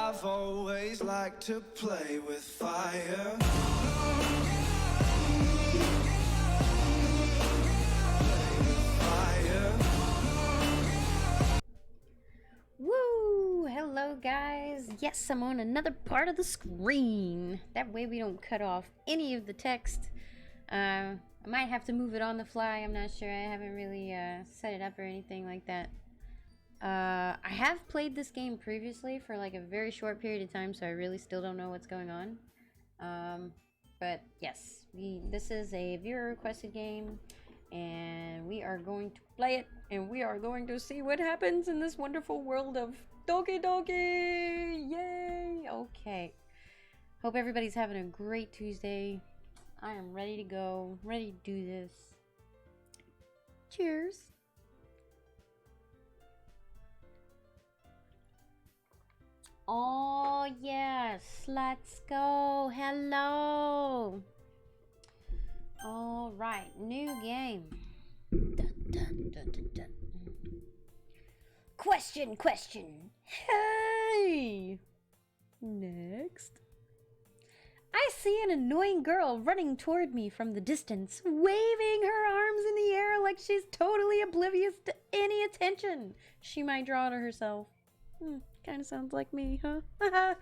I've always liked to play with fire. Woo! Hello guys! Yes, I'm on another part of the screen. That way we don't cut off any of the text. I might have to move it on the fly. I'm not sure. I haven't really set it up or anything like that. I have played this game previously for like a very short period of time, so I really still don't know what's going on. But yes, this is a viewer requested game, and we are going to play it, and we are going to see what happens in this wonderful world of Doki Doki! Yay! Okay. Hope everybody's having a great Tuesday. I am ready to go, ready to do this. Cheers! Oh yes, let's go. Hello. All right, new game. Dun, dun, dun, dun, dun. Question. Hey. Next. I see an annoying girl running toward me from the distance, waving her arms in the air like she's totally oblivious to any attention she might draw to herself. Kind of sounds like me, huh?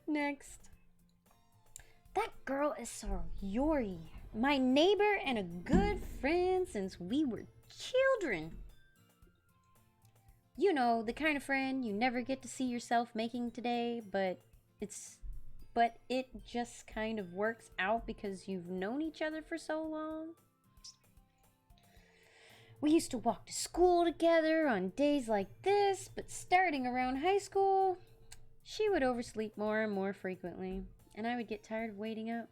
Next. That girl is Sayori, my neighbor and a good friend since we were children. You know, the kind of friend you never get to see yourself making today, but it just kind of works out because you've known each other for so long. We used to walk to school together on days like this, but starting around high school, she would oversleep more and more frequently, and I would get tired of waiting up.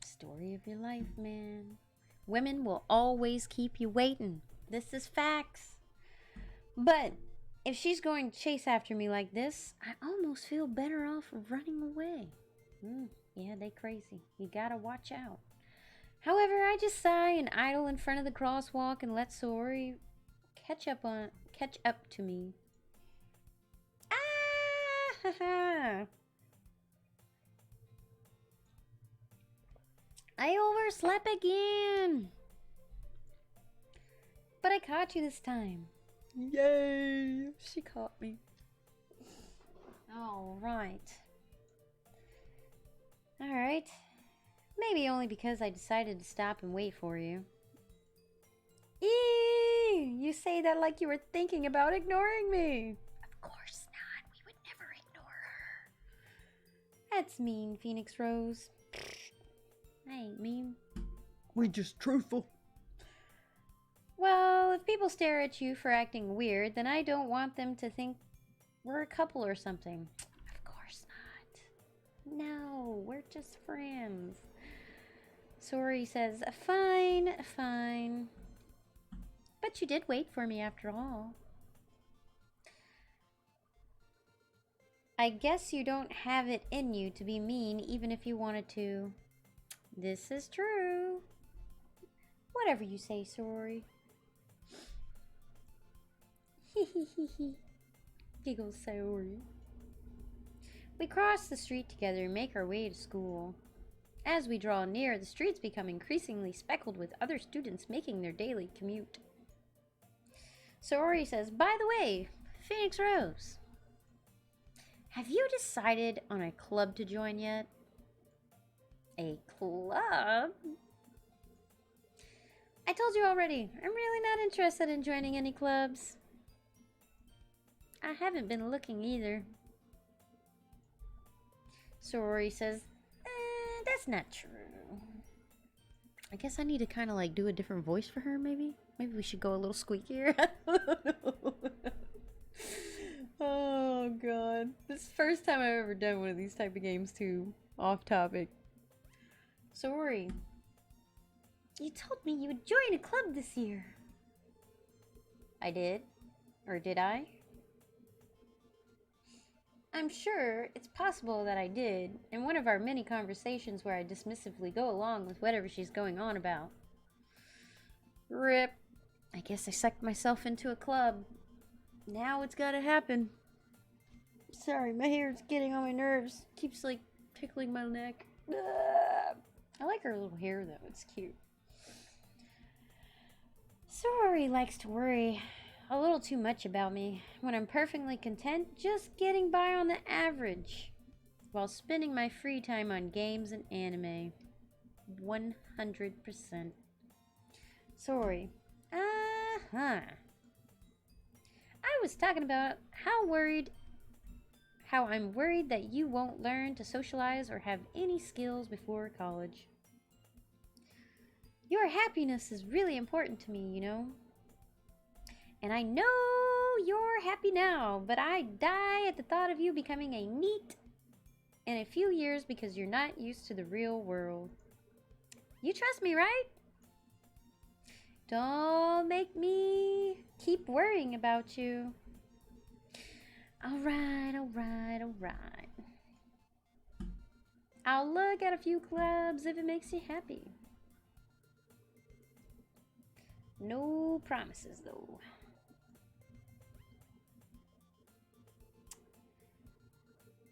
Story of your life, man. Women will always keep you waiting. This is facts. But if she's going to chase after me like this, I almost feel better off running away. Yeah, they crazy. You gotta watch out. However, I just sigh and idle in front of the crosswalk and let Sayori catch up to me. Ah! I overslept again. But I caught you this time. Yay! She caught me. Alright. Alright. Maybe only because I decided to stop and wait for you. Eee! You say that like you were thinking about ignoring me. Of course not. We would never ignore her. That's mean, Phoenix Rose. I ain't mean. We just truthful. Well, if people stare at you for acting weird, then I don't want them to think we're a couple or something. Of course not. No, we're just friends. Sayori says, fine. But you did wait for me after all. I guess you don't have it in you to be mean even if you wanted to. This is true. Whatever you say, Sayori. Hehehe. Giggles Sayori. We cross the street together and make our way to school. As we draw near, the streets become increasingly speckled with other students making their daily commute. Sayori says, by the way, Phoenix Rose, have you decided on a club to join yet? A club? I told you already, I'm really not interested in joining any clubs. I haven't been looking either. Sayori says, that's not true. I guess I need to kind of like do a different voice for her, maybe? Maybe we should go a little squeakier. Oh, God. This is the first time I've ever done one of these type of games, too. Off topic. Sayori, you told me you would join a club this year. I did? Or did I? I'm sure it's possible that I did, in one of our many conversations where I dismissively go along with whatever she's going on about. Rip. I guess I sucked myself into a club. Now it's gotta happen. Sorry, my hair's getting on my nerves. Keeps like tickling my neck. I like her little hair though, it's cute. Sorry likes to worry a little too much about me when I'm perfectly content just getting by on the average while spending my free time on games and anime. 100%. Sorry. I was talking about how I'm worried that you won't learn to socialize or have any skills before college. Your happiness is really important to me, you know? And I know you're happy now, but I die at the thought of you becoming a NEET in a few years because you're not used to the real world. You trust me, right? Don't make me keep worrying about you. Alright. I'll look at a few clubs if it makes you happy. No promises, though.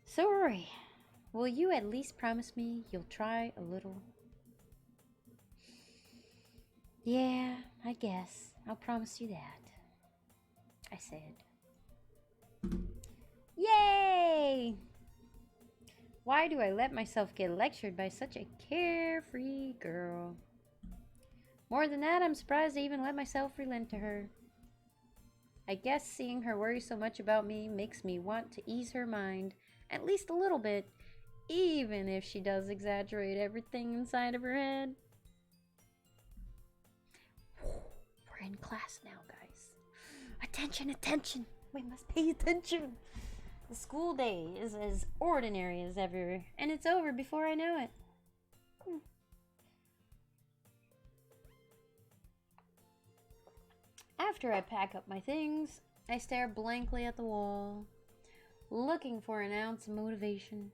Sorry. Will you at least promise me you'll try a little? Yeah, I guess. I'll promise you that. I said. Yay! Why do I let myself get lectured by such a carefree girl? More than that, I'm surprised I even let myself relent to her. I guess seeing her worry so much about me makes me want to ease her mind, at least a little bit, even if she does exaggerate everything inside of her head. We're in class now, guys. Attention. We must pay attention. The school day is as ordinary as ever, and it's over before I know it. After I pack up my things, I stare blankly at the wall, looking for an ounce of motivation.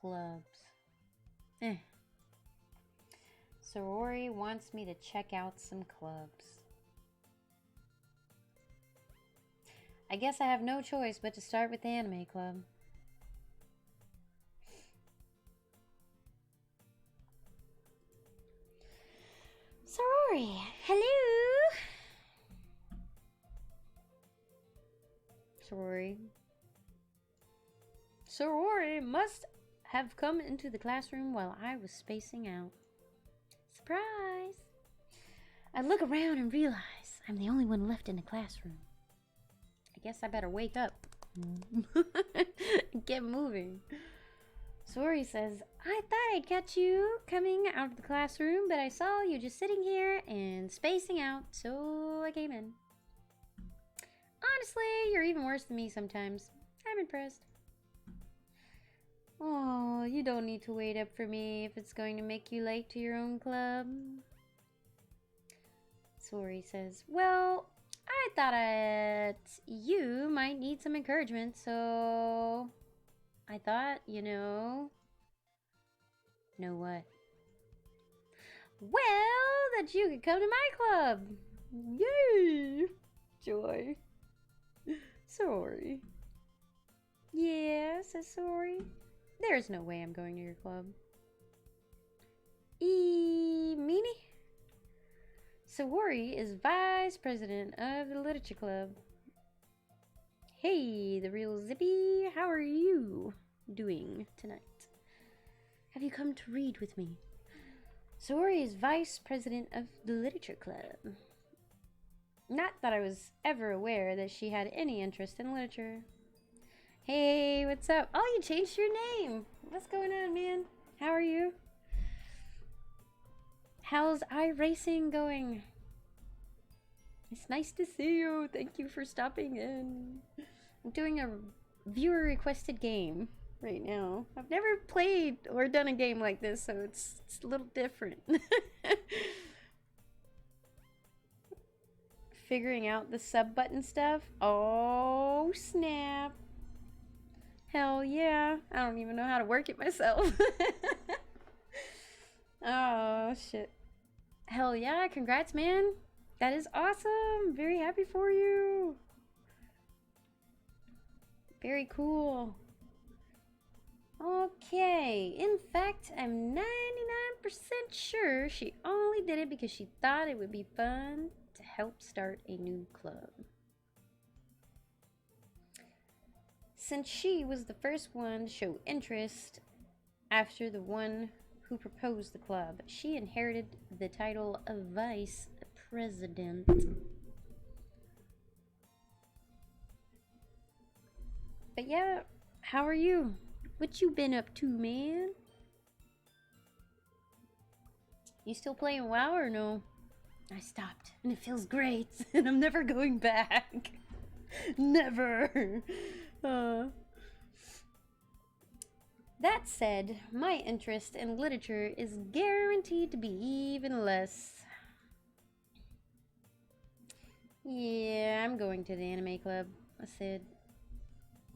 Clubs. Sorori wants me to check out some clubs. I guess I have no choice but to start with the anime club. Sorori, hello? Sorori must have come into the classroom while I was spacing out. Surprise! I look around and realize I'm the only one left in the classroom. I guess I better wake up. Get moving. Sorry says, I thought I'd catch you coming out of the classroom, but I saw you just sitting here and spacing out, so I came in. Honestly, you're even worse than me sometimes. I'm impressed. Oh, you don't need to wait up for me if it's going to make you late to your own club. Sorry says, well, I thought that you might need some encouragement, so I thought, know what? Well, that you could come to my club. Yay! Joy. Sorry. Yeah, says Sorry. There's no way I'm going to your club. Meanie? Sawari is vice president of the literature club. Hey, the real Zippy, how are you doing tonight? Have you come to read with me? Sawari is vice president of the literature club. Not that I was ever aware that she had any interest in literature. Hey, what's up? Oh, you changed your name. What's going on, man? How are you? How's iRacing going? It's nice to see you. Thank you for stopping in. I'm doing a viewer requested game right now. I've never played or done a game like this, so it's a little different. Figuring out the sub button stuff. Oh, snap. Hell yeah. I don't even know how to work it myself. Oh, shit. Hell yeah. Congrats, man. That is awesome. Very happy for you. Very cool. Okay, in fact, I'm 99% sure she only did it because she thought it would be fun to help start a new club. Since she was the first one to show interest after the one who proposed the club, she inherited the title of vice president. But yeah, how are you? What you been up to, man? You still playing WoW or no? I stopped, and it feels great, and I'm never going back. Never. That said, my interest in literature is guaranteed to be even less. Yeah, I'm going to the anime club, I said.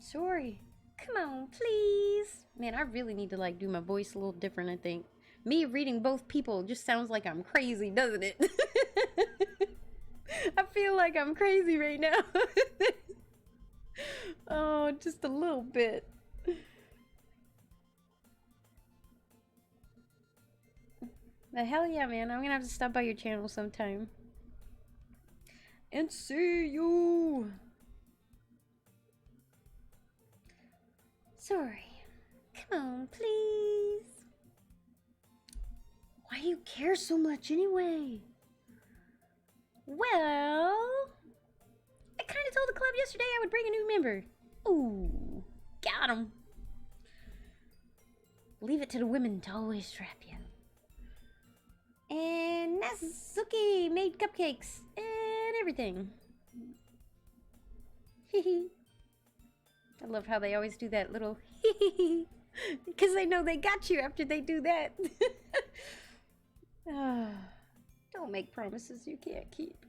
Sorry. Come on, please. Man, I really need to like do my voice a little different, I think. Me reading both people just sounds like I'm crazy, doesn't it? I feel like I'm crazy right now. Oh, just a little bit. But hell yeah, man. I'm gonna have to stop by your channel sometime. And see you. Sorry. Come on, please. Why do you care so much anyway? Well, I kind of told the club yesterday I would bring a new member. Ooh, got him. Leave it to the women to always trap you. And Natsuki made cupcakes and everything. Hee. I love how they always do that little hee because they know they got you after they do that. Don't make promises you can't keep.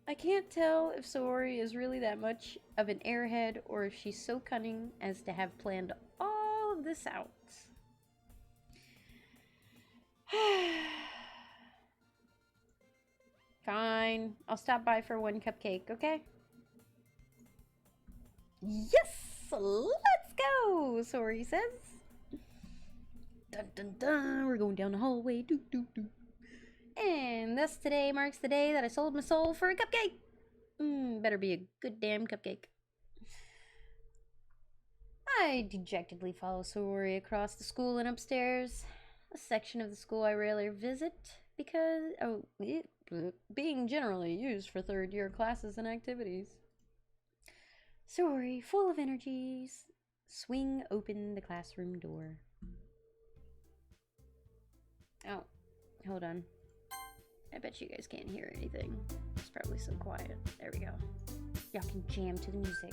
I can't tell if Saori is really that much of an airhead or if she's so cunning as to have planned all of this out. Fine. I'll stop by for one cupcake, okay? Yes! Let's go! Saori says. Dun dun dun! We're going down the hallway. Doo doo doo. And thus today marks the day that I sold my soul for a cupcake. Better be a good damn cupcake. I dejectedly follow Saori across the school and upstairs. A section of the school I rarely visit because being generally used for third-year classes and activities. Saori, full of energies, swing open the classroom door. Oh, hold on. I bet you guys can't hear anything. It's probably so quiet. There we go. Y'all can jam to the music.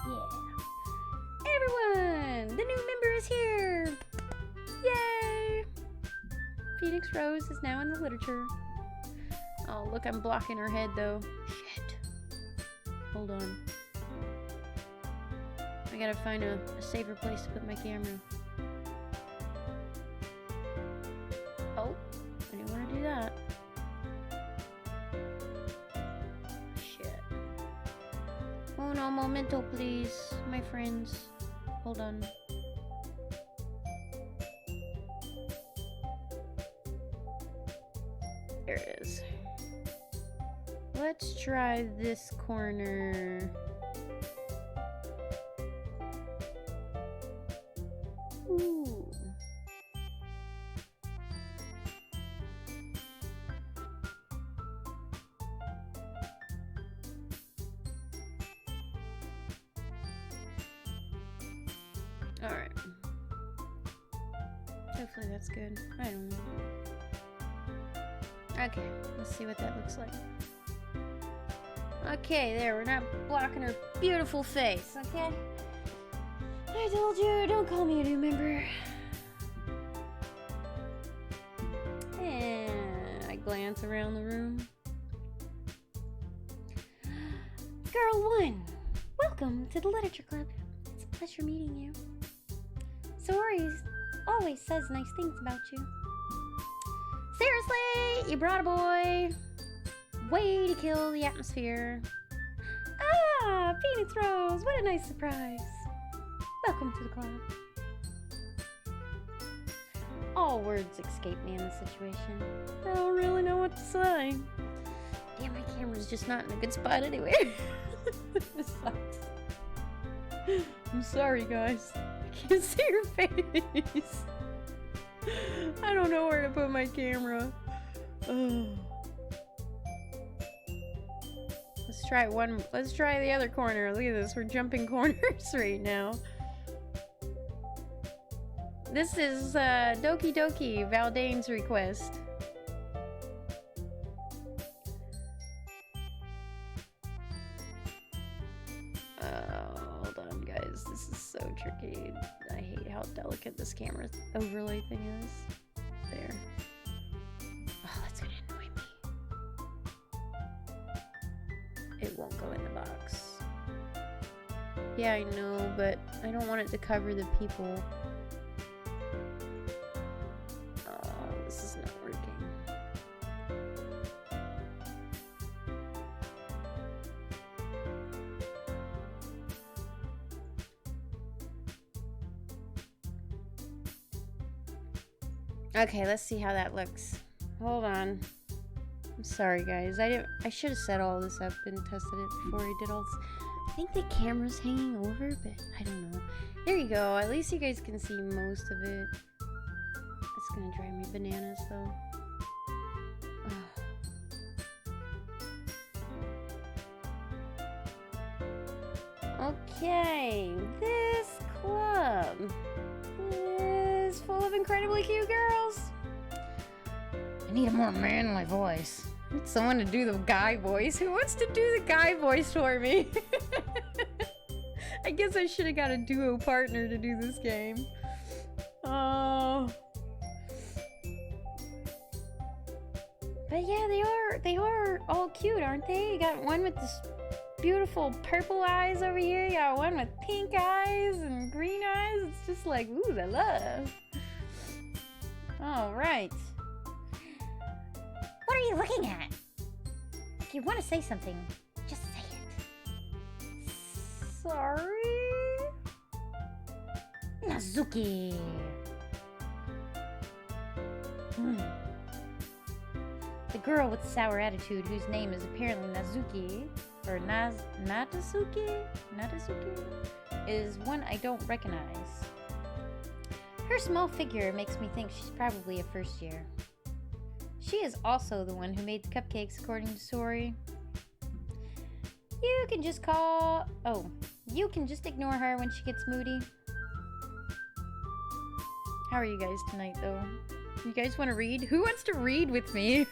Yeah. Everyone! The new member is here! Yay! Phoenix Rose is now in the literature. Oh, look, I'm blocking her head, though. Shit. Hold on. I gotta find a safer place to put my camera. Oh, I didn't want to do that. Shit. Uno momento, please, my friends. Hold on. There it is. Let's try this corner. Ooh. Alright. Hopefully that's good. I don't know. Okay, let's see what that looks like. Okay, there, we're not blocking her beautiful face, okay? I told you, don't call me a new member. And I glance around the room. Girl 1, welcome to the Literature Club. It's a pleasure meeting you. Saori always says nice things about you. Seriously, you brought a boy. Way to kill the atmosphere. Ah, Phoenix Rose, what a nice surprise. Welcome to the club. All words escape me in this situation. I don't really know what to say. Damn, my camera's just not in a good spot anyway. This sucks. I'm sorry, guys. I can't see your face. I don't know where to put my camera. Oh. Let's try the other corner. Look at this, we're jumping corners right now. This is Doki Doki, Valdane's request. Hold on, guys. This is so tricky. I hate how delicate this camera overlay thing is. There. Oh, that's gonna annoy me. It won't go in the box. Yeah, I know, but I don't want it to cover the people. This is not working. Okay, let's see how that looks. Hold on. I'm sorry, guys. I should have set all this up and tested it before I did all this. I think the camera's hanging over, but I don't know. There you go. At least you guys can see most of it. It's gonna drive me bananas, though. Oh. Okay, this club is full of incredibly cute girls. I need a more manly voice. I need someone to do the guy voice. Who wants to do the guy voice for me? I guess I should have got a duo partner to do this game. Oh. But yeah, they are all cute, aren't they? You got one with this beautiful purple eyes over here. You got one with pink eyes and green eyes. It's just like, ooh, la la. All right. What are you looking at? If you want to say something, just say it. Sorry? Nazuki. The girl with the sour attitude, whose name is apparently Nazuki, or Natasuki, is one I don't recognize. Her small figure makes me think she's probably a first year. She is also the one who made the cupcakes, according to Sori. You can just ignore her when she gets moody. How are you guys tonight, though? You guys want to read? Who wants to read with me?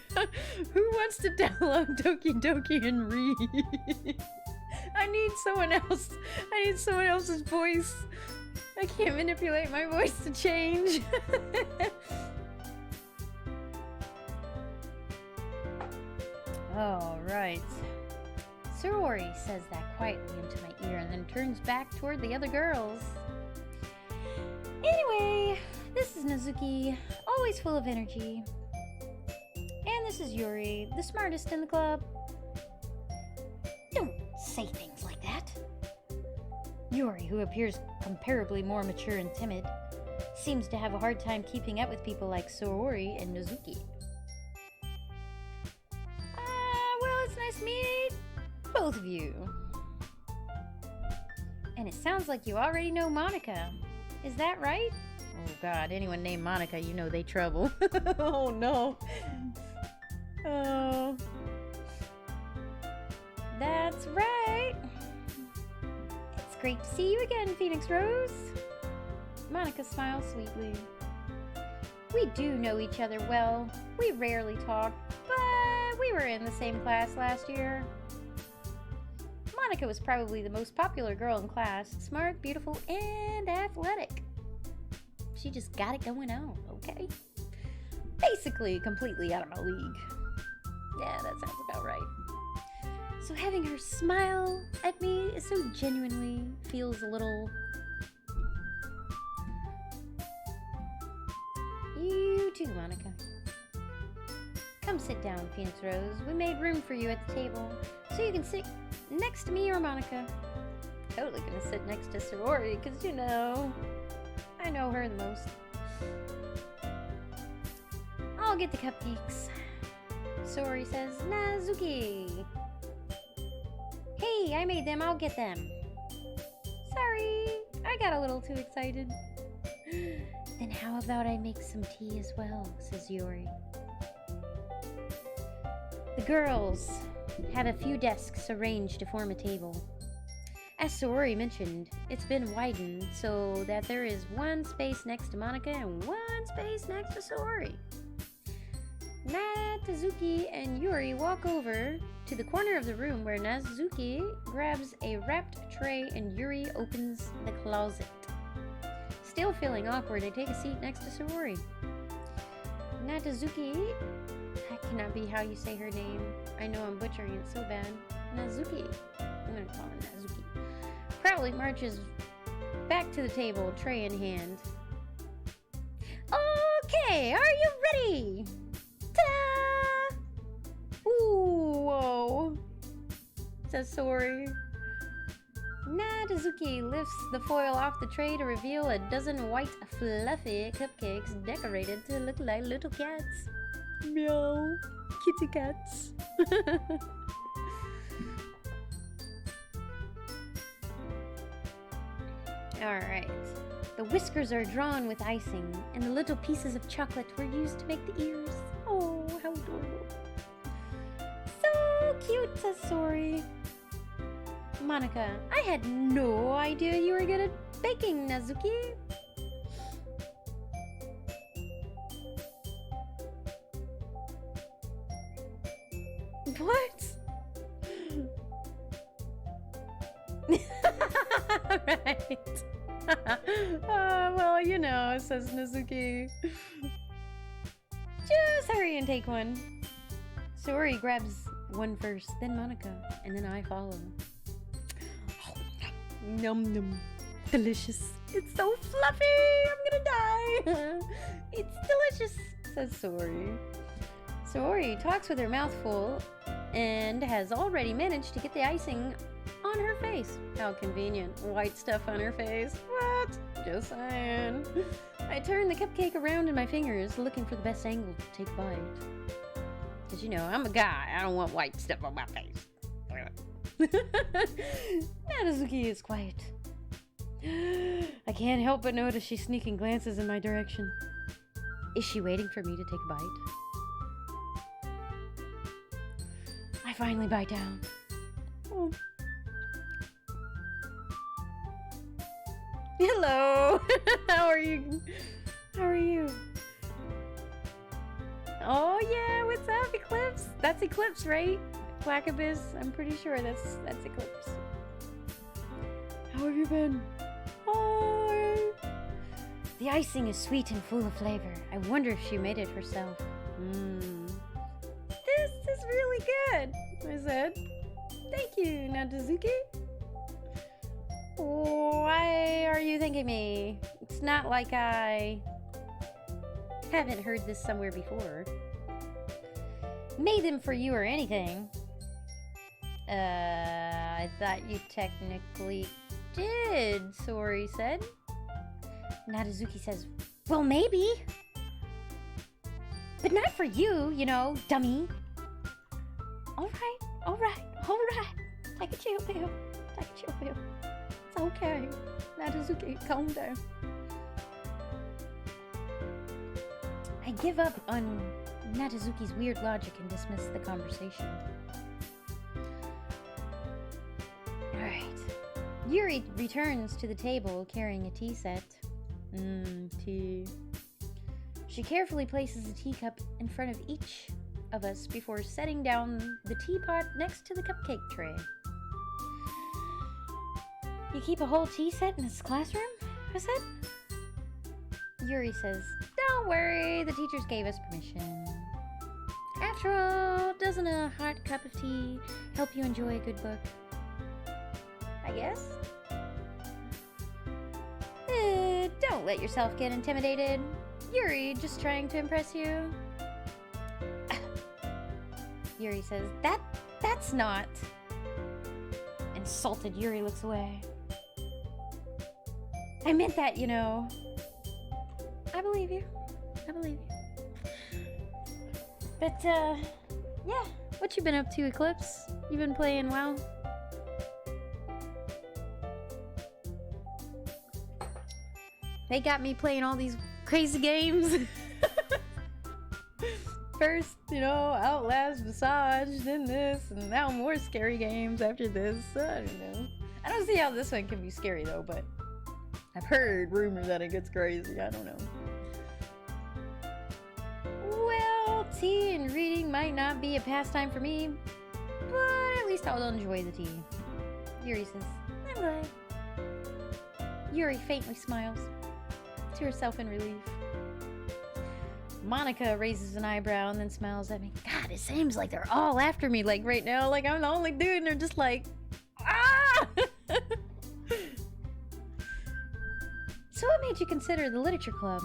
Who wants to download Doki Doki and read? I need someone else. I need someone else's voice. I can't manipulate my voice to change. All right. Sorori says that quietly into my ear and then turns back toward the other girls. Anyway, this is Nazuki, always full of energy. And this is Yuri, the smartest in the club. Don't say things like that. Yuri, who appears comparably more mature and timid, seems to have a hard time keeping up with people like Sorori and Nazuki. Well, it's nice to meet both of you. And it sounds like you already know Monica. Is that right? Oh god, anyone named Monica, you know they trouble. Oh no. Oh. That's right. It's great to see you again, Phoenix Rose. Monica smiles sweetly. We do know each other well. We rarely talk, but we were in the same class last year. Monica was probably the most popular girl in class. Smart, beautiful, and athletic. She just got it going on, okay? Basically, completely out of my league. Yeah, that sounds about right. So having her smile at me is so genuinely feels a little... You too, Monica. Come sit down, Phoenix Rose. We made room for you at the table, so you can sit next to me or Monica? Totally gonna sit next to Saori, because you know, I know her the most. I'll get the cupcakes. Saori says, Nazuki. Hey, I made them, I'll get them. Sorry, I got a little too excited. Then how about I make some tea as well, says Yuri. The girls have a few desks arranged to form a table. As Saori mentioned, it's been widened so that there is one space next to Monica and one space next to Saori. Natazuki and Yuri walk over to the corner of the room where Natazuki grabs a wrapped tray and Yuri opens the closet. Still feeling awkward, I take a seat next to Saori. Natazuki, that cannot be how you say her name. I know I'm butchering it so bad. Nazuki. I'm gonna call her Nazuki. Proudly marches back to the table, tray in hand. Okay, are you ready? Ta-da! Ooh, whoa, says Saori. Natazuki lifts the foil off the tray to reveal a dozen white, fluffy cupcakes decorated to look like little cats. Meow. Kitty cats. Alright. The whiskers are drawn with icing, and the little pieces of chocolate were used to make the ears. Oh, how adorable. So cute, says Saori. Monica, I had no idea you were good at baking, Nazuki. What? Right. Well, you know, says Nazuki. Just hurry and take one. Saori grabs one first, then Monica, and then I follow. Num num. Delicious. It's so fluffy. I'm gonna die. It's delicious, says Saori. Saori talks with her mouth full and has already managed to get the icing on her face. How convenient. White stuff on her face. What? Just saying. I turn the cupcake around in my fingers, looking for the best angle to take a bite. Because, you know, I'm a guy. I don't want white stuff on my face. Natazuki is quiet. I can't help but notice she's sneaking glances in my direction. Is she waiting for me to take a bite? I finally bite down. Oh. Hello! How are you? How are you? Oh yeah, what's up, Eclipse? That's Eclipse, right? Quackabis, I'm pretty sure that's Eclipse. How have you been? Hi! The icing is sweet and full of flavor. I wonder if she made it herself. This is really good, I said. Thank you, Natazuki. Why are you thanking me? It's not like I haven't heard this somewhere before. Made them for you or anything. I thought you technically did, Saori said. Natazuki says, well, maybe. But not for you, you know, dummy. Alright. Take a chill pill. It's okay. Natazuki, calm down. I give up on Natazuki's weird logic and dismiss the conversation. Alright. Yuri returns to the table carrying a tea set. Tea. She carefully places a teacup in front of each of us before setting down the teapot next to the cupcake tray. You keep a whole tea set in this classroom? I said. Yuri says, don't worry, the teachers gave us permission. After all, doesn't a hot cup of tea help you enjoy a good book? I guess. Don't let yourself get intimidated. Yuri, just trying to impress you. Yuri says, that's not. Insulted, Yuri looks away. I meant that, you know. I believe you. I believe you. But, yeah. What you been up to, Eclipse? You been playing WoW? They got me playing all these crazy games. First, you know, Outlast, Visage, then this, and now more scary games after this. I don't know. I don't see how this one can be scary though, but I've heard rumors that it gets crazy. I don't know. Well, tea and reading might not be a pastime for me, but at least I'll enjoy the tea. Yuri says, I'm glad. Yuri faintly smiles to herself in relief. Monica raises an eyebrow and then smiles at me. God, it seems like they're all after me, like right now. Like I'm the only dude and they're just like, ah! So what made you consider the literature club?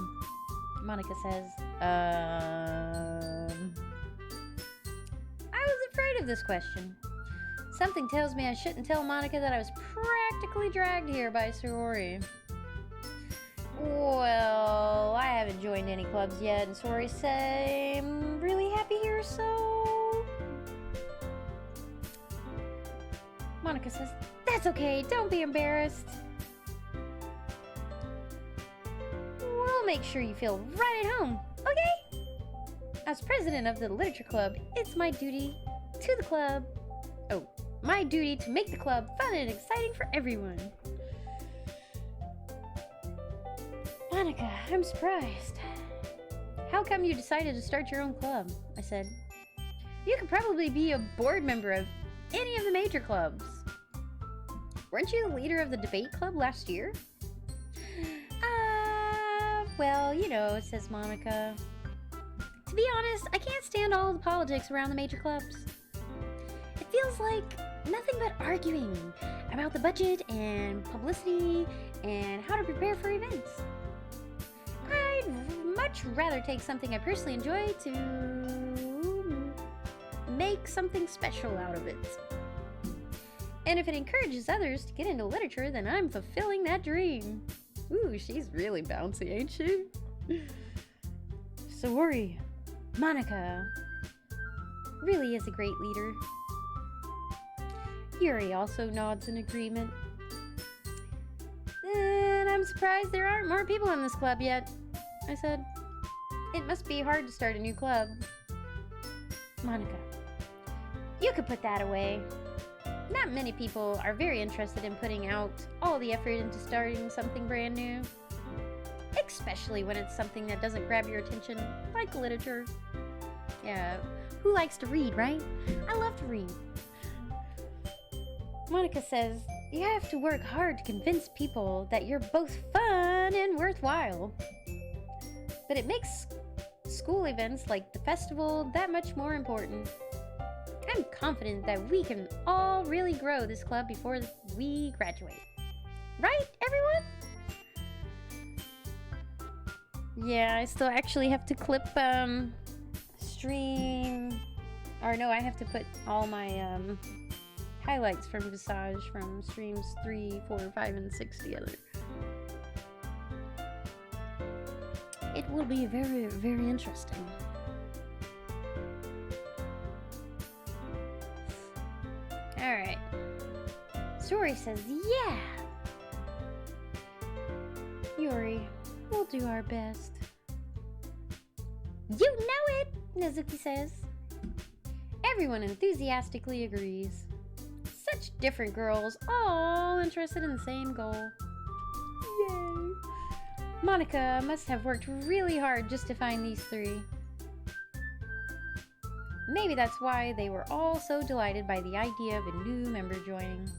Monica says, I was afraid of this question. Something tells me I shouldn't tell Monica that I was practically dragged here by Sorori. Well, I haven't joined any clubs yet, and Sorori say I'm really happy here, so... Monica says, that's okay, don't be embarrassed. We'll make sure you feel right at home, okay? As president of the literature club, it's my duty to the club. Oh, my duty to make the club fun and exciting for everyone. Monica, I'm surprised. How come you decided to start your own club? I said. You could probably be a board member of any of the major clubs. Weren't you the leader of the debate club last year? Well, you know, says Monica. To be honest, I can't stand all the politics around the major clubs. It feels like nothing but arguing about the budget and publicity and how to prepare for events. I'd much rather take something I personally enjoy to make something special out of it. And if it encourages others to get into literature, then I'm fulfilling that dream. Ooh, she's really bouncy, ain't she? Sorori, Monica really is a great leader. Yuri also nods in agreement. And I'm surprised there aren't more people in this club yet, I said. It must be hard to start a new club. Monica, you could put that away. Not many people are very interested in putting out all the effort into starting something brand new. Especially when it's something that doesn't grab your attention, like literature. Yeah, who likes to read, right? I love to read. Monica says, you have to work hard to convince people that you're both fun and worthwhile. But it makes school events like the festival that much more important. I'm confident that we can all really grow this club before we graduate. Right, everyone? Yeah, I still actually have to clip, stream... Or no, I have to put all my, highlights from Visage from streams 3, 4, 5, and 6 together. It will be very, very interesting. Alright. Sorori says, yeah! Yuri, we'll do our best. You know it! Nezuki says. Everyone enthusiastically agrees. Such different girls, all interested in the same goal. Yay! Monica must have worked really hard just to find these three. Maybe that's why they were all so delighted by the idea of a new member joining.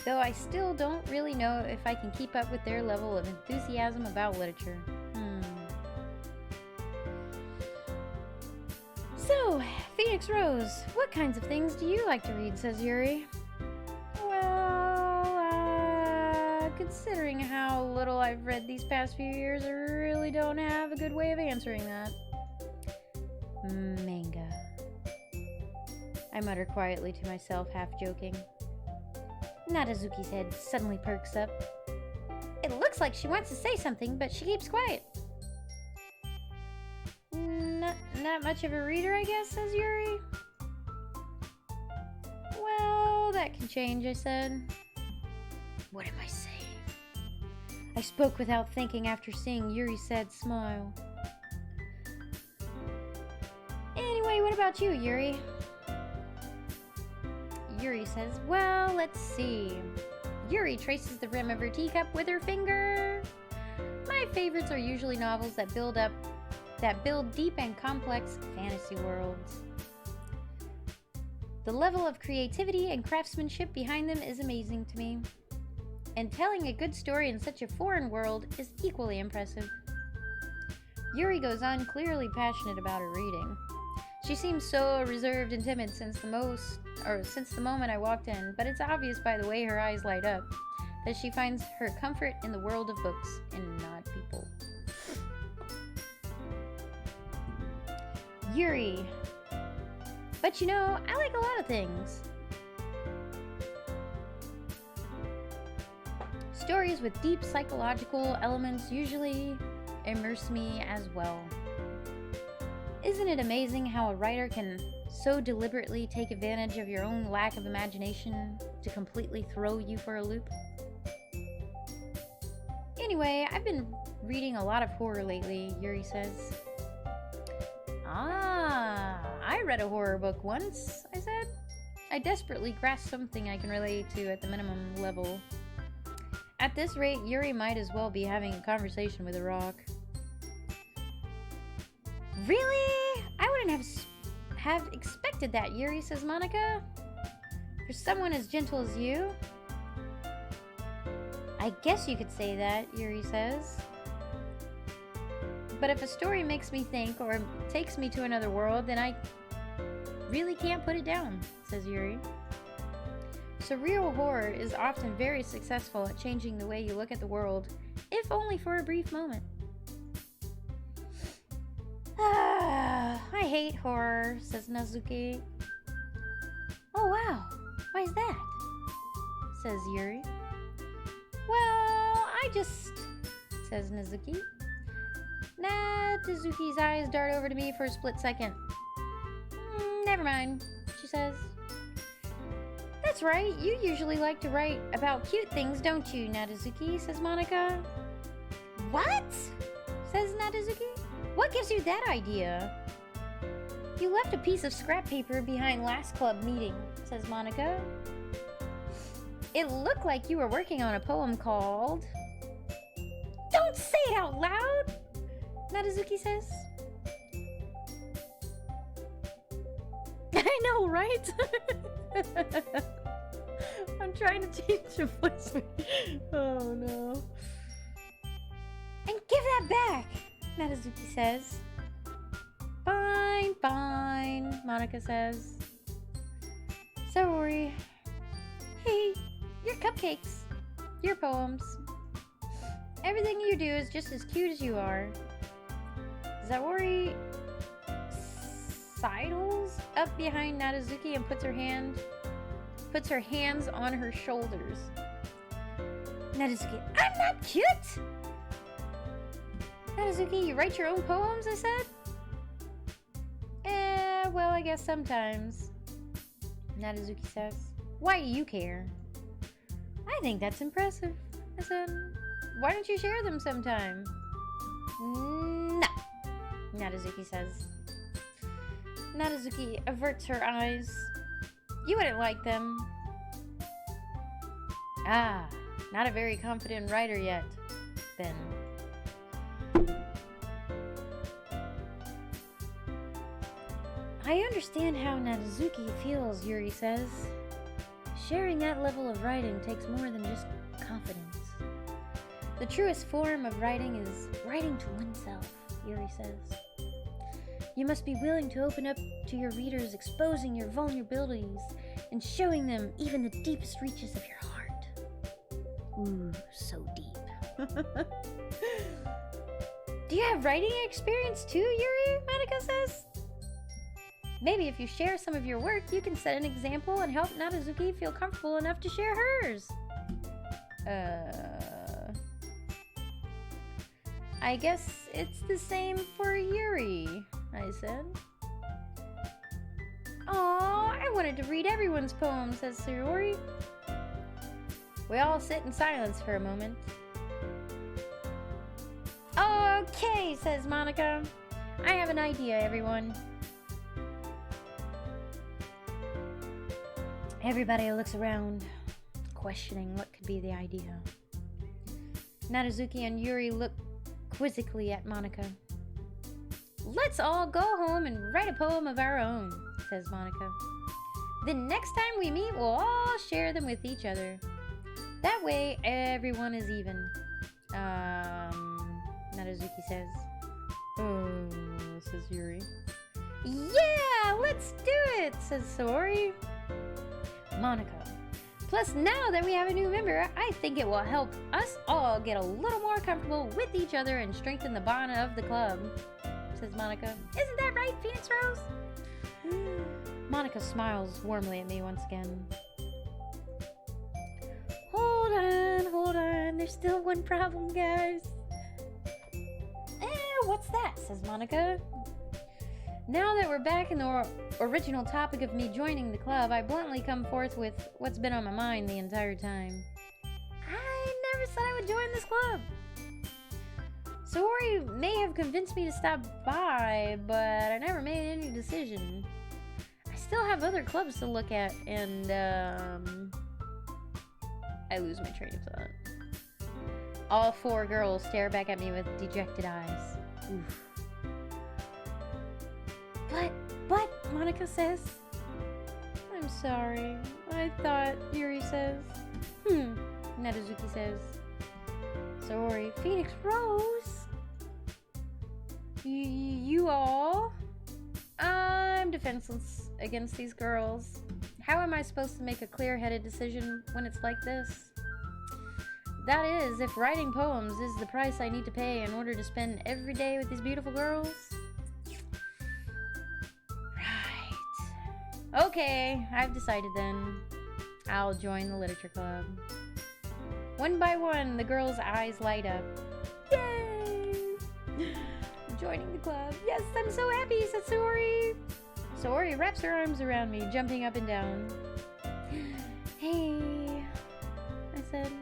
Though I still don't really know if I can keep up with their level of enthusiasm about literature. So, Phoenix Rose, what kinds of things do you like to read, says Yuri. Well, considering how little I've read these past few years, I really don't have a good way of answering that. Manga. I mutter quietly to myself, half joking. Nadazuki's head suddenly perks up. It looks like she wants to say something, but she keeps quiet. Not much of a reader, I guess, says Yuri. Well, that can change, I said. What am I saying? I spoke without thinking after seeing Yuri's sad smile. Anyway, what about you, Yuri? Yuri says, well, let's see. Yuri traces the rim of her teacup with her finger. My favorites are usually novels that build deep and complex fantasy worlds. The level of creativity and craftsmanship behind them is amazing to me. And telling a good story in such a foreign world is equally impressive. Yuri goes on, clearly passionate about her reading. She seems so reserved and timid since the moment I walked in, but it's obvious by the way her eyes light up that she finds her comfort in the world of books and not people. Yuri. But you know, I like a lot of things. Stories with deep psychological elements usually immerse me as well. Isn't it amazing how a writer can so deliberately take advantage of your own lack of imagination to completely throw you for a loop? Anyway, I've been reading a lot of horror lately, Yuri says. Ah, I read a horror book once, I said. I desperately grasp something I can relate to at the minimum level. At this rate, Yuri might as well be having a conversation with a rock. Really? I wouldn't have expected that, Yuri, says Monica. For someone as gentle as you? I guess you could say that, Yuri says. But if a story makes me think or takes me to another world, then I really can't put it down, says Yuri. Surreal horror is often very successful at changing the way you look at the world, if only for a brief moment. I hate horror, says Nazuki. Oh wow, why is that? Says Yuri. Well, I just... says Nazuki. Nazuki's eyes dart over to me for a split second. Never mind, she says. That's right, you usually like to write about cute things, don't you, Nadazuki, says Monica. What? Says Nadazuki. What gives you that idea? You left a piece of scrap paper behind last club meeting, says Monica. It looked like you were working on a poem called... Don't say it out loud, Nadazuki says. I know, right? I'm trying to change your voice. Oh no. And give that back, Nadazuki says. Fine, fine, Monica says. Sorry. Hey, your cupcakes, your poems. Everything you do is just as cute as you are. Zaori sidles up behind Nadazuki and puts her hands on her shoulders. Nadazuki, I'm not cute! Nadazuki, you write your own poems, I said? Well, I guess sometimes. Nadazuki says. Why do you care? I think that's impressive. I said, why don't you share them sometime? No, Nadazuki says. Nadazuki averts her eyes. You wouldn't like them. Ah, not a very confident writer yet, then. I understand how Nadazuki feels, Yuri says. Sharing that level of writing takes more than just confidence. The truest form of writing is writing to oneself, Yuri says. You must be willing to open up to your readers, exposing your vulnerabilities and showing them even the deepest reaches of your heart. Ooh, so deep. Do you have writing experience too, Yuri? Monica says. Maybe if you share some of your work, you can set an example and help Nadazuki feel comfortable enough to share hers. I guess it's the same for Yuri, I said. Aw, I wanted to read everyone's poem, says Sayori. We all sit in silence for a moment. Okay, says Monica. I have an idea, everyone. Everybody looks around, questioning what could be the idea. Nadazuki and Yuri look quizzically at Monica. Let's all go home and write a poem of our own, says Monica. Then next time we meet, we'll all share them with each other. That way, everyone is even. Nadazuki says. Says Yuri. Yeah, let's do it, says Sayori. Monica. Plus, now that we have a new member, I think it will help us all get a little more comfortable with each other and strengthen the bond of the club, says Monica. Isn't that right, Phoenix Rose? Monica smiles warmly at me once again. Hold on. There's still one problem, guys. What's that? Says Monica. Now that we're back in the original topic of me joining the club, I bluntly come forth with what's been on my mind the entire time. I never said I would join this club. Sayori may have convinced me to stop by, but I never made any decision. I still have other clubs to look at, and I lose my train of thought. All four girls stare back at me with dejected eyes. Oof. But, Monica says. I'm sorry. I thought, Yuri says. Nadazuki says. Sorry, Phoenix Rose. You all? I'm defenseless against these girls. How am I supposed to make a clear-headed decision when it's like this? That is, if writing poems is the price I need to pay in order to spend every day with these beautiful girls. Right. Okay, I've decided then. I'll join the literature club. One by one, the girls' eyes light up. Yay! Joining the club. Yes, I'm so happy, said Sayori. Sayori wraps her arms around me, jumping up and down. Hey, I said.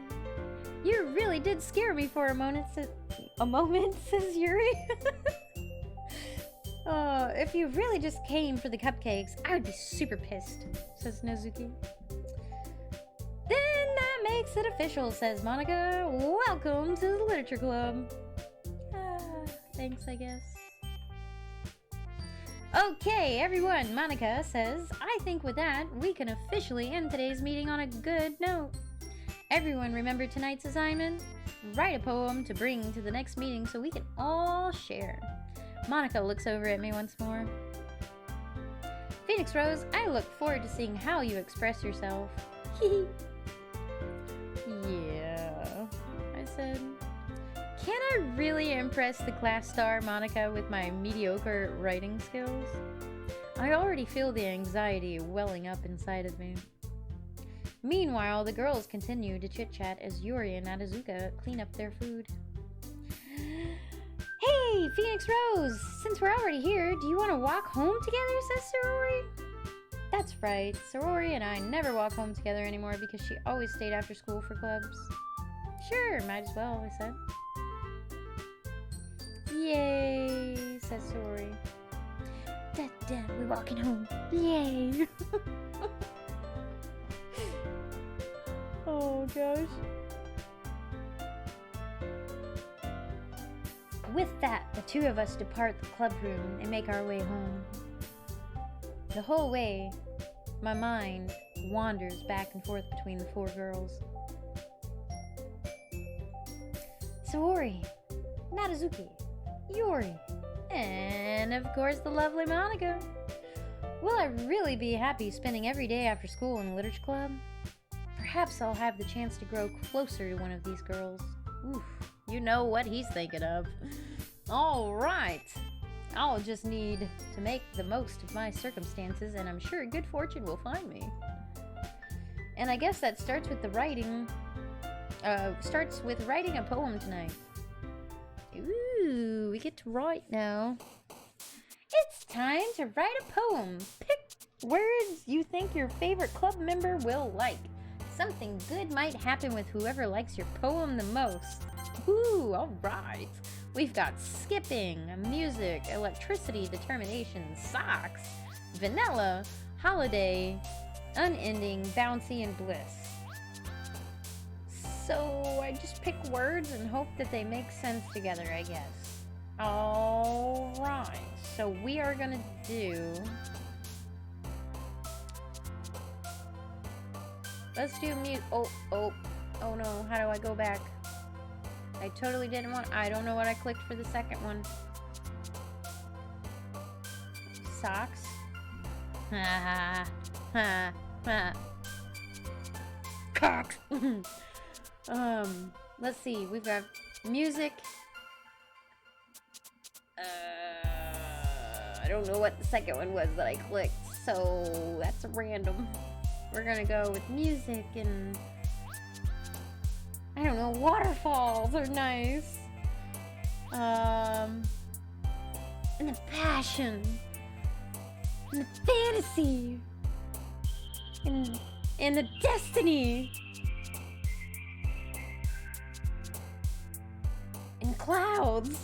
You really did scare me for a moment, says Yuri. If you really just came for the cupcakes, I would be super pissed, says Nozuki. Then that makes it official, says Monica. Welcome to the literature club. Thanks, I guess. Okay, everyone, Monica says, I think with that, we can officially end today's meeting on a good note. Everyone remember tonight's assignment? Write a poem to bring to the next meeting so we can all share. Monica looks over at me once more. Phoenix Rose, I look forward to seeing how you express yourself. Yeah, I said. Can I really impress the class star Monica with my mediocre writing skills? I already feel the anxiety welling up inside of me. Meanwhile, the girls continue to chit-chat as Yuri and Nadazuka clean up their food. Hey, Phoenix Rose! Since we're already here, do you want to walk home together, says Sayori? That's right, Sayori and I never walk home together anymore because she always stayed after school for clubs. Sure, might as well, I said. Yay, says Sayori. Dad, we're walking home. Yay! Oh gosh. With that, the two of us depart the club room and make our way home. The whole way, my mind wanders back and forth between the four girls. Sayori, Nadazuki, Yuri, and of course the lovely Monica. Will I really be happy spending every day after school in the literature club? Perhaps I'll have the chance to grow closer to one of these girls. Oof, you know what he's thinking of. All right. I'll just need to make the most of my circumstances, and I'm sure good fortune will find me. And I guess that starts with the writing. Starts with writing a poem tonight. Ooh, we get to write now. It's time to write a poem. Pick words you think your favorite club member will like. Something good might happen with whoever likes your poem the most. Ooh, alright. We've got skipping, music, electricity, determination, socks, vanilla, holiday, unending, bouncy, and bliss. So I just pick words and hope that they make sense together, I guess. Alright, so we are gonna do... Let's do music. Oh no, how do I go back? I totally didn't want... I don't know what I clicked for the second one. Socks. Ha ha ha. Cocks. Let's see. We've got music. I don't know what the second one was that I clicked, so that's random. We're gonna go with music and... I don't know, waterfalls are nice. And the passion. And the fantasy. And the destiny. And clouds.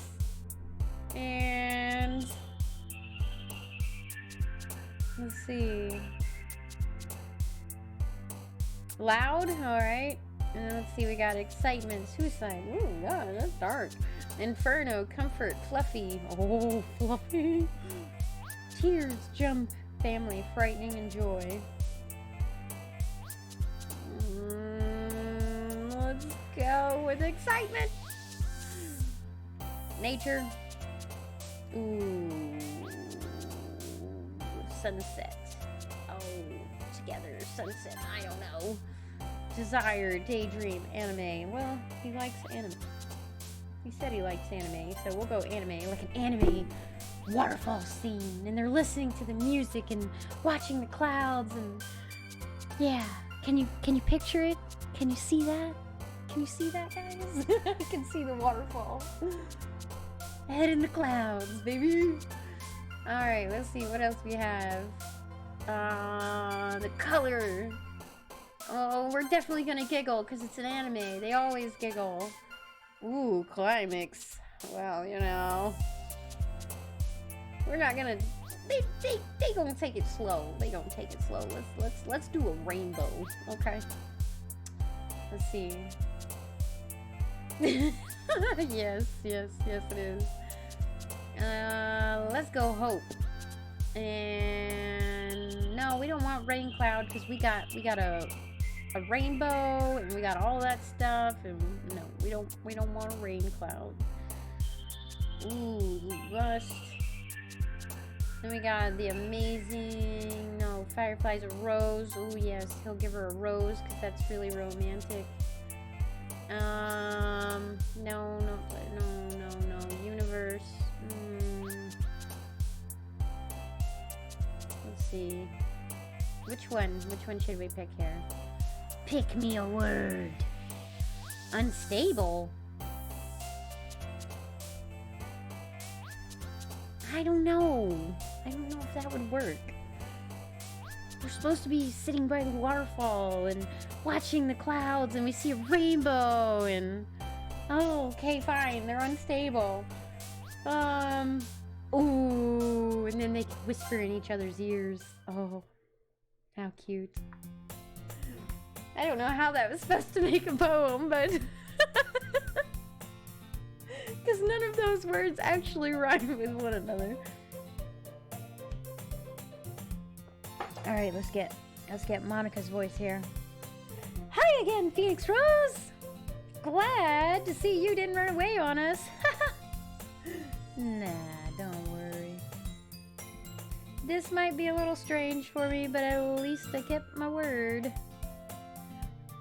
And... let's see. Loud, alright. And let's see, we got excitement, suicide. Ooh, God, that's dark. Inferno, comfort, fluffy. Oh, fluffy. Tears, jump, family, frightening, and joy. Let's go with excitement. Nature. Ooh. Sunset. Oh, together, sunset, I don't know. Desire, daydream, anime. Well, he likes anime. He said he likes anime, so we'll go anime, like an anime waterfall scene. And they're listening to the music and watching the clouds and... yeah. Can you picture it? Can you see that? Can you see that, guys? I can see the waterfall. Head in the clouds, baby. Alright, let's see what else we have. The color. Oh, we're definitely gonna giggle because it's an anime. They always giggle. Ooh, climax. Well, you know. We're not gonna... They gonna take it slow. They gonna take it slow. Let's do a rainbow, okay? Let's see. yes, it is. Let's go hope. And no, we don't want rain cloud because we got a rainbow and we got all that stuff, and no, we don't want a rain cloud. Ooh, rust. Then we got the amazing, no, fireflies, a rose. Oh yes, he'll give her a rose because that's really romantic. No, universe. Let's see. Which one should we pick here? Pick me a word. Unstable. I don't know if that would work. We're supposed to be sitting by the waterfall and watching the clouds, and we see a rainbow, and... oh, okay, fine, they're unstable. Ooh, and then they whisper in each other's ears. Oh, how cute. I don't know how that was supposed to make a poem, but... because none of those words actually rhyme with one another. Alright, let's get Monica's voice here. Hi again, Phoenix Rose! Glad to see you didn't run away on us. Nah, don't worry. This might be a little strange for me, but at least I kept my word.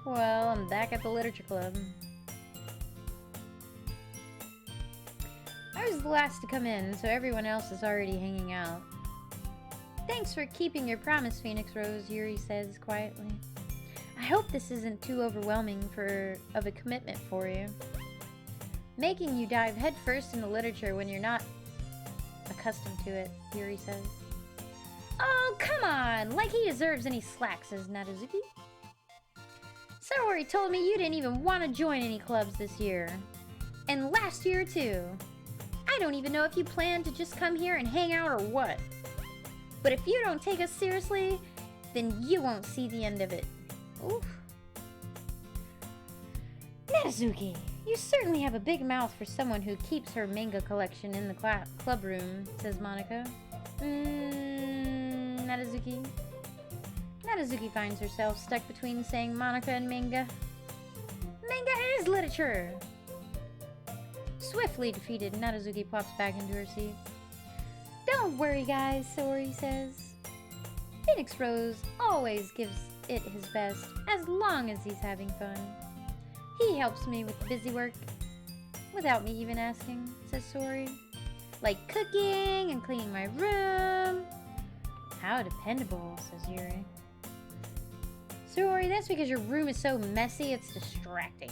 Well, I'm back at the Literature Club. I I was the last to come in, so everyone else is already hanging out. Thanks for keeping your promise, Phoenix Rose, Yuri says quietly. I hope this isn't too overwhelming of a commitment for you. Making you dive headfirst into literature when you're not accustomed to it, Yuri says. Oh, come on! Like he deserves any slack, says Nadazuki. Saori told me you didn't even want to join any clubs this year. And last year, too. I don't even know if you plan to just come here and hang out or what. But if you don't take us seriously, then you won't see the end of it. Oof. Nadazuki, you certainly have a big mouth for someone who keeps her manga collection in the club room, says Monica. Nadazuki. Nadazuki finds herself stuck between saying Monica and manga. Manga is literature! Swiftly defeated, Nadazuki pops back into her seat. Don't worry, guys, Saori says. Phoenix Rose always gives it his best, as long as he's having fun. He helps me with busy work, without me even asking, says Saori. Like cooking and cleaning my room. How dependable, says Yuri. Saori, that's because your room is so messy it's distracting.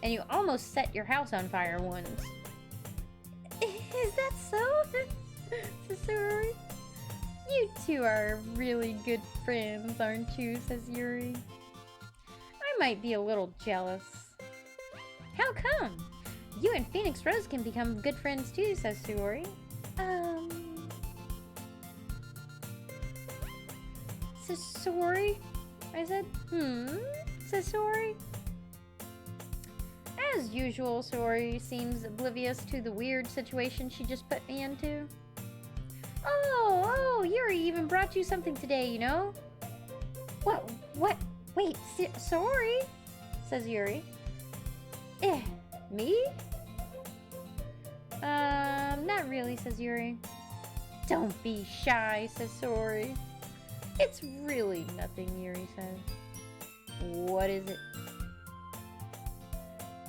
And you almost set your house on fire once. Is that so? Says Saori. You two are really good friends, aren't you? Says Yuri. I might be a little jealous. How come? You and Phoenix Rose can become good friends too, says Saori. Says Saori? I said, says Saori. As usual, Saori seems oblivious to the weird situation she just put me into. Oh, Yuri even brought you something today, you know? What? Wait, Saori? Says Yuri. Me? Not really, says Yuri. Don't be shy, says Saori. It's really nothing, Yuri says. What is it?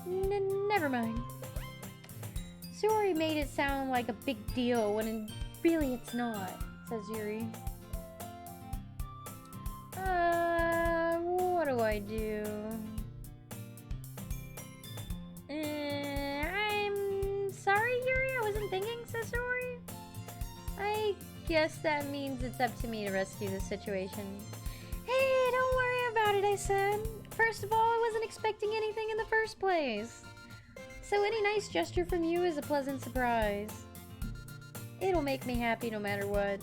Never mind. Saori made it sound like a big deal when really it's not, says Yuri. What do I do? I'm sorry, Yuri, I wasn't thinking, says Saori. I guess that means it's up to me to rescue the situation. Hey, don't worry about it, I said. First of all, I wasn't expecting anything in the first place. So any nice gesture from you is a pleasant surprise. It'll make me happy no matter what.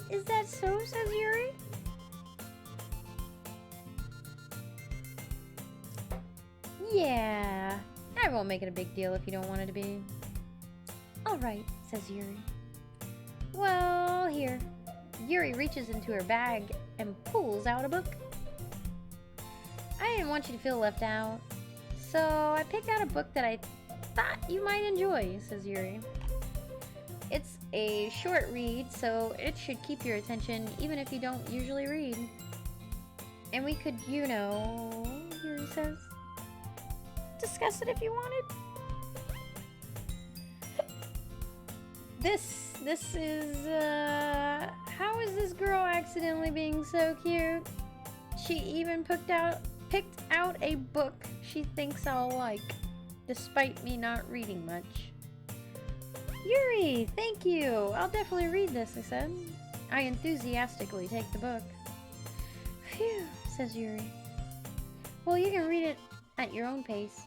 Is that so, says Yuri? Yeah, I won't make it a big deal if you don't want it to be. Alright, says Yuri. Well, here. Yuri reaches into her bag and pulls out a book. I didn't want you to feel left out, so I picked out a book that I thought you might enjoy, says Yuri. It's a short read, so it should keep your attention even if you don't usually read. And we could, you know, Yuri says, discuss it if you wanted. This is, how is this girl accidentally being so cute? She even picked out a book she thinks I'll like, despite me not reading much. Yuri, thank you. I'll definitely read this, I said. I enthusiastically take the book. Phew, says Yuri. Well, you can read it at your own pace.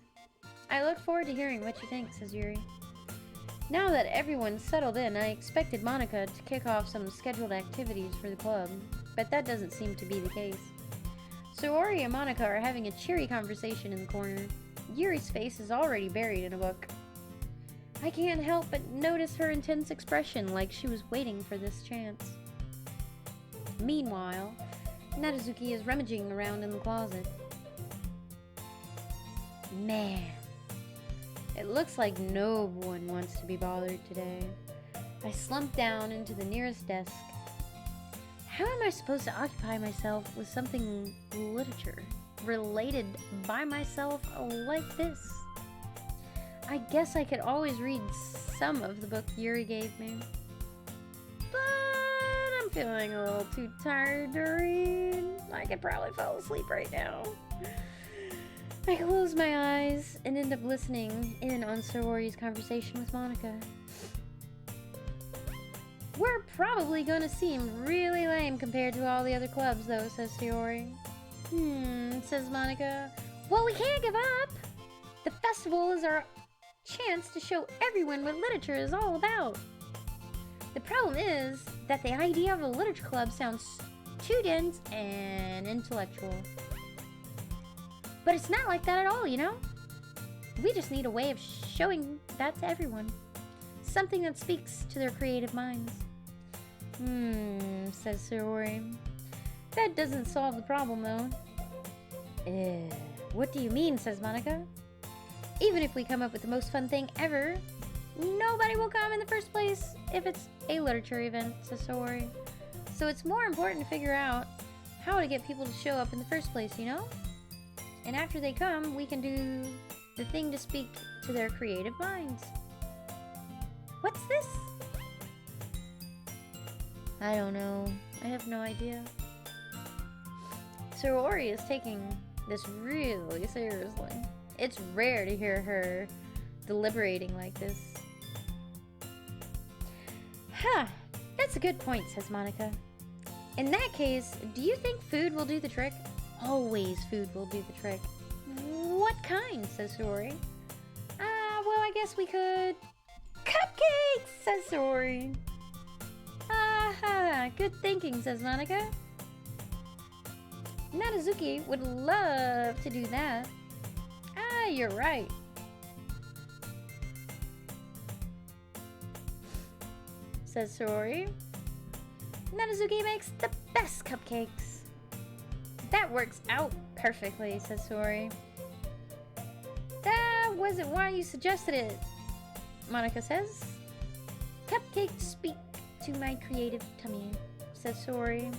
I look forward to hearing what you think, says Yuri. Now that everyone's settled in, I expected Monica to kick off some scheduled activities for the club, but that doesn't seem to be the case. Saori and Monica are having a cheery conversation in the corner. Yuri's face is already buried in a book. I can't help but notice her intense expression, like she was waiting for this chance. Meanwhile, Nadazuki is rummaging around in the closet. Man, it looks like no one wants to be bothered today. I slump down into the nearest desk. How am I supposed to occupy myself with something literature related by myself like this? I guess I could always read some of the book Yuri gave me. But I'm feeling a little too tired to read. I could probably fall asleep right now. I close my eyes and end up listening in on Sorori's conversation with Monica. We're probably gonna seem really lame compared to all the other clubs, though, says Sorori. Says Monica. Well, we can't give up. The festival is our chance to show everyone what literature is all about. The problem is that the idea of a literature club sounds too dense and intellectual. But it's not like that at all, you know? We just need a way of showing that to everyone. Something that speaks to their creative minds. Says Sorori. That doesn't solve the problem, though. What do you mean, says Monica. Even if we come up with the most fun thing ever, nobody will come in the first place if it's a literature event, says Sorori. So it's more important to figure out how to get people to show up in the first place, you know? And after they come, we can do the thing to speak to their creative minds. What's this? I don't know. I have no idea. Sorori is taking this really seriously. It's rare to hear her deliberating like this. That's a good point, says Monica. In that case, do you think food will do the trick? Always food will do the trick. What kind, says Sorori. Well, I guess we could... Cupcakes, says Sorori. Good thinking, says Monica. Nanazuki would love to do that. You're right. Says Sorori. Nanazuki makes the best cupcakes. That works out perfectly, says Sorori. That wasn't why you suggested it, Monica says. Cupcakes speak to my creative tummy, says Sorori.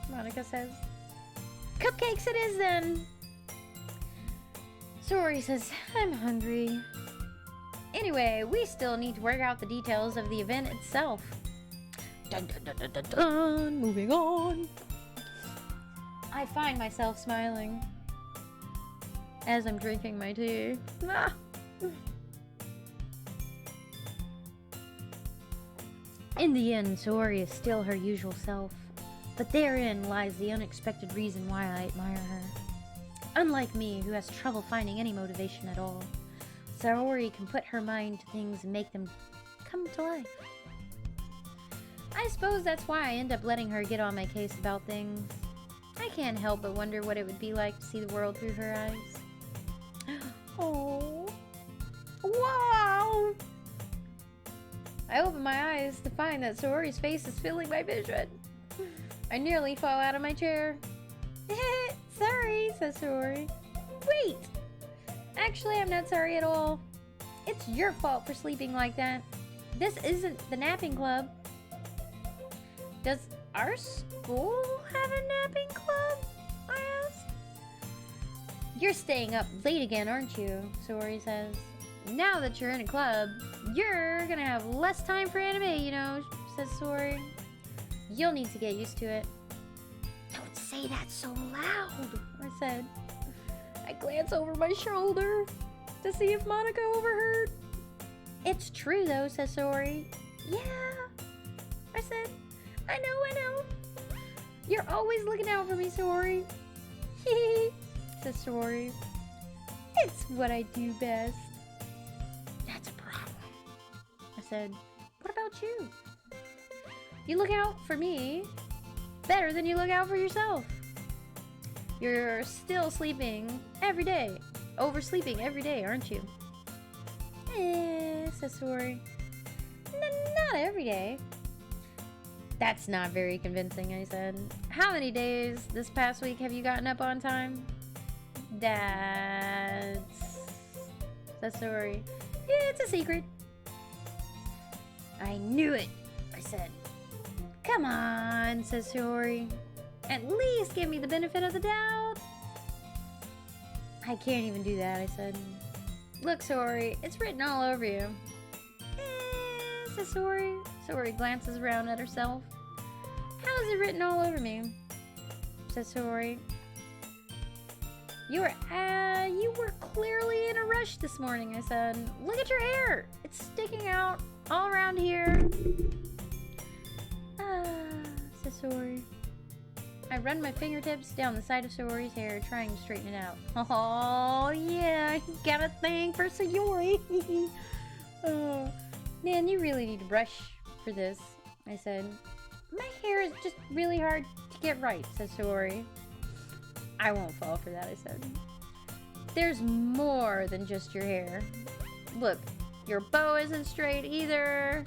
Monica says. Cupcakes it is then. Sorori says, I'm hungry. Anyway, we still need to work out the details of the event itself. Dun dun dun dun dun dun. Moving on. I find myself smiling as I'm drinking my tea. In the end, Sorori is still her usual self, but therein lies the unexpected reason why I admire her. Unlike me, who has trouble finding any motivation at all, Sorori can put her mind to things and make them come to life. I suppose that's why I end up letting her get on my case about things. I can't help but wonder what it would be like to see the world through her eyes. Oh. Wow! I open my eyes to find that Sorori's face is filling my vision. I nearly fall out of my chair. Sorry, says Sorori. Wait! Actually, I'm not sorry at all. It's your fault for sleeping like that. This isn't the napping club. Does our school have a napping club? I asked. You're staying up late again, aren't you? Sorori says. Now that you're in a club, you're gonna have less time for anime, you know, says Sorori. You'll need to get used to it. Don't say that so loud, I said. I glance over my shoulder to see if Monica overheard. It's true though, says Sorori. Yeah, I said. I know. You're always looking out for me, Sorori. Hee, says Sorori. It's what I do best. That's a problem, I said. What about you? You look out for me better than you look out for yourself. You're still sleeping every day. Oversleeping every day, aren't you? Says Sorori. Not every day. That's not very convincing, I said. How many days this past week have you gotten up on time? Says Sorori. It's a secret. I knew it, I said. Come on, says Sorori. At least give me the benefit of the doubt. I can't even do that, I said. Look, Saori, it's written all over you. Says Saori. Saori glances around at herself. How is it written all over me? Says Saori. You were clearly in a rush this morning, I said. Look at your hair. It's sticking out all around here. Says Saori. I run my fingertips down the side of Saori's hair, trying to straighten it out. Oh, yeah, you got a thing for Saori. Oh, man, you really need to brush for this, I said. My hair is just really hard to get right, says Saori. I won't fall for that, I said. There's more than just your hair. Look, your bow isn't straight either.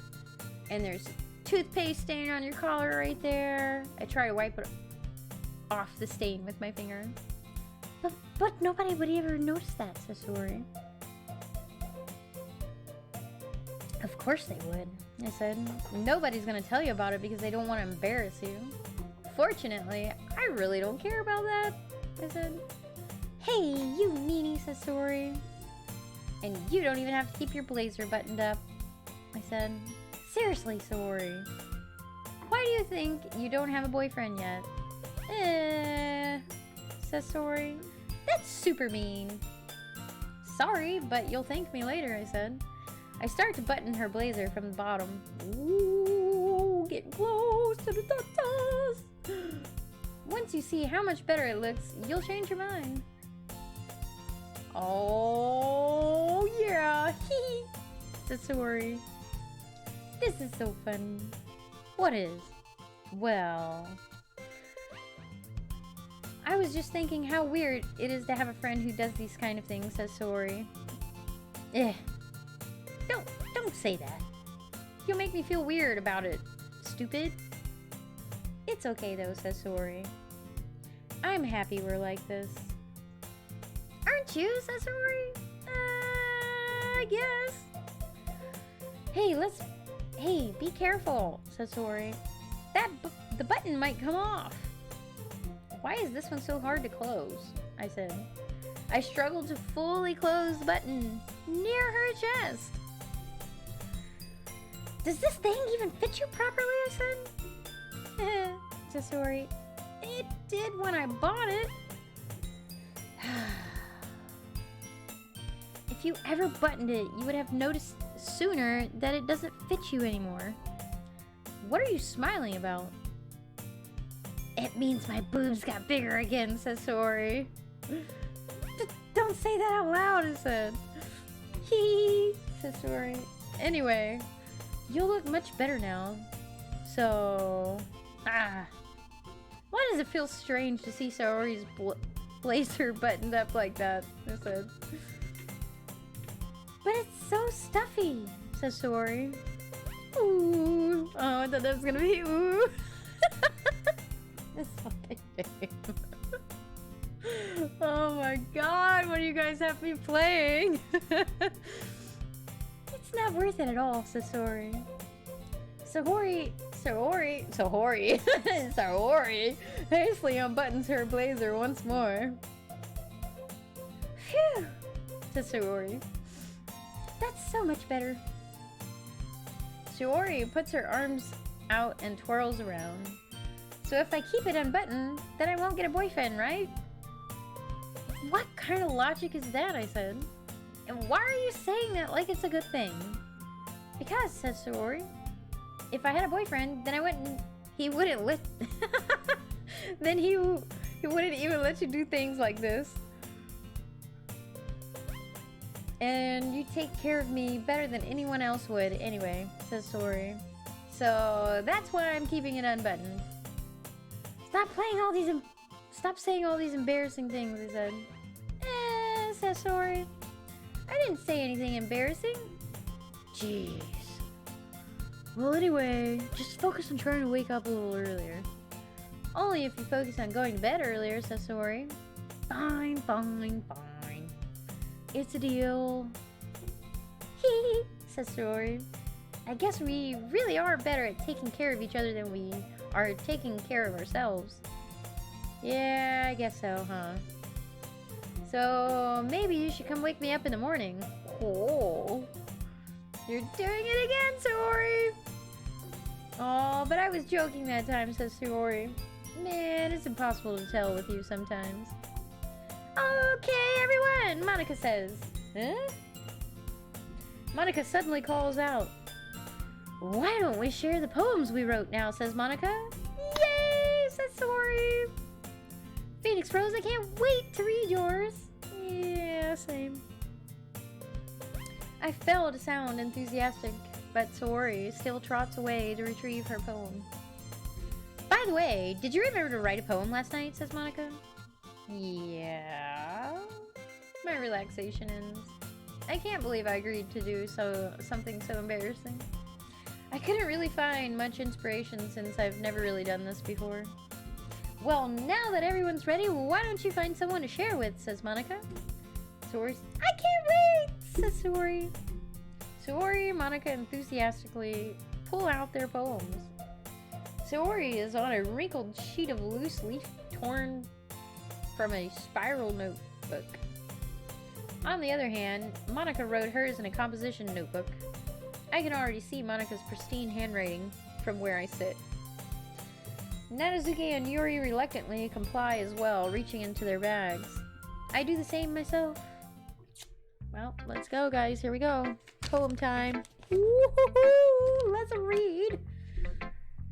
And there's toothpaste stain on your collar right there. I try to wipe it off the stain with my finger. But nobody would ever notice that, says Saori. Of course they would, I said. Nobody's gonna tell you about it because they don't want to embarrass you. Fortunately, I really don't care about that, I said. Hey, you meanie, says Saori. And you don't even have to keep your blazer buttoned up, I said. Seriously, Saori. Why do you think you don't have a boyfriend yet? Says Saori. That's super mean. Sorry, but you'll thank me later, I said. I start to button her blazer from the bottom. Ooh, getting close to the tatas. Once you see how much better it looks, you'll change your mind. Oh, yeah, hee, says Saori. This is so funny. What is? Well, I was just thinking how weird it is to have a friend who does these kind of things, says Saori. Don't say that. You'll make me feel weird about it, stupid. It's okay though, says Saori. I'm happy we're like this. Aren't you, says Saori? I guess. Hey, be careful, says Saori. The button might come off. Why is this one so hard to close? I said. I struggled to fully close the button near her chest. Does this thing even fit you properly? I said. Says Saori. It did when I bought it. If you ever buttoned it, you would have noticed sooner that it doesn't fit you anymore. What are you smiling about? It means my boobs got bigger again, says Saori. Don't say that out loud, I said. Hee, says Saori. Anyway, you'll look much better now. So, why does it feel strange to see Saori's blazer buttoned up like that? I said. But it's so stuffy, says Saori. Ooh. Oh, I thought that was gonna be ooh. It's fucking game. Oh my god, what do you guys have me playing? It's not worth it at all, says Saori. Saori hastily unbuttons her blazer once more. Phew, says Saori. That's so much better. Saori puts her arms out and twirls around. So if I keep it unbuttoned, then I won't get a boyfriend, right? What kind of logic is that, I said. And why are you saying that like it's a good thing? Because, says Saori, if I had a boyfriend, then he wouldn't then he wouldn't even let you do things like this. And you take care of me better than anyone else would anyway, says Saori. So that's why I'm keeping it unbuttoned. Stop saying all these embarrassing things, I said. Says Saori. I didn't say anything embarrassing. Jeez. Well, anyway, just focus on trying to wake up a little earlier. Only if you focus on going to bed earlier, says Saori. Fine. It's a deal. Hee, says Saori. I guess we really are better at taking care of each other than we are taking care of ourselves. Yeah, I guess so, huh? So maybe you should come wake me up in the morning. Oh, you're doing it again, Saori. Oh, but I was joking that time, says Saori. Man, it's impossible to tell with you sometimes. Okay, everyone, Monica says. Huh? Monica suddenly calls out. Why don't we share the poems we wrote now, says Monica. Yay, says Saori. Phoenix Rose, I can't wait to read yours. Yeah, same. I fail to sound enthusiastic, but Saori still trots away to retrieve her poem. By the way, did you remember to write a poem last night, says Monica. Yeah. My relaxation ends. I can't believe I agreed to do something so embarrassing. I couldn't really find much inspiration since I've never really done this before. Well, now that everyone's ready, why don't you find someone to share with, says Monica. Saori's, I can't wait, says Saori. Saori and Monica enthusiastically pull out their poems. Saori is on a wrinkled sheet of loose leaf torn from a spiral notebook. On the other hand, Monica wrote hers in a composition notebook. I can already see Monica's pristine handwriting from where I sit. Nanazuki and Yuri reluctantly comply as well, reaching into their bags. I do the same myself. Well, let's go, guys. Here we go. Poem time. Woo-hoo-hoo! Let's read.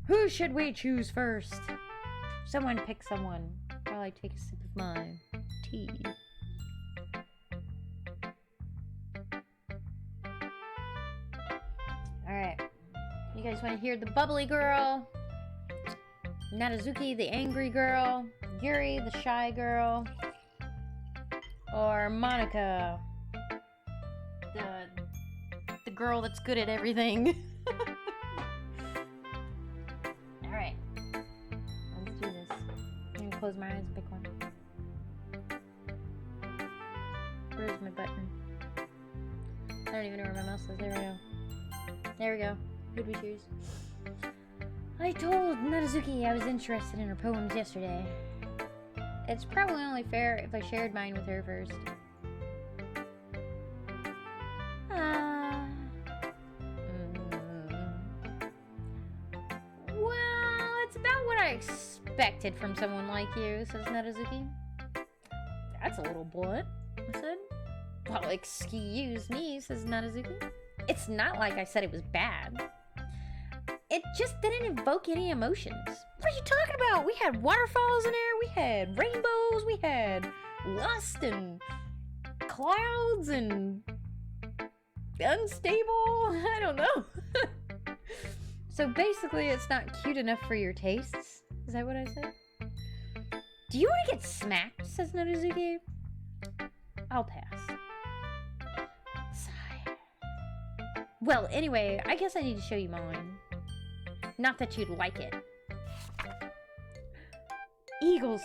Who should we choose first? Someone pick someone while I take a sip of my tea. Alright. You guys want to hear the bubbly girl? Nanazuki, the angry girl? Yuri, the shy girl? Or Monica, the girl that's good at everything? Alright. Let's do this. I'm gonna close my eyes and pick one. Where's my button? I don't even know where my mouse is. There we go. There we go. Who'd we choose? I told Nanazuki I was interested in her poems yesterday. It's probably only fair if I shared mine with her first. Well, it's about what I expected from someone like you, says Nanazuki. That's a little blunt, I said. Well, excuse me, says Nanazuki. It's not like I said it was bad. It just didn't evoke any emotions. What are you talking about? We had waterfalls in there, we had rainbows, we had lust and clouds and unstable. I don't know. So basically, it's not cute enough for your tastes. Is that what I said? Do you want to get smacked? Says Nanazuki. I'll pass. Sigh. Well, anyway, I guess I need to show you mine. Not that you'd like it. Eagles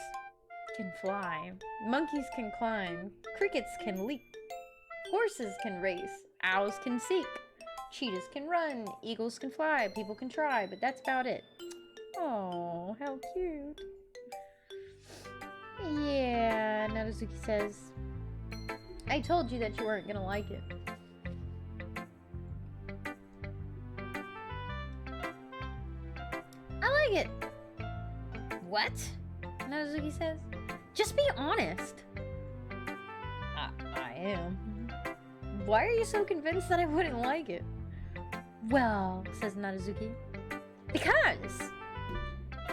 can fly. Monkeys can climb. Crickets can leap. Horses can race. Owls can seek. Cheetahs can run. Eagles can fly. People can try, but that's about it. Oh, how cute. Yeah, Nanazuki says. I told you that you weren't gonna like it. I like it. What? Nanazuki says. Just be honest. I am. Why are you so convinced that I wouldn't like it? Well, says Nanazuki. Because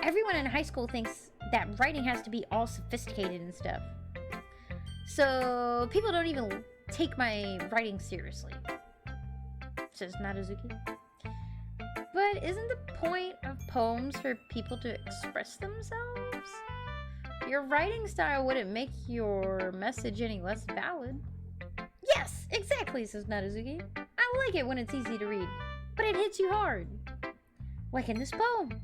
everyone in high school thinks that writing has to be all sophisticated and stuff. So people don't even take my writing seriously, says Nanazuki. But isn't the point of poems for people to express themselves? Your writing style wouldn't make your message any less valid. Yes, exactly, says Nanazuki. I like it when it's easy to read, but it hits you hard. Like in this poem.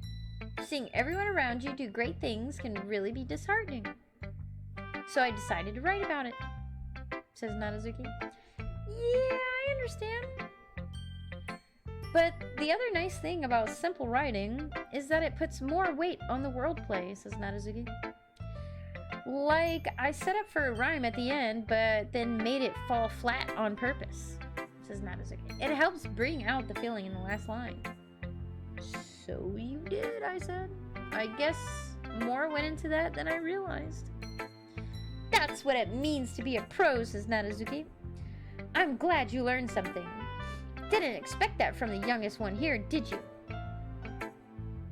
Seeing everyone around you do great things can really be disheartening. So I decided to write about it, says Nanazuki. Yeah, I understand. But the other nice thing about simple writing is that it puts more weight on the wordplay, says Nanazuki. Like I set up for a rhyme at the end, but then made it fall flat on purpose, says Natsuki. It helps bring out the feeling in the last line. So you did, I said. I guess more went into that than I realized. That's what it means to be a pro, says Natsuki. I'm glad you learned something. Didn't expect that from the youngest one here, did you?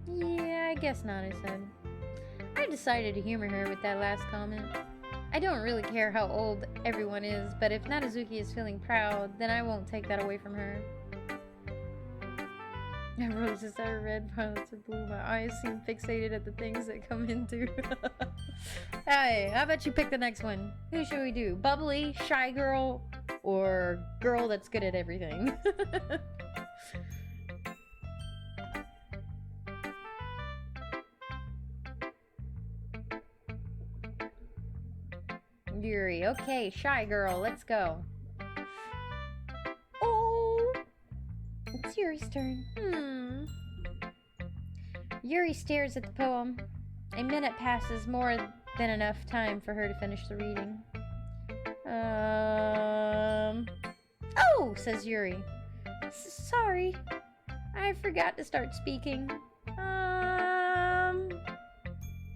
Yeah, I guess not, I said. I decided to humor her with that last comment. I don't really care how old everyone is, but if Natsuki is feeling proud, then I won't take that away from her. Roses are red, violets are blue. My eyes seem fixated at the things that come into. Hey, how about you pick the next one? Who should we do? Bubbly, shy girl, or girl that's good at everything? Yuri, okay, shy girl, let's go. Oh, it's Yuri's turn. Yuri stares at the poem. A minute passes, more than enough time for her to finish the reading. Oh, says Yuri. Sorry, I forgot to start speaking.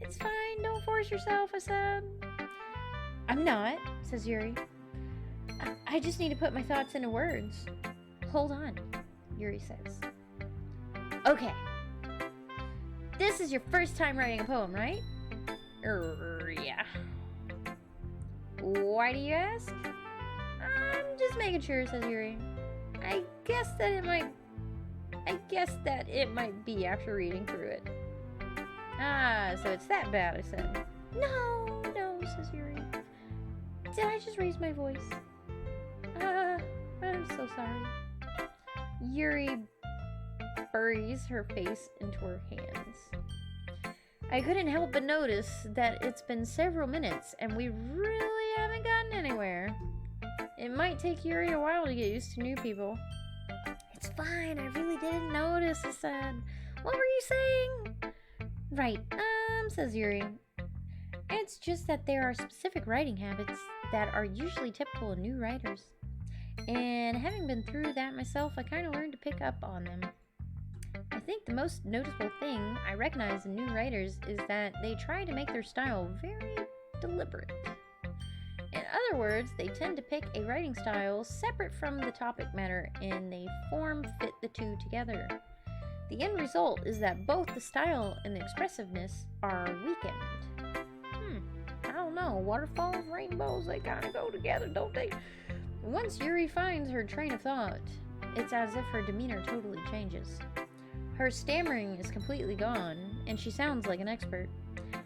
It's fine, don't force yourself, I said. I'm not, says Yuri. I just need to put my thoughts into words. Hold on, Yuri says. Okay. This is your first time writing a poem, right? Yeah. Why do you ask? I'm just making sure, says Yuri. I guess that it might be after reading through it. Ah, so it's that bad, I said. No, says Yuri. Did I just raise my voice? I'm so sorry. Yuri buries her face into her hands. I couldn't help but notice that it's been several minutes and we really haven't gotten anywhere. It might take Yuri a while to get used to new people. It's fine, I really didn't notice, I said. What were you saying? Right, says Yuri. It's just that there are specific writing habits that are usually typical of new writers. And having been through that myself, I kind of learned to pick up on them. I think the most noticeable thing I recognize in new writers is that they try to make their style very deliberate. In other words, they tend to pick a writing style separate from the topic matter and they fit the two together. The end result is that both the style and the expressiveness are weakened. I don't know, waterfalls, rainbows, they kind of go together, don't they? Once Yuri finds her train of thought, it's as if her demeanor totally changes. Her stammering is completely gone, and she sounds like an expert.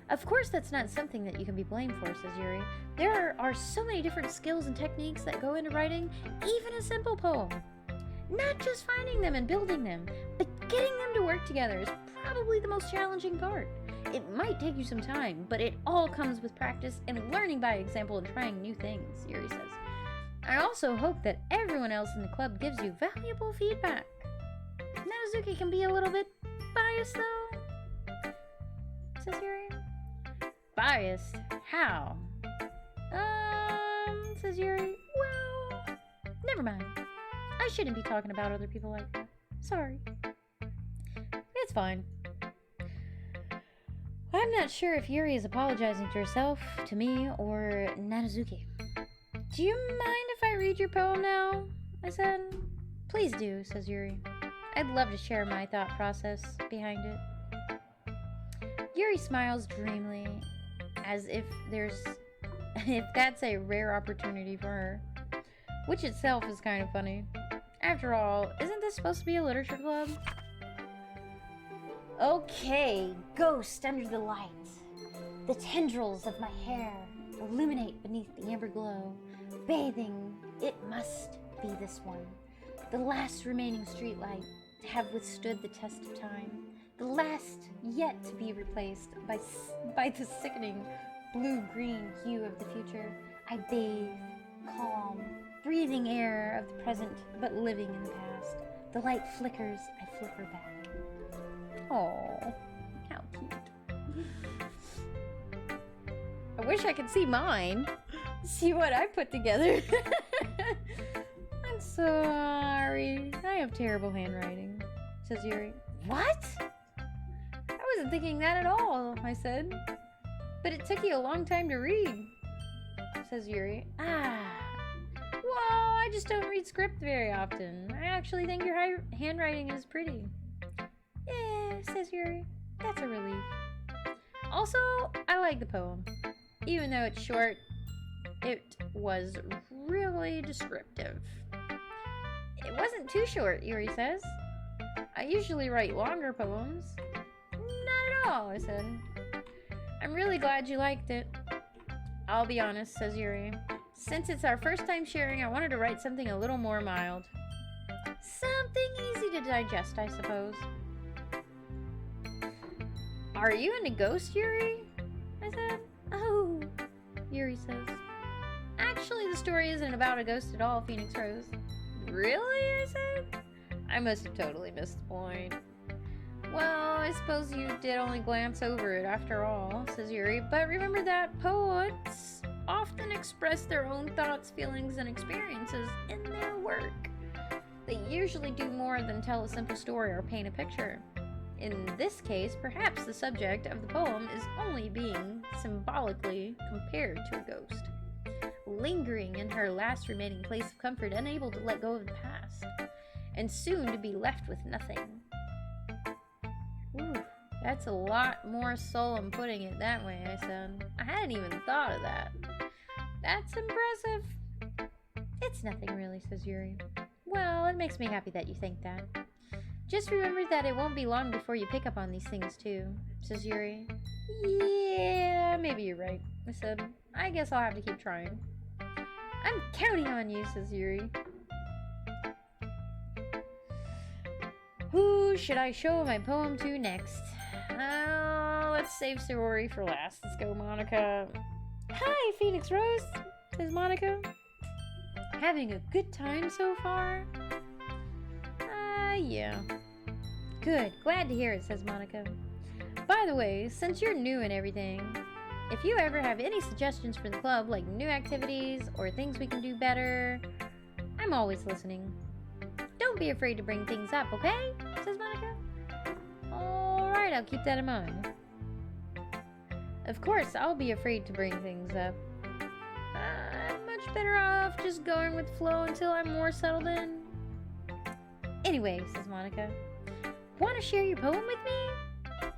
Of course that's not something that you can be blamed for, says Yuri. There are so many different skills and techniques that go into writing, even a simple poem. Not just finding them and building them, but getting them to work together is probably the most challenging part. It might take you some time, but it all comes with practice and learning by example and trying new things, Yuri says. I also hope that everyone else in the club gives you valuable feedback. Natsuki can be a little bit biased, though, says Yuri. Biased? How? Says Yuri. Well, never mind. I shouldn't be talking about other people like that. Sorry. It's fine. I'm not sure if Yuri is apologizing to herself, to me, or Natsuki. Do you mind if I read your poem now? I said. Please do, says Yuri. I'd love to share my thought process behind it. Yuri smiles dreamily, as if that's a rare opportunity for her, which itself is kind of funny. After all, isn't this supposed to be a literature club? Okay, ghost under the light. The tendrils of my hair illuminate beneath the amber glow. Bathing, it must be this one. The last remaining streetlight to have withstood the test of time. The last yet to be replaced by the sickening blue-green hue of the future. I bathe, calm, breathing air of the present, but living in the past. The light flickers, I flicker back. Oh, how cute. I wish I could see mine. See what I put together. I'm sorry. I have terrible handwriting, says Yuri. What? I wasn't thinking that at all, I said. But it took you a long time to read, says Yuri. Well, I just don't read script very often. I actually think your handwriting is pretty. Yeah, says Yuri. That's a relief. Also, I like the poem. Even though it's short, it was really descriptive. It wasn't too short, Yuri says. I usually write longer poems. Not at all, I said. I'm really glad you liked it. I'll be honest, says Yuri. Since it's our first time sharing, I wanted to write something a little more mild. Something easy to digest, I suppose. Are you into ghosts, Yuri? I said. Oh, Yuri says. Actually, the story isn't about a ghost at all, Phoenix Rose. Really? I said. I must have totally missed the point. Well, I suppose you did only glance over it after all, says Yuri, but remember that poets often express their own thoughts, feelings, and experiences in their work. They usually do more than tell a simple story or paint a picture. In this case, perhaps the subject of the poem is only being symbolically compared to a ghost, lingering in her last remaining place of comfort, unable to let go of the past, and soon to be left with nothing. Ooh, that's a lot more solemn putting it that way, I said. I hadn't even thought of that. That's impressive. It's nothing really, says Yuri. Well, it makes me happy that you think that. Just remember that it won't be long before you pick up on these things too, says Yuri. Yeah, maybe you're right, I said. I guess I'll have to keep trying. I'm counting on you, says Yuri. Who should I show my poem to next? Let's save Sorori for last. Let's go, Monica. Hi, Phoenix Rose, says Monica. Having a good time so far? Yeah. Good. Glad to hear it, says Monica. By the way, since you're new and everything, if you ever have any suggestions for the club, like new activities or things we can do better, I'm always listening. Don't be afraid to bring things up, okay? Says Monica. Alright, I'll keep that in mind. Of course, I'll be afraid to bring things up. I'm much better off just going with the flow until I'm more settled in. Anyway, says Monica, want to share your poem with me?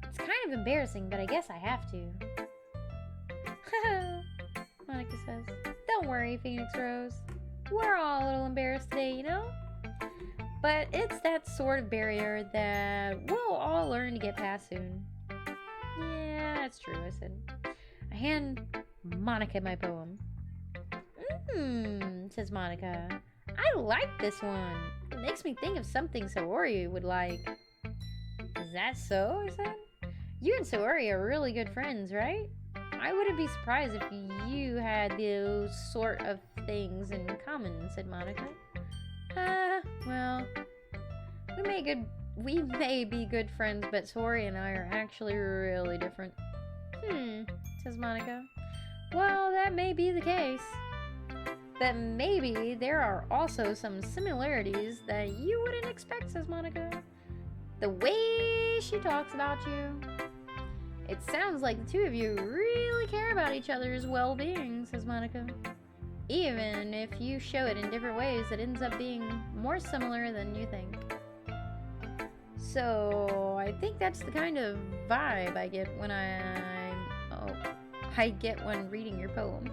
It's kind of embarrassing, but I guess I have to. Monica says, don't worry, Phoenix Rose. We're all a little embarrassed today, you know? But it's that sort of barrier that we'll all learn to get past soon. Yeah, that's true, I said. I hand Monica my poem. Says Monica. I like this one. It makes me think of something Saori would like. Is that so? I said. You and Saori are really good friends, right? I wouldn't be surprised if you had those sort of things in common, said Monica. Well, we may be good friends, but Saori and I are actually really different. Says Monica. Well, that may be the case. But maybe there are also some similarities that you wouldn't expect, says Monica. The way she talks about you. It sounds like the two of you really care about each other's well-being, says Monica. Even if you show it in different ways, it ends up being more similar than you think. So, I think that's the kind of vibe I get when I get when reading your poem.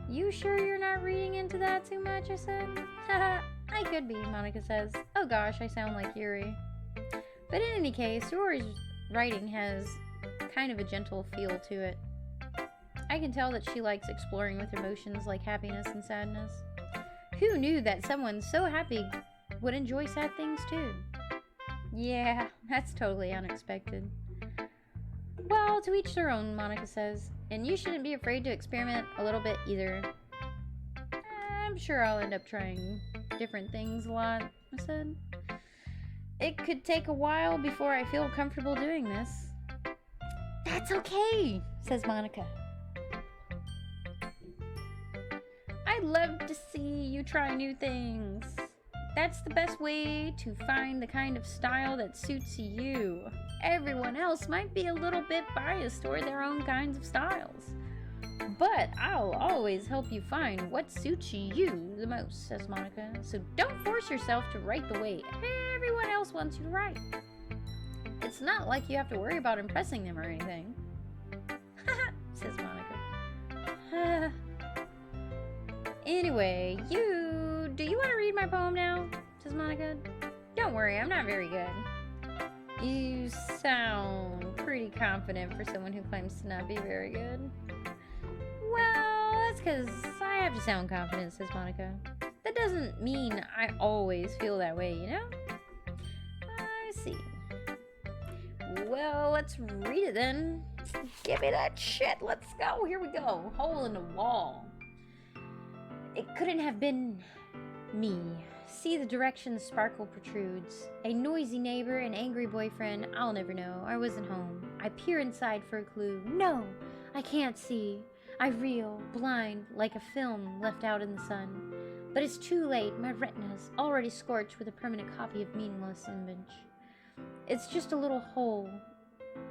You sure you're not reading into that too much, I said. Haha, I could be, Monica says. Oh gosh, I sound like Yuri. But in any case, Rory's writing has kind of a gentle feel to it. I can tell that she likes exploring with emotions like happiness and sadness. Who knew that someone so happy would enjoy sad things too? Yeah, that's totally unexpected. Well, to each their own, Monica says. And you shouldn't be afraid to experiment a little bit either. I'm sure I'll end up trying different things a lot, I said. It could take a while before I feel comfortable doing this. That's okay, says Monica. I love to see you try new things. That's the best way to find the kind of style that suits you. Everyone else might be a little bit biased toward their own kinds of styles. But I'll always help you find what suits you the most, says Monica. So don't force yourself to write the way everyone else wants you to write. It's not like you have to worry about impressing them or anything. Says Monica. Anyway, do you want to read my poem now? Says Monica. Don't worry, I'm not very good. You sound pretty confident for someone who claims to not be very good. Well, that's because I have to sound confident, says Monica. That doesn't mean I always feel that way, you know? I see. Well, let's read it then. Give me that shit. Let's go. Here we go. Hole in the wall. It couldn't have been me. See the direction the sparkle protrudes. A noisy neighbor, an angry boyfriend. I'll never know. I wasn't home. I peer inside for a clue. No, I can't see. I reel, blind, like a film left out in the sun. But it's too late. My retina's already scorched with a permanent copy of meaningless image. It's just a little hole.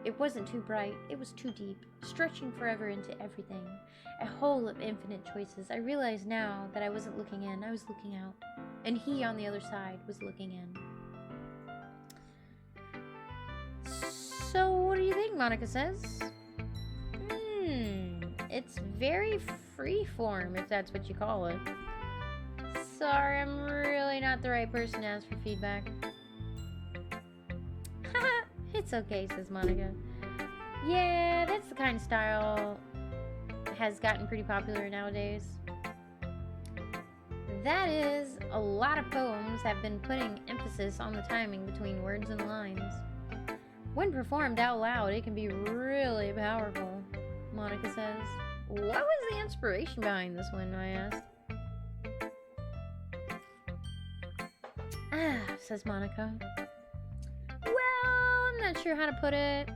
It wasn't too bright. It was too deep, stretching forever into everything. A hole of infinite choices. I realize now that I wasn't looking in. I was looking out. And he on the other side was looking in. So, what do you think, Monica says? It's very freeform, if that's what you call it. Sorry, I'm really not the right person to ask for feedback. Haha, it's okay, says Monica. Yeah, that's the kind of style that has gotten pretty popular nowadays. That is, a lot of poems have been putting emphasis on the timing between words and lines. When performed out loud, it can be really powerful, Monica says. What was the inspiration behind this one, I asked. Says Monica. Well, I'm not sure how to put it.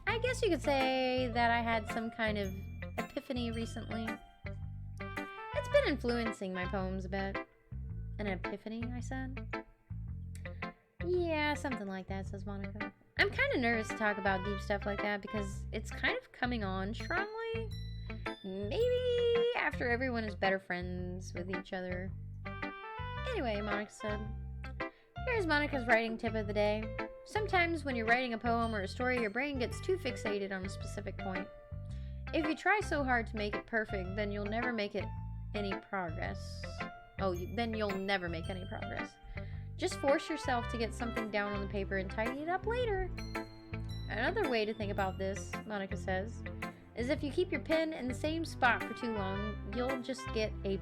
I guess you could say that I had some kind of epiphany recently. It's been influencing my poems a bit. An epiphany, I said. Yeah, something like that, says Monica. I'm kind of nervous to talk about deep stuff like that because it's kind of coming on strongly. Maybe after everyone is better friends with each other. Anyway, Monica said, here's Monica's writing tip of the day. Sometimes when you're writing a poem or a story, your brain gets too fixated on a specific point. If you try so hard to make it perfect, then you'll never make any progress. Then you'll never make any progress. Just force yourself to get something down on the paper and tidy it up later. Another way to think about this, Monica says, is if you keep your pen in the same spot for too long, you'll just get a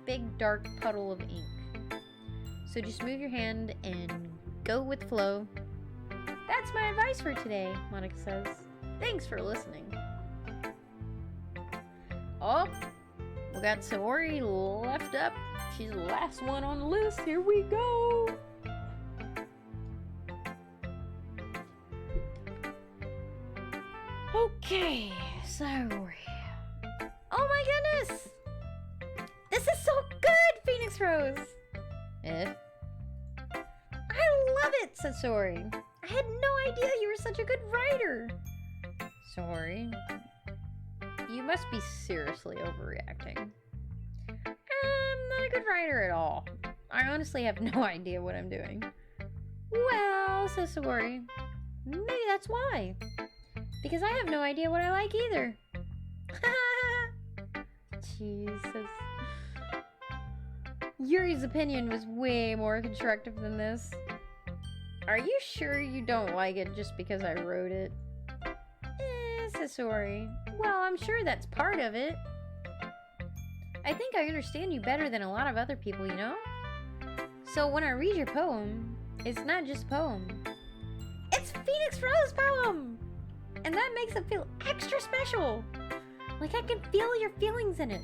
big dark puddle of ink. So just move your hand and go with the flow. That's my advice for today, Monica says. Thanks for listening. Oh, we got Saori left up. She's the last one on the list. Here we go. Okay, Saori. Oh my goodness! This is so good, Phoenix Rose! I love it, said Saori. I had no idea you were such a good writer. Saori, you must be seriously overreacting. I'm not a good writer at all. I honestly have no idea what I'm doing. Well, says Saori, maybe that's why. Because I have no idea what I like either. Jesus. Yuri's opinion was way more constructive than this. Are you sure you don't like it just because I wrote it? Says Saori. Well, I'm sure that's part of it. I think I understand you better than a lot of other people, you know? So when I read your poem, it's not just a poem. It's Phoenix Rose poem! And that makes it feel extra special. Like I can feel your feelings in it.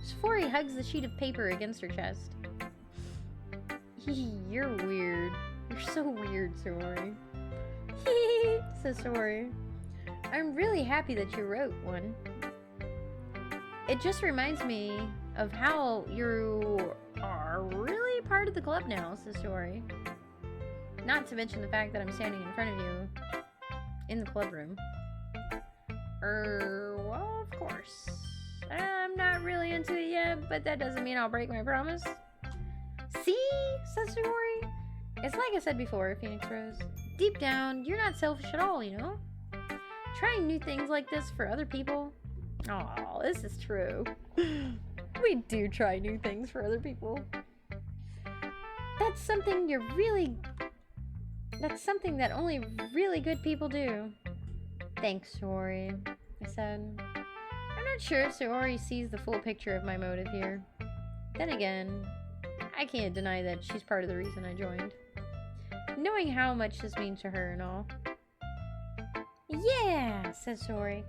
Saori hugs the sheet of paper against her chest. You're weird. You're so weird, Saori. Says Saori. I'm really happy that you wrote one. It just reminds me of how you are really part of the club now, Sasori. Not to mention the fact that I'm standing in front of you in the club room. Well, of course. I'm not really into it yet, but that doesn't mean I'll break my promise. See, Sasori? It's like I said before, Phoenix Rose. Deep down, you're not selfish at all, you know? Trying new things like this for other people. Oh, this is true. We do try new things for other people. That's something that's something that only really good people do. Thanks, Saori, I said. I'm not sure if Saori sees the full picture of my motive here. Then again, I can't deny that she's part of the reason I joined. Knowing how much this means to her and all. Yeah, says Saori.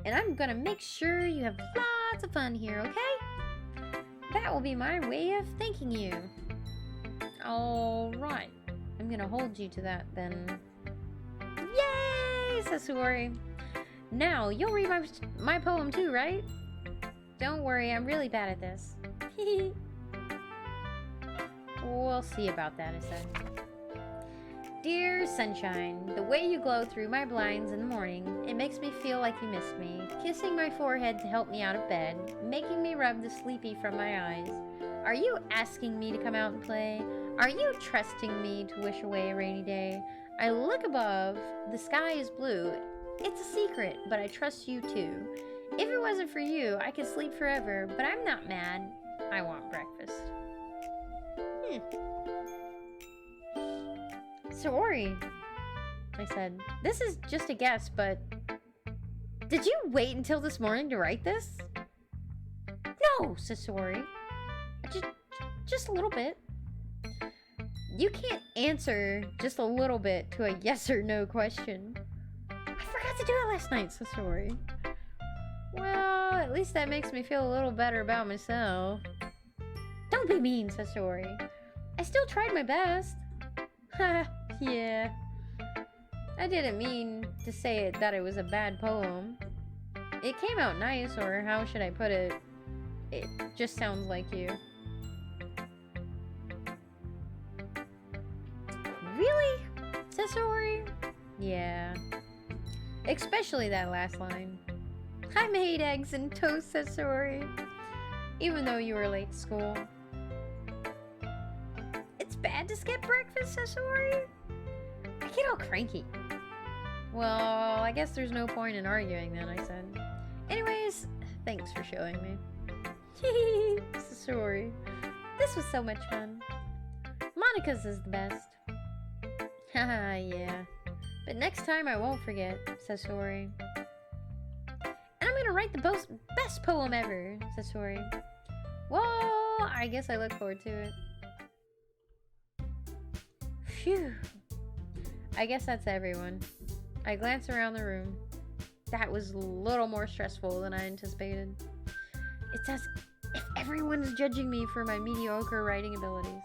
And I'm gonna make sure you have lots of fun here, okay? That will be my way of thanking you. Alright. I'm gonna hold you to that then. Yay, says Saori. Now, you'll read my poem too, right? Don't worry, I'm really bad at this. We'll see about that, I said. Dear sunshine, the way you glow through my blinds in the morning, it makes me feel like you missed me, kissing my forehead to help me out of bed, making me rub the sleepy from my eyes. Are you asking me to come out and play? Are you trusting me to wish away a rainy day? I look above, the sky is blue. It's a secret, but I trust you too. If it wasn't for you, I could sleep forever, but I'm not mad. I want breakfast. Saori, I said, this is just a guess, but did you wait until this morning to write this? No, says Saori. Just a little bit. You can't answer just a little bit to a yes or no question. I forgot to do it last night, says Saori. Well, at least that makes me feel a little better about myself. Don't be mean, says Saori. I still tried my best. Ha, yeah. I didn't mean to say it that it was a bad poem. It came out nice, or how should I put it? It just sounds like you. Really? Says Saori? Yeah. Especially that last line. I made eggs and toast, says Saori. Even though you were late to school. It's bad to skip breakfast, says Saori. I get all cranky. Well, I guess there's no point in arguing then, I said. Anyways, thanks for showing me. Says Saori. This was so much fun. Monica's is the best. Haha, yeah. But next time I won't forget, says Saori. And I'm gonna write the best poem ever, says Saori. Well, I guess I look forward to it. Phew. I guess that's everyone. I glance around the room. That was a little more stressful than I anticipated. It's as if everyone's judging me for my mediocre writing abilities.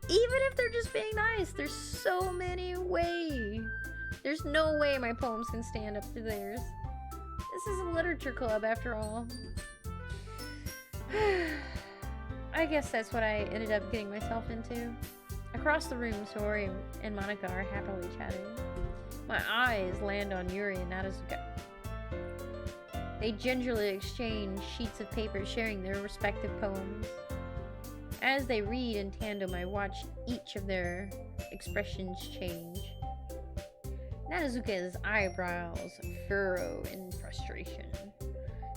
Even if they're just being nice, there's so many ways. There's no way my poems can stand up to theirs. This is a literature club after all. I guess that's what I ended up getting myself into. Across the room, Saori and Monica are happily chatting. My eyes land on Yuri and Natsuka. They gingerly exchange sheets of paper sharing their respective poems. As they read in tandem, I watch each of their expressions change. Natsuka's eyebrows furrow in frustration.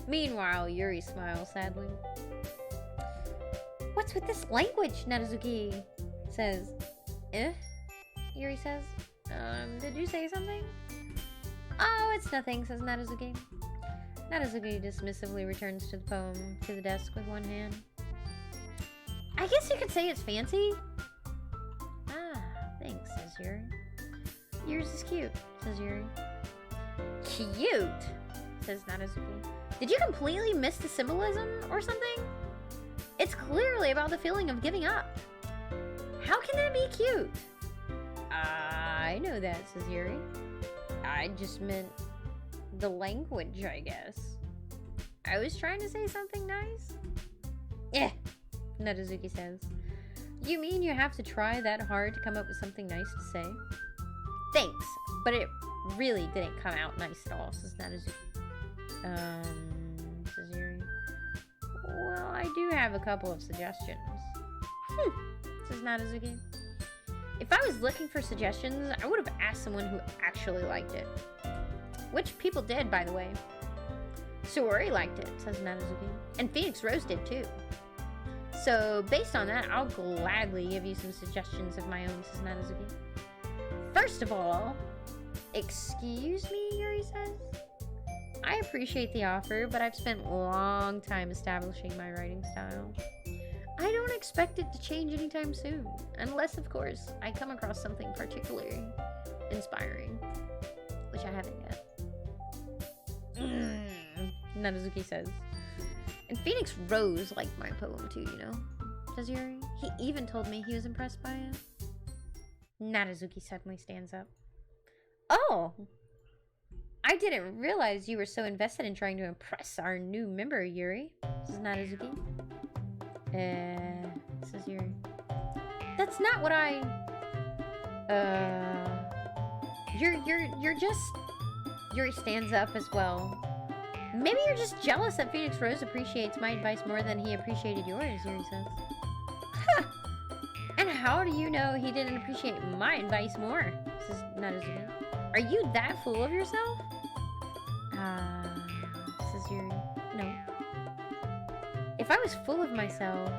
Meanwhile, Yuri smiles sadly. What's with this language? Natsuki says. Yuri says. Did you say something? Oh, it's nothing, says Natsuki. Natsuki dismissively returns to the poem to the desk with one hand. I guess you could say it's fancy. Ah, thanks, says Yuri. Yours is cute, says Yuri. Cute, says Natsuki. Did you completely miss the symbolism or something? It's clearly about the feeling of giving up. How can that be cute? I know that, says Yuri. I just meant the language, I guess. I was trying to say something nice. Eh, Nadazuki says. You mean you have to try that hard to come up with something nice to say? Thanks, but it really didn't come out nice at all, says Nadazuki. Says Yuri. Well, I do have a couple of suggestions. Says Nadazuki. If I was looking for suggestions, I would have asked someone who actually liked it. Which people did, by the way. Suori liked it, says Nadazuki. And Phoenix Rose did too. So, based on that, I'll gladly give you some suggestions of my own, says Nadazuki. First of all, excuse me, Yuri says. I appreciate the offer, but I've spent a long time establishing my writing style. I don't expect it to change anytime soon, unless, of course, I come across something particularly inspiring, which I haven't yet. Nadazuki says. And Phoenix Rose liked my poem too, you know? Says Yuri. He even told me he was impressed by it. Nadazuki suddenly stands up. Oh! I didn't realize you were so invested in trying to impress our new member, Yuri. Says Nadazuki. Says Yuri. That's not what I... You're just... Yuri stands up as well. Maybe you're just jealous that Phoenix Rose appreciates my advice more than he appreciated yours, Yuri says. Ha! And how do you know he didn't appreciate my advice more? Says Nadazuki. Are you that full of yourself? Says Yuri. No. If I was full of myself,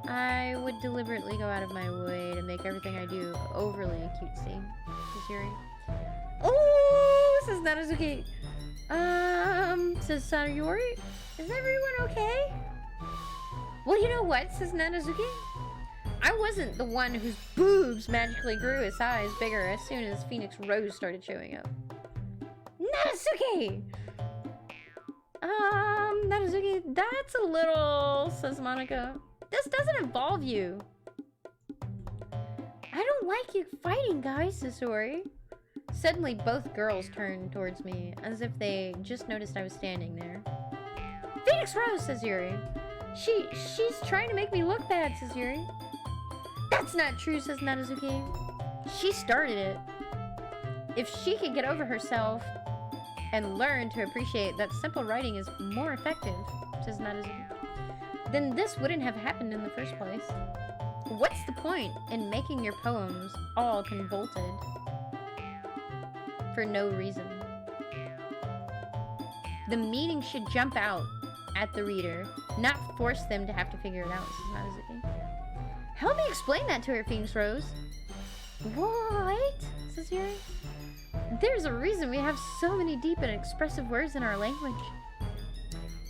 I would deliberately go out of my way to make everything I do overly cutesy. Says Yuri. Oh, says Nadazuki. Says Sayori, is everyone okay? Well, you know what, says Nadazuki? I wasn't the one whose boobs magically grew a size bigger as soon as Phoenix Rose started showing up. Nadazuki! Nadazuki, that's a little, says Monica. This doesn't involve you. I don't like you fighting, guys, says Sayori. Suddenly, both girls turned towards me, as if they just noticed I was standing there. Phoenix Rose, says Yuri. She's trying to make me look bad, says Yuri. That's not true, says Nadazuki. She started it. If she could get over herself and learn to appreciate that simple writing is more effective, says Nadazuki, then this wouldn't have happened in the first place. What's the point in making your poems all convoluted for no reason? The meaning should jump out at the reader, not force them to have to figure it out, says Nadazuki. Help me explain that to her, Phoenix Rose. What? Says Yuri. There's a reason we have so many deep and expressive words in our language.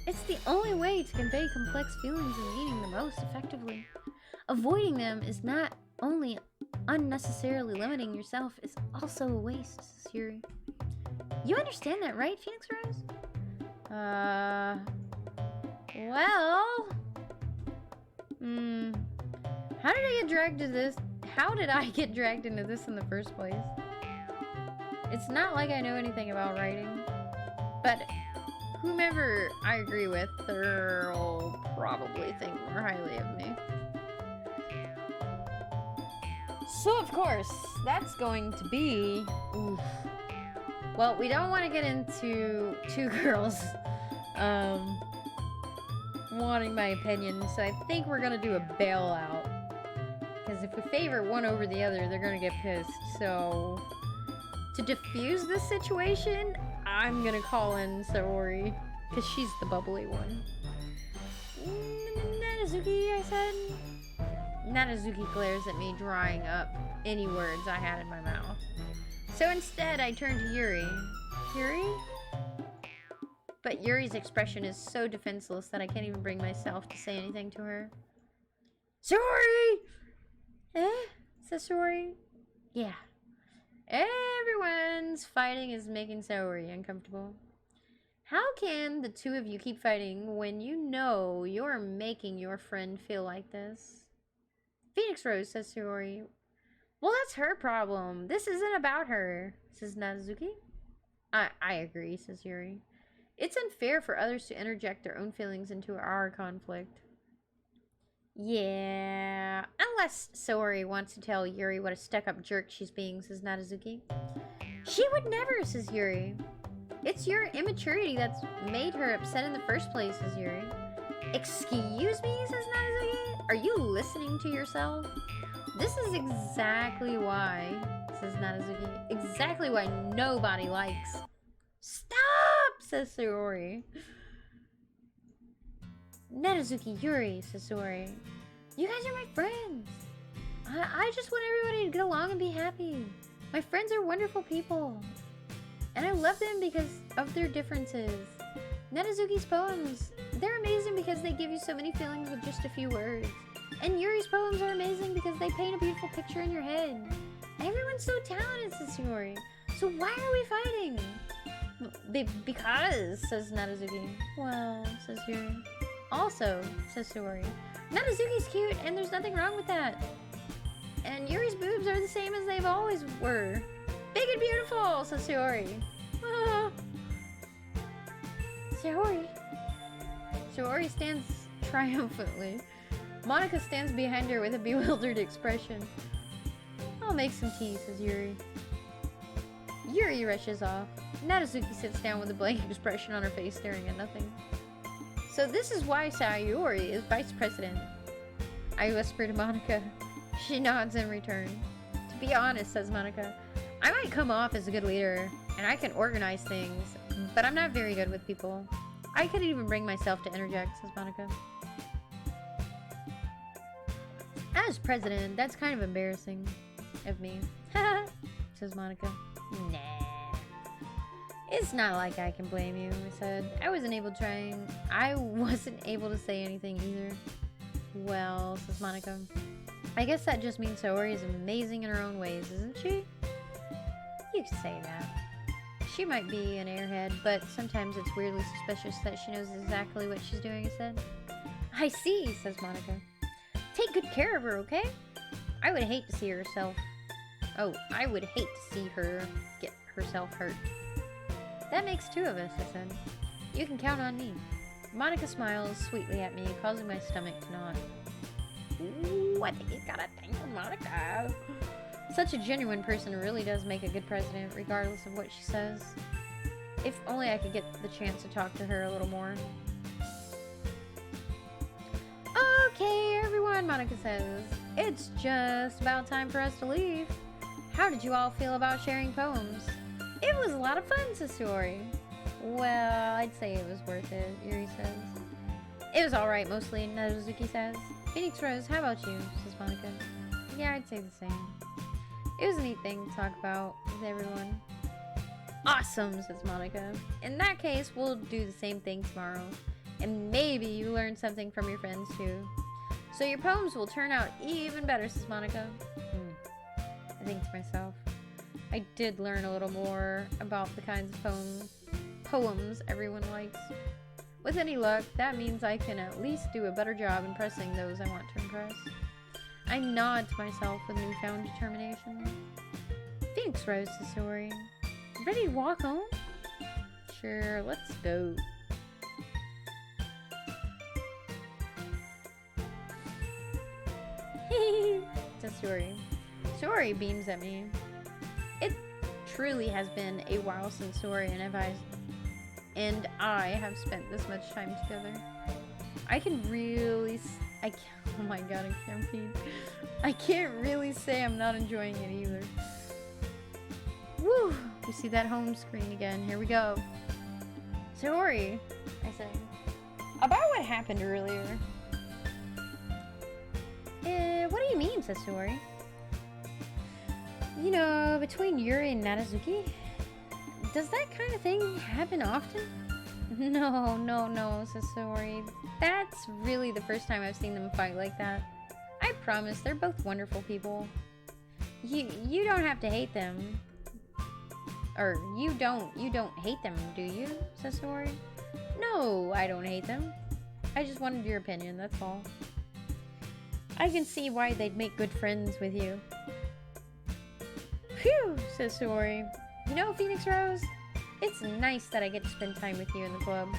It's the only way to convey complex feelings and meaning the most effectively. Avoiding them is not only unnecessarily limiting yourself, it's also a waste, says Yuri. You understand that, right, Phoenix Rose? Well... How did I get dragged to this? How did I get dragged into this in the first place? It's not like I know anything about writing, but whomever I agree with, they'll probably think more highly of me. So, of course, that's going to be... Oof. Well, we don't want to get into two girls wanting my opinion, so I think we're going to do a bailout. Because if we favor one over the other, they're going to get pissed. So, to diffuse this situation, I'm going to call in Sayori, because she's the bubbly one. Nadazuki, I said. Nadazuki glares at me, drying up any words I had in my mouth. So instead, I turn to Yuri. Yuri? But Yuri's expression is so defenseless that I can't even bring myself to say anything to her. Sayori! Says Sayori. Yeah. Everyone's fighting is making Sayori uncomfortable. How can the two of you keep fighting when you know you're making your friend feel like this? Phoenix Rose, says Sayori. Well, that's her problem. This isn't about her, says Nadazuki. I agree, says Yuri. It's unfair for others to interject their own feelings into our conflict. Yeah, unless Saori wants to tell Yuri what a stuck-up jerk she's being, says Nadazuki. She would never, says Yuri. It's your immaturity that's made her upset in the first place, says Yuri. Excuse me, says Nadazuki? Are you listening to yourself? This is exactly why, says Nadazuki. Exactly why nobody likes. Stop, says Saori. Nadazuki, Yuri, says Saori. You guys are my friends. I just want everybody to get along and be happy. My friends are wonderful people. And I love them because of their differences. Nadazuki's poems, they're amazing because they give you so many feelings with just a few words. And Yuri's poems are amazing because they paint a beautiful picture in your head. Everyone's so talented, says Saori. So why are we fighting? Because, says Nadazuki. Well, says Yuri. Also, says Saori, Nadazuki's cute and there's nothing wrong with that. And Yuri's boobs are the same as they've always were. Big and beautiful, says Saori. Ah. Saori stands triumphantly. Monica stands behind her with a bewildered expression. I'll make some tea, says Yuri. Yuri rushes off. Nadazuki sits down with a blank expression on her face, staring at nothing. So this is why Sayori is vice president. I whisper to Monica. She nods in return. To be honest, says Monica, I might come off as a good leader, and I can organize things, but I'm not very good with people. I couldn't even bring myself to interject, says Monica. As president, that's kind of embarrassing of me. Says Monica. Nah. It's not like I can blame you, I said. I wasn't able to say anything either. Well, says Monica. I guess that just means Saori is amazing in her own ways, isn't she? You could say that. She might be an airhead, but sometimes it's weirdly suspicious that she knows exactly what she's doing, I said. I see, says Monica. Take good care of her, okay? I would hate to see her get herself hurt. That makes two of us, I said. You can count on me. Monica smiles sweetly at me, causing my stomach to knot. Ooh, I think you gotta thank Monica. Such a genuine person really does make a good president, regardless of what she says. If only I could get the chance to talk to her a little more. Okay, everyone, Monica says. It's just about time for us to leave. How did you all feel about sharing poems? It was a lot of fun, says Saori. Well, I'd say it was worth it, Yuri says. It was alright mostly, Nadazuki says. Phoenix Rose, how about you? Says Monica. Yeah, I'd say the same. It was a neat thing to talk about with everyone. Awesome, says Monica. In that case, we'll do the same thing tomorrow. And maybe you learn something from your friends too. So your poems will turn out even better, says Monica. I think to myself, I did learn a little more about the kinds of poems everyone likes. With any luck, that means I can at least do a better job impressing those I want to impress. I nod to myself with newfound determination. Thanks, Rose, says Saori. Ready to walk home? Sure, let's go. Says Saori. Saori beams at me. It truly has been a while since Saori and I have spent this much time together. Oh my god, I can't breathe. I can't really say I'm not enjoying it either. Woo! We see that home screen again. Here we go. Saori, I said. About what happened earlier. What do you mean, says Saori. You know, between Yuri and Nadazuki? Does that kind of thing happen often? No, says Saori. That's really the first time I've seen them fight like that. I promise, they're both wonderful people. You don't have to hate them. Or, you don't hate them, do you? Says Saori. No, I don't hate them. I just wanted your opinion, that's all. I can see why they'd make good friends with you. Phew, says Saori. You know, Phoenix Rose, It's nice that I get to spend time with you in the club.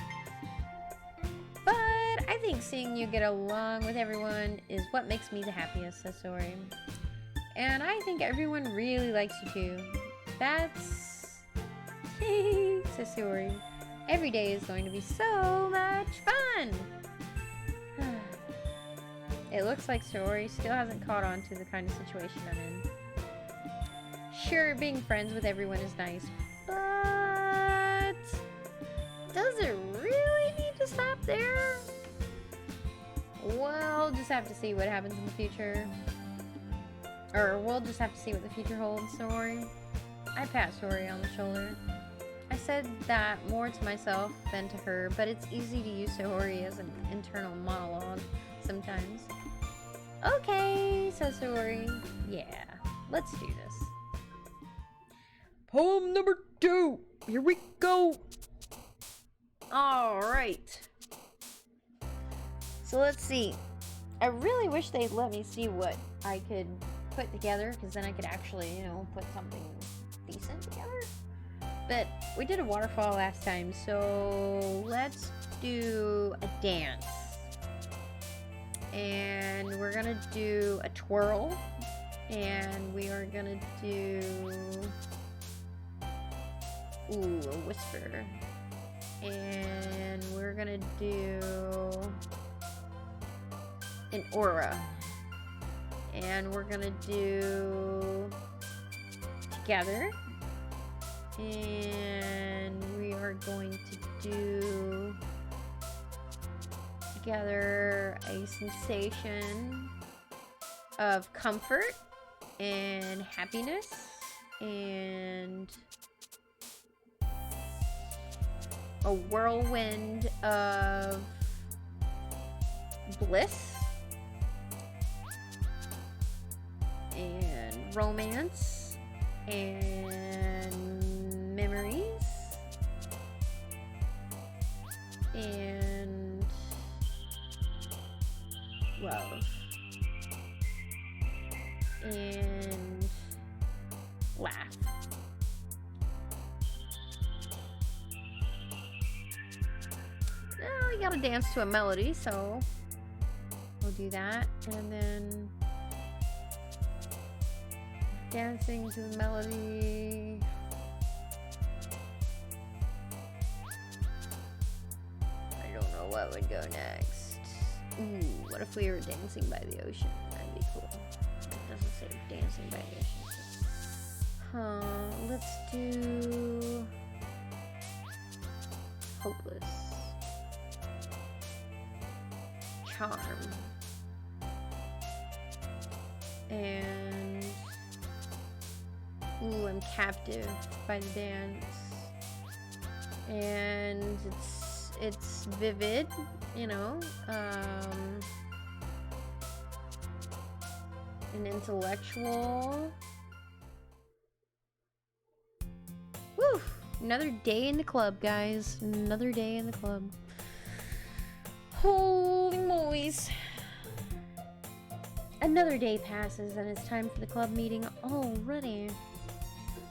But I think seeing you get along with everyone is what makes me the happiest, Sasori. And I think everyone really likes you too. That's... Sasori. Every day is going to be so much fun! It looks like Saori still hasn't caught on to the kind of situation I'm in. Sure, being friends with everyone is nice, but... does it really need to stop there? We'll just have to see what happens in the future. Or we'll just have to see what the future holds, Saori. I pat Saori on the shoulder. I said that more to myself than to her, but it's easy to use Saori as an internal monologue sometimes. Okay, says Saori. Yeah, let's do this. Poem number 2. Here we go. Alright. So let's see. I really wish they'd let me see what I could put together, because then I could actually, you know, put something decent together. But we did a waterfall last time, so let's do a dance. And we're gonna do a twirl. And we are gonna do... ooh, a whisper. And we're gonna do... an aura. And we're gonna do... together. And we are going to do... together a sensation of comfort and happiness and a whirlwind of bliss and romance and memories and love and laugh. Well, you gotta dance to a melody, so we'll do that. And then dancing to the melody. I don't know what would go next. Ooh, what if we were dancing by the ocean? That'd be cool. It doesn't say dancing by the ocean. Huh, let's do... hopeless. Charm. And... ooh, I'm captive by the dance. And it's vivid, you know, an intellectual. Woo! Another day in the club, guys. Another day in the club. Holy molies. Another day passes and it's time for the club meeting already.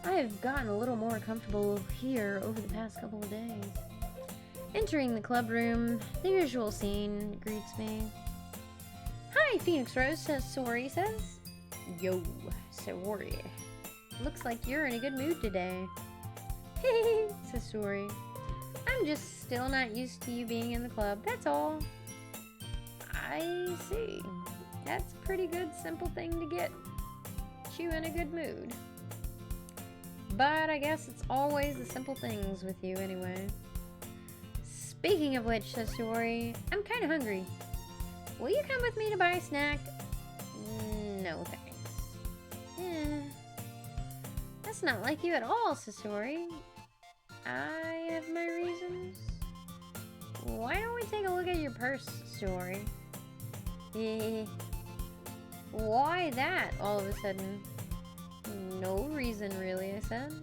I have gotten a little more comfortable here over the past couple of days. Entering the club room, the usual scene greets me. Hi, Phoenix Rose, says Saori says. Yo, Saori. Looks like you're in a good mood today. Hehe, says Saori. I'm just still not used to you being in the club, that's all. I see. That's a pretty good simple thing to get you in a good mood. But I guess it's always the simple things with you anyway. Speaking of which, says Saori, I'm kind of hungry. Will you come with me to buy a snack? No, thanks. That's not like you at all, says Saori. I have my reasons. Why don't we take a look at your purse, Saori? Why that, all of a sudden? No reason, really, I said.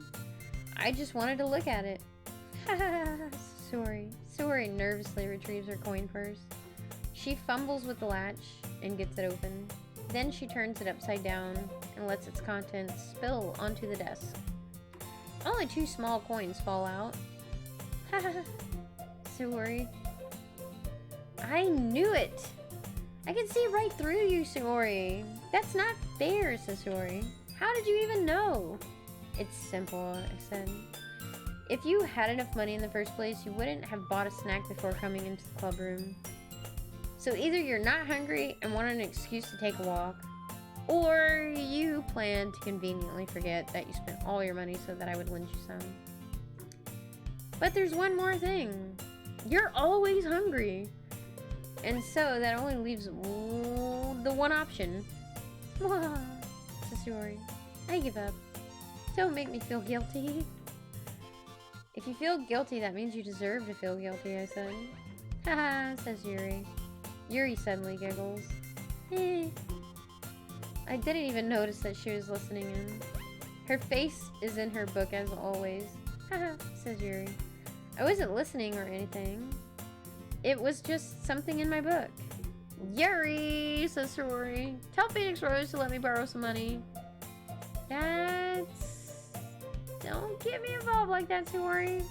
I just wanted to look at it. Sorry. Saori nervously retrieves her coin purse. She fumbles with the latch and gets it open. Then she turns it upside down and lets its contents spill onto the desk. Only 2 small coins fall out. Haha. Saori. I knew it! I can see right through you, Saori. That's not fair, Saori. How did you even know? It's simple, I said. If you had enough money in the first place, you wouldn't have bought a snack before coming into the club room. So either you're not hungry and want an excuse to take a walk, or you plan to conveniently forget that you spent all your money so that I would lend you some. But there's one more thing. You're always hungry. And so that only leaves the one option. Saori, I give up. Don't make me feel guilty. If you feel guilty, that means you deserve to feel guilty, I said. Haha, says Yuri. Yuri suddenly giggles. Eh. I didn't even notice that she was listening in. Her face is in her book as always. Haha, says Yuri. I wasn't listening or anything. It was just something in my book. Yuri, says Saori. Tell Phoenix Rose to let me borrow some money. Don't get me involved like that, Saori.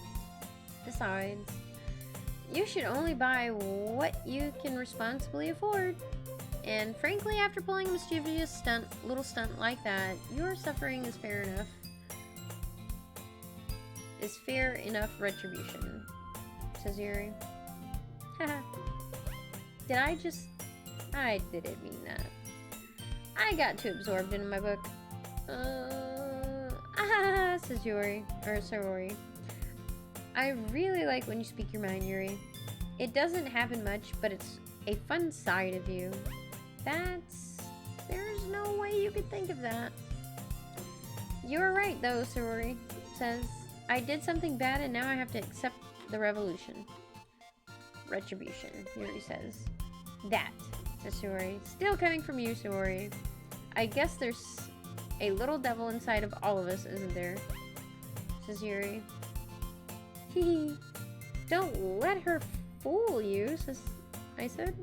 Besides, you should only buy what you can responsibly afford. And frankly, after pulling a mischievous little stunt like that, your suffering is fair enough. Is fair enough retribution, says Yuri. Haha. I didn't mean that. I got too absorbed in my book. Says Yuri, or Saori. I really like when you speak your mind, Yuri. It doesn't happen much, but it's a fun side of you. There's no way you could think of that. You're right, though, Saori says. I did something bad, and now I have to accept the retribution, Yuri says. That, says Saori. Still coming from you, Saori. I guess there's a little devil inside of all of us, isn't there? Says Yuri. Hee. Don't let her fool you, I said.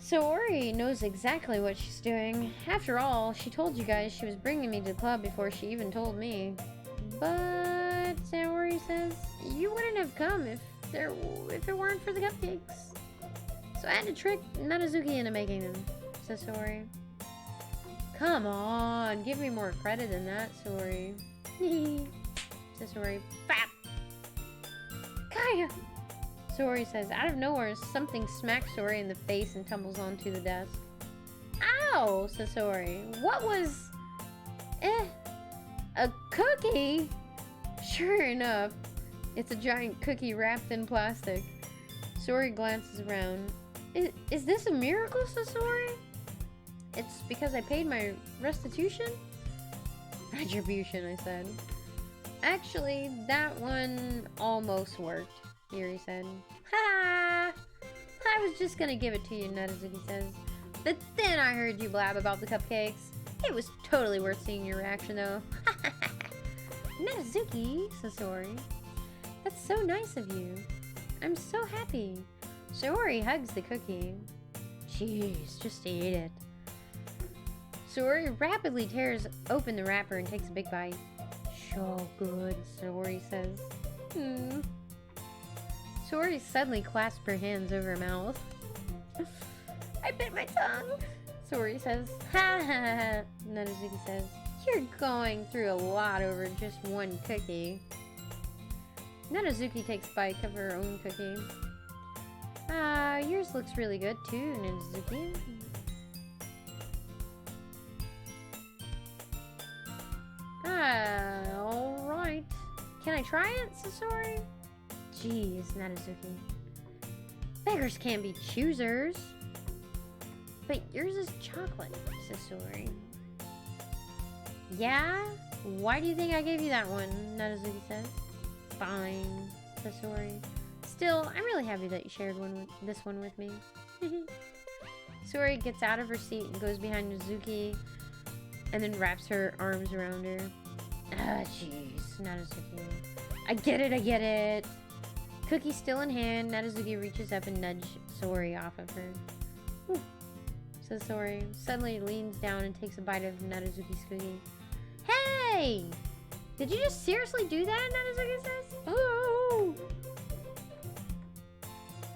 Saori knows exactly what she's doing. After all, she told you guys she was bringing me to the club before she even told me. But, Saori says, you wouldn't have come if it weren't for the cupcakes. So I had to trick Nanazuki into making them, says Saori. Come on, give me more credit than that, Saori. Says Saori. Bap! Kaya! Saori says, out of nowhere, something smacks Saori in the face and tumbles onto the desk. Ow! Says Saori. What was... a cookie? Sure enough, it's a giant cookie wrapped in plastic. Saori glances around. Is this a miracle, says Saori? It's because I paid my restitution? Retribution, I said. Actually, that one almost worked, Yuri said. Ha! I was just gonna give it to you, Nanazuki says. But then I heard you blab about the cupcakes. It was totally worth seeing your reaction, though. Nanazuki, says Saori. That's so nice of you. I'm so happy. Saori hugs the cookie. Jeez, just eat it. Saori rapidly tears open the wrapper and takes a big bite. So good, Saori says. Saori suddenly clasps her hands over her mouth. I bit my tongue, Saori says. Ha ha ha, Nanazuki says. You're going through a lot over just one cookie. Nanazuki takes a bite of her own cookie. Yours looks really good too, Nanazuki. Alright. Can I try it, Saori? Jeez, Nanazuki. Beggars can't be choosers. But yours is chocolate, says Saori. Yeah? Why do you think I gave you that one? Nanazuki says. Fine, says Saori. Still, I'm really happy that you shared this one with me. Saori gets out of her seat and goes behind Nanazuki and then wraps her arms around her. Jeez, Nanazuki. I get it. Cookie still in hand, Nanazuki reaches up and nudges Saori off of her. Whew, says Saori. Suddenly leans down and takes a bite of Nanazuki's cookie. Hey! Did you just seriously do that, Nanazuki says? Oh!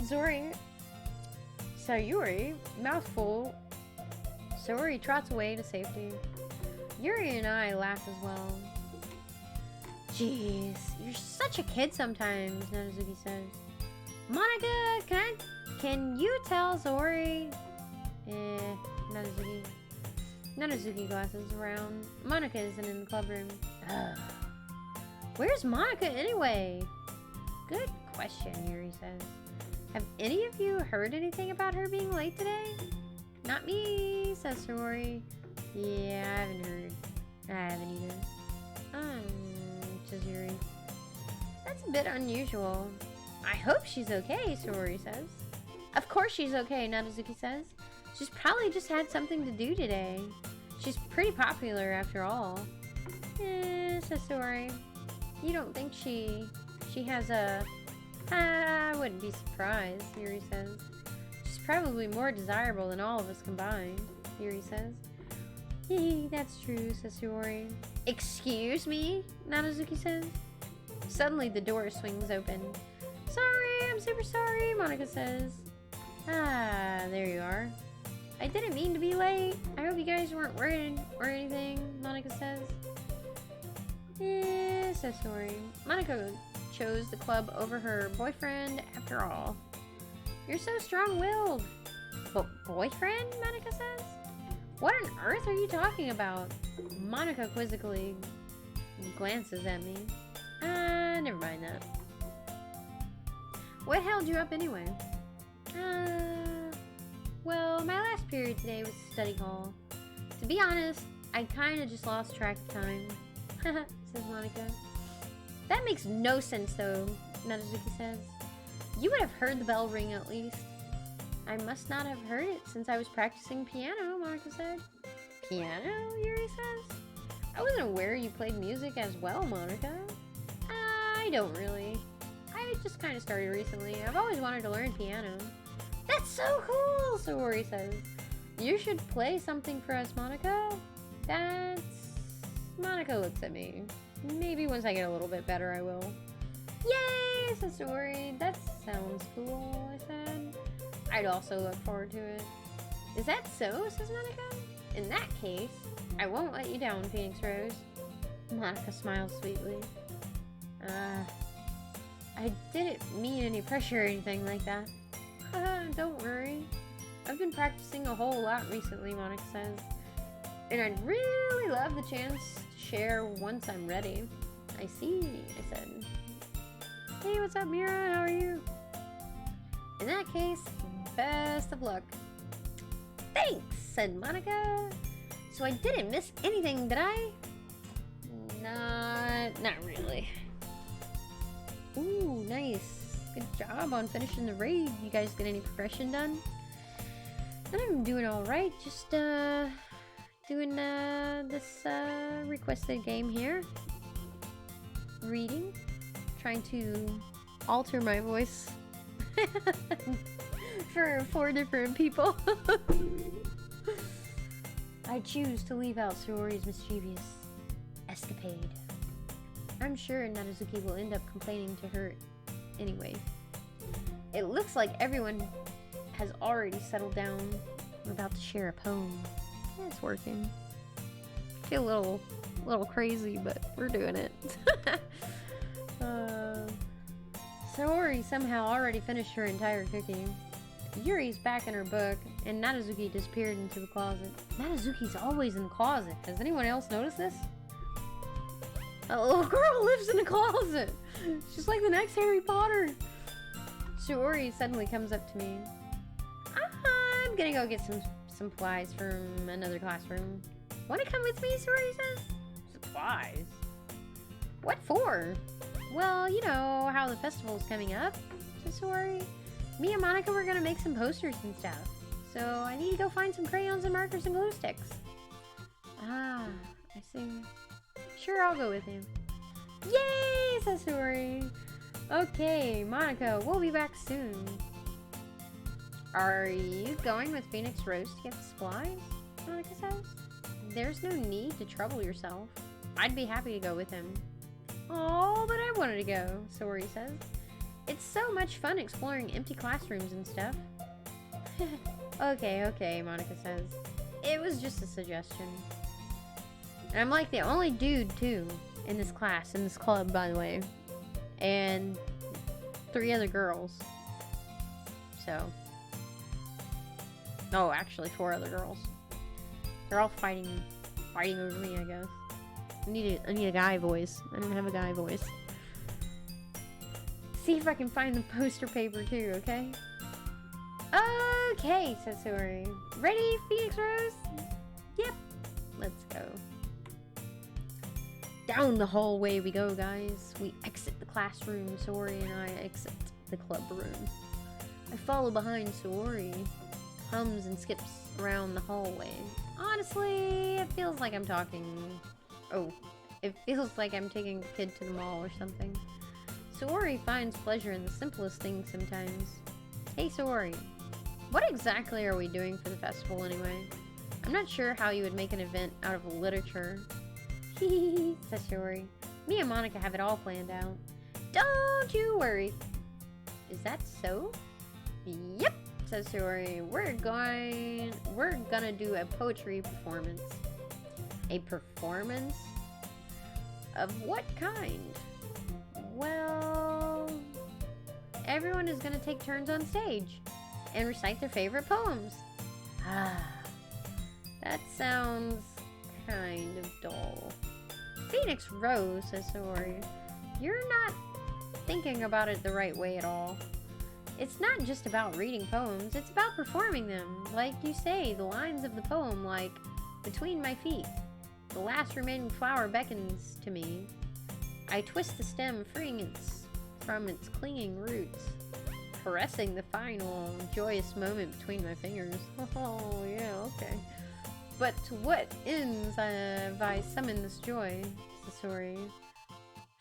Zori. Sayuri, mouthful. Sayuri trots away to safety. Yuri and I laugh as well. Jeez, you're such a kid sometimes, Nanazuki says. Monica, can you tell Zori? Nanazuki. Nanazuki glasses around. Monica isn't in the club room. Ugh. Where's Monica anyway? Good question, Yuri says. Have any of you heard anything about her being late today? Not me, says Sayori. Yeah, I haven't heard. I haven't either. Says Yuri. That's a bit unusual. I hope she's okay, Sayori says. Of course she's okay, Nanazuki says. She's probably just had something to do today. She's pretty popular after all. Says Sayori. You don't think she has a... I wouldn't be surprised, Yuri says. She's probably more desirable than all of us combined, Yuri says. That's true, says Sayori. Excuse me, Nanazuki says. Suddenly the door swings open. Sorry, I'm super sorry, Monica says. There you are. I didn't mean to be late. I hope you guys weren't worried or anything, Monica says. Says Sayori. Monica chose the club over her boyfriend after all. You're so strong-willed. But boyfriend, Monica says? What on earth are you talking about? Monica quizzically glances at me. Never mind that. What held you up anyway? Well, my last period today was study hall. To be honest, I kinda just lost track of time. Says Monica. That makes no sense though, Nanazuki says. You would have heard the bell ring at least. I must not have heard it since I was practicing piano, Monica said. Piano, Yuri says? I wasn't aware you played music as well, Monica. I don't really. I just kind of started recently. I've always wanted to learn piano. That's so cool, Sayori says. You should play something for us, Monica. That's... Monica looks at me. Maybe once I get a little bit better, I will. Yay, says Sayori. That sounds cool, I said. I'd also look forward to it. Is that so, says Monica? In that case, I won't let you down, Phoenix Rose. Monica smiles sweetly. I didn't mean any pressure or anything like that. Don't worry. I've been practicing a whole lot recently, Monica says. And I'd really love the chance to share once I'm ready. I see, I said. Hey, what's up, Mira? How are you? In that case, best of luck. Thanks, said Monica. So I didn't miss anything, did I? Not really. Ooh, nice. Good job on finishing the raid. You guys get any progression done? I'm doing alright. Just, doing, this, requested game here. Reading. Trying to alter my voice. For 4 different people. I choose to leave out Sayori's mischievous escapade. I'm sure Nanazuki will end up complaining to her anyway. It looks like everyone has already settled down. We're about to share a poem. Yeah, it's working. Feel a little crazy, but we're doing it. Sayori somehow already finished her entire cookie. Yuri's back in her book, and Nanazuki disappeared into the closet. Nanazuki's always in the closet. Has anyone else noticed this? A little girl lives in the closet! She's like the next Harry Potter! Sayori suddenly comes up to me. I'm gonna go get some supplies from another classroom. Wanna come with me, Sayori says? Supplies? What for? Well, you know how the festival's coming up, says Sayori. Me and Monica were gonna make some posters and stuff. So I need to go find some crayons and markers and glue sticks. I see. Sure, I'll go with you. Yay, says Sayori. Okay, Monica, we'll be back soon. Are you going with Phoenix Rose to get the supplies? Monica says. There's no need to trouble yourself. I'd be happy to go with him. Oh, but I wanted to go, Sori says. It's so much fun exploring empty classrooms and stuff. Okay, Monica says. It was just a suggestion. And I'm like the only dude, too, in this class, in this club, by the way. And 3 other girls. So. Oh, actually 4 other girls. They're all fighting over me, I guess. I need a guy voice. I don't have a guy voice. See if I can find the poster paper too, okay? Okay, says Sori. Ready, Phoenix Rose? Yep. Let's go. Down the hallway we go, guys. We exit the classroom. Sori and I exit the club room. I follow behind Sori. Hums and skips around the hallway. Honestly, it feels like I'm talking... Oh, it feels like I'm taking a kid to the mall or something. Sori finds pleasure in the simplest things sometimes. Hey Sori, what exactly are we doing for the festival anyway? I'm not sure how you would make an event out of literature. Hehehe, says Sori. Me and Monica have it all planned out. Don't you worry. Is that so? Yep, says Sori. We're gonna do a poetry performance. A performance? Of what kind? Well, everyone is gonna take turns on stage and recite their favorite poems. Ah, that sounds kind of dull. Phoenix Rose, says Sori. You're not thinking about it the right way at all. It's not just about reading poems, it's about performing them. Like you say, the lines of the poem, like, between my feet. The last remaining flower beckons to me. I twist the stem, freeing it from its clinging roots, caressing the final, joyous moment between my fingers. Oh, yeah, okay. But to what ends have I summoned this joy, says Sori?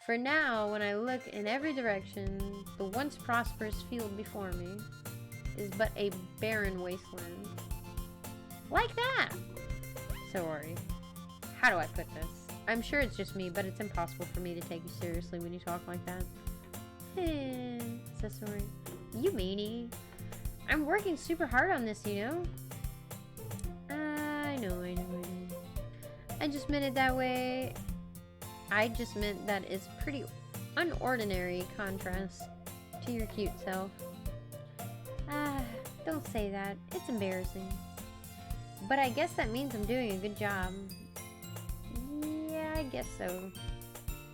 For now, when I look in every direction, the once prosperous field before me is but a barren wasteland. Like that! Sori. How do I put this? I'm sure it's just me, but it's impossible for me to take you seriously when you talk like that. Says Sori. You meanie. I'm working super hard on this, you know? I know. I just meant it that way. I just meant that it's pretty unordinary contrast to your cute self. Don't say that. It's embarrassing. But I guess that means I'm doing a good job. Yeah, I guess so.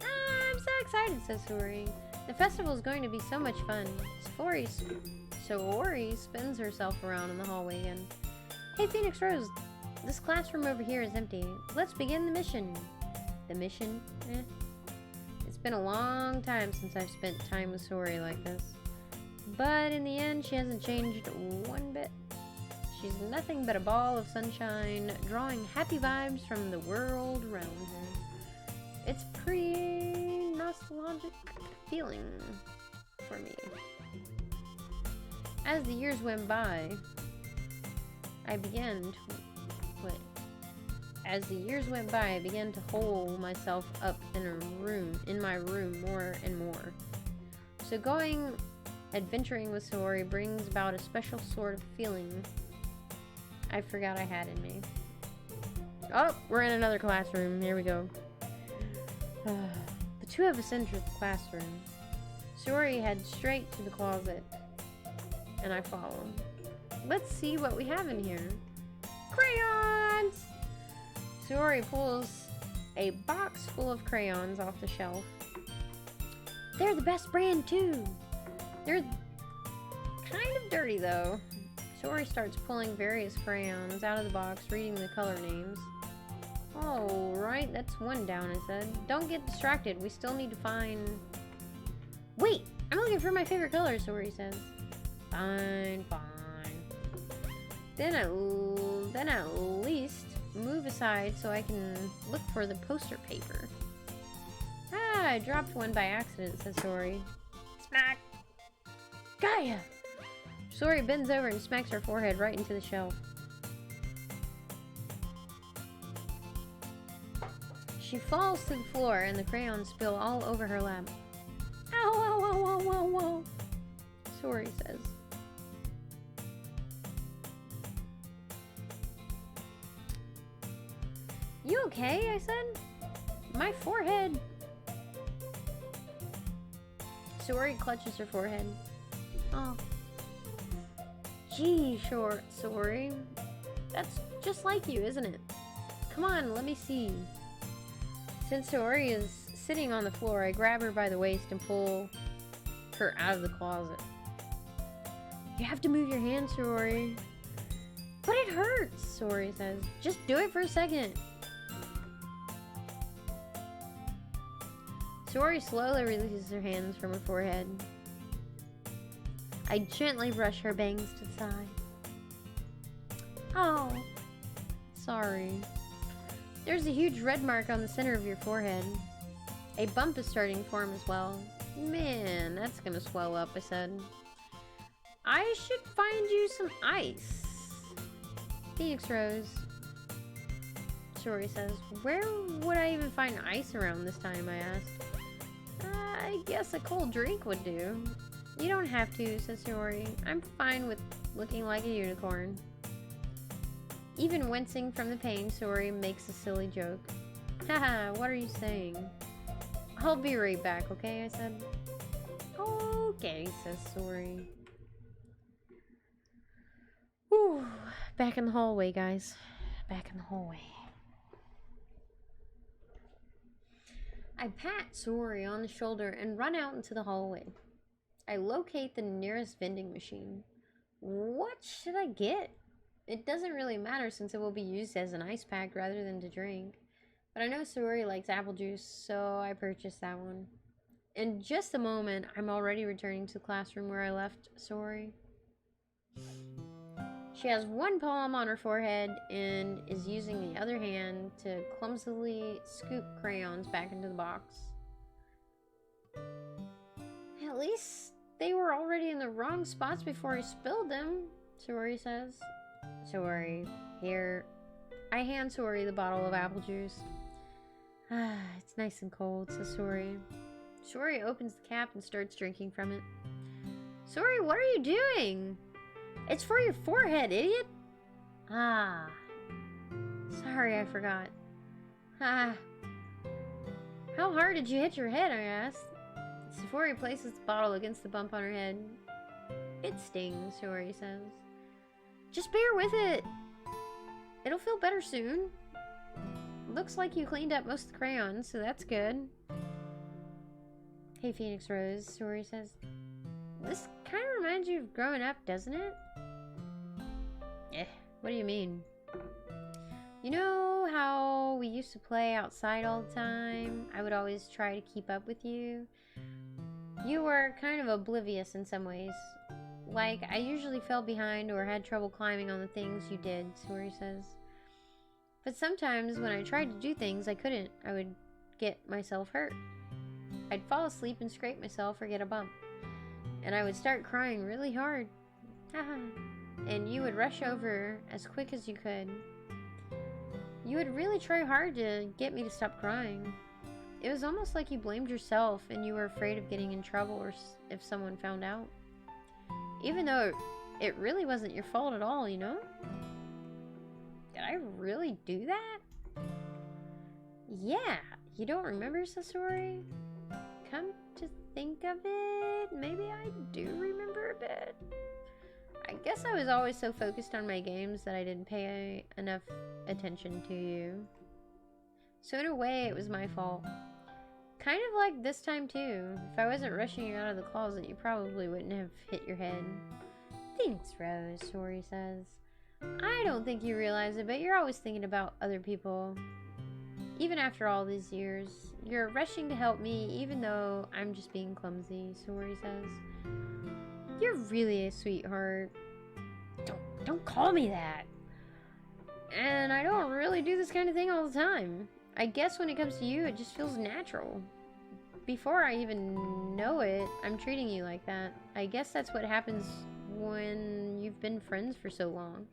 I'm so excited, says Sori. The festival is going to be so much fun. Sori spins herself around in the hallway again. Hey, Phoenix Rose, this classroom over here is empty. Let's begin the mission. The mission? It's been a long time since I've spent time with Sori like this. But in the end, she hasn't changed one bit. She's nothing but a ball of sunshine, drawing happy vibes from the world around her. It's pretty nostalgic feeling for me. As the years went by, I began to hole myself up in my room more and more. So going adventuring with Sori brings about a special sort of feeling I forgot I had in me. Oh, we're in another classroom. Here we go. The two of us entered the classroom. Sori heads straight to the closet, and I follow. Let's see what we have in here. Crayons! Sori pulls a box full of crayons off the shelf. They're the best brand, too. They're kind of dirty, though. Sori starts pulling various crayons out of the box, reading the color names. Oh, right, that's one down, I said. Don't get distracted. We still need to find... Wait, I'm looking for my favorite color, Sori says. Fine. Then at least move aside so I can look for the poster paper. Ah, I dropped one by accident, says Sori. Smack! Gaia! Sori bends over and smacks her forehead right into the shelf. She falls to the floor and the crayons spill all over her lap. Ow, ow, ow, ow, ow, ow. Sorry says. You okay? I said. My forehead. Sori clutches her forehead. Oh. Gee, Sori. That's just like you, isn't it? Come on, let me see. Since Sori is sitting on the floor, I grab her by the waist and pull her out of the closet. You have to move your hand, Sori. But it hurts, Sori says. Just do it for a second. Sori slowly releases her hands from her forehead. I gently brush her bangs to the side. Oh, sorry. There's a huge red mark on the center of your forehead. A bump is starting to form as well. Man, that's gonna swell up, I said. I should find you some ice. Phoenix Rose. Sori says, where would I even find ice around this time, I asked. I guess a cold drink would do. You don't have to, says Sori. I'm fine with looking like a unicorn. Even wincing from the pain, Sori makes a silly joke. Haha, what are you saying? I'll be right back, okay? I said. Okay, says Sori. Whew. Back in the hallway, guys. Back in the hallway. I pat Sori on the shoulder and run out into the hallway. I locate the nearest vending machine. What should I get? It doesn't really matter since it will be used as an ice pack rather than to drink. But I know Sori likes apple juice, so I purchased that one. In just a moment, I'm already returning to the classroom where I left Sori. She has one palm on her forehead and is using the other hand to clumsily scoop crayons back into the box. At least they were already in the wrong spots before I spilled them, Sori says. Sori, here. I hand Sori the bottle of apple juice. Ah, it's nice and cold, says Sori. Sori opens the cap and starts drinking from it. Sori, what are you doing? It's for your forehead, idiot! Ah. Sorry, I forgot. Ah. How hard did you hit your head, I asked. Sori places the bottle against the bump on her head. It stings, Sori says. Just bear with it. It'll feel better soon. Looks like you cleaned up most of the crayons, so that's good. Hey, Phoenix Rose, Sori says. This kind of reminds you of growing up, doesn't it? Eh, what do you mean? You know how we used to play outside all the time? I would always try to keep up with you. You were kind of oblivious in some ways. Like, I usually fell behind or had trouble climbing on the things you did, Sori says. But sometimes when I tried to do things I couldn't, I would get myself hurt. I'd fall asleep and scrape myself or get a bump. And I would start crying really hard. Haha. And you would rush over as quick as you could. You would really try hard to get me to stop crying. It was almost like you blamed yourself and you were afraid of getting in trouble or if someone found out. Even though it really wasn't your fault at all, you know? Did I really do that? Yeah, you don't remember, Sasori? Come to think of it, maybe I do remember a bit. I guess I was always so focused on my games that I didn't pay enough attention to you. So in a way, it was my fault. Kind of like this time too. If I wasn't rushing you out of the closet, you probably wouldn't have hit your head. Thanks, Rose, Sori says. I don't think you realize it, but you're always thinking about other people. Even after all these years, you're rushing to help me even though I'm just being clumsy, Sori says. You're really a sweetheart. Don't call me that. And I don't really do this kind of thing all the time. I guess when it comes to you, it just feels natural. Before I even know it, I'm treating you like that. I guess that's what happens when you've been friends for so long.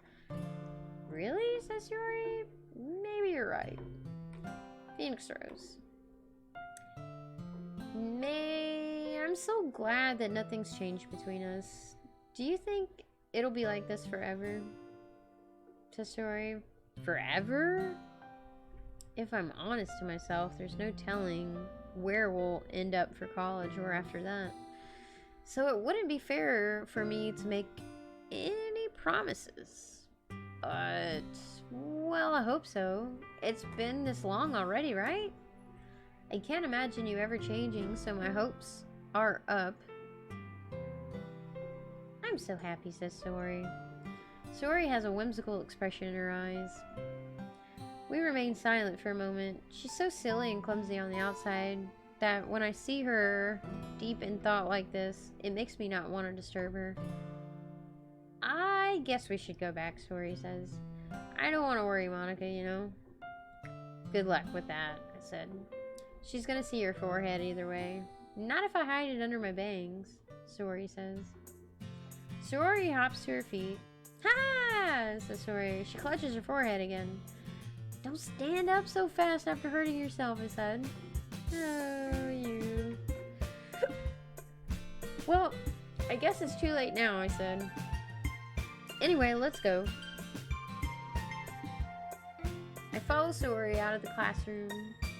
Really, says Yuri? Maybe you're right. Phoenix Rose. Man, I'm so glad that nothing's changed between us. Do you think it'll be like this forever? Tesori? Forever? If I'm honest to myself, there's no telling where we'll end up for college or after that. So it wouldn't be fair for me to make any promises. But, well, I hope so. It's been this long already, right? I can't imagine you ever changing, so my hopes are up. I'm so happy, says Sori. Sori has a whimsical expression in her eyes. We remain silent for a moment. She's so silly and clumsy on the outside that when I see her deep in thought like this, it makes me not want to disturb her. I guess we should go back, Sori says. I don't want to worry Monica, you know. Good luck with that, I said. She's gonna see your forehead either way. Not if I hide it under my bangs, Sori says. Sori hops to her feet. Ha! Says Sori. She clutches her forehead again. Don't stand up so fast after hurting yourself, I said. Oh, you. Well, I guess it's too late now, I said. Anyway, let's go. I follow Sori out of the classroom.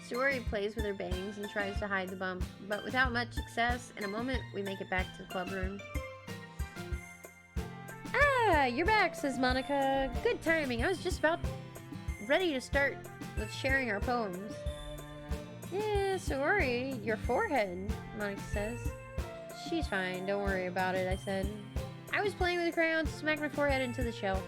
Sori plays with her bangs and tries to hide the bump, but without much success, in a moment, we make it back to the club room. Ah, you're back, says Monica. Good timing. I was just about ready to start with sharing our poems. Yeah, Sori, your forehead, Monica says. She's fine, don't worry about it, I said. I was playing with a crayon to smack my forehead into the shelf.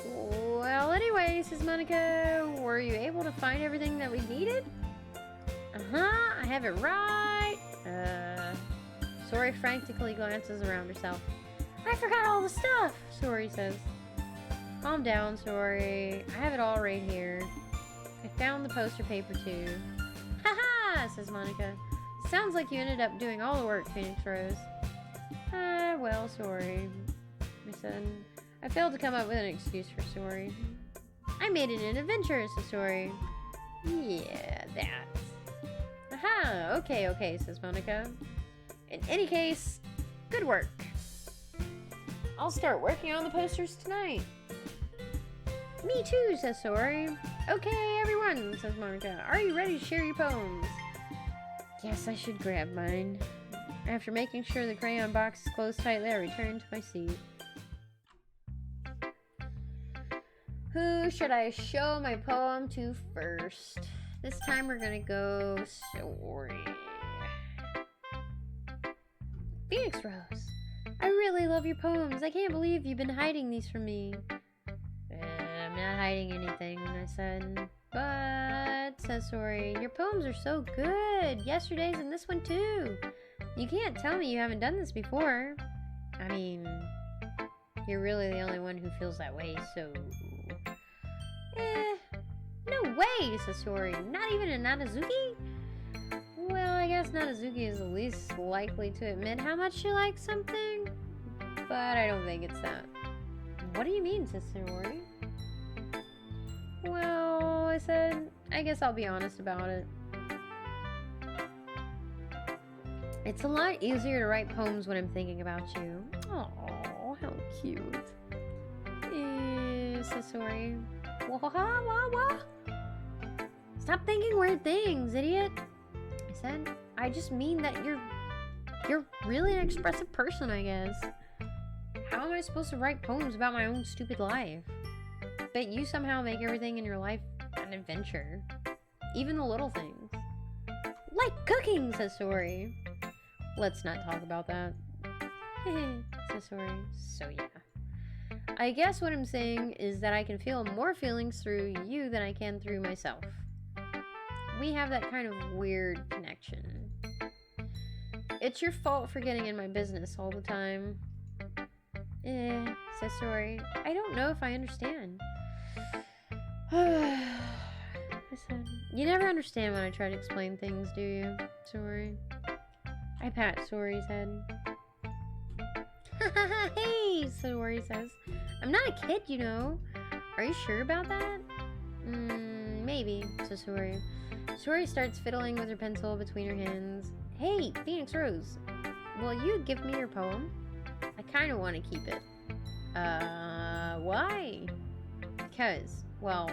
Well, anyway, says Monica, were you able to find everything that we needed? Uh-huh, I have it right. Sori frantically glances around herself. I forgot all the stuff, Sori says. Calm down, Sori. I have it all right here. I found the poster paper too. Haha, says Monica. Sounds like you ended up doing all the work, Phoenix Rose. Ah, well, Sori, I said. I failed to come up with an excuse for Sori. I made it an adventure, says Sori. Yeah, that. Aha, okay, says Monica. In any case, good work. I'll start working on the posters tonight. Me too, says Sori. Okay, everyone, says Monica. Are you ready to share your poems? Yes, I should grab mine. After making sure the crayon box is closed tightly, I return to my seat. Who should I show my poem to first? This time we're gonna go Sori. Phoenix Rose, I really love your poems. I can't believe you've been hiding these from me. I'm not hiding anything, I said. But, says Sori, your poems are so good. Yesterday's and this one too. You can't tell me you haven't done this before. I mean, you're really the only one who feels that way, so... No way, says Sori. Not even a Nanazuki? Well, I guess Nanazuki is the least likely to admit how much she likes something. But I don't think it's that. What do you mean, says Sori? Well, I said, I guess I'll be honest about it. It's a lot easier to write poems when I'm thinking about you. Oh, how cute. Says Sori. Wah. Stop thinking weird things, idiot. I said, I just mean that you're really an expressive person, I guess. How am I supposed to write poems about my own stupid life? But you somehow make everything in your life an adventure. Even the little things. Like cooking, says Sori. Let's not talk about that. Says Sori. So yeah. I guess what I'm saying is that I can feel more feelings through you than I can through myself. We have that kind of weird connection. It's your fault for getting in my business all the time. Says Sori. I don't know if I understand. I said, you never understand when I try to explain things, do you, Sori? I pat Sori's head. Hey, Sori says. I'm not a kid, you know. Are you sure about that? Maybe, says Sori. Sori starts fiddling with her pencil between her hands. Hey, Phoenix Rose, will you give me your poem? I kind of want to keep it. Why? Because, well,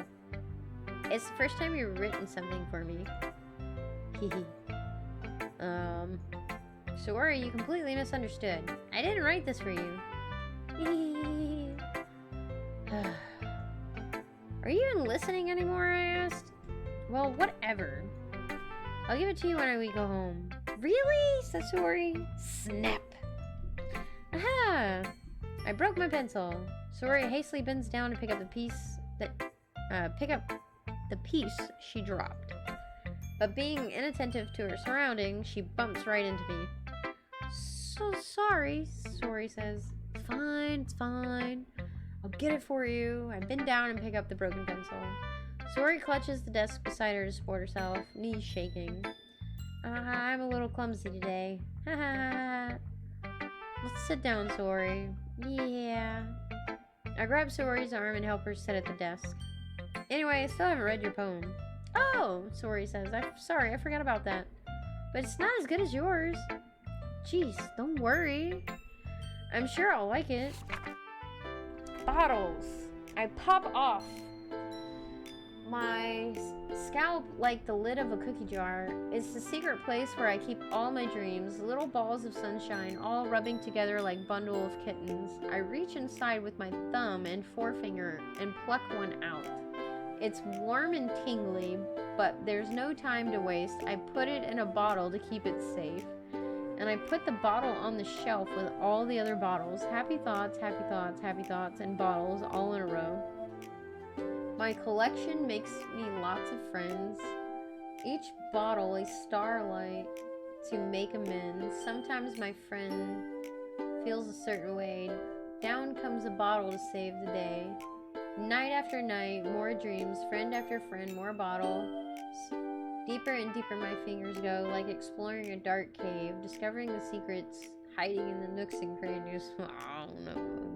it's the first time you've written something for me. Hehe. Sori, you completely misunderstood. I didn't write this for you. Are you even listening anymore, I asked. Well, whatever. I'll give it to you when we go home. Really? Says Sori. Snap. Aha! I broke my pencil. Sori hastily bends down to pick up the piece she dropped. But being inattentive to her surroundings, she bumps right into me. So sorry, Sori says. It's fine, it's fine. I'll get it for you. I bend down and pick up the broken pencil. Sori clutches the desk beside her to support herself, knees shaking. I'm a little clumsy today. Haha. Let's sit down, Sori. Yeah. I grab Sori's arm and help her sit at the desk. Anyway, I still haven't read your poem. Oh, Sori says. I'm sorry, I forgot about that. But it's not as good as yours. Jeez, don't worry. I'm sure I'll like it. Bottles. I pop off my scalp like the lid of a cookie jar. It's the secret place where I keep all my dreams, little balls of sunshine, all rubbing together like bundle of kittens. I reach inside with my thumb and forefinger and pluck one out. It's warm and tingly, but there's no time to waste. I put it in a bottle to keep it safe. And I put the bottle on the shelf with all the other bottles. Happy thoughts, happy thoughts, happy thoughts, and bottles all in a row. My collection makes me lots of friends. Each bottle a starlight to make amends. Sometimes my friend feels a certain way. Down comes a bottle to save the day. Night after night, more dreams. Friend after friend, more bottles. Deeper and deeper my fingers go, like exploring a dark cave, discovering the secrets hiding in the nooks and crannies. Oh no,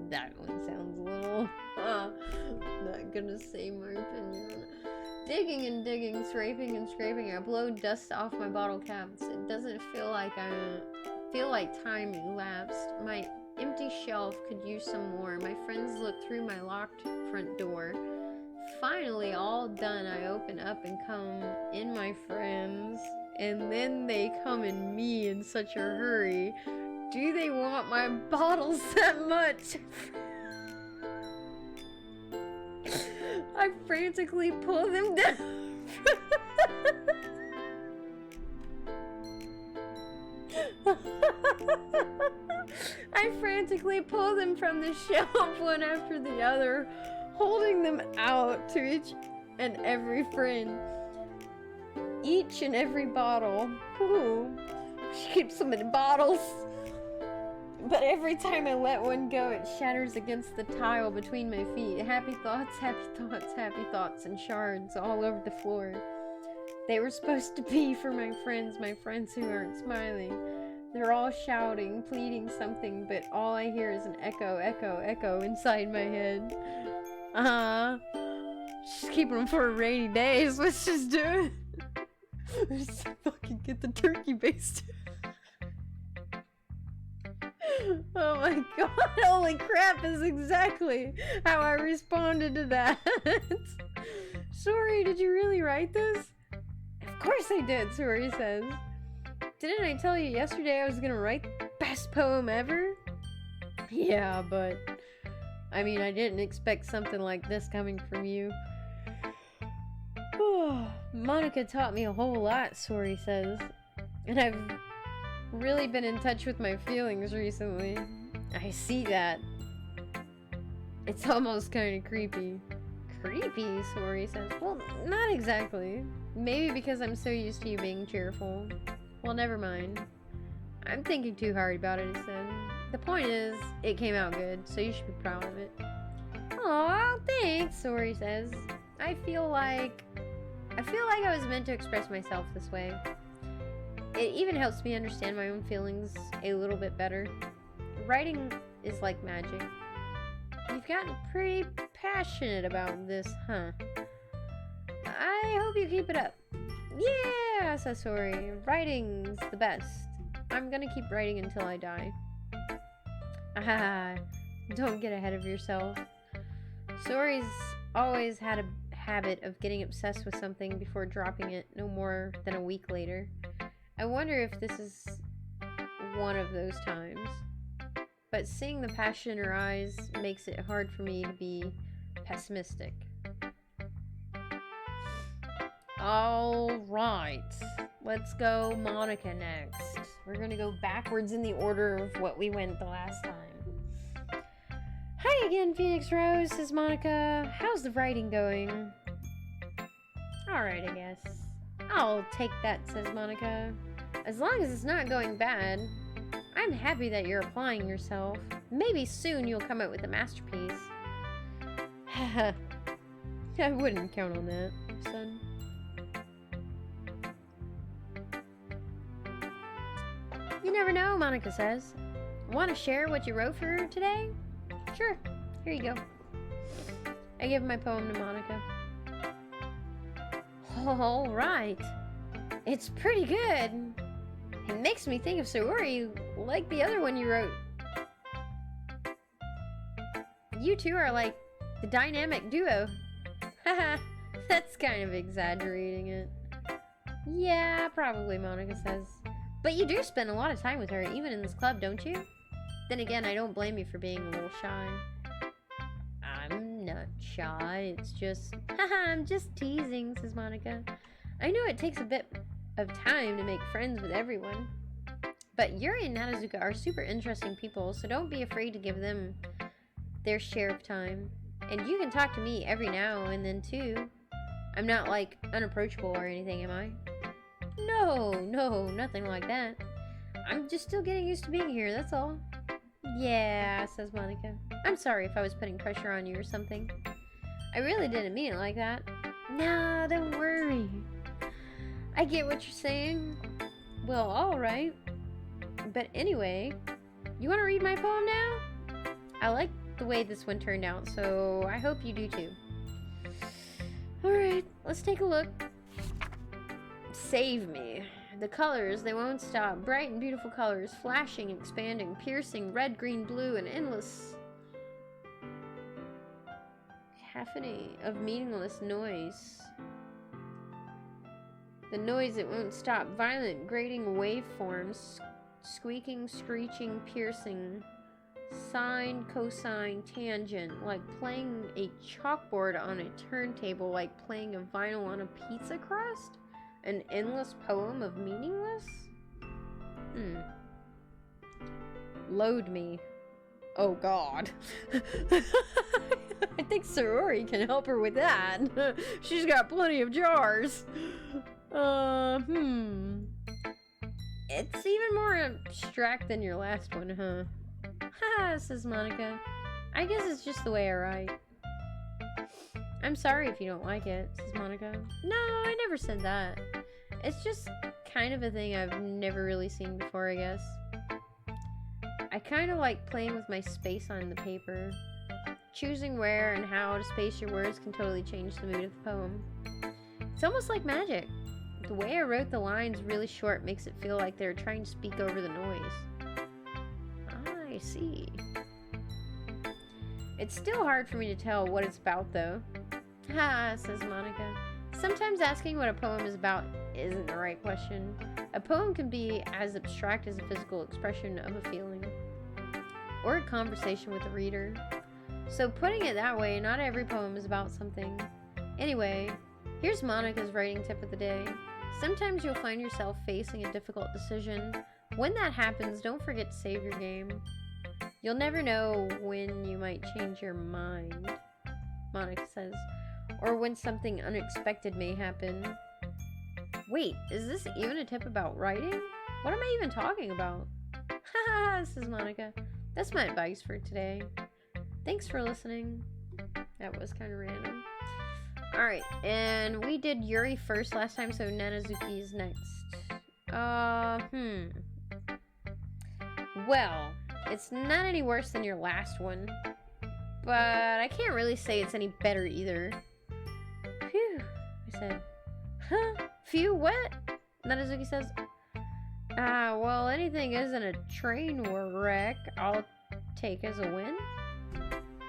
that one sounds a little... not gonna say my opinion. Digging and digging, scraping and scraping, I blow dust off my bottle caps. It doesn't feel like time elapsed. My empty shelf could use some more. My friends look through my locked front door. Finally, all done, I open up and come in my friends, and then they come in me in such a hurry. Do they want my bottles that much? I frantically pull them down. I frantically pull them from the shelf one after the other, holding them out to each and every friend. Each and every bottle. Ooh, she keeps so many bottles. But every time I let one go, it shatters against the tile between my feet. Happy thoughts, happy thoughts, happy thoughts, and shards all over the floor. They were supposed to be for my friends who aren't smiling. They're all shouting, pleading something, but all I hear is an echo, echo, echo inside my head. Just keeping them for rainy days. Let's just do it. Let's fucking get the turkey basted. Oh my god, holy crap, is exactly how I responded to that. Sori, did you really write this? Of course I did, Sori says. Didn't I tell you yesterday I was gonna write the best poem ever? Yeah, but I mean, I didn't expect something like this coming from you. Monica taught me a whole lot, Sori says. And I've really been in touch with my feelings recently. I see that. It's almost kind of creepy. Creepy, Sori says. Well, not exactly. Maybe because I'm so used to you being cheerful. Well, never mind. I'm thinking too hard about it, he said. The point is, it came out good, so you should be proud of it. Aw, thanks, Sori says. I feel like I was meant to express myself this way. It even helps me understand my own feelings a little bit better. Writing is like magic. You've gotten pretty passionate about this, huh? I hope you keep it up. Yeah, Sasori. Writing's the best. I'm gonna keep writing until I die. Ah, don't get ahead of yourself. Sori's always had a habit of getting obsessed with something before dropping it no more than a week later. I wonder if this is one of those times. But seeing the passion in her eyes makes it hard for me to be pessimistic. Alright. Let's go Monica next. We're gonna go backwards in the order of what we went the last time. Hi again, Phoenix Rose, says Monica. How's the writing going? Alright, I guess. I'll take that, says Monica. As long as it's not going bad. I'm happy that you're applying yourself. Maybe soon you'll come out with a masterpiece. I wouldn't count on that, son. You never know, Monica says. Want to share what you wrote for her today? Sure, here you go. I give my poem to Monica. All right. It's pretty good. It makes me think of Saori, like the other one you wrote. You two are like the dynamic duo. Haha, that's kind of exaggerating it. Yeah, probably, Monica says. But you do spend a lot of time with her, even in this club, don't you? Then again, I don't blame you for being a little shy. I'm not shy, it's just... Haha, I'm just teasing, says Monica. I know it takes a bit of time to make friends with everyone. But Yuri and Nanazuka are super interesting people, so don't be afraid to give them their share of time. And you can talk to me every now and then too. I'm not like unapproachable or anything, am I? No, nothing like that. I'm just still getting used to being here, that's all. Yeah, says Monica. I'm sorry if I was putting pressure on you or something. I really didn't mean it like that. Nah, don't worry. I get what you're saying. Well, alright. But anyway, you want to read my poem now? I like the way this one turned out, so I hope you do too. Alright, let's take a look. Save me. The colors, they won't stop. Bright and beautiful colors, flashing, expanding, piercing, red, green, blue, and endless cacophony of meaningless noise. The noise, it won't stop. Violent, grating waveforms, squeaking, screeching, piercing, sine, cosine, tangent, like playing a chalkboard on a turntable, like playing a vinyl on a pizza crust. An endless poem of meaningless? Load me. Oh god. I think Saori can help her with that. She's got plenty of jars. It's even more abstract than your last one, huh? Haha, says Monica. I guess it's just the way I write. I'm sorry if you don't like it, says Monica. No, I never said that. It's just kind of a thing I've never really seen before, I guess. I kind of like playing with my space on the paper. Choosing where and how to space your words can totally change the mood of the poem. It's almost like magic. The way I wrote the lines really short makes it feel like they're trying to speak over the noise. I see. It's still hard for me to tell what it's about, though. Ha, says Monica. Sometimes asking what a poem is about isn't the right question. A poem can be as abstract as a physical expression of a feeling, or a conversation with the reader. So putting it that way, not every poem is about something. Anyway, here's Monica's writing tip of the day. Sometimes you'll find yourself facing a difficult decision. When that happens, don't forget to save your game. You'll never know when you might change your mind, Monica says, or when something unexpected may happen. Wait, is this even a tip about writing? What am I even talking about? Haha, says Monica. That's my advice for today. Thanks for listening. That was kind of random. Alright, and we did Yuri first last time, so Nanazuki's next. Well, it's not any worse than your last one, but I can't really say it's any better either. Phew, I said. Huh? Few what? Nanazuki says. Well, anything isn't a train wreck, I'll take as a win.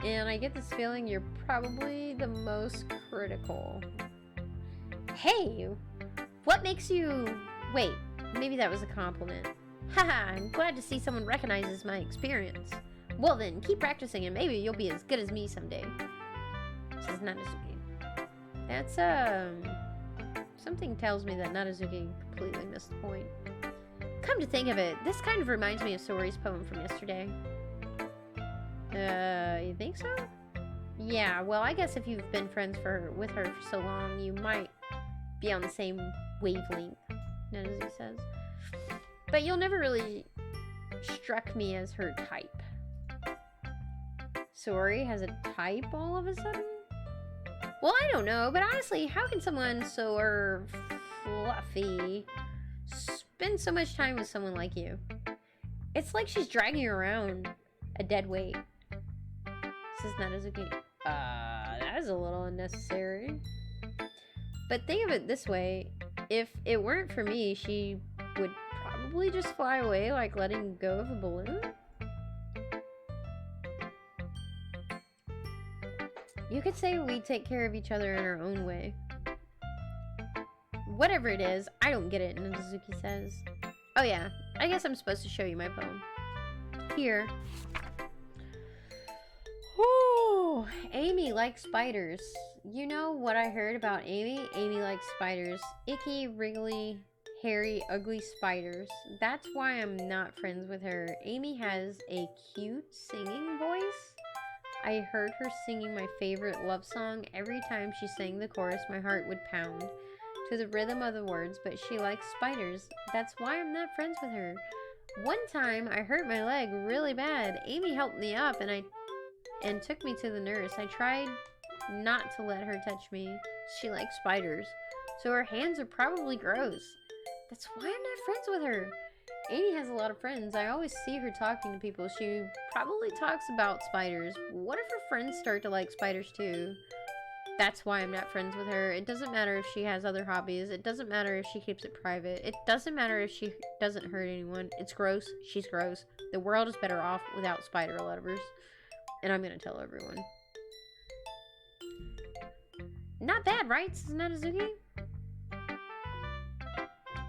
And I get this feeling you're probably the most critical. Hey! What makes you... Wait, maybe that was a compliment. Haha, I'm glad to see someone recognizes my experience. Well then, keep practicing and maybe you'll be as good as me someday. Says Nanazuki. That's, something tells me that Nanazuki completely missed the point. Come to think of it, this kind of reminds me of Sori's poem from yesterday. You think so? Yeah, well, I guess if you've been friends with her for so long, you might be on the same wavelength, Nanazuki says. But you'll never really struck me as her type. Sori has a type all of a sudden? Well, I don't know, but honestly, how can someone so fluffy spend so much time with someone like you? It's like she's dragging you around a dead weight. Says Nanazuki. That is a little unnecessary. But think of it this way. If it weren't for me, she would probably just fly away like letting go of a balloon. You could say we take care of each other in our own way. Whatever it is, I don't get it, Nanazuki says. Oh yeah, I guess I'm supposed to show you my poem. Here. Whew, Amy likes spiders. You know what I heard about Amy? Amy likes spiders. Icky, wriggly, hairy, ugly spiders. That's why I'm not friends with her. Amy has a cute singing voice. I heard her singing my favorite love song. Every time she sang the chorus, my heart would pound to the rhythm of the words, but she likes spiders. That's why I'm not friends with her. One time, I hurt my leg really bad. Amy helped me up and took me to the nurse. I tried not to let her touch me. She likes spiders, so her hands are probably gross. That's why I'm not friends with her. Amy has a lot of friends. I always see her talking to people. She probably talks about spiders. What if her friends start to like spiders too? That's why I'm not friends with her. It doesn't matter if she has other hobbies. It doesn't matter if she keeps it private. It doesn't matter if she doesn't hurt anyone. It's gross. She's gross. The world is better off without spider lovers. And I'm gonna tell everyone. Not bad, right, says Nanazuki?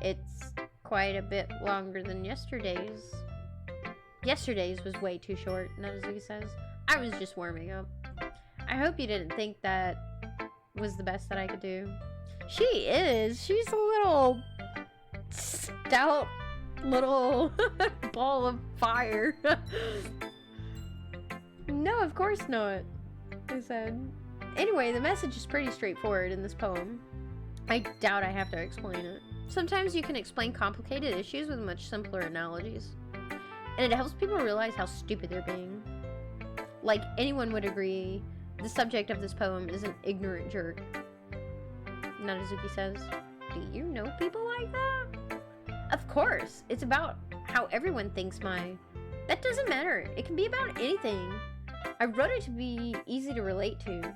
It's quite a bit longer than yesterday's. Yesterday's was way too short, Nanazuki says. I was just warming up. I hope you didn't think that was the best that I could do. She is. She's a little stout little ball of fire. No, of course not, I said. Anyway, the message is pretty straightforward in this poem. I doubt I have to explain it. Sometimes you can explain complicated issues with much simpler analogies. And it helps people realize how stupid they're being. Like, anyone would agree, the subject of this poem is an ignorant jerk. Nanazuki says, do you know people like that? Of course, it's about how everyone thinks That doesn't matter. It can be about anything. I wrote it to be easy to relate to.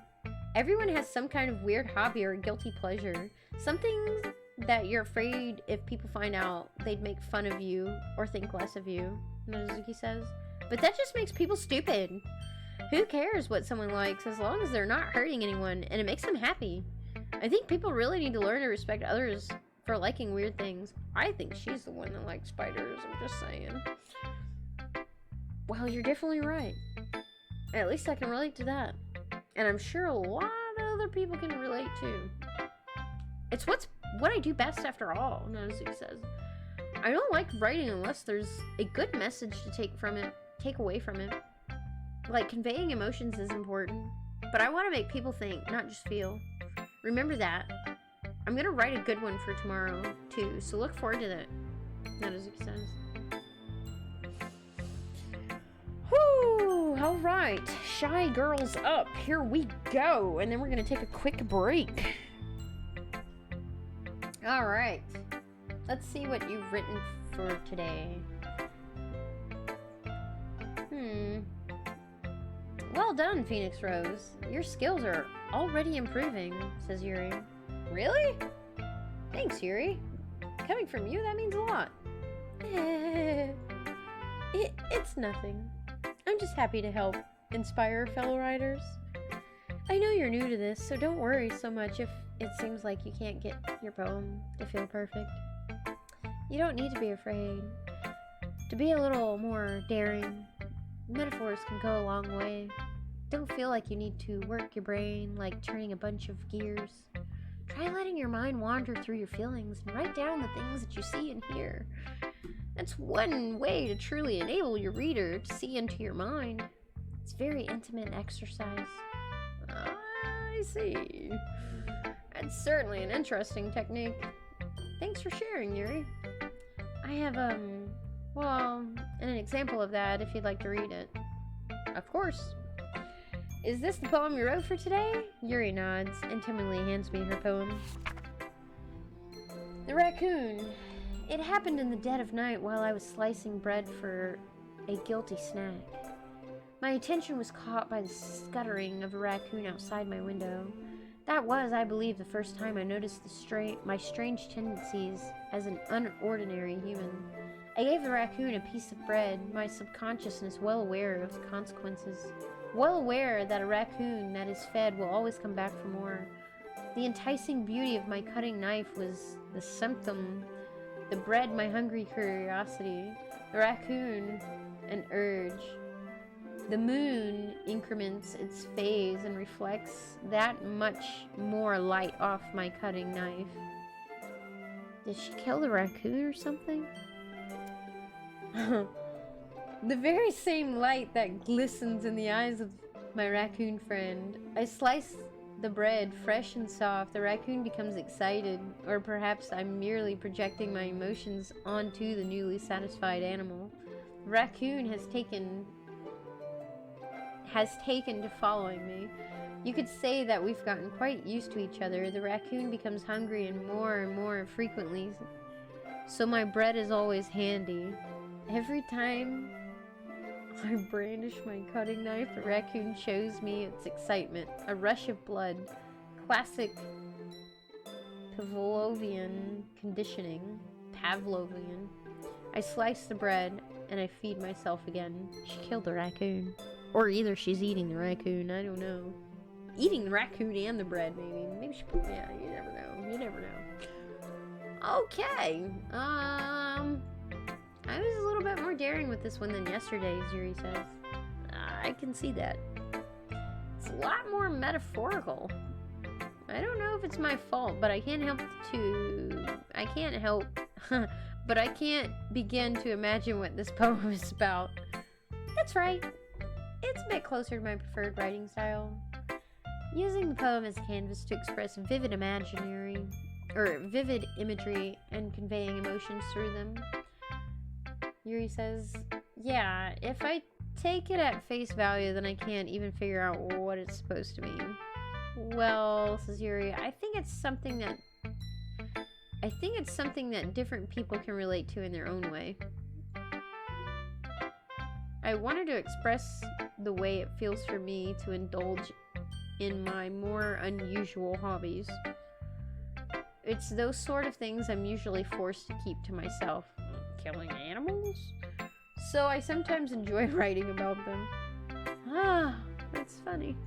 Everyone has some kind of weird hobby or guilty pleasure. Something that you're afraid if people find out, they'd make fun of you or think less of you, Nanazuki says. But that just makes people stupid. Who cares what someone likes as long as they're not hurting anyone and it makes them happy? I think people really need to learn to respect others for liking weird things. I think she's the one that likes spiders, I'm just saying. Well, you're definitely right. At least I can relate to that. And I'm sure a lot of other people can relate too. It's what I do best after all, Nanazuki says. I don't like writing unless there's a good message to take away from it. Like, conveying emotions is important, but I want to make people think, not just feel. Remember that. I'm gonna write a good one for tomorrow, too, so look forward to that, Nanazuki says. Whew, alright. Shy Girls up. Here we go. And then we're gonna take a quick break. Alright. Let's see what you've written for today. Well done, Phoenix Rose. Your skills are already improving, says Yuri. Really? Thanks, Yuri. Coming from you, that means a lot. It's nothing. I'm just happy to help inspire fellow writers. I know you're new to this, so don't worry so much if it seems like you can't get your poem to feel perfect. You don't need to be afraid. To be a little more daring, metaphors can go a long way. Don't feel like you need to work your brain like turning a bunch of gears. Try letting your mind wander through your feelings and write down the things that you see and hear. That's one way to truly enable your reader to see into your mind. It's a very intimate exercise. I see. That's certainly an interesting technique. Thanks for sharing, Yuri. I have, well, an example of that if you'd like to read it. Of course. Is this the poem you wrote for today? Yuri nods and timidly hands me her poem. The raccoon. It happened in the dead of night while I was slicing bread for a guilty snack. My attention was caught by the scuttering of a raccoon outside my window. That was, I believe, the first time I noticed my strange tendencies as an unordinary human. I gave the raccoon a piece of bread, my subconsciousness well aware of the consequences. Well aware that a raccoon that is fed will always come back for more. The enticing beauty of my cutting knife was the symptom. The bread, my hungry curiosity. The raccoon, an urge. The moon increments its phase and reflects that much more light off my cutting knife. Did she kill the raccoon or something? The very same light that glistens in the eyes of my raccoon friend. I slice the bread fresh and soft. The raccoon becomes excited, or perhaps I'm merely projecting my emotions onto the newly satisfied animal. The raccoon has taken to following me. You could say that we've gotten quite used to each other. The raccoon becomes hungry and more frequently, so my bread is always handy. Every time I brandish my cutting knife, the raccoon shows me its excitement. A rush of blood. Classic Pavlovian conditioning. Pavlovian. I slice the bread and I feed myself again. She killed the raccoon. Or either she's eating the raccoon, I don't know. Eating the raccoon and the bread, maybe. Maybe she, yeah, you never know. You never know. Okay. I was a little bit more daring with this one than yesterday's, Yuri says. I can see that. It's a lot more metaphorical. I don't know if it's my fault, but I can't help but I can't begin to imagine what this poem is about. That's right. It's a bit closer to my preferred writing style. Using the poem as a canvas to express vivid imagery and conveying emotions through them. Yuri says, yeah, if I take it at face value, then I can't even figure out what it's supposed to mean. Well, says Yuri, I think it's something that different people can relate to in their own way. I wanted to express the way it feels for me to indulge in my more unusual hobbies. It's those sort of things I'm usually forced to keep to myself. Killing animals? So I sometimes enjoy writing about them. Ah, that's funny.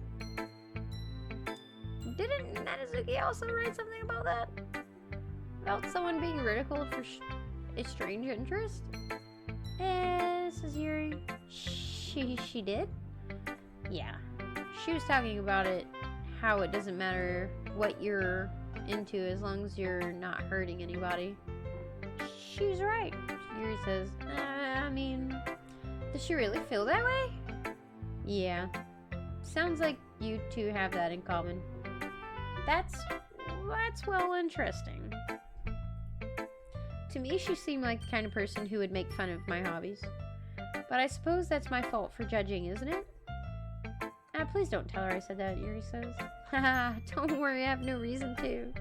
Didn't Nanazuki also write something about that? About someone being ridiculed for a strange interest? Says Yuri. She did? Yeah. She was talking about it, how it doesn't matter what you're into as long as you're not hurting anybody. She's right, Yuri says. I mean, does she really feel that way? Yeah. Sounds like you two have that in common. That's well interesting. To me, she seemed like the kind of person who would make fun of my hobbies. But I suppose that's my fault for judging, isn't it? Please don't tell her I said that, Yuri says. Haha, don't worry, I have no reason to.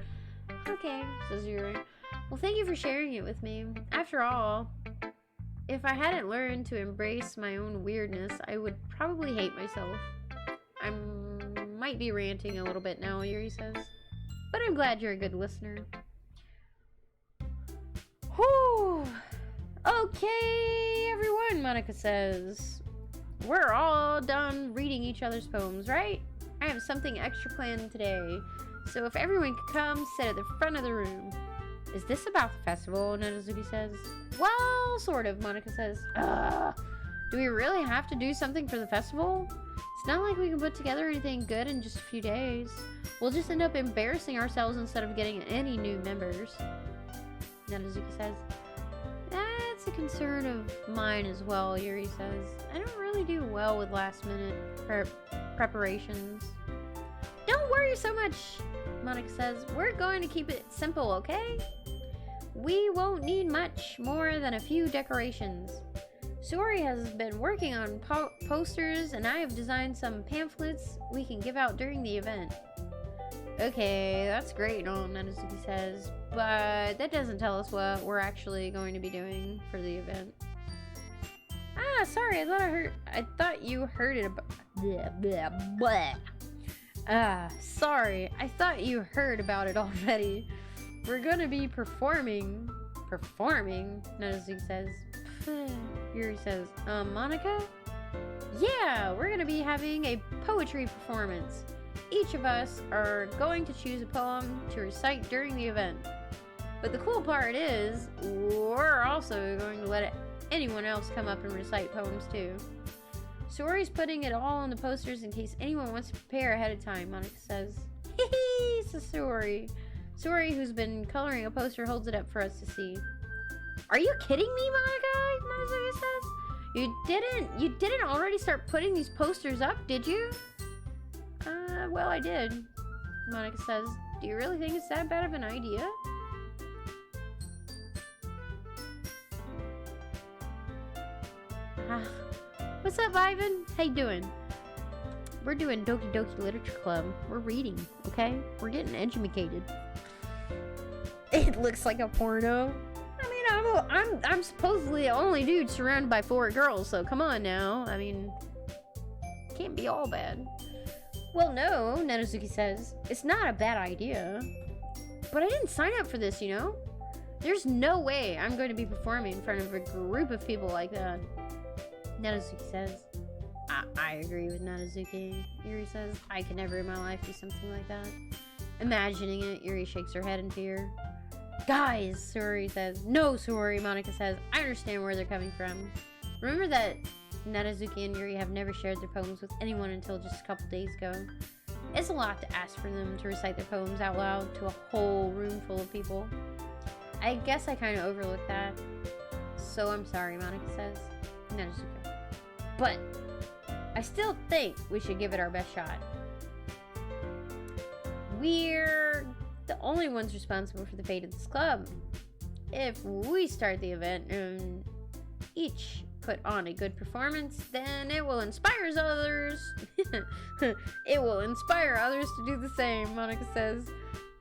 Okay, says Yuri. Well, thank you for sharing it with me. After all, if I hadn't learned to embrace my own weirdness, I would probably hate myself. I might be ranting a little bit now, Yuri says. but I'm glad you're a good listener. Whew. Okay, everyone, Monica says. We're all done reading each other's poems, right? I have something extra planned today, so if everyone could come sit at the front of the room. Is this about the festival? Nanazuki says. Well, sort of, Monica says. Do we really have to do something for the festival? It's not like we can put together anything good in just a few days. We'll just end up embarrassing ourselves instead of getting any new members. Nanazuki says. That's a concern of mine as well, Yuri says. I don't really do well with last minute preparations. Don't worry so much, Monica says. We're going to keep it simple, okay? We won't need much more than a few decorations. Suri has been working on posters, and I have designed some pamphlets we can give out during the event. Okay, that's great, Nanazuki says, but that doesn't tell us what we're actually going to be doing for the event. Ah, sorry, I thought you heard it about... Blah, blah, blah. Sorry, I thought you heard about it already. We're gonna be performing? Nanazuki says. Yuri says, Monica? Yeah, we're gonna be having a poetry performance. Each of us are going to choose a poem to recite during the event. But the cool part is, we're also going to let anyone else come up and recite poems too. Sori's putting it all on the posters in case anyone wants to prepare ahead of time, Monica says. Hee says Sori. Sori, who's been coloring a poster, holds it up for us to see. Are you kidding me, Monica? Nanazuki says. You didn't already start putting these posters up, did you? Well, I did. Monica says. Do you really think it's that bad of an idea? What's up, Ivan? How you doing? We're doing Doki Doki Literature Club. We're reading, okay? We're getting educated. It looks like a porno. I mean, I'm supposedly the only dude surrounded by 4 girls, so come on now. I mean, can't be all bad. Well, no, Nanazuki says. It's not a bad idea. But I didn't sign up for this, you know? There's no way I'm going to be performing in front of a group of people like that. Nanazuki says. I agree with Nanazuki. Yuri says, I could never in my life do something like that. Imagining it, Yuri shakes her head in fear. Guys, Suri says. No, Suri, Monica says. I understand where they're coming from. Remember that Nanazuki and Yuri have never shared their poems with anyone until just a couple days ago. It's a lot to ask for them to recite their poems out loud to a whole room full of people. I guess I kind of overlooked that. So I'm sorry, Monica says. Nanazuki. But I still think we should give it our best shot. We're the only ones responsible for the fate of this club. If we start the event and each put on a good performance, then it will inspire others. It will inspire others to do the same, Monica says.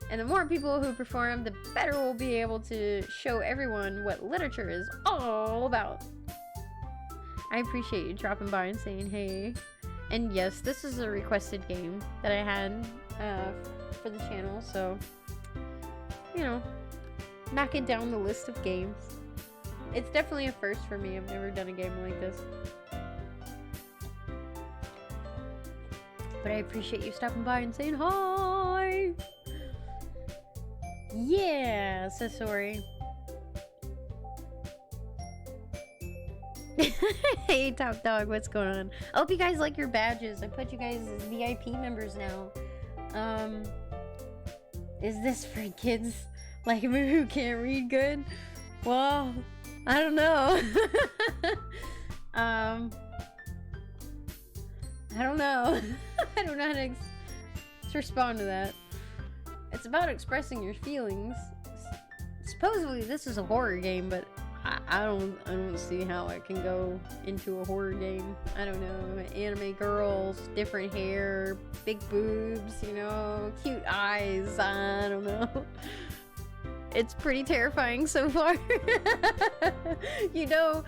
And the more people who perform, the better we'll be able to show everyone what literature is all about. I appreciate you dropping by and saying hey. And yes, this is a requested game that I had for the channel, so, you know, knocking down the list of games. It's definitely a first for me. I've never done a game like this. But I appreciate you stopping by and saying hi. Yeah, says Sori. Hey, Top Dog, what's going on? I hope you guys like your badges. I put you guys as VIP members now. Is this for kids like me who can't read good? Well, I don't know. I don't know. I don't know how to respond to that. It's about expressing your feelings. Supposedly this is a horror game, but I don't see how it can go into a horror game. I don't know. Anime girls, different hair, big boobs, you know, cute eyes. I don't know. It's pretty terrifying so far. You know,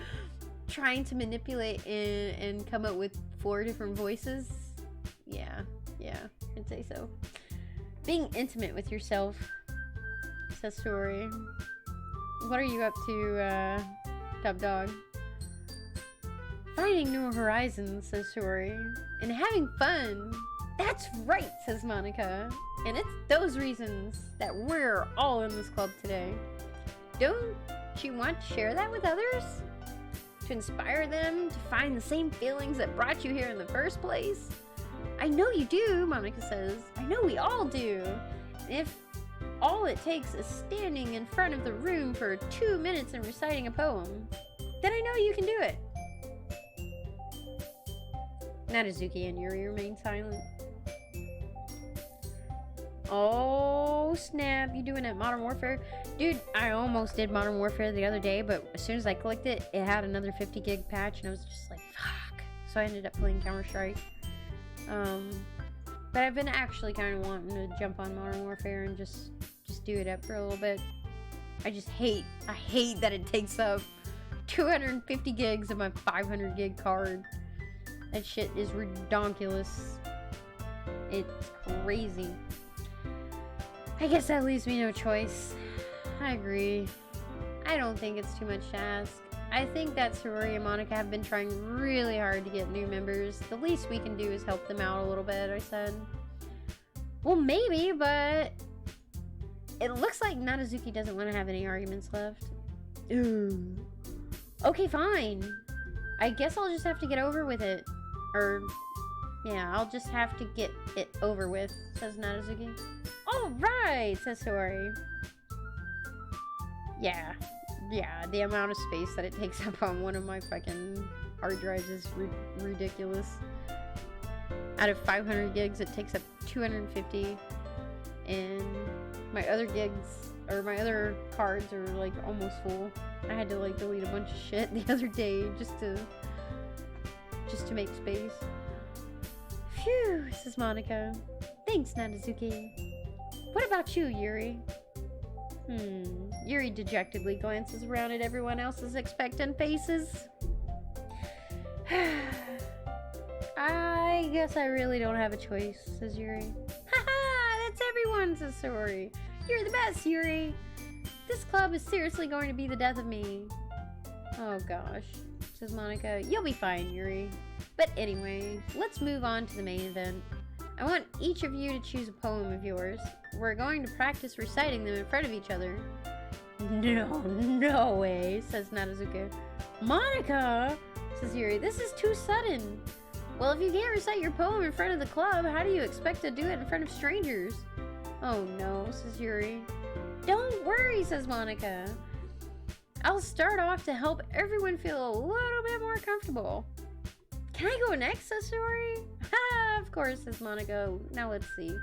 trying to manipulate and come up with 4 different voices. Yeah, I'd say so. Being intimate with yourself, says Suri. What are you up to, Dub Dog? Finding new horizons, says Suri. And having fun. That's right, says Monica. And it's those reasons that we're all in this club today. Don't you want to share that with others? To inspire them to find the same feelings that brought you here in the first place? I know you do, Monica says. I know we all do. If all it takes is standing in front of the room for 2 minutes and reciting a poem, then I know you can do it. Nadazuki and Yuri remain silent. Oh snap, you doing it Modern Warfare? Dude, I almost did Modern Warfare the other day, but as soon as I clicked it, it had another 50 gig patch and I was just like, fuck. So I ended up playing Counter-Strike. But I've been actually kind of wanting to jump on Modern Warfare and just do it up for a little bit. I hate that it takes up 250 gigs of my 500 gig card. That shit is redonkulous. It's crazy. I guess that leaves me no choice. I agree. I don't think it's too much to ask. I think that Sorori and Monica have been trying really hard to get new members. The least we can do is help them out a little bit, I said. Well, maybe, but it looks like Nadazuki doesn't want to have any arguments left. Ooh. Okay, fine. I guess I'll just have to get over with it. Or, yeah, I'll just have to get it over with, says Nadazuki. Alright, says Sorori. Yeah, the amount of space that it takes up on one of my fucking hard drives is ridiculous. Out of 500 gigs, it takes up 250, and my other gigs, or my other cards are like almost full. I had to like delete a bunch of shit the other day just to make space. Phew, says Monica. Thanks, Nadazuki. What about you, Yuri? Yuri dejectedly glances around at everyone else's expectant faces. I guess I really don't have a choice, says Yuri. Haha, that's everyone, says Sorori. You're the best, Yuri. This club is seriously going to be the death of me. Oh gosh, says Monica. You'll be fine, Yuri. But anyway, let's move on to the main event. I want each of you to choose a poem of yours. We're going to practice reciting them in front of each other. No way, says Nadazuki. Monica, says Yuri, this is too sudden. Well, if you can't recite your poem in front of the club, how do you expect to do it in front of strangers? Oh no, says Yuri. Don't worry, says Monica. I'll start off to help everyone feel a little bit more comfortable. Can I go next, says Sorori? Ha, of course, says Monica. Now let's see.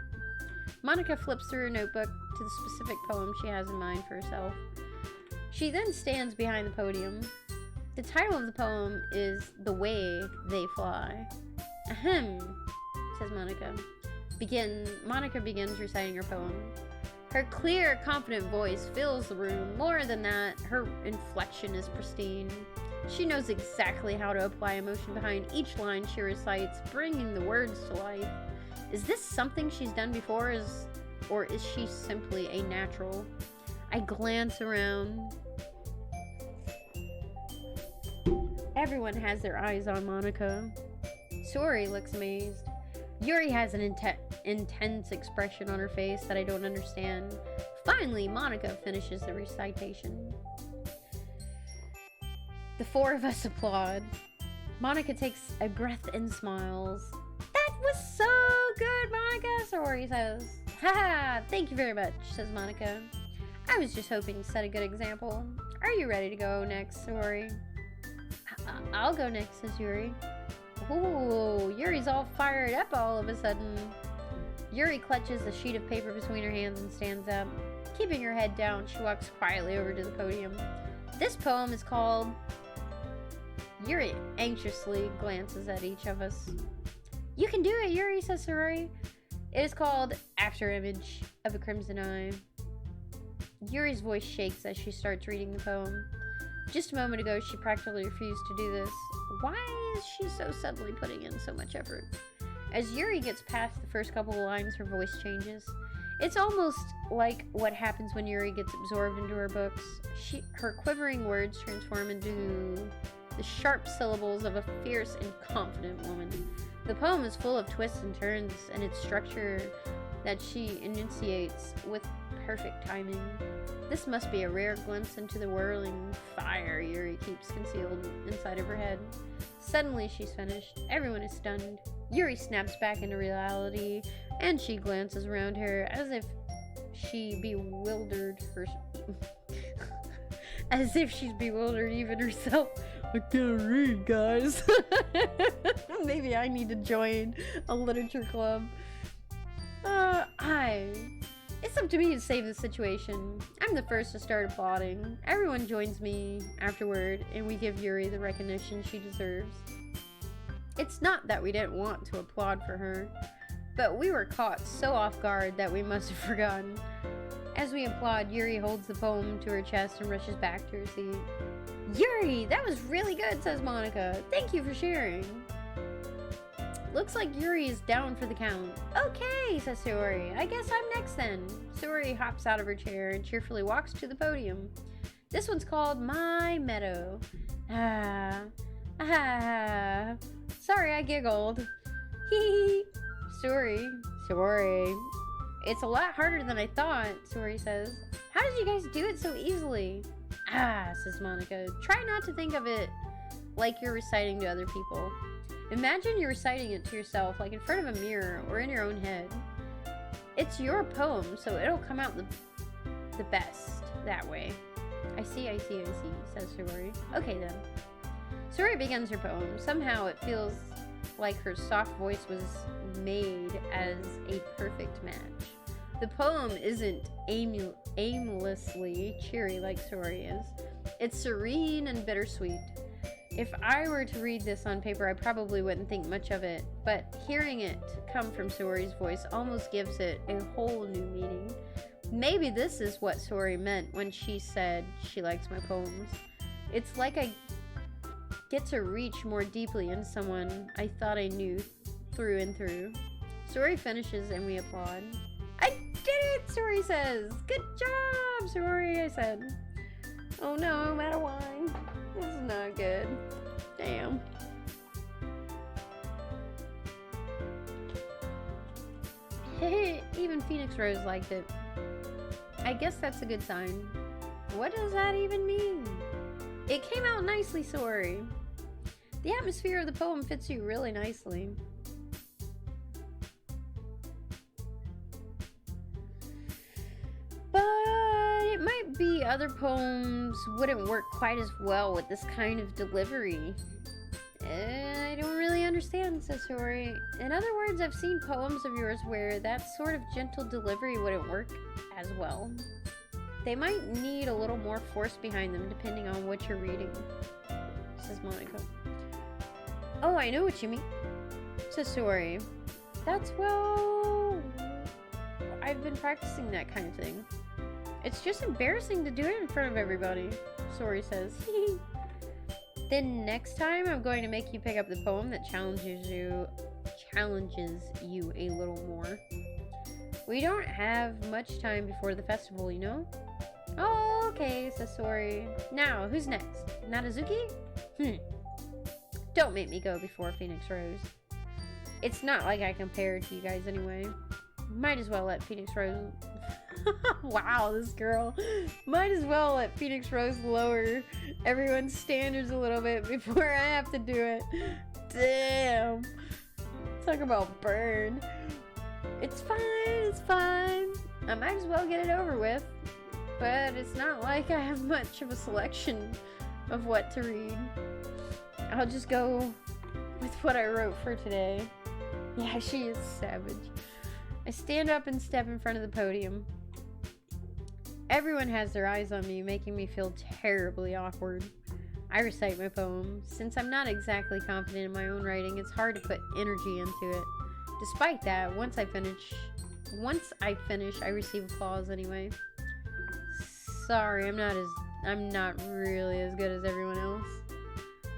Monica flips through her notebook to the specific poem she has in mind for herself. She then stands behind the podium. The title of the poem is The Way They Fly. Ahem, says Monica. Monica begins reciting her poem. Her clear, confident voice fills the room. More than that, her inflection is pristine. She knows exactly how to apply emotion behind each line she recites, bringing the words to life. Is this something she's done before, or is she simply a natural? I glance around. Everyone has their eyes on Monica. Sorori looks amazed. Yuri has an intense expression on her face that I don't understand. Finally, Monica finishes the recitation. The four of us applaud. Monica takes a breath and smiles. That was so good, Monica, Sorori says. Haha, thank you very much, says Monica. I was just hoping to set a good example. Are you ready to go next, Sorori? I'll go next, says Yuri. Ooh, Yuri's all fired up all of a sudden. Yuri clutches a sheet of paper between her hands and stands up. Keeping her head down, she walks quietly over to the podium. This poem is called... Yuri anxiously glances at each of us. You can do it, Yuri, says Sorori. It is called After Image of a Crimson Eye. Yuri's voice shakes as she starts reading the poem. Just a moment ago, she practically refused to do this. Why is she so suddenly putting in so much effort? As Yuri gets past the first couple of lines, her voice changes. It's almost like what happens when Yuri gets absorbed into her books. Her quivering words transform into the sharp syllables of a fierce and confident woman. The poem is full of twists and turns in its structure that she enunciates with perfect timing. This must be a rare glimpse into the whirling fire Yuri keeps concealed inside of her head. Suddenly she's finished. Everyone is stunned. Yuri snaps back into reality, and she glances around her as if she bewildered her as if she's bewildered even herself. I can't read, guys. Maybe I need to join a literature club. It's up to me to save the situation. I'm the first to start applauding. Everyone joins me afterward, and we give Yuri the recognition she deserves. It's not that we didn't want to applaud for her, but we were caught so off guard that we must have forgotten. As we applaud, Yuri holds the poem to her chest and rushes back to her seat. Yuri, that was really good, says Monica. Thank you for sharing. Looks like Yuri is down for the count. Okay, says Saori. I guess I'm next then. Saori hops out of her chair and cheerfully walks to the podium. This one's called My Meadow. Sorry, I giggled. Hee. Saori. It's a lot harder than I thought, Saori says. How did you guys do it so easily? Says Monica. Try not to think of it like you're reciting to other people. Imagine you're reciting it to yourself, like in front of a mirror or in your own head. It's your poem, so it'll come out the best that way. I see, says Saori. Okay then. Saori begins her poem. Somehow it feels like her soft voice was made as a perfect match. The poem isn't aimlessly cheery like Saori is. It's serene and bittersweet. If I were to read this on paper, I probably wouldn't think much of it, but hearing it come from Saori's voice almost gives it a whole new meaning. Maybe this is what Saori meant when she said she likes my poems. It's like I get to reach more deeply into someone I thought I knew through and through. Saori finishes and we applaud. I did it, Saori says. Good job, Saori, I said. Oh no, Madeline. This is not good. Damn. Even Phoenix Rose liked it. I guess that's a good sign. What does that even mean? It came out nicely, Saori. The atmosphere of the poem fits you really nicely. But it might be other poems wouldn't work quite as well with this kind of delivery. I don't really understand, says Saori. In other words, I've seen poems of yours where that sort of gentle delivery wouldn't work as well. They might need a little more force behind them depending on what you're reading, says Monica. Oh, I know what you mean, says Saori. That's, well, I've been practicing that kind of thing. It's just embarrassing to do it in front of everybody, Saori says. Then next time I'm going to make you pick up the poem that challenges you a little more. We don't have much time before the festival, you know? Oh, okay, says Saori. Now, who's next? Nadazuki? Don't make me go before Phoenix Rose. It's not like I compare to you guys anyway. Might as well let Phoenix Rose... Wow, this girl. Might as well let Phoenix Rose lower everyone's standards a little bit before I have to do it. Damn. Talk about burn. It's fine. I might as well get it over with. But it's not like I have much of a selection of what to read. I'll just go with what I wrote for today. Yeah, she is savage. I stand up and step in front of the podium. Everyone has their eyes on me, making me feel terribly awkward. I recite my poem. Since I'm not exactly confident in my own writing, it's hard to put energy into it. Despite that, once I finish, I receive applause anyway. Sorry, I'm not really as good as everyone else.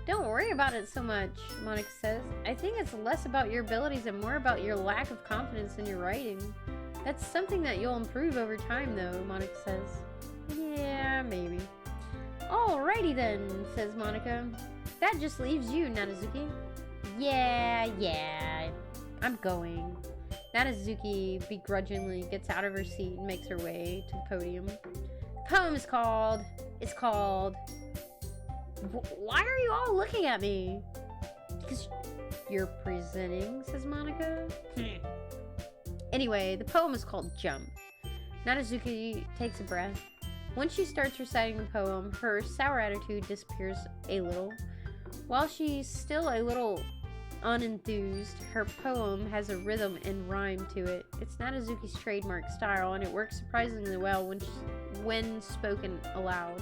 Don't worry about it so much, Monica says. I think it's less about your abilities and more about your lack of confidence in your writing. That's something that you'll improve over time, though, Monica says. Yeah, maybe. Alrighty then, says Monica. That just leaves you, Nanazuki. Yeah, I'm going. Nanazuki begrudgingly gets out of her seat and makes her way to the podium. The poem is called... Why are you all looking at me? Because you're presenting, says Monica. Anyway, the poem is called Jump. Nanazuki takes a breath. Once she starts reciting the poem, her sour attitude disappears a little. While she's still a little unenthused, her poem has a rhythm and rhyme to it. It's Nanazuki's trademark style, and it works surprisingly well when spoken aloud.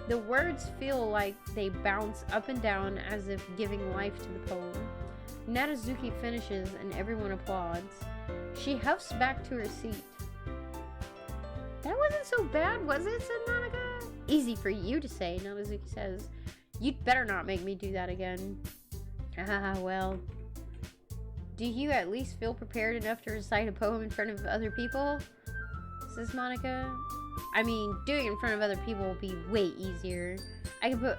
The words feel like they bounce up and down as if giving life to the poem. Nanazuki finishes and everyone applauds. She huffs back to her seat. That wasn't so bad, was it? Said Monica. Easy for you to say, Nanazuki says. You'd better not make me do that again. Ah, well. Do you at least feel prepared enough to recite a poem in front of other people? Says Monica. I mean, doing it in front of other people will be way easier. I can put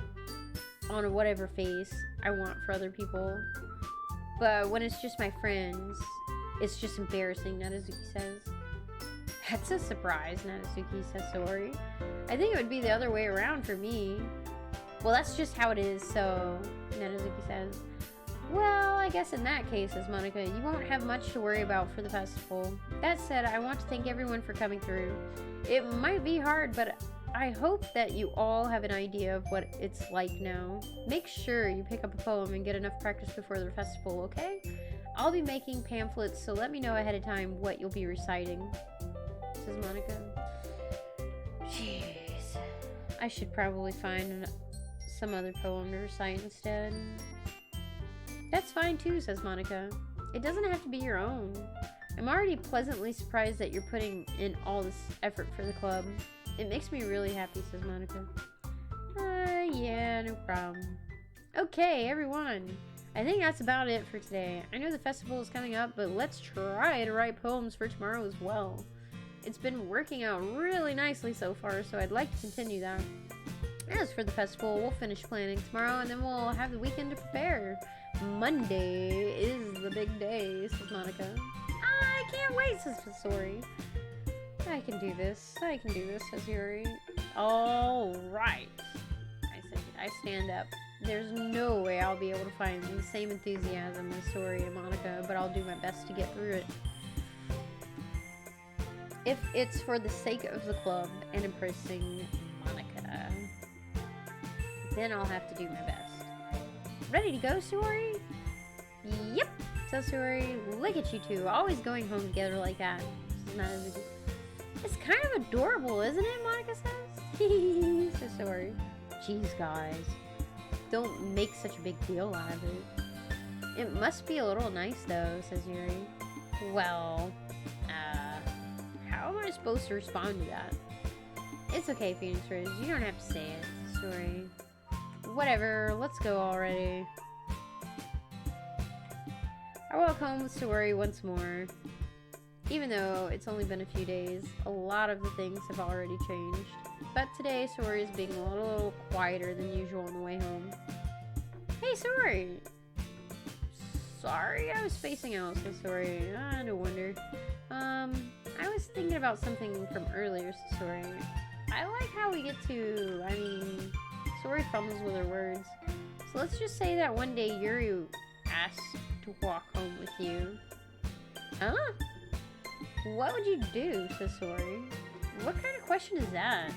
on whatever face I want for other people. But when it's just my friends, it's just embarrassing, Nanazuki says. That's a surprise, Nanazuki says Sori. I think it would be the other way around for me. Well, that's just how it is, so, Nanazuki says. Well, I guess in that case, says Monica, you won't have much to worry about for the festival. That said, I want to thank everyone for coming through. It might be hard, but I hope that you all have an idea of what it's like now. Make sure you pick up a poem and get enough practice before the festival, okay? I'll be making pamphlets, so let me know ahead of time what you'll be reciting, says Monica. Jeez. I should probably find some other poem to recite instead. That's fine too, says Monica. It doesn't have to be your own. I'm already pleasantly surprised that you're putting in all this effort for the club. It makes me really happy, says Monica. Yeah, no problem. Okay, everyone. I think that's about it for today. I know the festival is coming up, but let's try to write poems for tomorrow as well. It's been working out really nicely so far, so I'd like to continue that. As for the festival, we'll finish planning tomorrow, and then we'll have the weekend to prepare. Monday is the big day, says Monica. I can't wait, says Sori. I can do this, says Yuri. Alright. I stand up. There's no way I'll be able to find the same enthusiasm as Sori and Monica, but I'll do my best to get through it. If it's for the sake of the club and impressing Monica, then I'll have to do my best. Ready to go, Sori? Yep, says Sori. Look at you two, always going home together like that. It's kind of adorable, isn't it? Monica says. Says Sori. Jeez, guys. Don't make such a big deal out of it. It must be a little nice, though, says Yuri. Well, how am I supposed to respond to that? It's okay, Phoenix Rose. You don't have to say it, says Sori. Whatever, let's go already. I walk home with Sori once more. Even though it's only been a few days, a lot of the things have already changed. But today, Sori is being a little quieter than usual on the way home. Hey, Sori! Sorry, I was spacing out, says Sori. No wonder. I was thinking about something from earlier, says Sori. I like how we get to, Sori fumbles with her words. So let's just say that one day Yuri asked to walk home with you. Huh? What would you do, says Sori. What kind of question is that?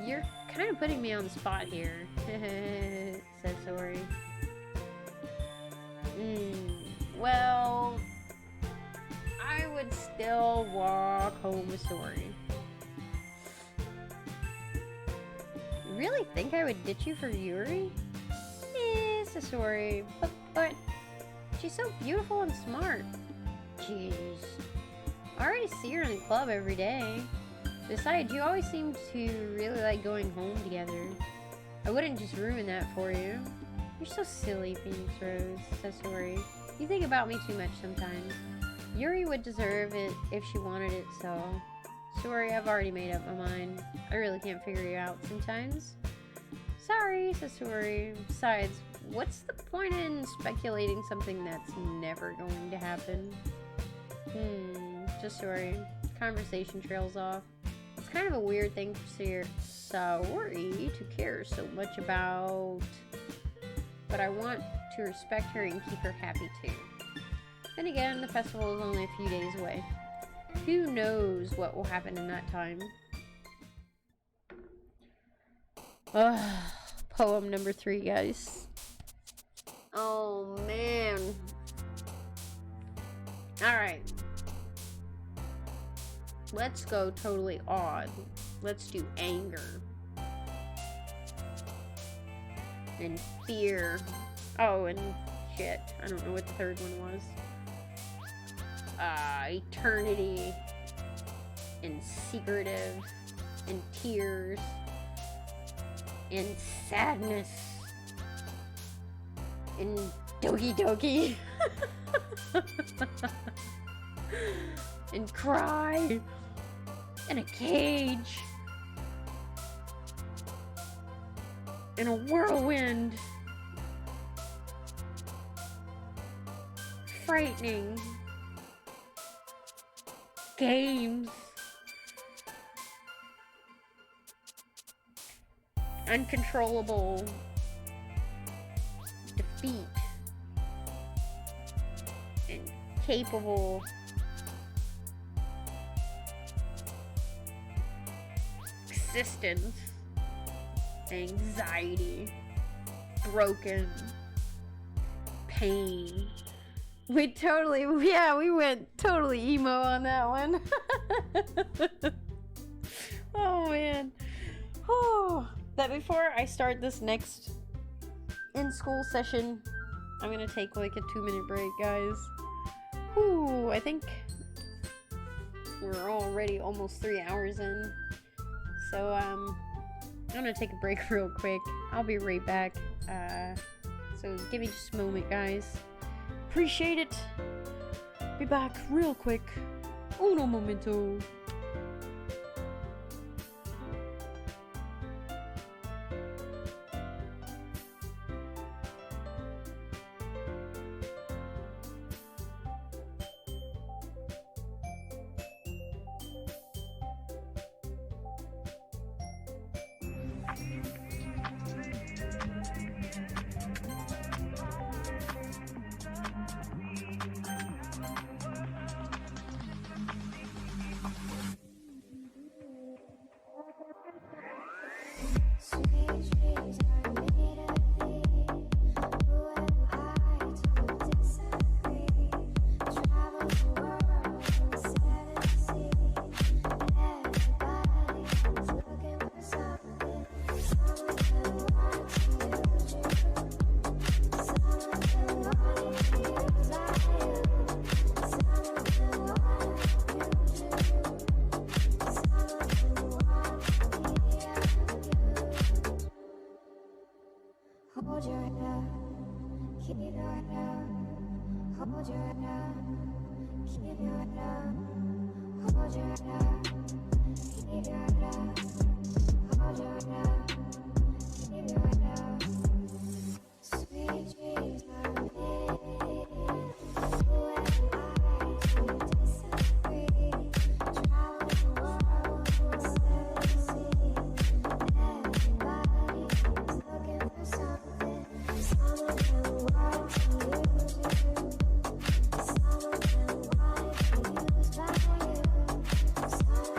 You're kind of putting me on the spot here, says Sori. Well, I would still walk home with Sori. You really think I would ditch you for Yuri? Says Sori, but she's so beautiful and smart. Jeez. I already see her in the club every day. Besides, you always seem to really like going home together. I wouldn't just ruin that for you. You're so silly, Phoenix Rose, says Sori. You think about me too much sometimes. Yuri would deserve it if she wanted it, so... Sorry, I've already made up my mind. I really can't figure you out sometimes. Sorry, says Suri. Besides, what's the point in speculating something that's never going to happen? Just Suri. Conversation trails off. It's kind of a weird thing for Saori to care so much about, but I want to respect her and keep her happy too. Then again, the festival is only a few days away. Who knows what will happen in that time? Poem number 3, guys. Oh, man. Alright. Let's go totally odd. Let's do anger. And fear. Oh, and shit. I don't know what the third one was. Eternity. And secretive. And tears. And sadness. And Doki Doki. And cry. And a cage. And a whirlwind. Frightening. Games. Uncontrollable. Defeat. And capable. Existence. Anxiety. Broken. Pain. We went totally emo on that one. Oh man. Oh, that before I start this next in-school session, I'm gonna take like a 2-minute break, guys. Whew, I think we're already almost 3 hours in. So, I'm gonna take a break real quick. I'll be right back. So give me just a moment, guys. Appreciate it. Be back real quick. Uno momento. Hold your head up, keep your head up. Hold your head up, keep your head up. Hold your head up, keep your head up. Hold your head up, keep your head up. Sweet dreams are made. Who am I to disagree? Travel the world, set the sea. Everybody's looking for something. Someone can want to use you. Someone can want to be used by you. Someone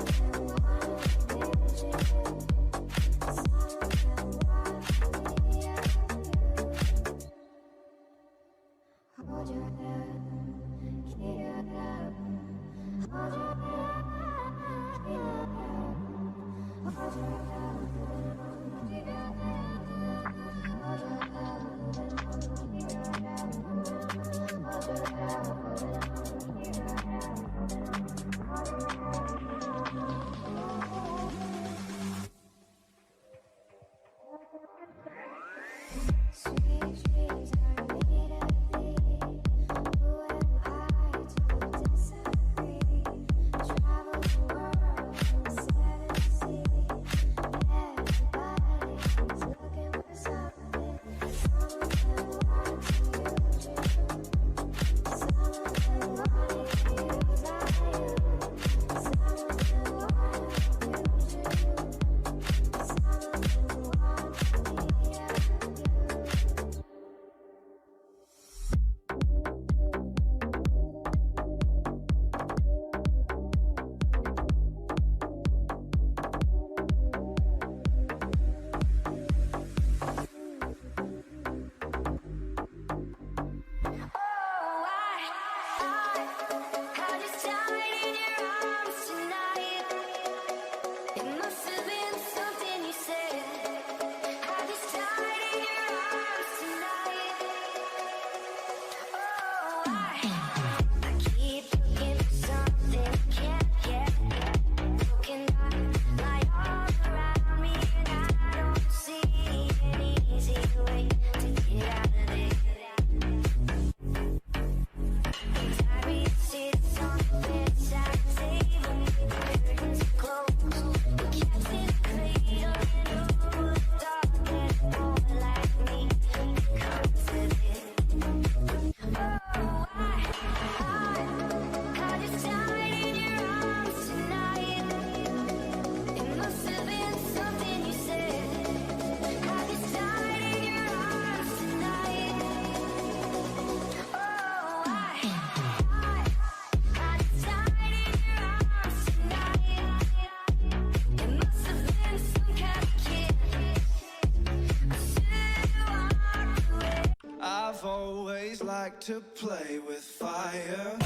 like to play with fire.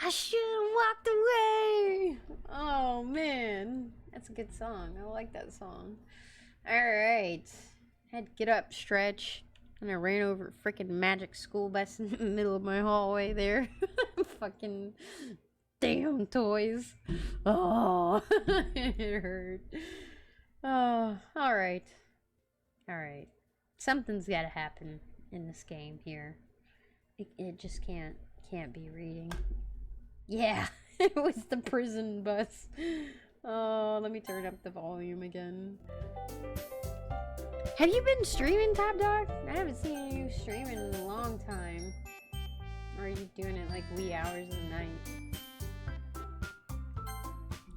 I should have walked away. Oh man, that's a good song. I like that song. All right, had to get up, stretch, and I ran over a freaking magic school bus in the middle of my hallway there. Fucking damn toys. Oh, it hurt. Oh, all right. Something's got to happen in this game here. It just can't be reading. Yeah, it was the prison bus. Oh, let me turn up the volume again. Have you been streaming, Top Dog? I haven't seen you streaming in a long time. Or are you doing it like wee hours of the night?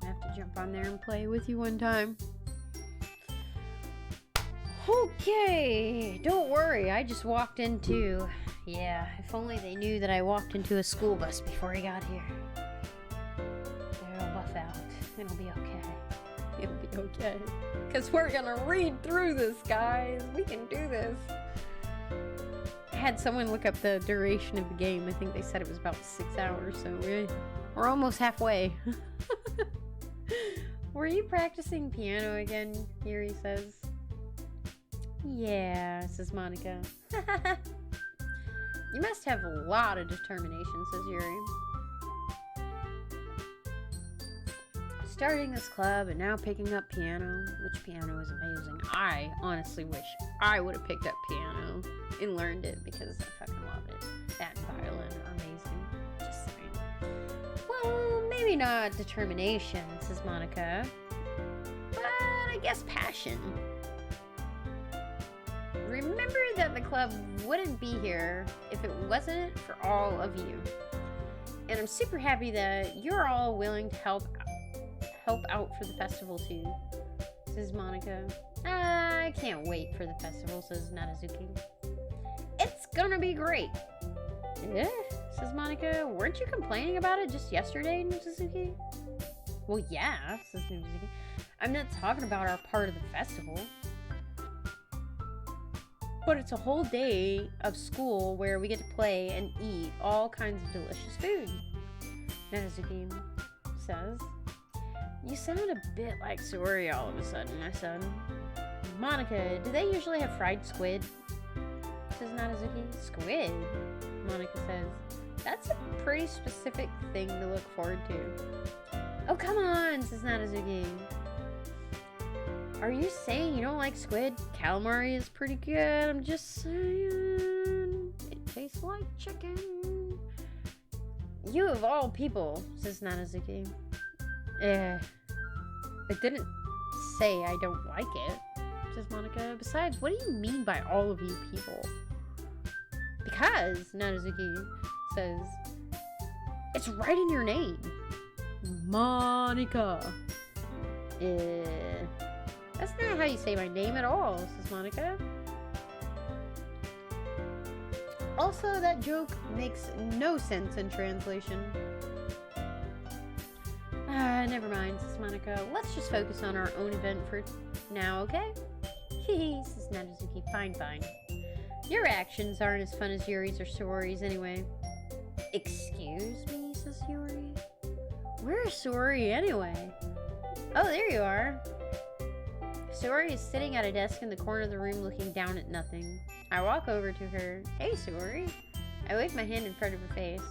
I have to jump on there and play with you one time. Okay, don't worry, I just walked into... Yeah, if only they knew that I walked into a school bus before I got here. They'll buff out. It'll be okay. It'll be okay. Because we're gonna read through this, guys. We can do this. I had someone look up the duration of the game. I think they said it was about 6 hours, so we're almost halfway. Were you practicing piano again? Yuri says. Yeah, says Monica. You must have a lot of determination, says Yuri. Starting this club and now picking up piano, which piano is amazing. I honestly wish I would have picked up piano and learned it because I fucking love it. That and violin are amazing. Just saying. Well, maybe not determination, says Monica, but I guess passion. Remember that the club wouldn't be here if it wasn't for all of you. And I'm super happy that you're all willing to help out for the festival too, says Monica. I can't wait for the festival, says Nanazuki. It's gonna be great. Yeah, says Monica. Weren't you complaining about it just yesterday, Nanazuki? Well, yeah, says Nanazuki. I'm not talking about our part of the festival. But it's a whole day of school where we get to play and eat all kinds of delicious food, Nanazuki says. You sound a bit like Suri all of a sudden, I said. Monica, do they usually have fried squid? Says Nanazuki. Squid? Monica says. That's a pretty specific thing to look forward to. Oh, come on, says Nanazuki. Are you saying you don't like squid? Calamari is pretty good, I'm just saying. It tastes like chicken. You of all people, says Nanazuki. I didn't say I don't like it, says Monica. Besides, what do you mean by all of you people? Because, Nanazuki says, it's right in your name. Monica. That's not how you say my name at all, says Monica. Also, that joke makes no sense in translation. Never mind, says Monica. Let's just focus on our own event for now, okay? Hehe, says Nanazuki. Fine. Your actions aren't as fun as Yuri's or Sori's anyway. Excuse me, says Yuri. Where's Sori anyway? Oh, there you are. Sori is sitting at a desk in the corner of the room looking down at nothing. I walk over to her. Hey, Sori. I wave my hand in front of her face.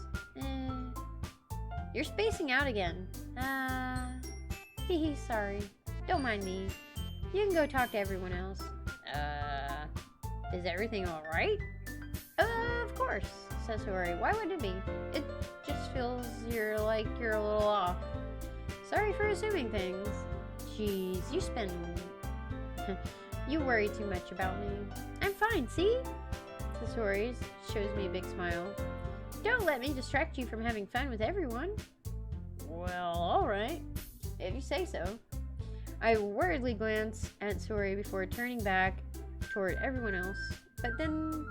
You're spacing out again. Hehe, sorry. Don't mind me. You can go talk to everyone else. Is everything alright? Of course, says Sori. Why would it be? It just feels you're a little off. Sorry for assuming things. Jeez, you worry too much about me. I'm fine, see? Says Sori, shows me a big smile. Don't let me distract you from having fun with everyone. Well, alright. If you say so. I worriedly glance at Sori before turning back toward everyone else, but then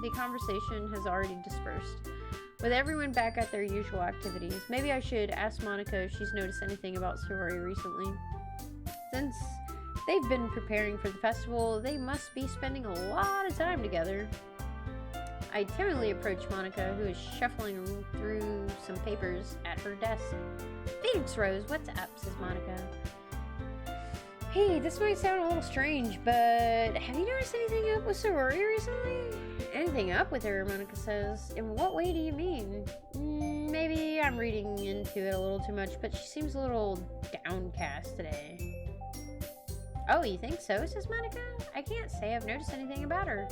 the conversation has already dispersed. With everyone back at their usual activities, maybe I should ask Monica if she's noticed anything about Sorori recently. Since they've been preparing for the festival, they must be spending a lot of time together. I timidly approach Monica, who is shuffling through some papers at her desk. Phoenix Rose, what's up? Says Monica. Hey, this might sound a little strange, but have you noticed anything up with Sorori recently? Anything up with her, Monica says. In what way do you mean? Maybe I'm reading into it a little too much, but she seems a little downcast today. Oh, you think so? Says Monica. I can't say I've noticed anything about her.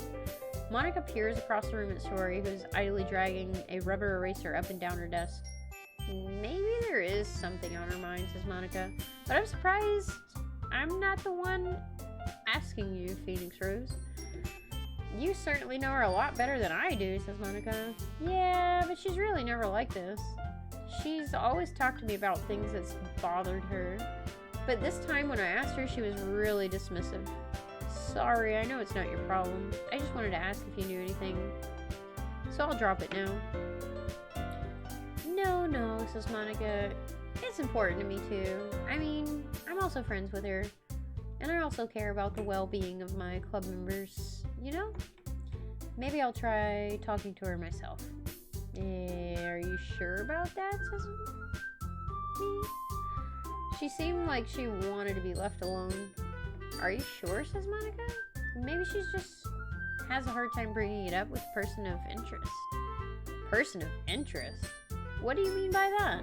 Monica peers across the room at Sorori, who's idly dragging a rubber eraser up and down her desk. Maybe there is something on her mind, says Monica, but I'm surprised I'm not the one asking you, Phoenix Rose. You certainly know her a lot better than I do, says Monica. Yeah, but she's really never like this. She's always talked to me about things that's bothered her, but this time when I asked her, she was really dismissive. Sorry, I know it's not your problem. I just wanted to ask if you knew anything. So I'll drop it now. No, says Monica. It's important to me too. I mean, I'm also friends with her. And I also care about the well-being of my club members, you know? Maybe I'll try talking to her myself. Are you sure about that, says me? She seemed like she wanted to be left alone. Are you sure, says Monica? Maybe she's just has a hard time bringing it up with a person of interest. Person of interest? What do you mean by that?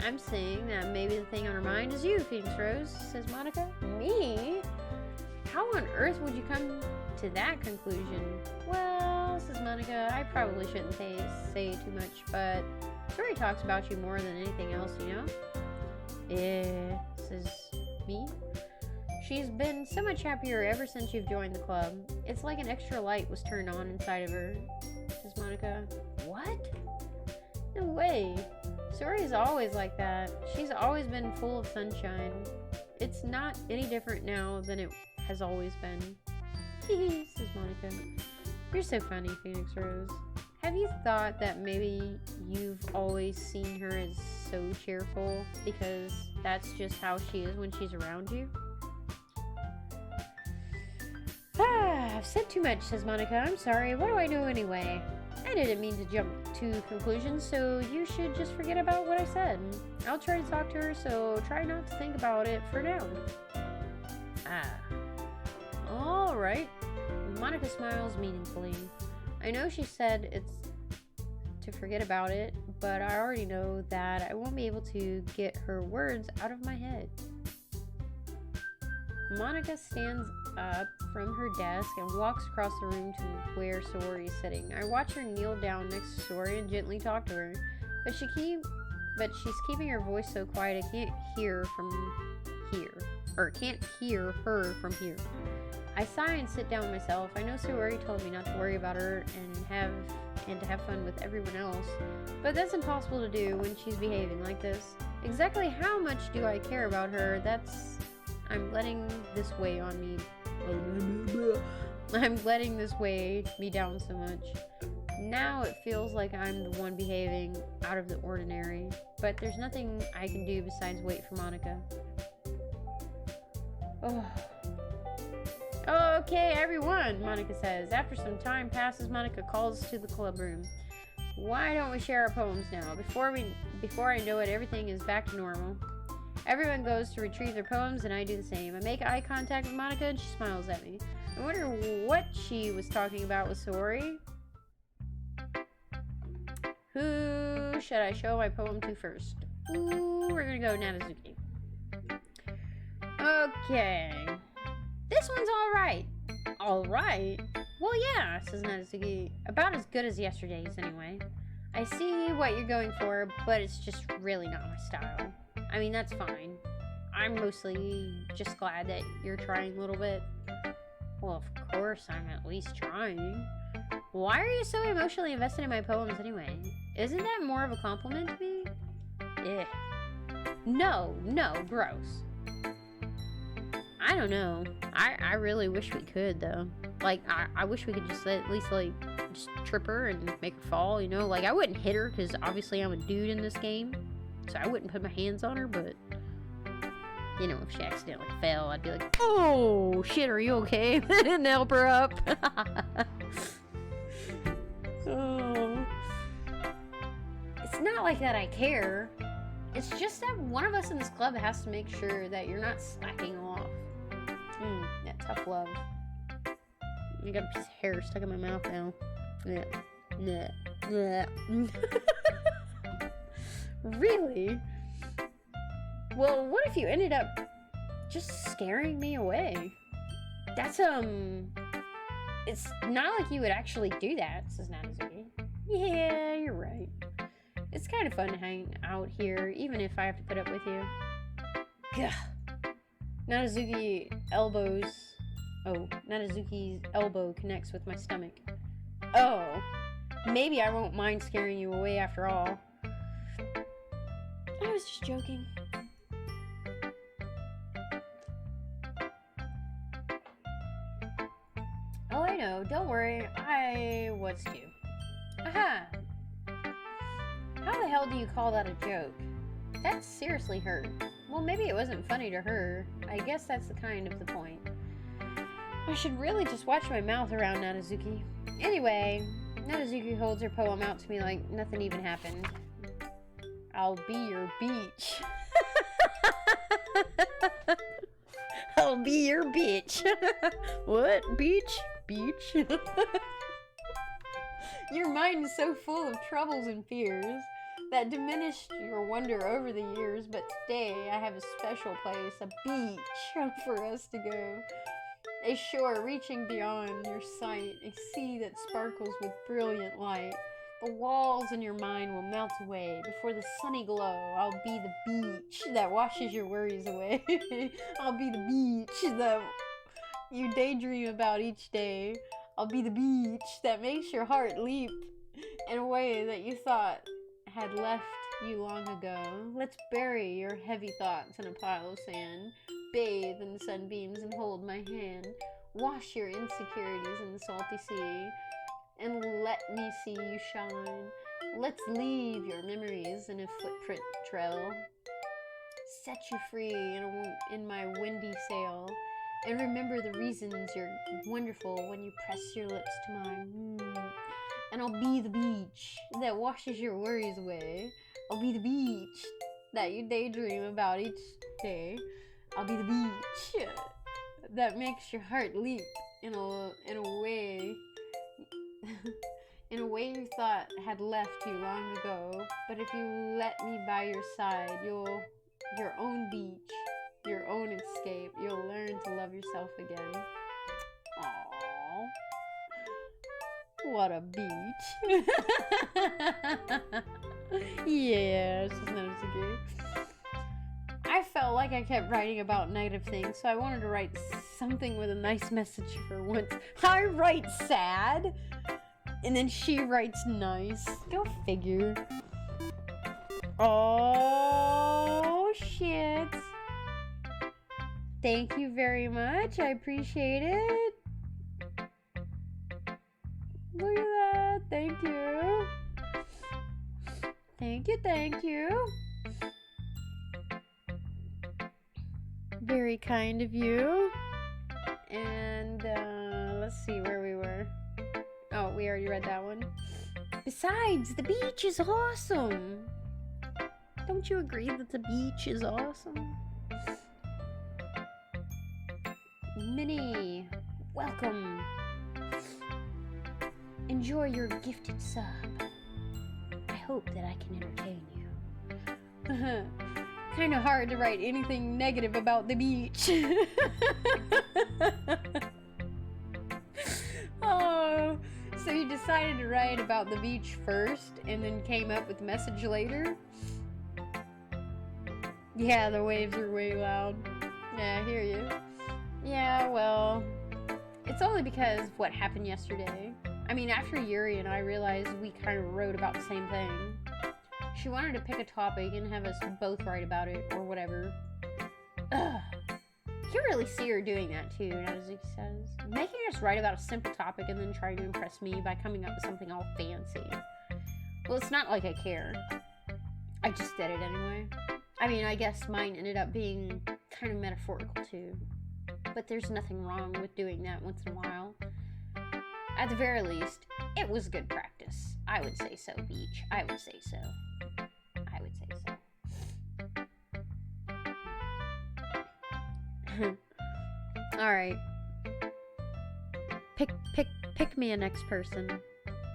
I'm saying that maybe the thing on her mind is you, Phoenix Rose, says Monica. Me? How on earth would you come to that conclusion? Well, says Monica, I probably shouldn't say too much, but Sorori talks about you more than anything else, you know? Says me. She's been so much happier ever since you've joined the club. It's like an extra light was turned on inside of her, says Monica. What? No way. Sorori's always like that. She's always been full of sunshine. It's not any different now than it has always been. Hee, says Monica. You're so funny, Phoenix Rose. Have you thought that maybe you've always seen her as so cheerful because that's just how she is when she's around you? I've said too much, says Monica. I'm sorry. What do I know anyway? I didn't mean to jump to conclusions, so you should just forget about what I said. I'll try to talk to her, so try not to think about it for now. Alright. Monica smiles meaningfully. I know she said it's to forget about it, but I already know that I won't be able to get her words out of my head. Monica stands up from her desk and walks across the room to where Sorori is sitting. I watch her kneel down next to Sorori and gently talk to her, but she's keeping her voice so quiet I can't hear her from here. I sigh and sit down myself. I know Sorori told me not to worry about her and to have fun with everyone else, but that's impossible to do when she's behaving like this. Exactly how much do I care about her? I'm letting this weigh on me. I'm letting this weigh me down so much. Now it feels like I'm the one behaving out of the ordinary, but there's nothing I can do besides wait for Monica. Oh. Okay, everyone, Monica says. After some time passes, Monica calls to the club room. Why don't we share our poems now? Before I know it, everything is back to normal. Everyone goes to retrieve their poems, and I do the same. I make eye contact with Monica, and she smiles at me. I wonder what she was talking about with Sorori. Who should I show my poem to first? Ooh, we're gonna go Nanazuki. Okay. This one's alright. Alright? Well, yeah, says Nanazuki. About as good as yesterday's, anyway. I see what you're going for, but it's just really not my style. I mean, that's fine. I'm mostly just glad that you're trying a little bit. Well, of course, I'm at least trying. Why are you so emotionally invested in my poems anyway? Isn't that more of a compliment to me? Eh. No, gross. I don't know. I really wish we could, though. Like, I wish we could just at least, like, just trip her and make her fall, you know? Like, I wouldn't hit her because obviously I'm a dude in this game, so I wouldn't put my hands on her, but, you know, if she accidentally fell, I'd be like, oh, shit, are you okay? And help her up. Oh. It's not like that I care. It's just that one of us in this club has to make sure that you're not slacking off. Yeah, tough love. I got a piece of hair stuck in my mouth now. Really? Well, what if you ended up just scaring me away? That's, it's not like you would actually do that, says Nanazuki. Yeah, you're right. It's kind of fun to hang out here, even if I have to put up with you. Gah. Nanazuki's elbow connects with my stomach. Oh, maybe I won't mind scaring you away after all. I was just joking. Oh, I know. Don't worry. I was too. Aha! How the hell do you call that a joke? That seriously hurt. Well, maybe it wasn't funny to her. I guess that's the kind of the point. I should really just watch my mouth around Nanazuki. Anyway, Nanazuki holds her poem out to me like nothing even happened. I'll be your beach. I'll be your bitch. What? Beach? Beach? Your mind is so full of troubles and fears that diminished your wonder over the years, but today I have a special place, a beach for us to go. A shore reaching beyond your sight, a sea that sparkles with brilliant light. The walls in your mind will melt away before the sunny glow. I'll be the beach that washes your worries away. I'll be the beach that you daydream about each day. I'll be the beach that makes your heart leap in a way that you thought had left you long ago. Let's bury your heavy thoughts in a pile of sand. Bathe in the sunbeams and hold my hand. Wash your insecurities in the salty sea and let me see you shine. Let's leave your memories in a footprint trail. Set you free in my windy sail. And remember the reasons you're wonderful when you press your lips to mine. And I'll be the beach that washes your worries away. I'll be the beach that you daydream about each day. I'll be the beach that makes your heart leap in a way in a way you thought had left you long ago. But if you let me by your side, your own beach, your own escape, you'll learn to love yourself again. Aww. What a beach. Yes, isn't that so good? I felt like I kept writing about negative things, so I wanted to write something with a nice message for once. I write sad, and then she writes nice. Go figure. Oh, shit. Thank you very much. I appreciate it. Look at that. Thank you. Thank you, thank you. Very kind of you. And, let's see where we were. Oh, we already read that one. Besides, the beach is awesome. Don't you agree that the beach is awesome? Minnie, welcome. Enjoy your gifted sub. I hope that I can entertain you. Kind of hard to write anything negative about the beach. Oh, so you decided to write about the beach first and then came up with the message later? Yeah, the waves are way loud. Yeah, I hear you. Yeah, well, it's only because of what happened yesterday. I mean, after Yuri and I realized we kind of wrote about the same thing. She wanted to pick a topic and have us both write about it, or whatever. Ugh. You really see her doing that too, Nazuki says. Making us write about a simple topic and then trying to impress me by coming up with something all fancy. Well, it's not like I care. I just did it anyway. I mean, I guess mine ended up being kind of metaphorical too. But there's nothing wrong with doing that once in a while. At the very least, it was good practice. I would say so, Beach. I would say so. I would say so. Alright. Pick me a next person.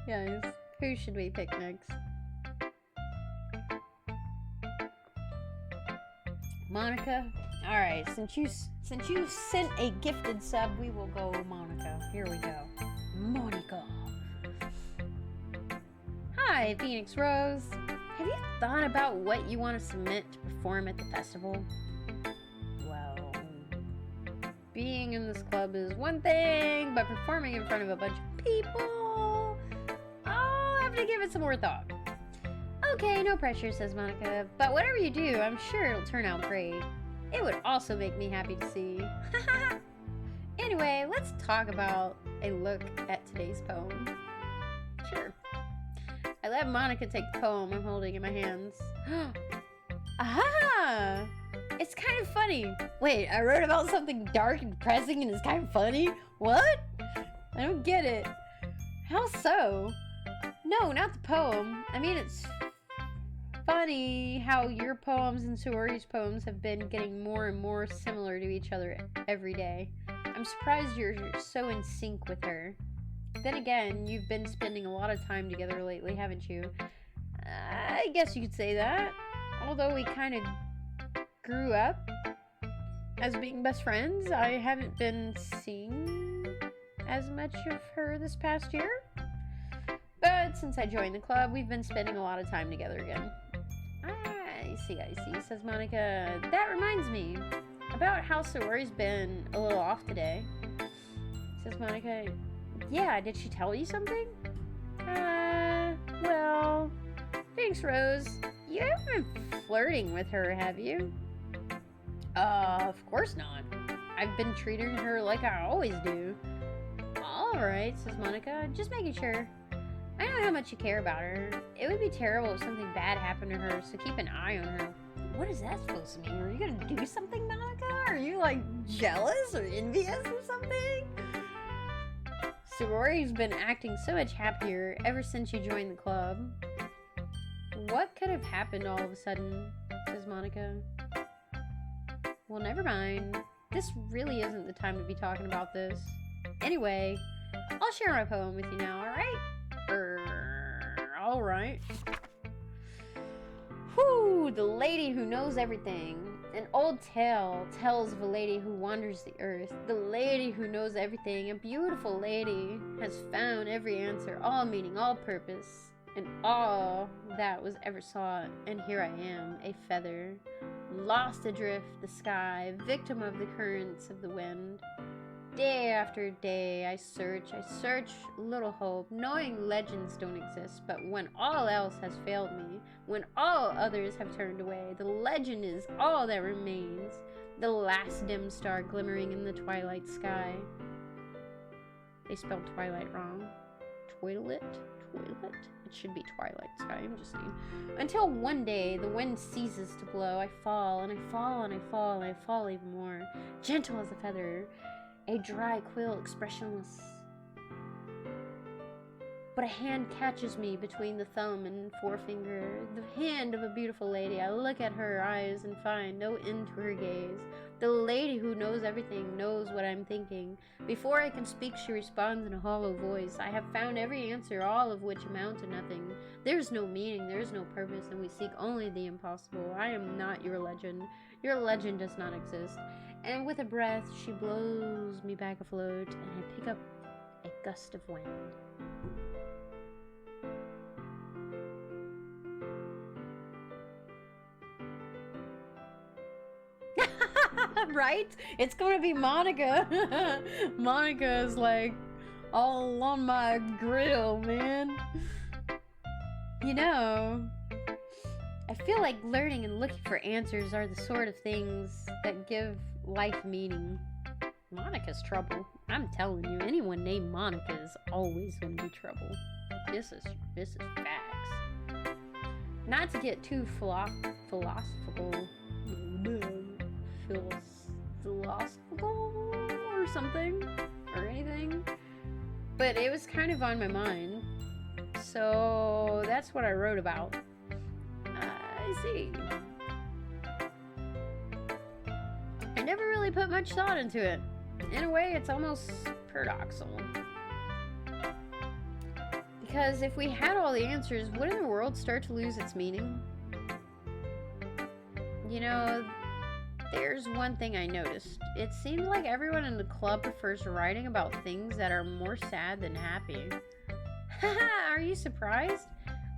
Yes. Who should we pick next? Monica? Alright, since you sent a gifted sub, we will go Monica. Here we go. Monica. Hi, Phoenix Rose. Have you thought about what you want to submit to perform at the festival? Well, being in this club is one thing, but performing in front of a bunch of people, I'll have to give it some more thought. Okay, no pressure, says Monica, but whatever you do, I'm sure it'll turn out great. It would also make me happy to see. Anyway, let's talk about a look at today's poem. Sure. I let Monica take the poem I'm holding in my hands. Aha! It's kind of funny. Wait, I wrote about something dark and depressing and it's kind of funny? What? I don't get it. How so? No, not the poem. I mean, it's funny how your poems and Saori's poems have been getting more and more similar to each other every day. I'm surprised you're so in sync with her. Then again, you've been spending a lot of time together lately, haven't you? I guess you could say that. Although we kind of grew up as being best friends, I haven't been seeing as much of her this past year. But since I joined the club, we've been spending a lot of time together again. I see, says Monica. That reminds me about how Saori's been a little off today. Says Monica. Yeah, did she tell you something? Well, thanks, Rose. You haven't been flirting with her, have you? Of course not. I've been treating her like I always do. Alright, says Monica. Just making sure. I know how much you care about her. It would be terrible if something bad happened to her, so keep an eye on her. What is that supposed to mean? Are you gonna do something, Monica? Are you, like, jealous or envious or something? Saori's been acting so much happier ever since you joined the club. What could have happened all of a sudden? Says Monica. Well, never mind. This really isn't the time to be talking about this. Anyway, I'll share my poem with you now, alright? Alright. Whew, the lady who knows everything. An old tale tells of a lady who wanders the earth. The lady who knows everything, a beautiful lady, has found every answer, all meaning, all purpose, and all that was ever sought. And here I am, a feather, lost adrift the sky, victim of the currents of the wind. Day after day I search, little hope, knowing legends don't exist, but when all else has failed me, when all others have turned away, the legend is all that remains, the last dim star glimmering in the twilight sky. They spelled twilight wrong. Toilet? It should be twilight sky, I'm just saying. Until one day, the wind ceases to blow, I fall, and I fall, and I fall, and I fall even more, gentle as a feather, a dry quill, expressionless. But a hand catches me between the thumb and forefinger, the hand of a beautiful lady. I look at her eyes and find no end to her gaze. The lady who knows everything knows what I'm thinking. Before I can speak, she responds in a hollow voice. I have found every answer, all of which amount to nothing. There is no meaning, there is no purpose, and we seek only the impossible. I am not your legend. Your legend does not exist. And with a breath, she blows me back afloat, and I pick up a gust of wind. Right? It's gonna be Monica. Monica is like all on my grill, man. You know, I feel like learning and looking for answers are the sort of things that give life meaning. Monica's trouble. I'm telling you, anyone named Monica is always going to be trouble. This is facts. Not to get too philosophical or something or anything, but it was kind of on my mind, so that's what I wrote about. I see. I never really put much thought into it. In a way, it's almost paradoxical. Because if we had all the answers, wouldn't the world start to lose its meaning? You know, there's one thing I noticed. It seems like everyone in the club prefers writing about things that are more sad than happy. Haha, are you surprised?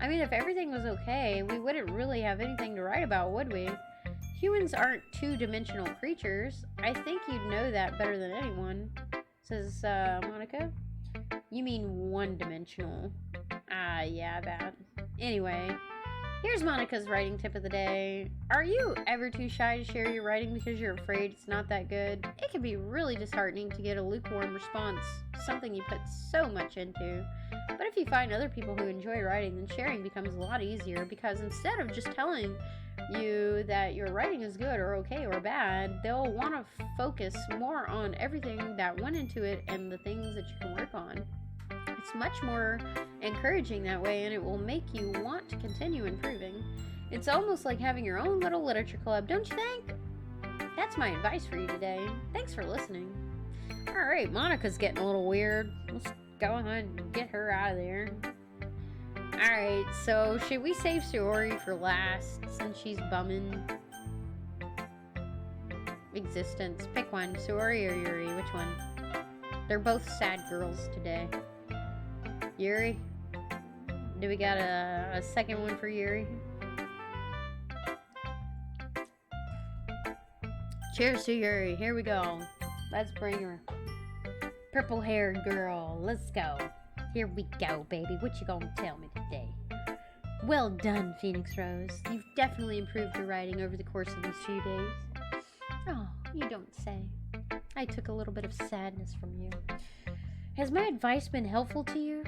I mean, if everything was okay, we wouldn't really have anything to write about, would we? Humans aren't two-dimensional creatures. I think you'd know that better than anyone, says Monica. You mean one-dimensional. Ah, yeah, that. Anyway, here's Monica's writing tip of the day. Are you ever too shy to share your writing because you're afraid it's not that good? It can be really disheartening to get a lukewarm response, something you put so much into. But if you find other people who enjoy writing, then sharing becomes a lot easier, because instead of just telling you that your writing is good or okay or bad, they'll want to focus more on everything that went into it and the things that you can work on. It's much more encouraging that way, and it will make you want to continue improving. It's almost like having your own little literature club, don't you think? That's my advice for you today. Thanks for listening. Alright, Monica's getting a little weird. Let's go ahead and get her out of there. Alright, so should we save Saori for last since she's bumming existence? Pick one, Saori or Yuri, which one? They're both sad girls today. Yuri? Do we got a second one for Yuri? Cheers to Yuri, here we go. Let's bring her. Purple-haired girl, let's go. Here we go, baby. What you gonna tell me today? Well done, Phoenix Rose. You've definitely improved your writing over the course of these few days. Oh, you don't say. I took a little bit of sadness from you. Has my advice been helpful to you?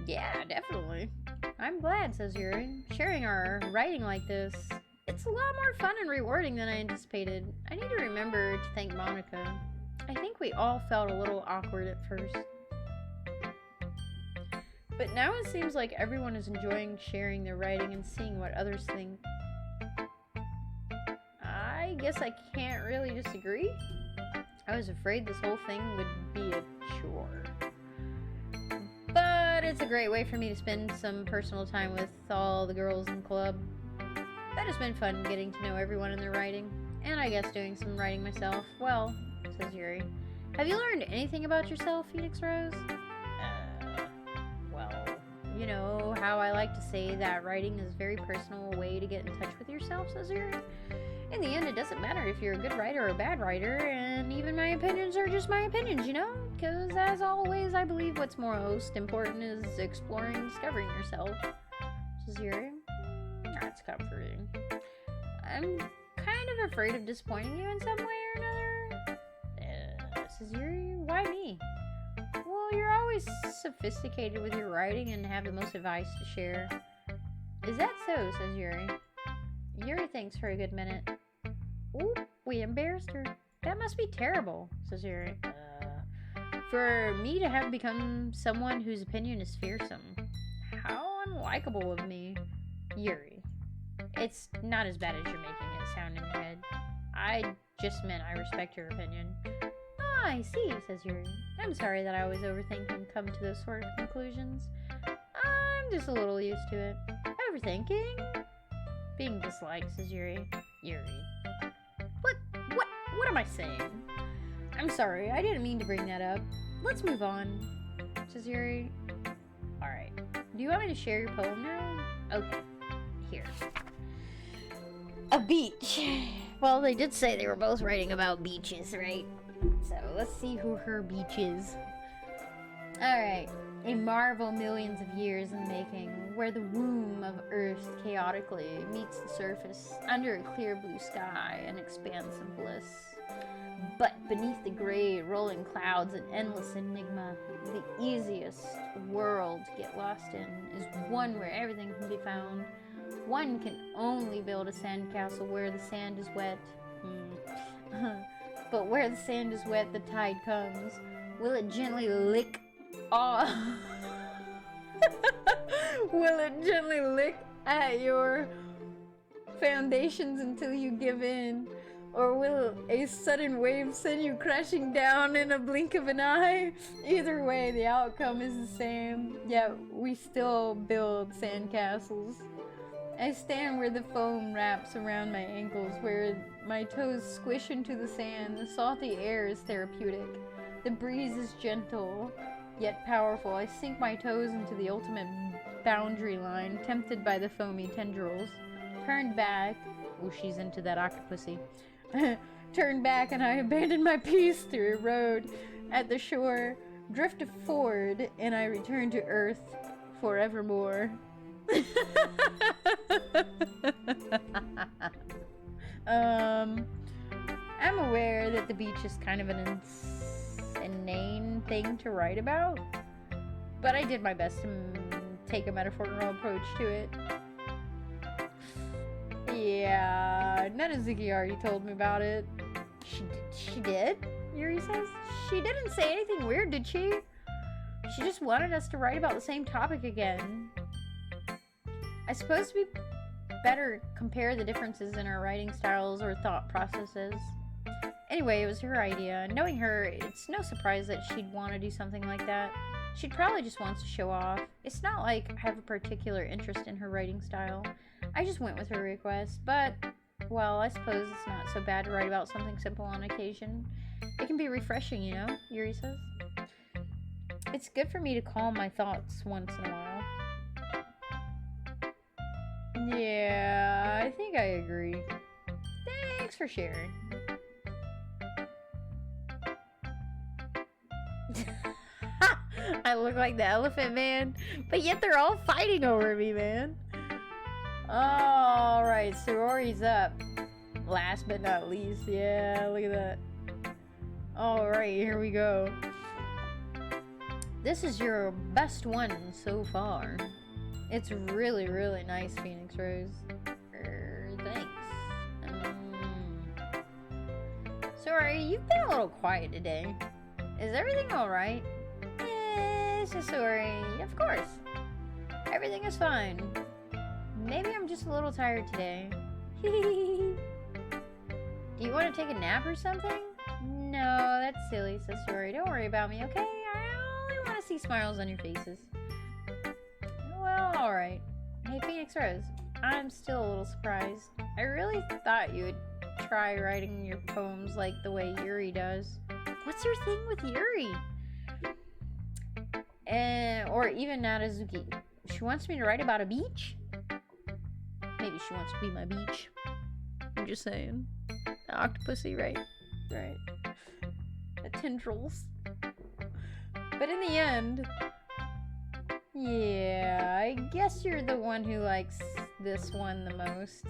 Yeah, definitely. I'm glad, says Yuri. Sharing our writing like this, it's a lot more fun and rewarding than I anticipated. I need to remember to thank Monica. I think we all felt a little awkward at first. But now it seems like everyone is enjoying sharing their writing and seeing what others think. I guess I can't really disagree. I was afraid this whole thing would be a chore. But it's a great way for me to spend some personal time with all the girls in the club. That has been fun, getting to know everyone in their writing. And I guess doing some writing myself. Well, says Yuri. Have you learned anything about yourself, Phoenix Rose? You know how I like to say that writing is a very personal way to get in touch with yourself, says Yuri. In the end, it doesn't matter if you're a good writer or a bad writer, and even my opinions are just my opinions, you know? Because as always, I believe what's most important is exploring and discovering yourself, says Yuri. That's comforting. I'm kind of afraid of disappointing you in some way or another, says Yuri. Why me? Well, you're always sophisticated with your writing and have the most advice to share. Is that so, says Yuri. Yuri thinks for a good minute. Ooh, we embarrassed her. That must be terrible, says Yuri. For me to have become someone whose opinion is fearsome. How unlikable of me. Yuri. It's not as bad as you're making it sound in your head. I just meant I respect your opinion. I see, says Yuri. I'm sorry that I always overthink and come to those sort of conclusions. I'm just a little used to it. Overthinking? Being disliked, says Yuri. Yuri. What am I saying? I'm sorry, I didn't mean to bring that up. Let's move on, says Yuri. Alright. Do you want me to share your poem now? Okay. Here. A beach. Well, they did say they were both writing about beaches, right? So let's see who her beach is. Alright. A marvel millions of years in the making, where the womb of Earth chaotically meets the surface under a clear blue sky, an expanse of bliss. But beneath the gray, rolling clouds, an endless enigma. The easiest world to get lost in is one where everything can be found. One can only build a sandcastle where the sand is wet. But where the sand is wet, the tide comes. Will it gently lick off? Will it gently lick at your foundations until you give in? Or will a sudden wave send you crashing down in a blink of an eye? Either way, the outcome is the same. Yet we still build sandcastles. I stand where the foam wraps around my ankles, where my toes squish into the sand. The salty air is therapeutic. The breeze is gentle, yet powerful. I sink my toes into the ultimate boundary line, tempted by the foamy tendrils. Turned back. Oh, she's into that octopusy. Turned back and I abandon my peace to erode at the shore, drift forward, and I return to Earth forevermore. I'm aware that the beach is kind of an inane thing to write about, but I did my best to take a metaphorical approach to it. Yeah, Nenazuki already told me about it. She did? Yuri says. She didn't say anything weird, did she? She just wanted us to write about the same topic again. I suppose we better compare the differences in our writing styles or thought processes. Anyway, it was her idea. Knowing her, it's no surprise that she'd want to do something like that. She'd probably just wants to show off. It's not like I have a particular interest in her writing style. I just went with her request, but, well, I suppose it's not so bad to write about something simple on occasion. It can be refreshing, you know, Yuri says. It's good for me to calm my thoughts once in a while. Yeah, I think I agree. Thanks for sharing. I look like the Elephant Man, but yet they're all fighting over me, man. Alright, Sorori's up. Last but not least. Yeah, look at that. Alright, here we go. This is your best one so far. It's really, really nice, Phoenix Rose. Thanks. Sorry, you've been a little quiet today. Is everything alright? Yes, sorry. Of course. Everything is fine. Maybe I'm just a little tired today. Do you want to take a nap or something? No, that's silly, says Sorry. Don't worry about me, okay? I only want to see smiles on your faces. Well, alright. Hey, Phoenix Rose. I'm still a little surprised. I really thought you would try writing your poems like the way Yuri does. What's your thing with Yuri? Or even Nadazuki. She wants me to write about a beach? Maybe she wants to be my beach. I'm just saying. The octopusy, right? Right. The tendrils. But in the end... Yeah, I guess you're the one who likes this one the most.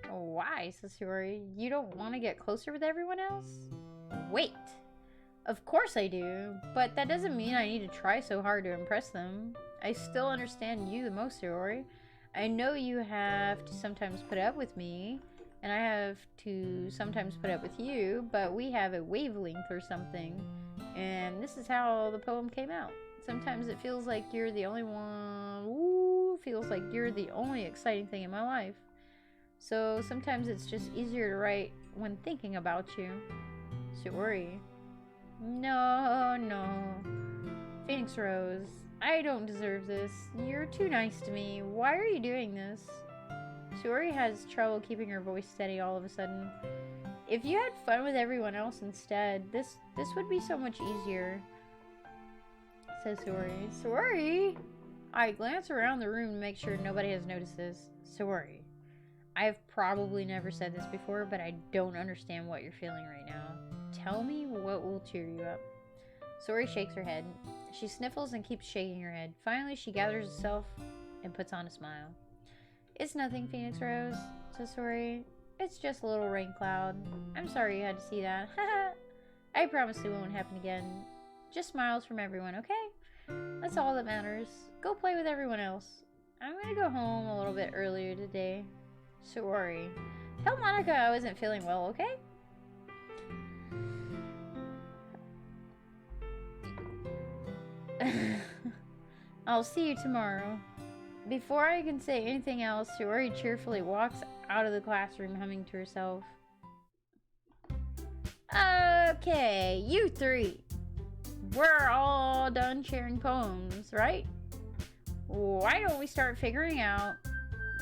Why, Sasori? You don't want to get closer with everyone else? Wait. Of course I do, but that doesn't mean I need to try so hard to impress them. I still understand you the most, Sasori. I know you have to sometimes put up with me, and I have to sometimes put up with you, but we have a wavelength or something, and this is how the poem came out. Sometimes it feels like you're the only one. Ooh, feels like you're the only exciting thing in my life. So sometimes it's just easier to write when thinking about you. Sorry. No. Phoenix Rose, I don't deserve this. You're too nice to me. Why are you doing this? Sorry has trouble keeping her voice steady all of a sudden. If you had fun with everyone else instead, this would be so much easier. Says Sorry. Sorry? I glance around the room to make sure nobody has noticed this. Sorry. I've probably never said this before, but I don't understand what you're feeling right now. Tell me what will cheer you up. Sorry shakes her head. She sniffles and keeps shaking her head. Finally, she gathers herself and puts on a smile. It's nothing, Phoenix Rose, says Sori. It's just a little rain cloud. I'm sorry you had to see that. I promise it won't happen again. Just smiles from everyone, okay? That's all that matters. Go play with everyone else. I'm gonna go home a little bit earlier today. Sori, tell Monica I wasn't feeling well, okay? I'll see you tomorrow. Before I can say anything else, Sori cheerfully walks out of the classroom, humming to herself. Okay, you three. We're all done sharing poems, right? Why don't we start figuring out,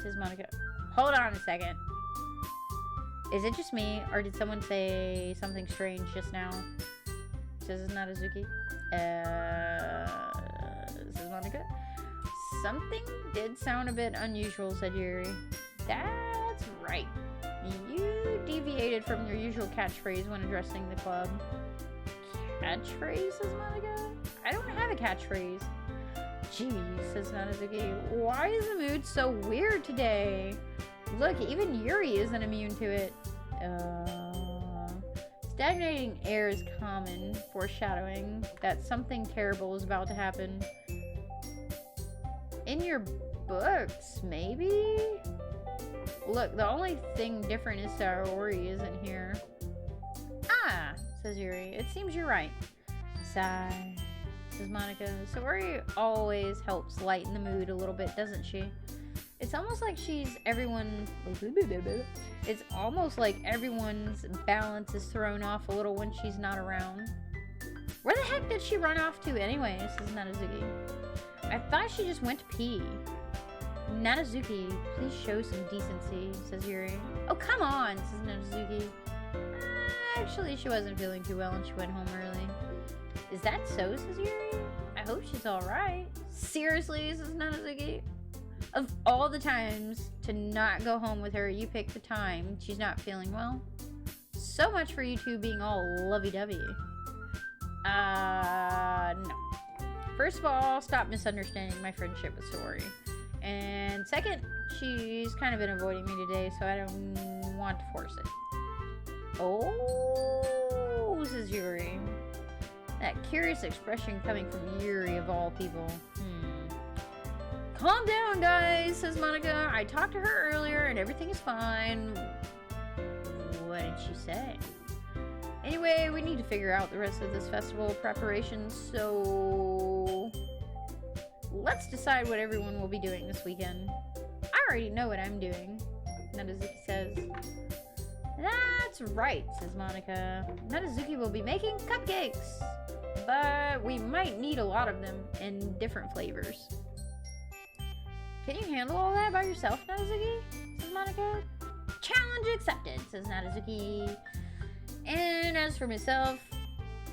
says Monica. Hold on a second. Is it just me, or did someone say something strange just now? Says Nadazuki. Says Monica. Something did sound a bit unusual, said Yuri. That's right. You deviated from your usual catchphrase when addressing the club. Catchphrase, says Monica? I don't have a catchphrase. Jeez, says Nanazuki. Why is the mood so weird today? Look, even Yuri isn't immune to it. Stagnating air is common, foreshadowing that something terrible is about to happen. In your books, maybe? Look, the only thing different is Saori isn't here. Ah, says Yuri. It seems you're right. Sigh, says Monica. Saori always helps lighten the mood a little bit, doesn't she? It's almost like It's almost like everyone's balance is thrown off a little when she's not around. Where the heck did she run off to anyway, says Nanazuki. I thought she just went to pee. Nanazuki, please show some decency, says Yuri. Oh, come on, says Nanazuki. Actually, she wasn't feeling too well and she went home early. Is that so, says Yuri? I hope she's alright. Seriously, says Nanazuki. Of all the times to not go home with her, you pick the time she's not feeling well. So much for you two being all lovey-dovey. No. First of all, stop misunderstanding my friendship with Saori. And second, she's kind of been avoiding me today, so I don't want to force it. Oh, says Yuri. That curious expression coming from Yuri of all people. Calm down, guys, says Monica. I talked to her earlier and everything is fine. What did she say? Anyway, we need to figure out the rest of this festival preparation, so let's decide what everyone will be doing this weekend. I already know what I'm doing, Nanazuki says. That's right, says Monica. Nanazuki will be making cupcakes, but we might need a lot of them in different flavors. Can you handle all that by yourself, Nanazuki? Says Monica. Challenge accepted, says Nanazuki. And as for myself,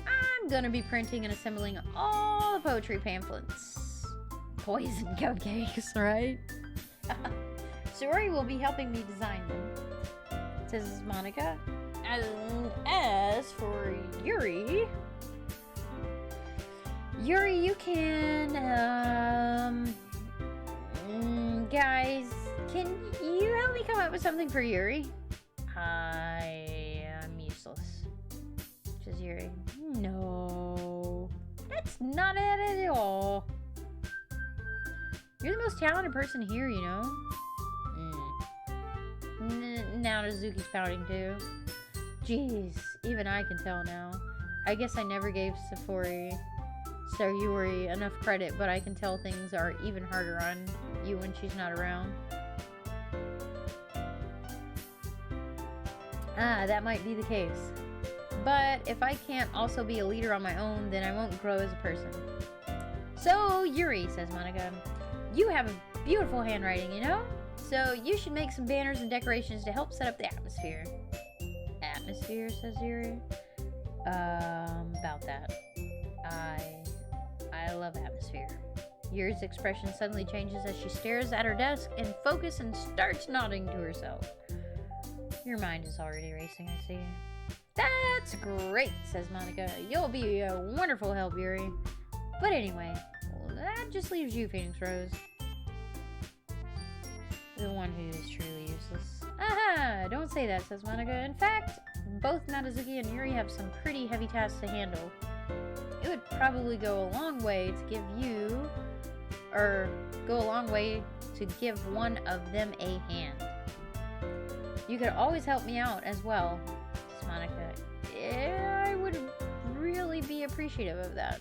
I'm gonna be printing and assembling all the poetry pamphlets. Poison cupcakes, right? Saori will be helping me design them, says Monica. And as for Yuri, you can, guys, can you help me come up with something for Yuri? I am useless, says Yuri. No, that's not it at all. You're the most talented person here, you know. Now Nazuki's pouting too. Jeez, even I can tell now. I guess I never gave Saori enough credit, but I can tell things are even harder on you when she's not around. That might be the case. But if I can't also be a leader on my own, then I won't grow as a person. So, Yuri, says Monica, you have a beautiful handwriting, you know? So you should make some banners and decorations to help set up the atmosphere. Atmosphere, says Yuri. About that. I love atmosphere. Yuri's expression suddenly changes as she stares at her desk in focus and starts nodding to herself. Your mind is already racing, I see. That's great, says Monica. You'll be a wonderful help, Yuri. But anyway, well, that just leaves you, Phoenix Rose. The one who is truly useless. Aha! Don't say that, says Monica. In fact, both Nadazuki and Yuri have some pretty heavy tasks to handle. It would probably go a long way to give you, or go a long way to give one of them a hand. You could always help me out as well, says Monica. Yeah, I would really be appreciative of that.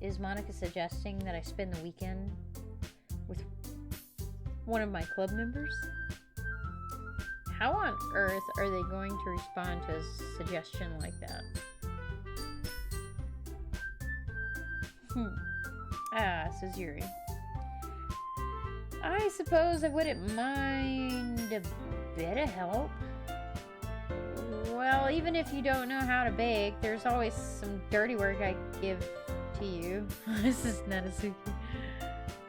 Is Monica suggesting that I spend the weekend with one of my club members? How on earth are they going to respond to a suggestion like that? Says Yuri. I suppose I wouldn't mind a bit of help. Well, even if you don't know how to bake, there's always some dirty work I give to you. This is Nadazuki.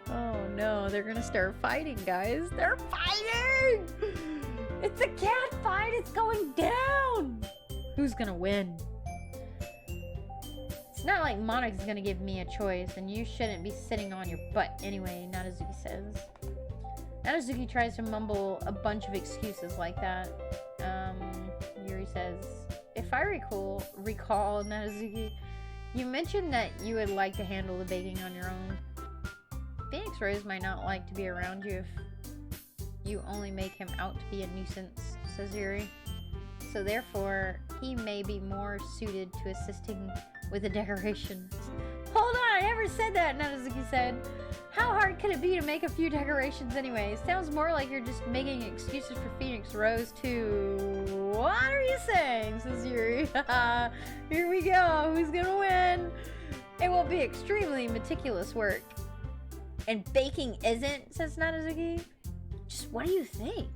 Oh no, they're gonna start fighting, guys. They're fighting! It's a cat fight! It's going down! Who's gonna win? It's not like Monica's gonna give me a choice, and you shouldn't be sitting on your butt anyway, Nadazuki says. Nadazuki tries to mumble a bunch of excuses like that. Yuri says, if I recall, Nadazuki, you mentioned that you would like to handle the baking on your own. Phoenix Rose might not like to be around you if you only make him out to be a nuisance, says Yuri. So therefore, he may be more suited to assisting with the decorations. Hold on, I never said that, Nadazuki said. How hard could it be to make a few decorations anyway? Sounds more like you're just making excuses for Phoenix Rose to... What are you saying? Says Yuri. Here we go. Who's gonna win? It will be extremely meticulous work. And baking isn't, says Nadazuki. Just what do you think?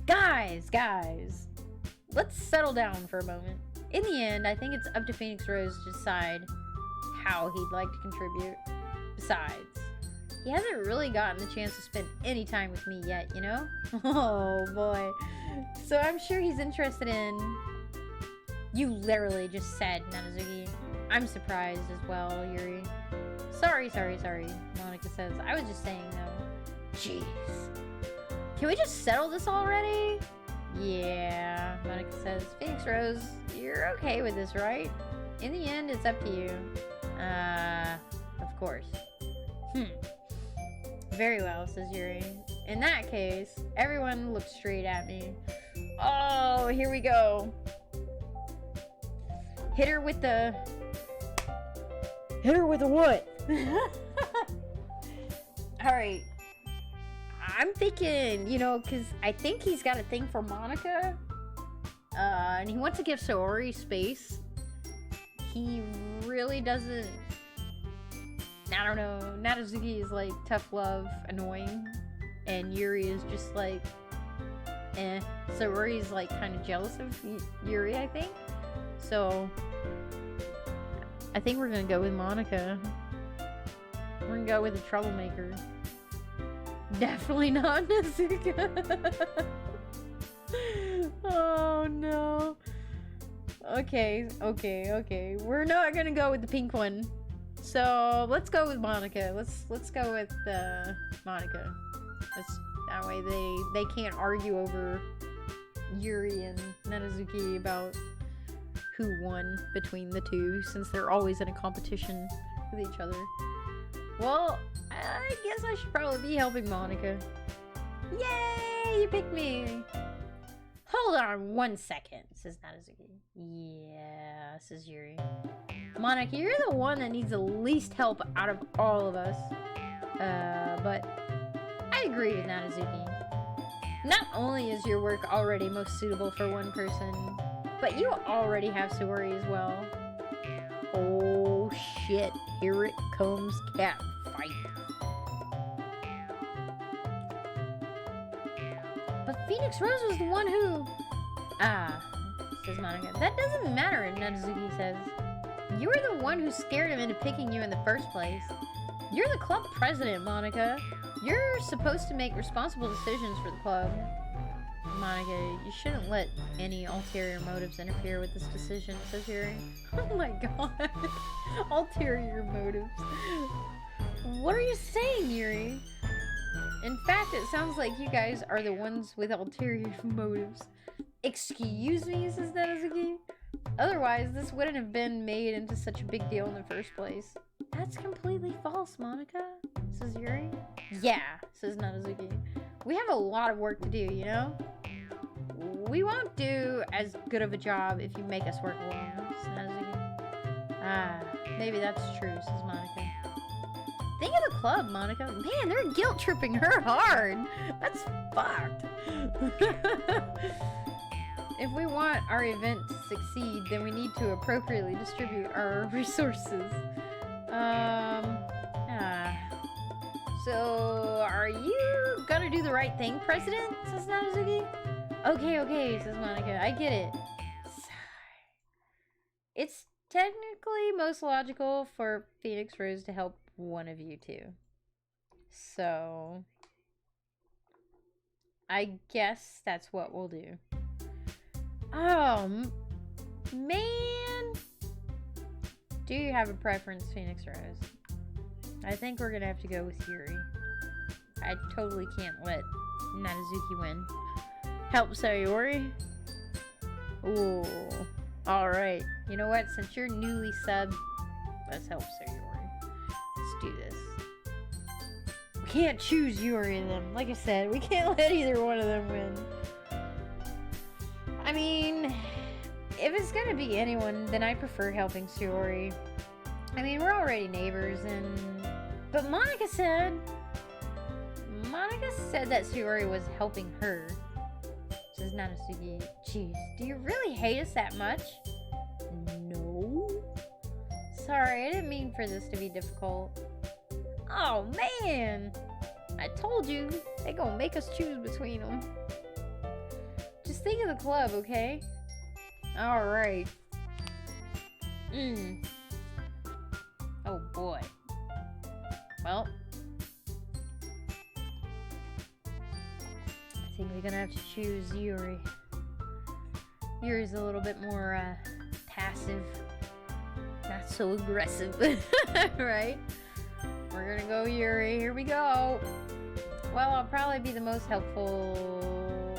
Guys. Let's settle down for a moment. In the end, I think it's up to Phoenix Rose to decide how he'd like to contribute. Besides, he hasn't really gotten the chance to spend any time with me yet, you know? Oh boy. So I'm sure he's interested in... You literally just said, Nadazuki. I'm surprised as well, Yuri. Sorry, Monica says. I was just saying though. Jeez. Can we just settle this already? Yeah, Monica says. Phoenix Rose, you're okay with this, right? In the end, it's up to you. Of course. Very well, says Yuri. In that case, everyone looks straight at me. Oh, here we go. Hit her with the what? Alright. I'm thinking, you know, because I think he's got a thing for Monica. And he wants to give Saori space. He really doesn't... I don't know. Nadazuki is like tough love, annoying. And Yuri is just like... Saori's like kind of jealous of Yuri, I think. So... I think we're gonna go with Monica. We're gonna go with the troublemaker. Definitely not Nezuka. Oh no. Okay. We're not gonna go with the pink one. So let's go with Monica. Let's go with Monica. That way they can't argue over Yuri and Nadazuki about who won between the two, since they're always in a competition with each other. Well, I guess I should probably be helping Monica. Yay! You picked me! Hold on 1 second, says Nadazuki. Yeah, says Yuri. Monica, you're the one that needs the least help out of all of us. But I agree with Nadazuki. Not only is your work already most suitable for one person, but you already have Saori as well. Oh shit, here it comes, cat fight. But Phoenix Rose was the one who... says Monica. That doesn't matter, Nadazuki says. You were the one who scared him into picking you in the first place. You're the club president, Monica. You're supposed to make responsible decisions for the club. Monica, you shouldn't let any ulterior motives interfere with this decision, says Yuri. Oh my god. Ulterior motives. What are you saying, Yuri? In fact, it sounds like you guys are the ones with ulterior motives. Excuse me, says Nenazuki? Otherwise, this wouldn't have been made into such a big deal in the first place. That's completely false, Monica, says Yuri. Yeah, says Nanazuki. We have a lot of work to do, you know? We won't do as good of a job if you make us work alone, says Nanazuki. Ah, maybe that's true, says Monica. Think of the club, Monica. Man, they're guilt tripping her hard. That's fucked. If we want our event to succeed, then we need to appropriately distribute our resources. So, are you gonna do the right thing, President? Says Nanazuki. Okay, says Monica. I get it. It's technically most logical for Phoenix Rose to help one of you two. So, I guess that's what we'll do. Oh, man. Do you have a preference, Phoenix Rose? I think we're gonna have to go with Yuri. I totally can't let Nanazuki win. Help Sayori? Ooh. Alright. You know what? Since you're newly subbed, let's help Sayori. Let's do this. We can't choose Yuri and them. Like I said, we can't let either one of them win. I mean, if it's gonna be anyone, then I prefer helping Sayori. I mean, we're already neighbors, but Monica said that Sayori was helping her. Says Nanazuki. Jeez, do you really hate us that much? No. Sorry, I didn't mean for this to be difficult. Oh, man. I told you, they gonna make us choose between them. Just think of the club, okay? Alright. Oh boy. Well, I think we're gonna have to choose Yuri. Yuri's a little bit more passive, not so aggressive, right? We're gonna go Yuri. Here we go. Well, I'll probably be the most helpful,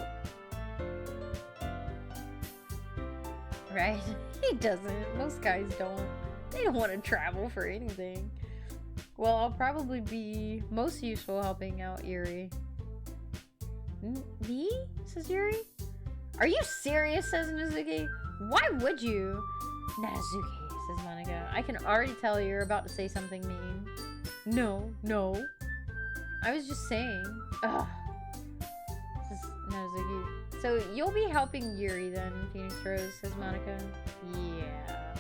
right? He doesn't. Most guys don't. They don't want to travel for anything. Well, I'll probably be most useful helping out Yuri. Me? Says Yuri. Are you serious? Says Nazuki. Why would you? Nazuki, says Monica. I can already tell you're about to say something mean. No. I was just saying. Ugh. Says Nazuki. So you'll be helping Yuri then, Phoenix Rose, says Monica. Yeah.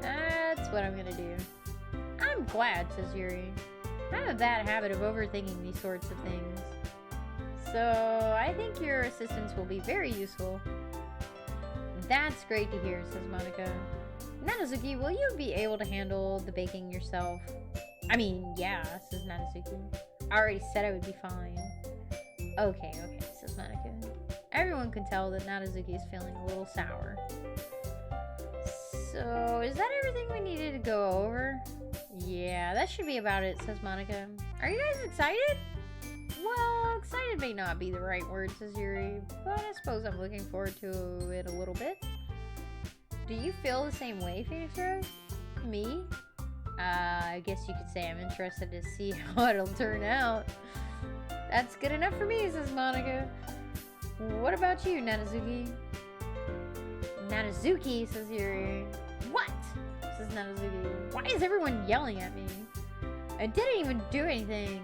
That's what I'm gonna do. I'm glad, says Yuri. I have a bad habit of overthinking these sorts of things. So I think your assistance will be very useful. That's great to hear, says Monica. Nanazuki, will you be able to handle the baking yourself? I mean, yeah, says Nanazuki. I already said I would be fine. Okay, says Monica. Everyone can tell that Nanazuki is feeling a little sour. So, is that everything we needed to go over? Yeah, that should be about it, says Monica. Are you guys excited? Well, excited may not be the right word, says Yuri, but I suppose I'm looking forward to it a little bit. Do you feel the same way, Phoenix Rose? Me? I guess you could say I'm interested to see how it'll turn out. That's good enough for me, says Monica. What about you, Nanazuki? Nanazuki, says Yuri. What? Says Nanazuki. Why is everyone yelling at me? I didn't even do anything.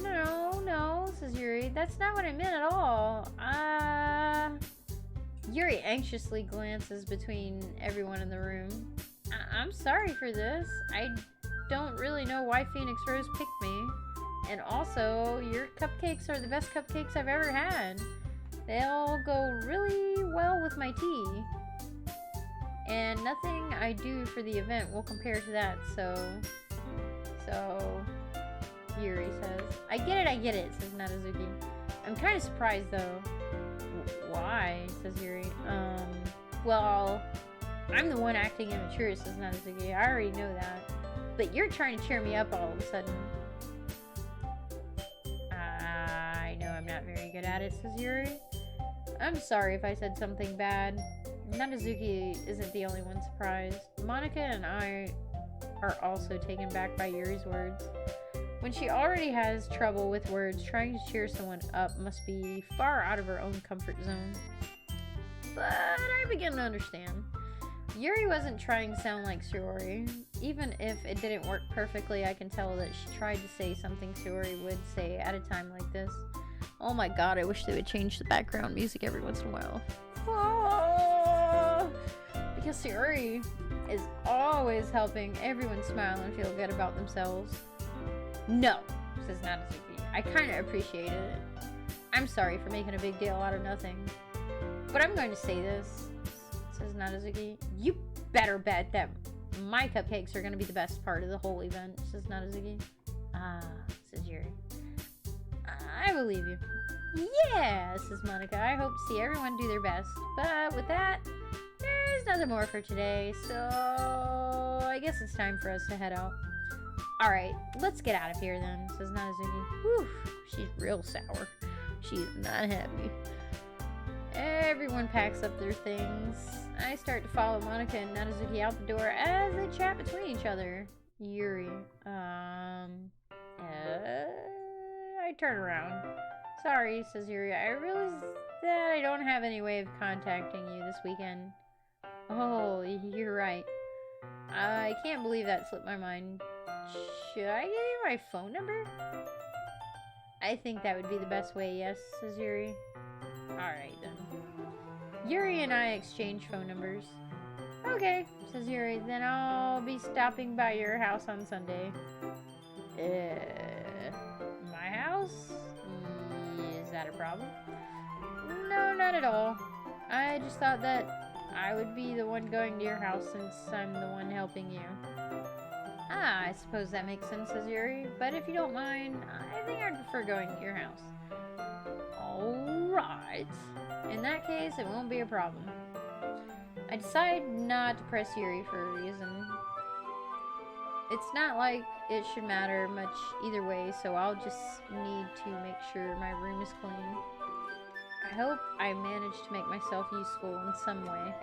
No, says Yuri. That's not what I meant at all. Yuri anxiously glances between everyone in the room. I'm sorry for this. I don't really know why Phoenix Rose picked me. And also, your cupcakes are the best cupcakes I've ever had. They'll go really well with my tea. And nothing I do for the event will compare to that, so Yuri says. I get it, says Nanazuki. I'm kind of surprised though. Why? Says Yuri. Well, I'm the one acting immature, says Natsuki. I already know that. But you're trying to cheer me up all of a sudden. I know I'm not very good at it, says Yuri. I'm sorry if I said something bad. Natsuki isn't the only one surprised. Monika and I are also taken back by Yuri's words. When she already has trouble with words, trying to cheer someone up must be far out of her own comfort zone. But I begin to understand. Yuri wasn't trying to sound like Saori. Even if it didn't work perfectly, I can tell that she tried to say something Saori would say at a time like this. Oh my god, I wish they would change the background music every once in a while. Because Saori is always helping everyone smile and feel good about themselves. No, says Natsuki. I kind of appreciate it. I'm sorry for making a big deal out of nothing. But I'm going to say this, says Natsuki. You better bet that my cupcakes are going to be the best part of the whole event, says Natsuki. Ah, says Yuri. I believe you. Yeah, says Monika. I hope to see everyone do their best. But with that, there's nothing more for today, so I guess it's time for us to head out. Alright, let's get out of here then, says Natsuki. Whew, she's real sour. She's not happy. Everyone packs up their things. I start to follow Monika and Natsuki out the door as they chat between each other. Yuri, I turn around. Sorry, says Yuri. I realize that I don't have any way of contacting you this weekend. Oh, you're right. I can't believe that slipped my mind. Should I give you my phone number? I think that would be the best way, yes, says Yuri. Alright then. Yuri and I exchange phone numbers. Okay, says Yuri. Then I'll be stopping by your house on Sunday. My house? Is that a problem? No, not at all. I just thought that I would be the one going to your house since I'm the one helping you. Ah, I suppose that makes sense, says Yuri. But if you don't mind, I think I'd prefer going to your house. Alright. In that case, it won't be a problem. I decide not to press Yuri for a reason. It's not like it should matter much either way, so I'll just need to make sure my room is clean. I hope I manage to make myself useful in some way.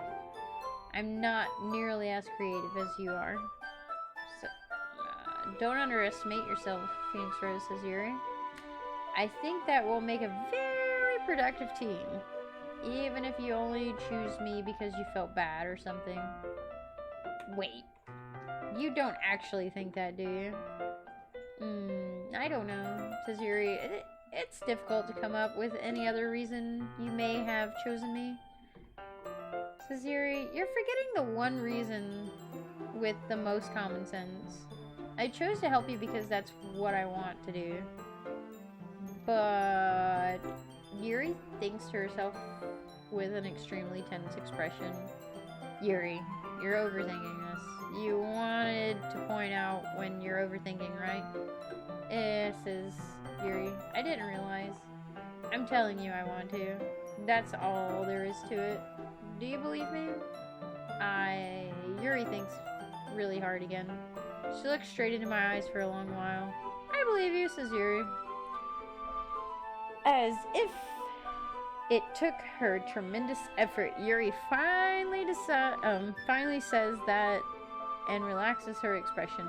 I'm not nearly as creative as you are. So, don't underestimate yourself, Phoenix Rose, says Yuri. I think that will make a very productive team. Even if you only choose me because you felt bad or something. Wait. You don't actually think that, do you? I don't know, says Yuri. It's difficult to come up with any other reason you may have chosen me. Says Yuri, you're forgetting the one reason with the most common sense. I chose to help you because that's what I want to do. But Yuri thinks to herself with an extremely tense expression. Yuri, you're overthinking this. You wanted to point out when you're overthinking, right? Says Yuri. I didn't realize. I'm telling you I want to. That's all there is to it. Do you believe me? Yuri thinks really hard again. She looks straight into my eyes for a long while. I believe you, says Yuri. As if it took her tremendous effort, Yuri finally says that and relaxes her expression.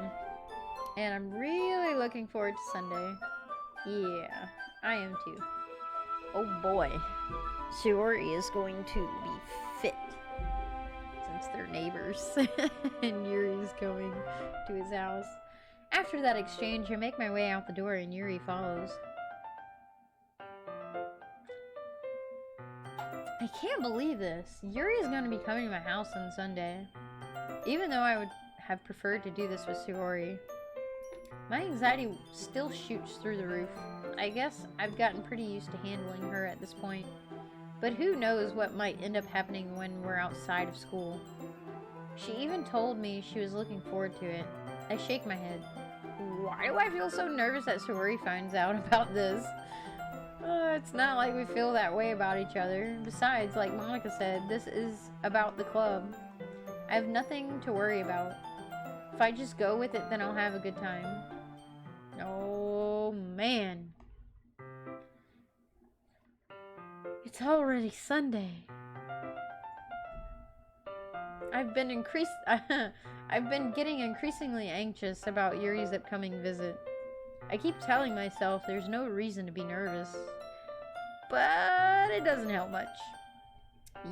And I'm really looking forward to Sunday. Yeah, I am too. Oh boy, Shiori is going to be fit since they're neighbors and Yuri's going to his house. After that exchange, I make my way out the door and Yuri follows. I can't believe this. Yuri is going to be coming to my house on Sunday. Even though I would have preferred to do this with Shiori. My anxiety still shoots through the roof. I guess I've gotten pretty used to handling her at this point. But who knows what might end up happening when we're outside of school. She even told me she was looking forward to it. I shake my head. Why do I feel so nervous that Shiori finds out about this? It's not like we feel that way about each other. Besides, like Monica said, this is about the club. I have nothing to worry about. If I just go with it, then I'll have a good time. Oh, man. It's already Sunday. I've been getting increasingly anxious about Yuri's upcoming visit. I keep telling myself there's no reason to be nervous, but it doesn't help much.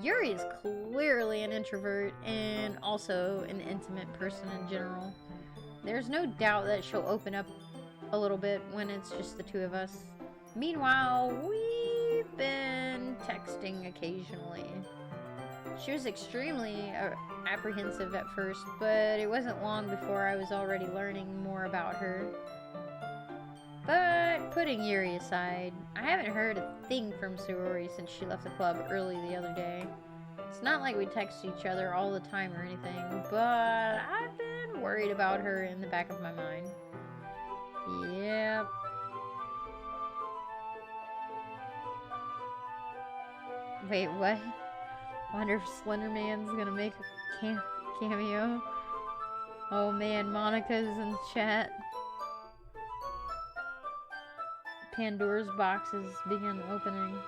Yuri is clearly an introvert and also an intimate person in general. There's no doubt that she'll open up a little bit when it's just the two of us. Meanwhile, we've been texting occasionally. She was extremely apprehensive at first, but it wasn't long before I was already learning more about her. But putting Yuri aside, I haven't heard a thing from Saori since she left the club early the other day. It's not like we text each other all the time or anything, but I've been worried about her in the back of my mind. Yep. Wait, what? Wonder if Slenderman's gonna make a cameo. Oh man, Monica's in the chat. Pandora's boxes begin opening.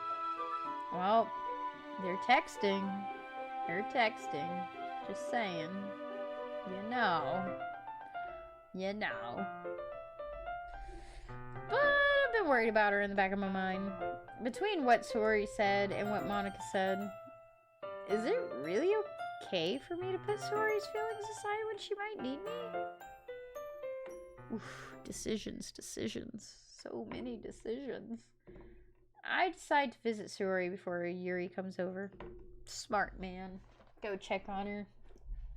Well, they're texting. They're texting. Just saying. You know. You know. But I've been worried about her in the back of my mind. Between what Saori said and what Monica said, is it really okay for me to put Saori's feelings aside when she might need me? Oof, decisions. So many decisions. I decide to visit Saori before Yuri comes over. Smart man. Go check on her.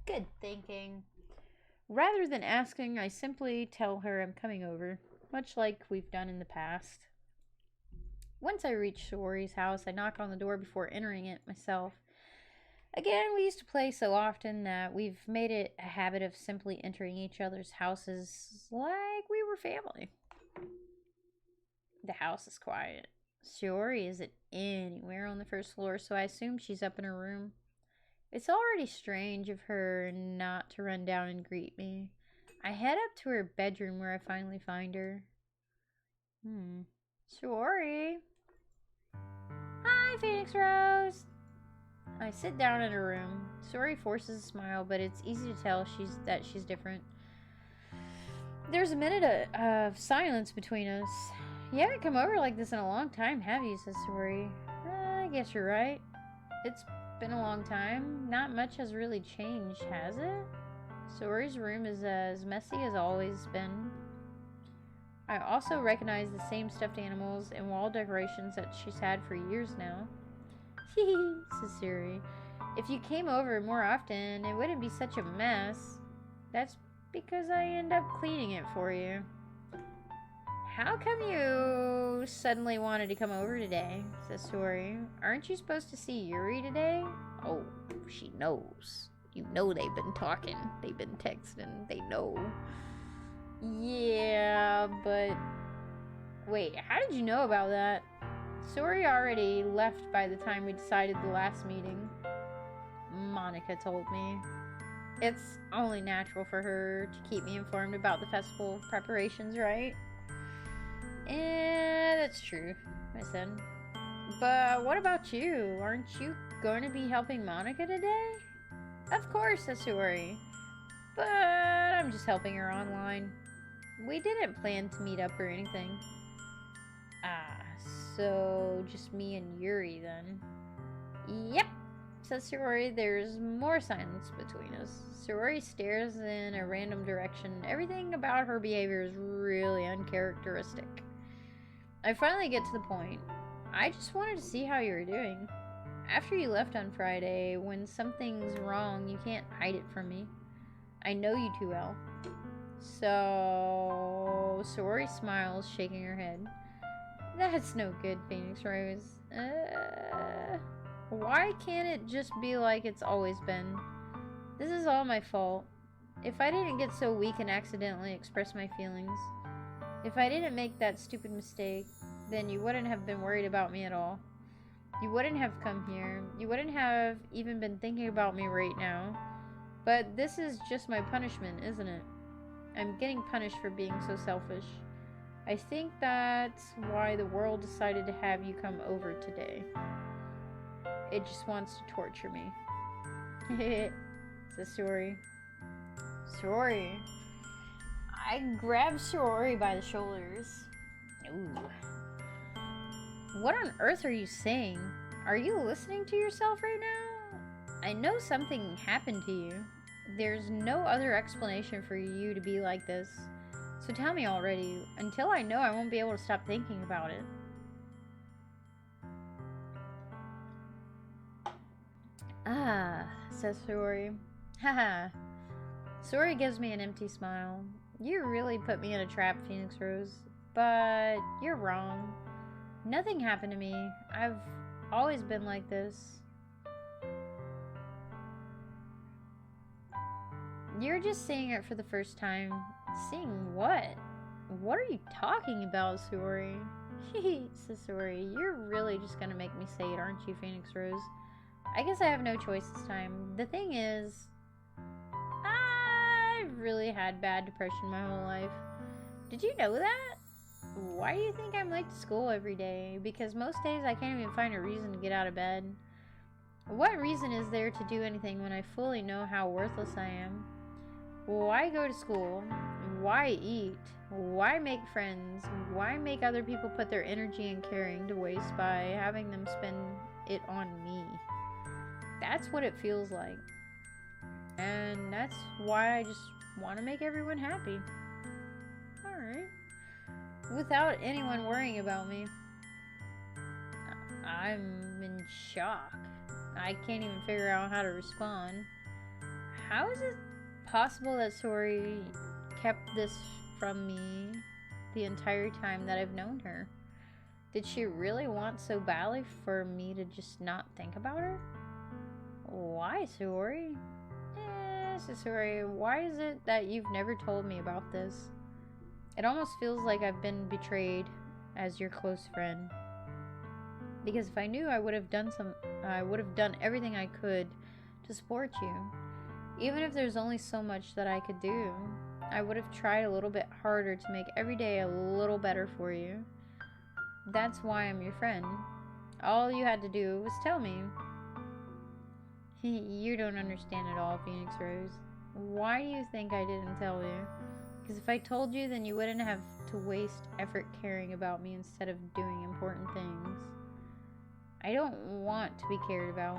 Good thinking. Rather than asking, I simply tell her I'm coming over, much like we've done in the past. Once I reach Saori's house, I knock on the door before entering it myself. Again, we used to play so often that we've made it a habit of simply entering each other's houses like we were family. The house is quiet. Saori isn't anywhere on the first floor, so I assume she's up in her room. It's already strange of her not to run down and greet me. I head up to her bedroom where I finally find her. Saori. Hi, Phoenix Rose. I sit down in her room. Saori forces a smile, but it's easy to tell that she's different. There's a minute of silence between us. You haven't come over like this in a long time, have you? Says Saori. I guess you're right. It's been a long time. Not much has really changed, has it? Saori's room is as messy as always been. I also recognize the same stuffed animals and wall decorations that she's had for years now. Hee says Saori. If you came over more often, it wouldn't be such a mess. That's because I end up cleaning it for you. How come you suddenly wanted to come over today? Says Saori. Aren't you supposed to see Yuri today? Oh, she knows. You know they've been talking. They've been texting. They know. Yeah, but... Wait, how did you know about that? Saori already left by the time we decided the last meeting. Monica told me. It's only natural for her to keep me informed about the festival preparations, right? That's true, I said. But what about you? Aren't you going to be helping Monica today? Of course, says Saori. But I'm just helping her online. We didn't plan to meet up or anything. So just me and Yuri then. Yep, says Saori. There's more silence between us. Saori stares in a random direction. Everything about her behavior is really uncharacteristic. I finally get to the point. I just wanted to see how you were doing. After you left on Friday, when something's wrong, you can't hide it from me. I know you too well. So... Saori smiles, shaking her head. That's no good, Phoenix Rose. Why can't it just be like it's always been? This is all my fault. If I didn't get so weak and accidentally express my feelings, if I didn't make that stupid mistake, then you wouldn't have been worried about me at all. You wouldn't have come here. You wouldn't have even been thinking about me right now. But this is just my punishment, isn't it? I'm getting punished for being so selfish. I think that's why the world decided to have you come over today. It just wants to torture me. It's a story. Sorry. I grabbed Sorori by the shoulders. Ooh. What on earth are you saying? Are you listening to yourself right now? I know something happened to you. There's no other explanation for you to be like this. So tell me already. Until I know, I won't be able to stop thinking about it. Ah, says Sorori. Haha. Sorori gives me an empty smile. You really put me in a trap, Phoenix Rose. But you're wrong. Nothing happened to me. I've always been like this. You're just seeing it for the first time. Seeing what? What are you talking about, Sorori? Hehe, says Sorori. You're really just gonna make me say it, aren't you, Phoenix Rose? I guess I have no choice this time. The thing is, I've really had bad depression my whole life. Did you know that? Why do you think I'm late to school every day? Because most days I can't even find a reason to get out of bed. What reason is there to do anything when I fully know how worthless I am? Why go to school? Why eat? Why make friends? Why make other people put their energy and caring to waste by having them spend it on me? That's what it feels like. And that's why I just want to make everyone happy. Alright. Without anyone worrying about me. I'm in shock. I can't even figure out how to respond. How is it possible that Sorori kept this from me the entire time that I've known her? Did she really want so badly for me to just not think about her? Why, Sorori? Sorori, why is it that you've never told me about this? It almost feels like I've been betrayed as your close friend. Because if I knew, I would have done everything I could to support you. Even if there's only so much that I could do, I would have tried a little bit harder to make every day a little better for you. That's why I'm your friend. All you had to do was tell me. You don't understand at all, Phoenix Rose. Why do you think I didn't tell you? Because if I told you, then you wouldn't have to waste effort caring about me instead of doing important things. I don't want to be cared about.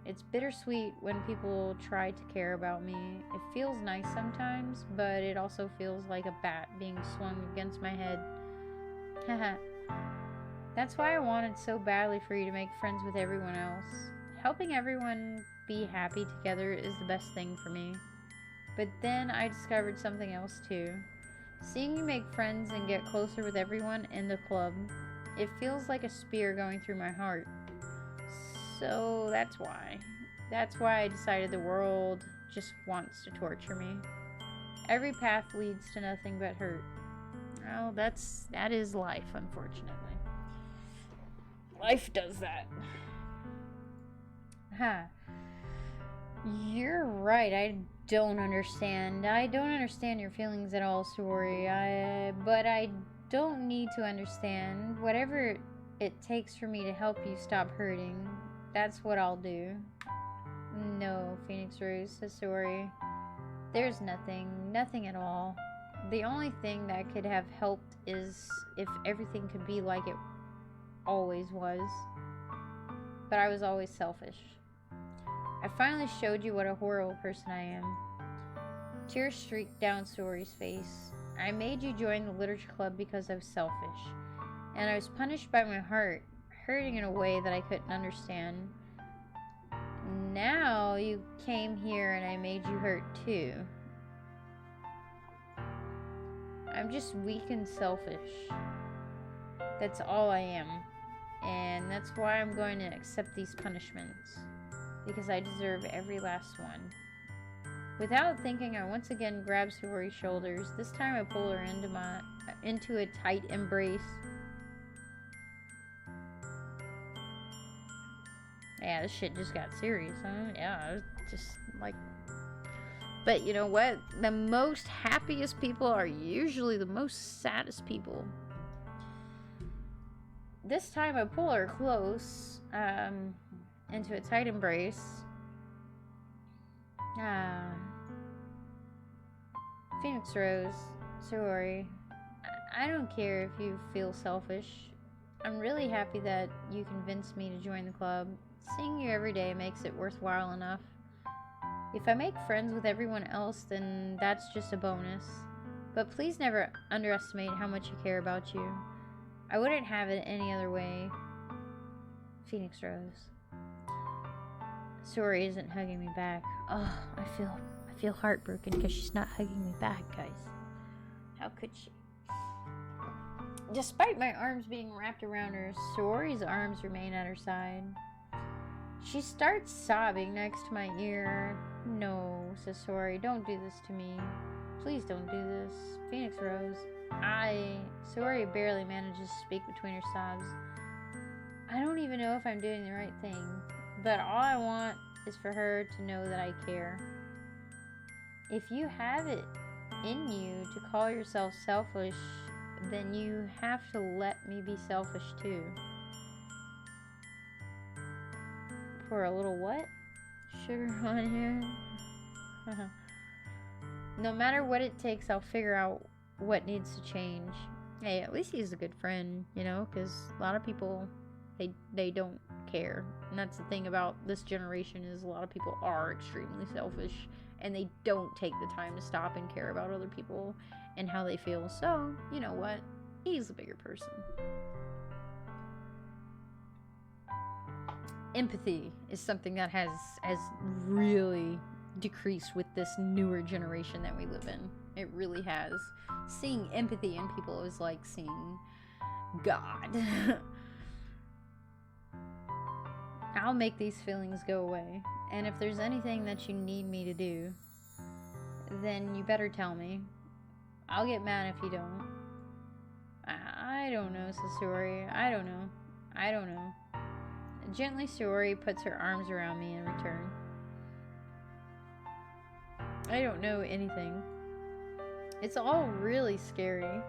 It's bittersweet when people try to care about me. It feels nice sometimes, but it also feels like a bat being swung against my head. Haha. That's why I wanted so badly for you to make friends with everyone else. Helping everyone be happy together is the best thing for me. But then I discovered something else too. Seeing you make friends and get closer with everyone in the club, it feels like a spear going through my heart. So that's why. That's why I decided the world just wants to torture me. Every path leads to nothing but hurt. Well, that is life, unfortunately. Life does that. Huh. You're right, I don't understand. I don't understand your feelings at all, Sorori. But I don't need to understand. Whatever it takes for me to help you stop hurting, that's what I'll do. No, Phoenix Rose, says Sorori. There's nothing at all. The only thing that could have helped is if everything could be like it always was. But I was always selfish. I finally showed you what a horrible person I am. Tears streaked down Sorori's face. I made you join the literature club because I was selfish. And I was punished by my heart, hurting in a way that I couldn't understand. Now you came here and I made you hurt too. I'm just weak and selfish. That's all I am. And that's why I'm going to accept these punishments. Because I deserve every last one. Without thinking, I once again grab Sorori's shoulders. This time I pull her into a tight embrace. Yeah, this shit just got serious, huh? Yeah, it was just like... But you know what? The most happiest people are usually the most saddest people. This time I pull her close, into a tight embrace. Phoenix Rose, sorry. I don't care if you feel selfish. I'm really happy that you convinced me to join the club. Seeing you every day makes it worthwhile enough. If I make friends with everyone else, then that's just a bonus. But please never underestimate how much I care about you. I wouldn't have it any other way. Phoenix Rose. Sori isn't hugging me back. Oh, I feel heartbroken because she's not hugging me back, guys. How could she? Despite my arms being wrapped around her, Sori's arms remain at her side. She starts sobbing next to my ear. No, says Sori, don't do this to me. Please don't do this. Phoenix Rose. Sori barely manages to speak between her sobs. I don't even know if I'm doing the right thing, but all I want is for her to know that I care. If you have it in you to call yourself selfish, then you have to let me be selfish too. For a little what? Sugar on here? No matter what it takes, I'll figure out what needs to change. Hey, at least he's a good friend, you know, because a lot of people, they don't care. And that's the thing about this generation, is a lot of people are extremely selfish, and they don't take the time to stop and care about other people and how they feel. So, you know what? He's a bigger person. Empathy is something that has really decreased with this newer generation that we live in. It really has. Seeing empathy in people is like seeing God. I'll make these feelings go away. And if there's anything that you need me to do, then you better tell me. I'll get mad if you don't. I don't know, Sasori. I don't know. Gently, Sasori puts her arms around me in return. I don't know anything. It's all really scary.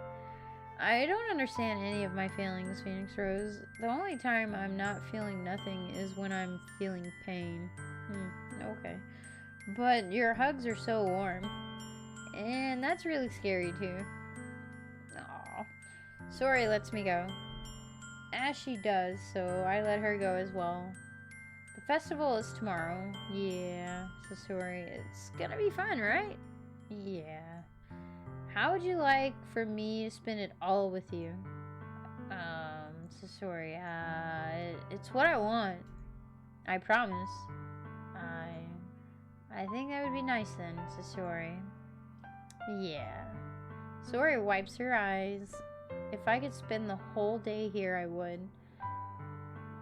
I don't understand any of my feelings, Phoenix Rose. The only time I'm not feeling nothing is when I'm feeling pain. Okay. But your hugs are so warm. And that's really scary too. Aw. Sori lets me go. As she does, so I let her go as well. The festival is tomorrow. Yeah, so Sori, it's gonna be fun, right? Yeah. How would you like for me to spend it all with you? So sorry, it's what I want. I promise. I think that would be nice then, so sorry. Yeah. Sori wipes her eyes. If I could spend the whole day here, I would.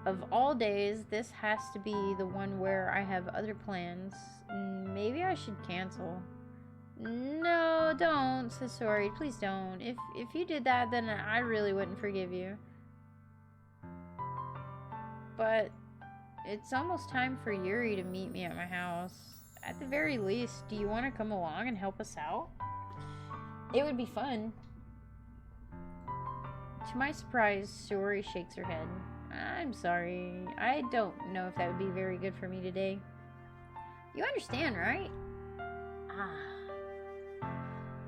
Of all days, this has to be the one where I have other plans. Maybe I should cancel. No, don't, Sasori. Please don't. If you did that, then I really wouldn't forgive you. But it's almost time for Yuri to meet me at my house. At the very least, do you want to come along and help us out? It would be fun. To my surprise, Sori shakes her head. I'm sorry. I don't know if that would be very good for me today. You understand, right?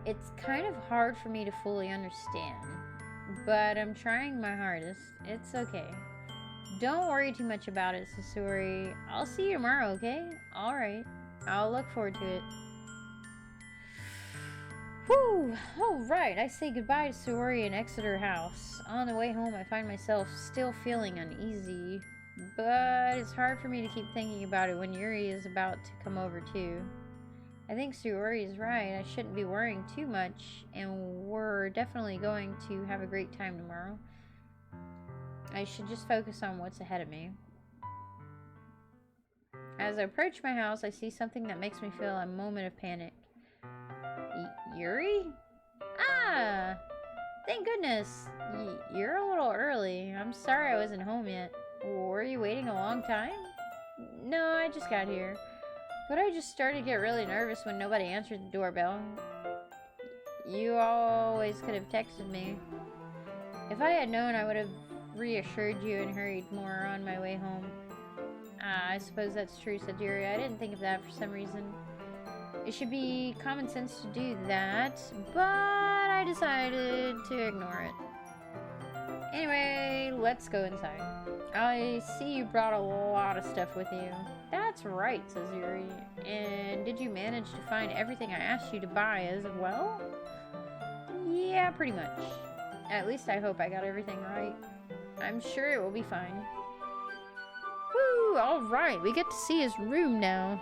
It's kind of hard for me to fully understand, but I'm trying my hardest. It's okay. Don't worry too much about it, Sasori. I'll see you tomorrow, okay? Alright. I'll look forward to it. Whew! Alright, I say goodbye to Sasori and exit her house. On the way home, I find myself still feeling uneasy, but it's hard for me to keep thinking about it when Yuri is about to come over too. I think Sasori is right. I shouldn't be worrying too much, and we're definitely going to have a great time tomorrow. I should just focus on what's ahead of me. As I approach my house, I see something that makes me feel a moment of panic. Yuri? Ah! Thank goodness! You're a little early. I'm sorry I wasn't home yet. Were you waiting a long time? No, I just got here. But I just started to get really nervous when nobody answered the doorbell. You always could have texted me. If I had known, I would have reassured you and hurried more on my way home. I suppose that's true, said Yuri. I didn't think of that for some reason. It should be common sense to do that, but I decided to ignore it. Anyway, let's go inside. I see you brought a lot of stuff with you. That's right, says Yuri. And did you manage to find everything I asked you to buy as well? Yeah, pretty much. At least I hope I got everything right. I'm sure it will be fine. Woo! Alright, we get to see his room now.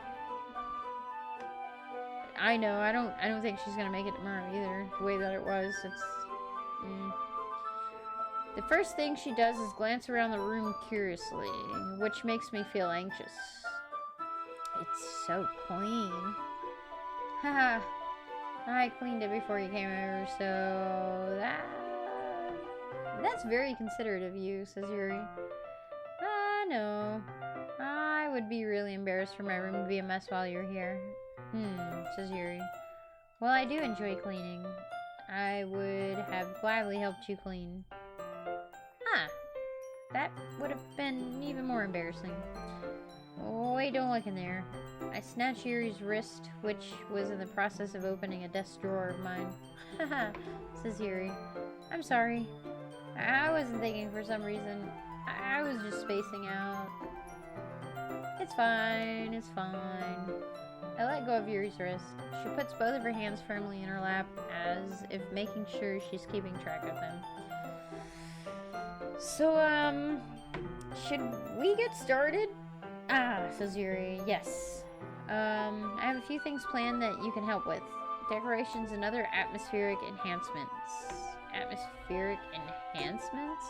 I know, I don't think she's gonna make it tomorrow either. The way that it was, it's... The first thing she does is glance around the room curiously, which makes me feel anxious. It's so clean. Haha. I cleaned it before you came over, so that's very considerate of you, says Yuri. I know. I would be really embarrassed for my room to be a mess while you're here. Says Yuri. Well, I do enjoy cleaning. I would have gladly helped you clean. That would have been even more embarrassing. Oh, wait, don't look in there. I snatched Yuri's wrist, which was in the process of opening a desk drawer of mine. Haha, says Yuri. I'm sorry. I wasn't thinking for some reason. I was just spacing out. It's fine, it's fine. I let go of Yuri's wrist. She puts both of her hands firmly in her lap, as if making sure she's keeping track of them. So, should we get started? Says Yuri. Yes. I have a few things planned that you can help with. Decorations and other atmospheric enhancements. Atmospheric enhancements?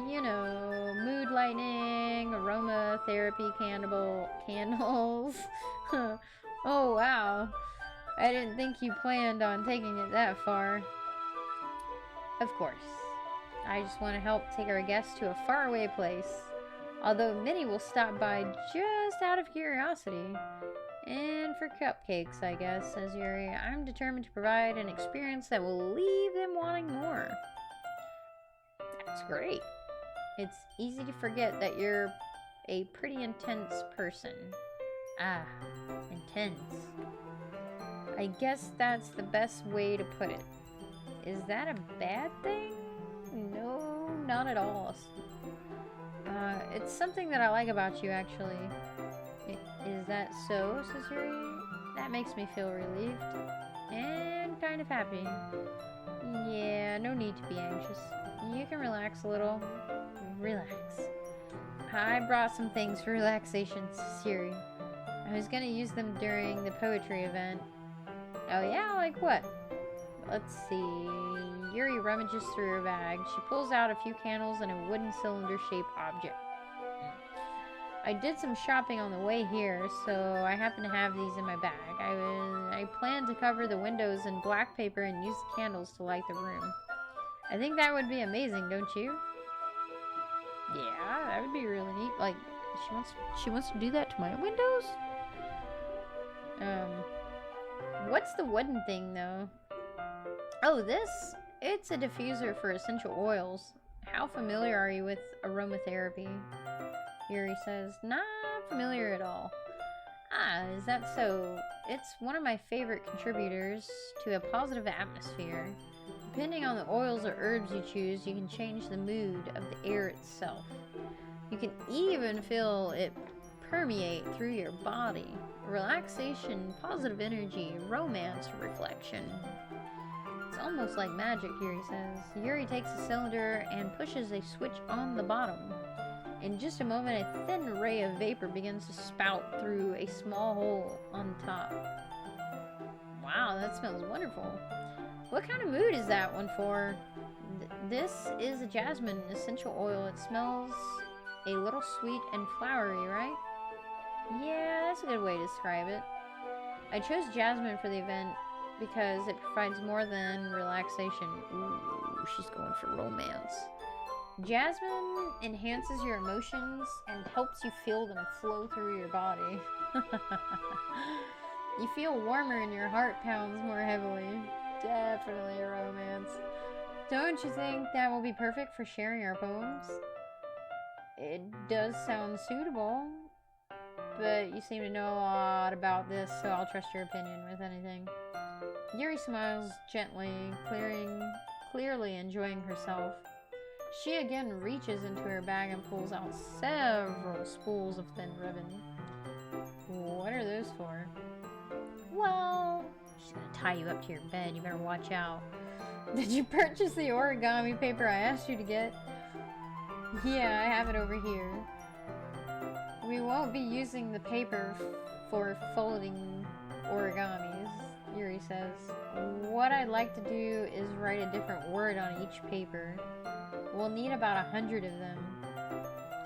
You know, mood lighting, aromatherapy candles. Oh, wow. I didn't think you planned on taking it that far. Of course. I just want to help take our guests to a faraway place. Although many will stop by just out of curiosity. And for cupcakes, I guess, says Yuri. I'm determined to provide an experience that will leave them wanting more. That's great. It's easy to forget that you're a pretty intense person. Intense. I guess that's the best way to put it. Is that a bad thing? No, not at all. It's something that I like about you, actually. Is that so, says Yuri? That makes me feel relieved. And kind of happy. Yeah, no need to be anxious. You can relax a little. Relax. I brought some things for relaxation, says Yuri. I was gonna use them during the poetry event. Oh yeah? Like what? Let's see. Yuri rummages through her bag. She pulls out a few candles and a wooden cylinder-shaped object. I did some shopping on the way here, so I happen to have these in my bag. I plan to cover the windows in black paper and use the candles to light the room. I think that would be amazing, don't you? Yeah, that would be really neat. Like, she wants to do that to my windows? What's the wooden thing, though? Oh, this? It's a diffuser for essential oils. How familiar are you with aromatherapy? Yuri says, not familiar at all. Is that so? It's one of my favorite contributors to a positive atmosphere. Depending on the oils or herbs you choose, you can change the mood of the air itself. You can even feel it permeate through your body. Relaxation, positive energy, romance, reflection. It's almost like magic, Yuri says. Yuri takes the cylinder and pushes a switch on the bottom. In just a moment, a thin ray of vapor begins to spout through a small hole on the top. Wow, that smells wonderful. What kind of mood is that one for? This is a jasmine essential oil. It smells a little sweet and flowery, right? Yeah, that's a good way to describe it. I chose jasmine for the event because it provides more than relaxation. Ooh, she's going for romance. Jasmine enhances your emotions and helps you feel them flow through your body. You feel warmer and your heart pounds more heavily. Definitely a romance. Don't you think that will be perfect for sharing our poems? It does sound suitable, but you seem to know a lot about this, so I'll trust your opinion with anything. Yuri smiles gently, clearly enjoying herself. She again reaches into her bag and pulls out several spools of thin ribbon. What are those for? Well, She's gonna tie you up to your bed. You better watch out. Did you purchase the origami paper I asked you to get? Yeah, I have it over here. We won't be using the paper for folding origamis, Yuri says. What I'd like to do is write a different word on each paper. We'll need about 100 of them.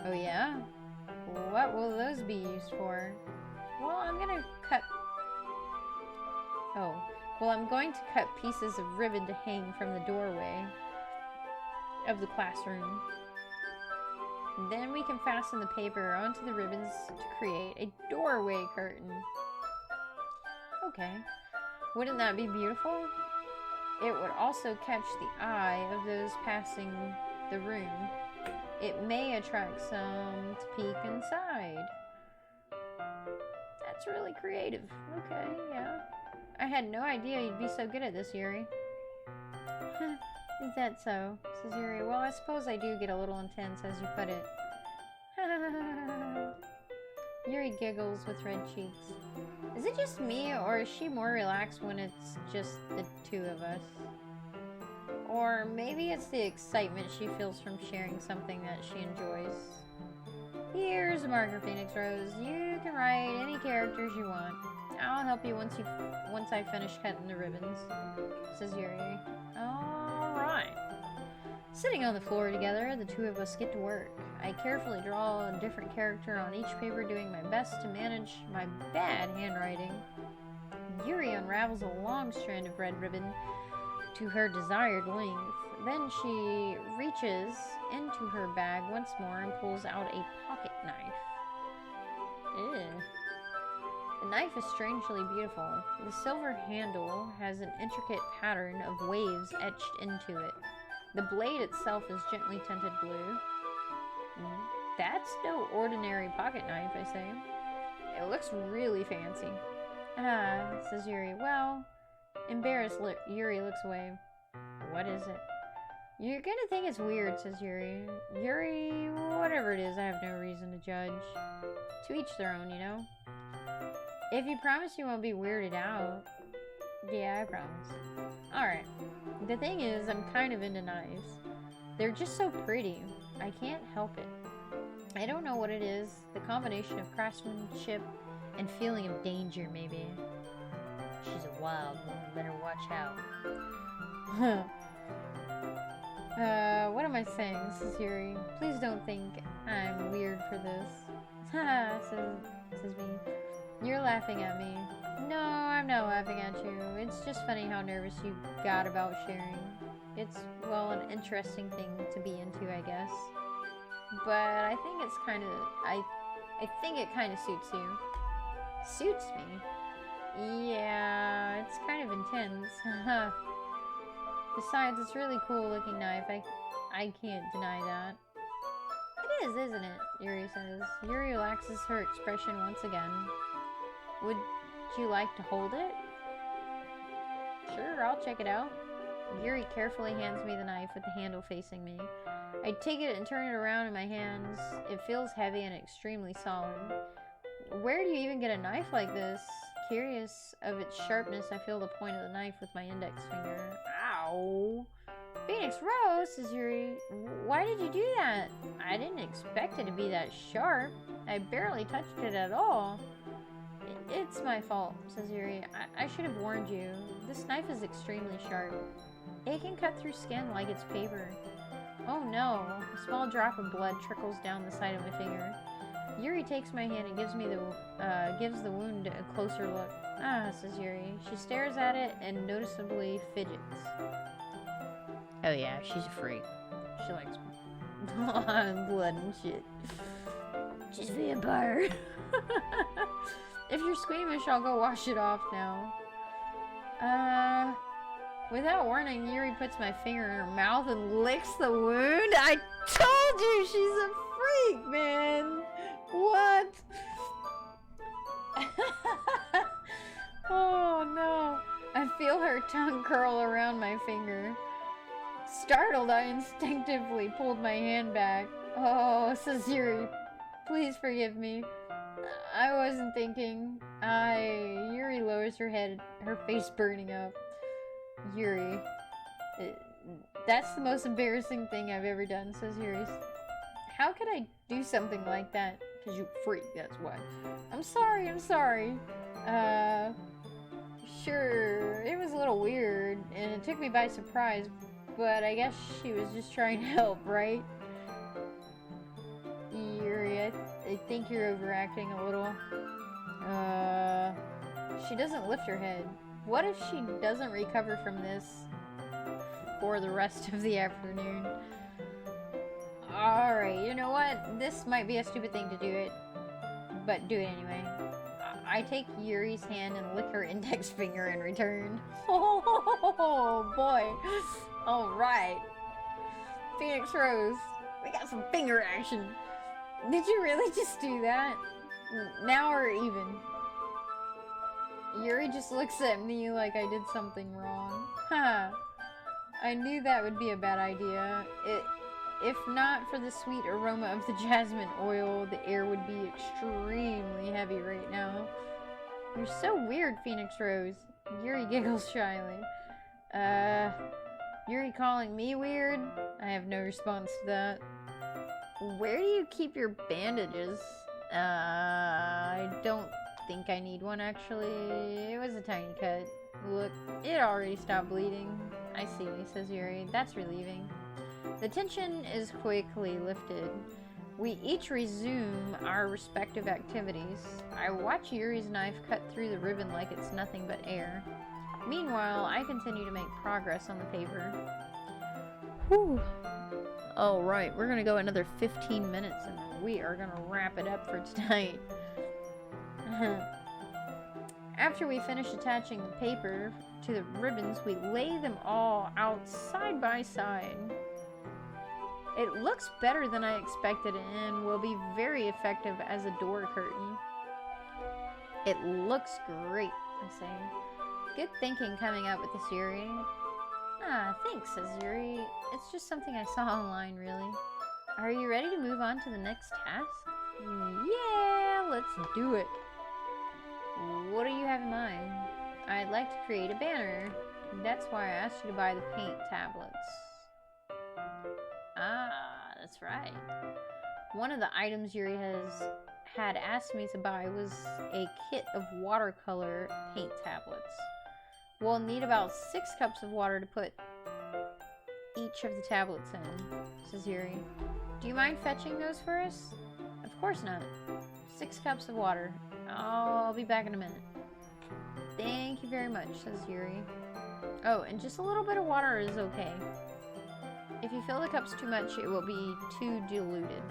Oh yeah? What will those be used for? Well, I'm going to cut pieces of ribbon to hang from the doorway of the classroom. Then we can fasten the paper onto the ribbons to create a doorway curtain. Okay. Wouldn't that be beautiful? It would also catch the eye of those passing the room. It may attract some to peek inside. That's really creative. Okay, yeah. I had no idea you'd be so good at this, Yuri. Is that so? Says Yuri. Well, I suppose I do get a little intense, as you put it. Yuri giggles with red cheeks. Is it just me, or is she more relaxed when it's just the two of us? Or maybe it's the excitement she feels from sharing something that she enjoys. Here's a marker, Phoenix Rose. You can write any characters you want. I'll help you once I finish cutting the ribbons, says Yuri. Alright. Sitting on the floor together, the two of us get to work. I carefully draw a different character on each paper, doing my best to manage my bad handwriting. Yuri unravels a long strand of red ribbon to her desired length. Then she reaches into her bag once more and pulls out a pocket knife. Ew. The knife is strangely beautiful. The silver handle has an intricate pattern of waves etched into it. The blade itself is gently tinted blue. That's no ordinary pocket knife, I say. It looks really fancy. Says Yuri. Well, embarrassed, Yuri looks away. What is it? You're gonna think it's weird, says Yuri. Yuri, whatever it is, I have no reason to judge. To each their own, you know? If you promise you won't be weirded out. Yeah, I promise. Alright. The thing is, I'm kind of into knives. They're just so pretty. I can't help it. I don't know what it is. The combination of craftsmanship and feeling of danger, maybe. She's a wild one. Better watch out. What am I saying? Says Yuri. Please don't think I'm weird for this. Haha, says me. You're laughing at me. No, I'm not laughing at you. It's just funny how nervous you got about sharing. It's, well, an interesting thing to be into, I guess. But I think it's kind of, I think it kind of suits you. Suits me? Yeah, it's kind of intense. Besides, it's really cool looking knife. I can't deny that. It is, isn't it? Yuri says. Yuri relaxes her expression once again. Would you like to hold it? Sure, I'll check it out. Yuri carefully hands me the knife with the handle facing me. I take it and turn it around in my hands. It feels heavy and extremely solid. Where do you even get a knife like this? Curious of its sharpness, I feel the point of the knife with my index finger. Ow! Phoenix Rose, says Yuri. Why did you do that? I didn't expect it to be that sharp. I barely touched it at all. It's my fault, says Yuri. I should have warned you. This knife is extremely sharp. It can cut through skin like it's paper. Oh no! A small drop of blood trickles down the side of my finger. Yuri takes my hand and gives the wound a closer look. Says Yuri. She stares at it and noticeably fidgets. Oh yeah, she's a freak. She likes Blood and shit. Just vampire. If you're squeamish, I'll go wash it off now. Without warning, Yuri puts my finger in her mouth and licks the wound. I told you she's a freak, man. What? Oh no. I feel her tongue curl around my finger. Startled, I instinctively pulled my hand back. Oh, says Yuri. Please forgive me. I wasn't thinking. Yuri lowers her head, her face burning up. Yuri. That's the most embarrassing thing I've ever done, says Yuri. How could I do something like that? Because you freak, that's why. I'm sorry. Sure, it was a little weird, and it took me by surprise, but I guess she was just trying to help, right? Yuri, I think you're overacting a little. She doesn't lift her head. What if she doesn't recover from this for the rest of the afternoon? Alright, you know what? This might be a stupid thing to do it, but do it anyway. I take Yuri's hand and lick her index finger in return. Oh boy. Alright. Phoenix Rose. We got some finger action. Did you really just do that? Now or even? Yuri just looks at me like I did something wrong. Huh. I knew that would be a bad idea. If not for the sweet aroma of the jasmine oil, the air would be extremely heavy right now. You're so weird, Phoenix Rose. Yuri giggles shyly. Yuri calling me weird? I have no response to that. Where do you keep your bandages? I don't think I need one, actually. It was a tiny cut. Look, it already stopped bleeding. I see, says Yuri. That's relieving. The tension is quickly lifted. We each resume our respective activities. I watch Yuri's knife cut through the ribbon like it's nothing but air. Meanwhile, I continue to make progress on the paper. Whew. Alright, we're gonna go another 15 minutes and we are gonna wrap it up for tonight. After we finish attaching the paper to the ribbons, we lay them all out side by side. It looks better than I expected and will be very effective as a door curtain. It looks great, I say. Good thinking coming up with this, Yuri. Ah, thanks, says Yuri. It's just something I saw online, really. Are you ready to move on to the next task? Yeah, let's do it. What do you have in mind? I'd like to create a banner. That's why I asked you to buy the paint tablets. Ah, that's right. One of the items Yuri had asked me to buy was a kit of watercolor paint tablets. We'll need about 6 cups of water to put each of the tablets in, says Yuri. Do you mind fetching those for us? Of course not. 6 cups of water. I'll be back in a minute. Thank you very much, says Yuri. Oh, and just a little bit of water is okay. If you fill the cups too much, it will be too diluted.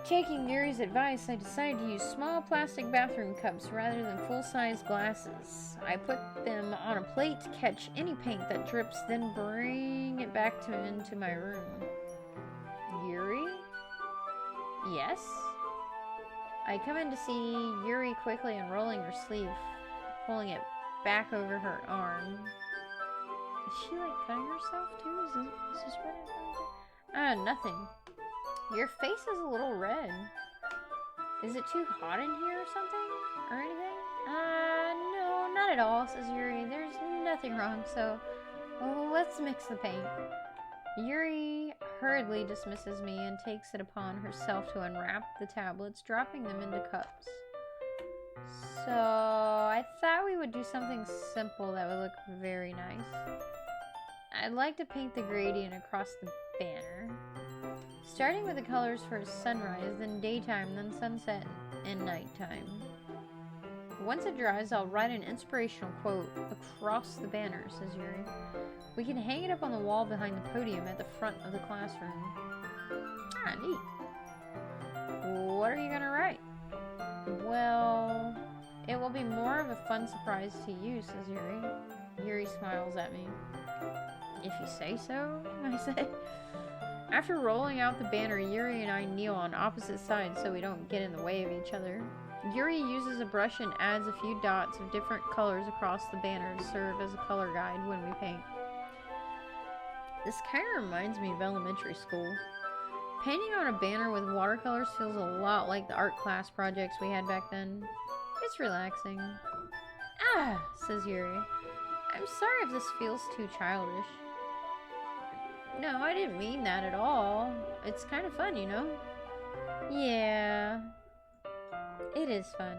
Taking Yuri's advice, I decided to use small plastic bathroom cups rather than full-size glasses. I put them on a plate to catch any paint that drips, then bring it back into my room. Yuri? Yes? I come in to see Yuri quickly unrolling her sleeve, pulling it back over her arm. Is she like cutting herself too? Is this what it's like? Nothing. Your face is a little red. Is it too hot in here or something? Or anything? No, not at all, says Yuri. There's nothing wrong, so let's mix the paint. Yuri hurriedly dismisses me and takes it upon herself to unwrap the tablets, dropping them into cups. So, I thought we would do something simple that would look very nice. I'd like to paint the gradient across the banner. Starting with the colors for sunrise, then daytime, then sunset, and nighttime. Once it dries, I'll write an inspirational quote across the banner, says Yuri. We can hang it up on the wall behind the podium at the front of the classroom. Ah, neat. What are you gonna write? Well, it will be more of a fun surprise to you, says Yuri. Yuri smiles at me. If you say so, I say. After rolling out the banner, Yuri and I kneel on opposite sides so we don't get in the way of each other. Yuri uses a brush and adds a few dots of different colors across the banner to serve as a color guide when we paint. This kind of reminds me of elementary school. Painting on a banner with watercolors feels a lot like the art class projects we had back then. It's relaxing. Ah, says Yuri. I'm sorry if this feels too childish. No, I didn't mean that at all. It's kind of fun, you know? Yeah. It is fun.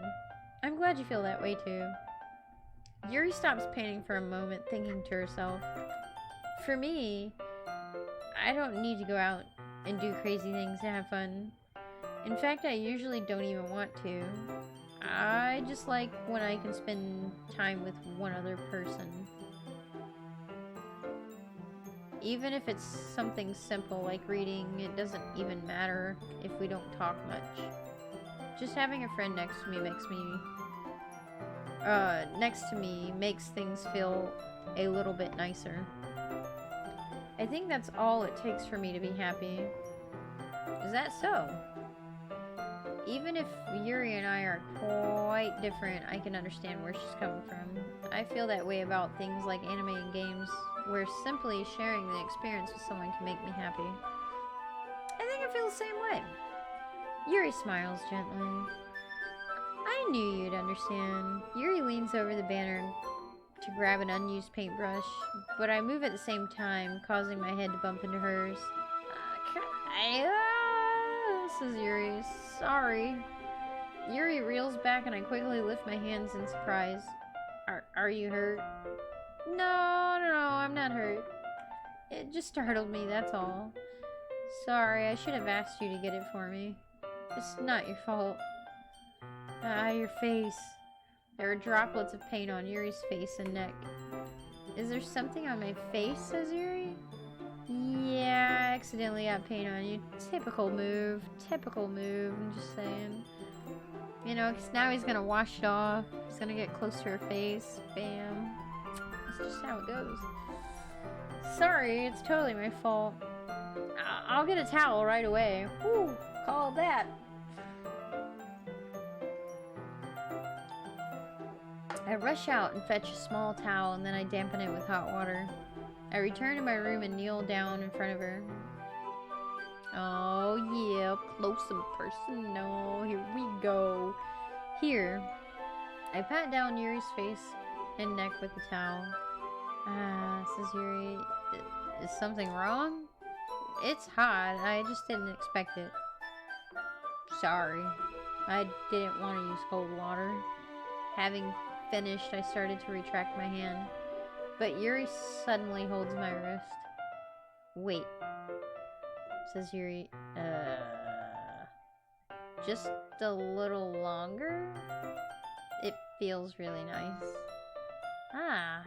I'm glad you feel that way too. Yuri stops painting for a moment, thinking to herself. For me, I don't need to go out and do crazy things to have fun. In fact, I usually don't even want to. I just like when I can spend time with one other person. Even if it's something simple like reading, it doesn't even matter if we don't talk much. Just having a friend next to me makes things feel a little bit nicer. I think that's all it takes for me to be happy. Is that so? Even if Yuri and I are quite different, I can understand where she's coming from. I feel that way about things like anime and games, where simply sharing the experience with someone can make me happy. I think I feel the same way. Yuri smiles gently. I knew you'd understand. Yuri leans over the banner to grab an unused paintbrush, but I move at the same time, causing my head to bump into hers. Says Yuri. Sorry. Yuri reels back and I quickly lift my hands in surprise. Are you hurt? No, I'm not hurt. It just startled me, that's all. Sorry, I should have asked you to get it for me. It's not your fault. Ah, your face. There are droplets of paint on Yuri's face and neck. Is there something on my face, says Yuri? Yeah, I accidentally got paint on you. Typical move. I'm just saying. You know, because now he's gonna wash it off. He's gonna get close to her face. Bam. That's just how it goes. Sorry, it's totally my fault. I'll get a towel right away. Whew, call that. I rush out and fetch a small towel and then I dampen it with hot water. I return to my room and kneel down in front of her. Oh yeah, close and personal. Here we go. Here. I pat down Yuri's face and neck with the towel. Ah, says Yuri. Is something wrong? It's hot. I just didn't expect it. Sorry. I didn't want to use cold water. Having finished, I started to retract my hand. But Yuri suddenly holds my wrist. Wait. Says Yuri. Just a little longer? It feels really nice. Ah.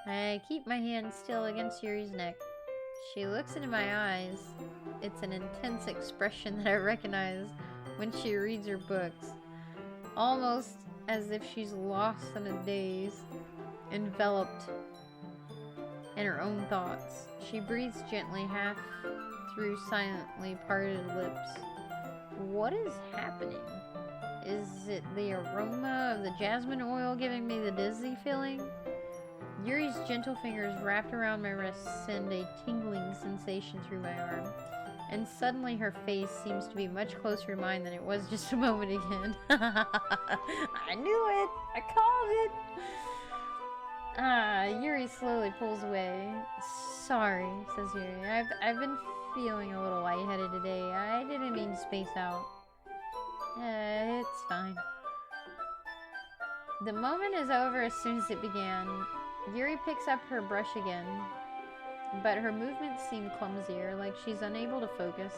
I keep my hand still against Yuri's neck. She looks into my eyes. It's an intense expression that I recognize when she reads her books. Almost as if she's lost in a daze, enveloped in her own thoughts. She breathes gently, half through silently parted lips. What is happening? Is it the aroma of the jasmine oil giving me the dizzy feeling? Yuri's gentle fingers wrapped around my wrist send a tingling sensation through my arm. And suddenly her face seems to be much closer to mine than it was just a moment again. I knew it! I called it! Ah, Yuri slowly pulls away. Sorry, says Yuri. I've been feeling a little lightheaded today. I didn't mean to space out. It's fine. The moment is over as soon as it began. Yuri picks up her brush again, but her movements seem clumsier, like she's unable to focus.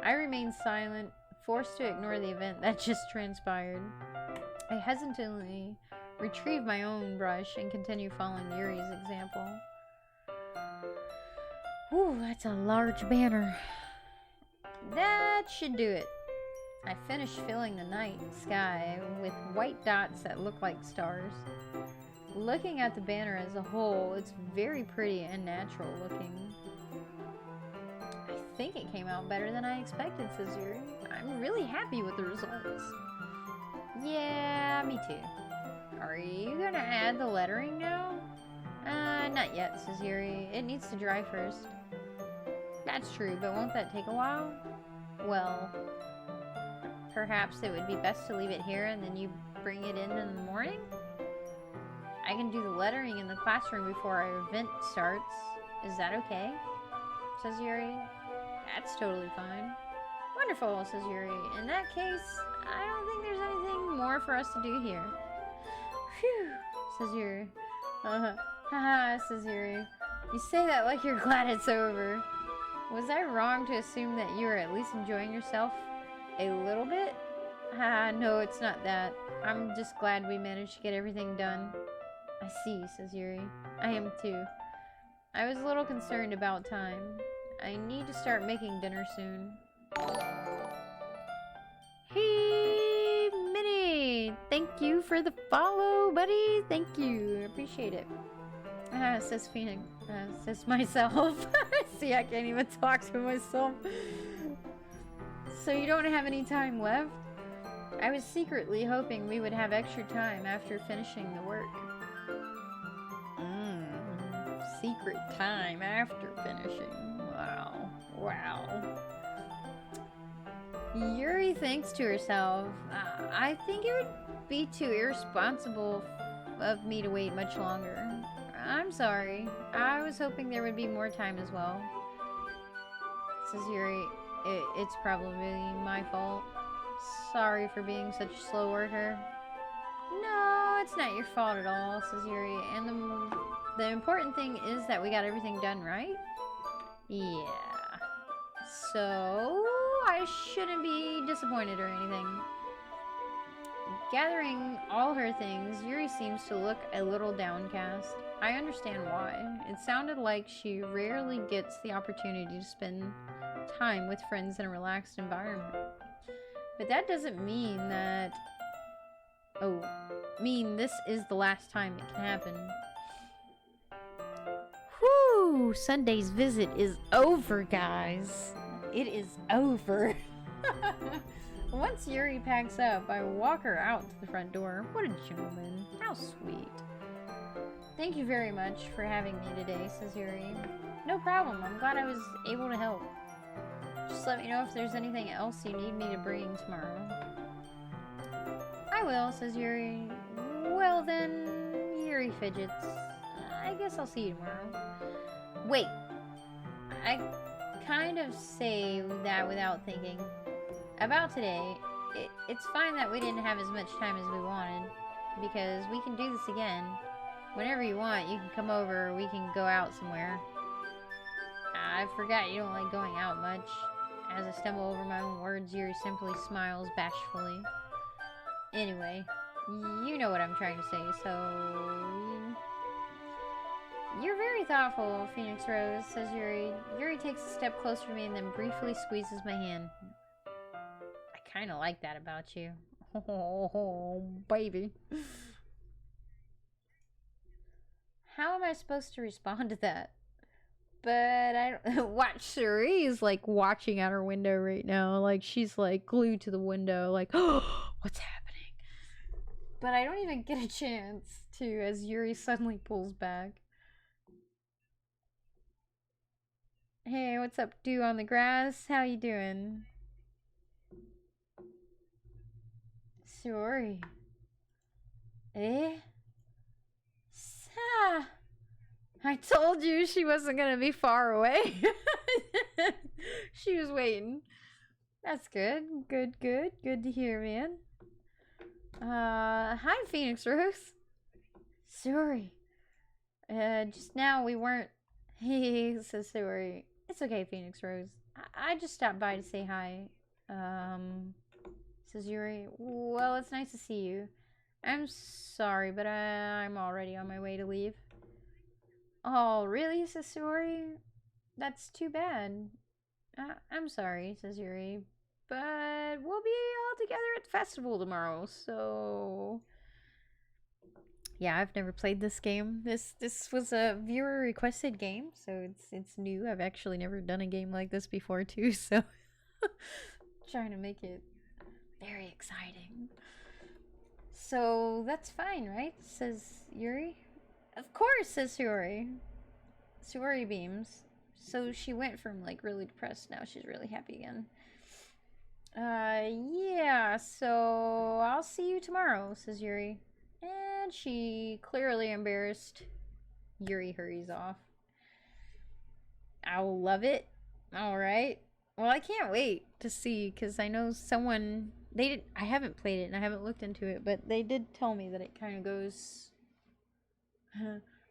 I remain silent, forced to ignore the event that just transpired. I hesitantly retrieve my own brush and continue following Yuri's example. Whew, that's a large banner. That should do it. I finished filling the night sky with white dots that look like stars. Looking at the banner as a whole, it's very pretty and natural looking. I think it came out better than I expected, says Yuri. I'm really happy with the results. Yeah, me too. Are you gonna add the lettering now? Not yet, says Yuri. It needs to dry first. That's true, but won't that take a while? Well, perhaps it would be best to leave it here and then you bring it in the morning? I can do the lettering in the classroom before our event starts. Is that okay? Says Yuri. That's totally fine. Wonderful, says Yuri. In that case, I don't think there's anything more for us to do here. Phew, says Yuri. Haha, says Yuri. You say that like you're glad it's over. Was I wrong to assume that you were at least enjoying yourself a little bit? No, it's not that. I'm just glad we managed to get everything done. I see, says Yuri. I am too. I was a little concerned about time. I need to start making dinner soon. Hey, Minnie! Thank you for the follow, buddy. Thank you. Appreciate it. Says Phoenix. Says myself. See, I can't even talk to myself. So you don't have any time left? I was secretly hoping we would have extra time after finishing the work. Secret time after finishing. Wow. Wow. Yuri thinks to herself, I think it would be too irresponsible of me to wait much longer. I'm sorry. I was hoping there would be more time as well. Says Yuri, it's probably my fault. Sorry for being such a slow worker. No, it's not your fault at all, says Yuri. And the important thing is that we got everything done, right? Yeah. So, I shouldn't be disappointed or anything. Gathering all her things, Yuri seems to look a little downcast. I understand why. It sounded like she rarely gets the opportunity to spend time with friends in a relaxed environment. But that doesn't mean that... this is the last time it can happen. Whew! Sunday's visit is over, guys. It is over. Once Yuri packs up, I walk her out to the front door. What a gentleman. How sweet. Thank you very much for having me today, says Yuri. No problem. I'm glad I was able to help. Just let me know if there's anything else you need me to bring tomorrow. I will, says Yuri. Well then, Yuri fidgets. I guess I'll see you tomorrow. Wait. I kind of say that without thinking. About today, it's fine that we didn't have as much time as we wanted, because we can do this again. Whenever you want, you can come over, or we can go out somewhere. I forgot you don't like going out much. As I stumble over my own words, Yuri simply smiles bashfully. Anyway, you know what I'm trying to say, so... You're very thoughtful, Phoenix Rose, says Yuri. Yuri takes a step closer to me and then briefly squeezes my hand. I kind of like that about you. Oh, baby. How am I supposed to respond to that? But I don't watch. Cherie's like watching out her window right now. Like she's like glued to the window. Like, oh, what's happening? But I don't even get a chance to as Yuri suddenly pulls back. Hey, what's up, Dew on the grass? How you doing? Sorry. Eh? Sa. I told you she wasn't gonna be far away. She was waiting. That's good. Good to hear, man. Hi, Phoenix Rose. Sorry. Just now we weren't... Hey, says Sorry. It's okay, Phoenix Rose. I just stopped by to say hi. Says Yuri. Well, it's nice to see you. I'm sorry, but I'm already on my way to leave. Oh, really, says Sayori? That's too bad. I'm sorry, says Yuri. But we'll be all together at the festival tomorrow, so... Yeah, I've never played this game. This was a viewer requested game, so it's new. I've actually never done a game like this before too, so trying to make it very exciting. So that's fine, right? Says Yuri. Of course, says Sayori. Sayori beams. So she went from like really depressed, now she's really happy again. Yeah, so I'll see you tomorrow, says Yuri. And she, clearly embarrassed, Yuri hurries off. I'll love it. Alright. Well, I can't wait to see, because I know someone... I haven't played it, and I haven't looked into it, but they did tell me that it kind of goes...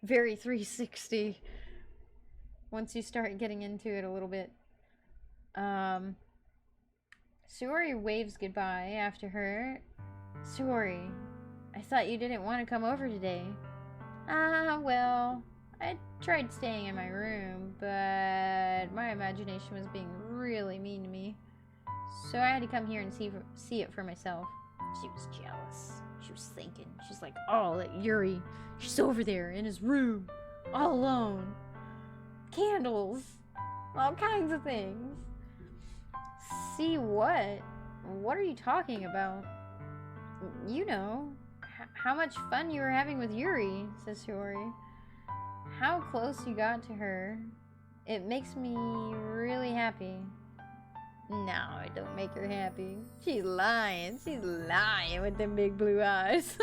very 360 once you start getting into it a little bit. Sayori waves goodbye after her. Sayori, I thought you didn't want to come over today. Well, I tried staying in my room, but my imagination was being really mean to me. So I had to come here and see it for myself. She was jealous. She was thinking. She's like, oh, that Yuri. She's over there in his room, all alone. Candles. All kinds of things. See what? What are you talking about? You know, how much fun you were having with Yuri, says Sayori. How close you got to her. It makes me really happy. No, it don't make her happy. She's lying. She's lying with them big blue eyes.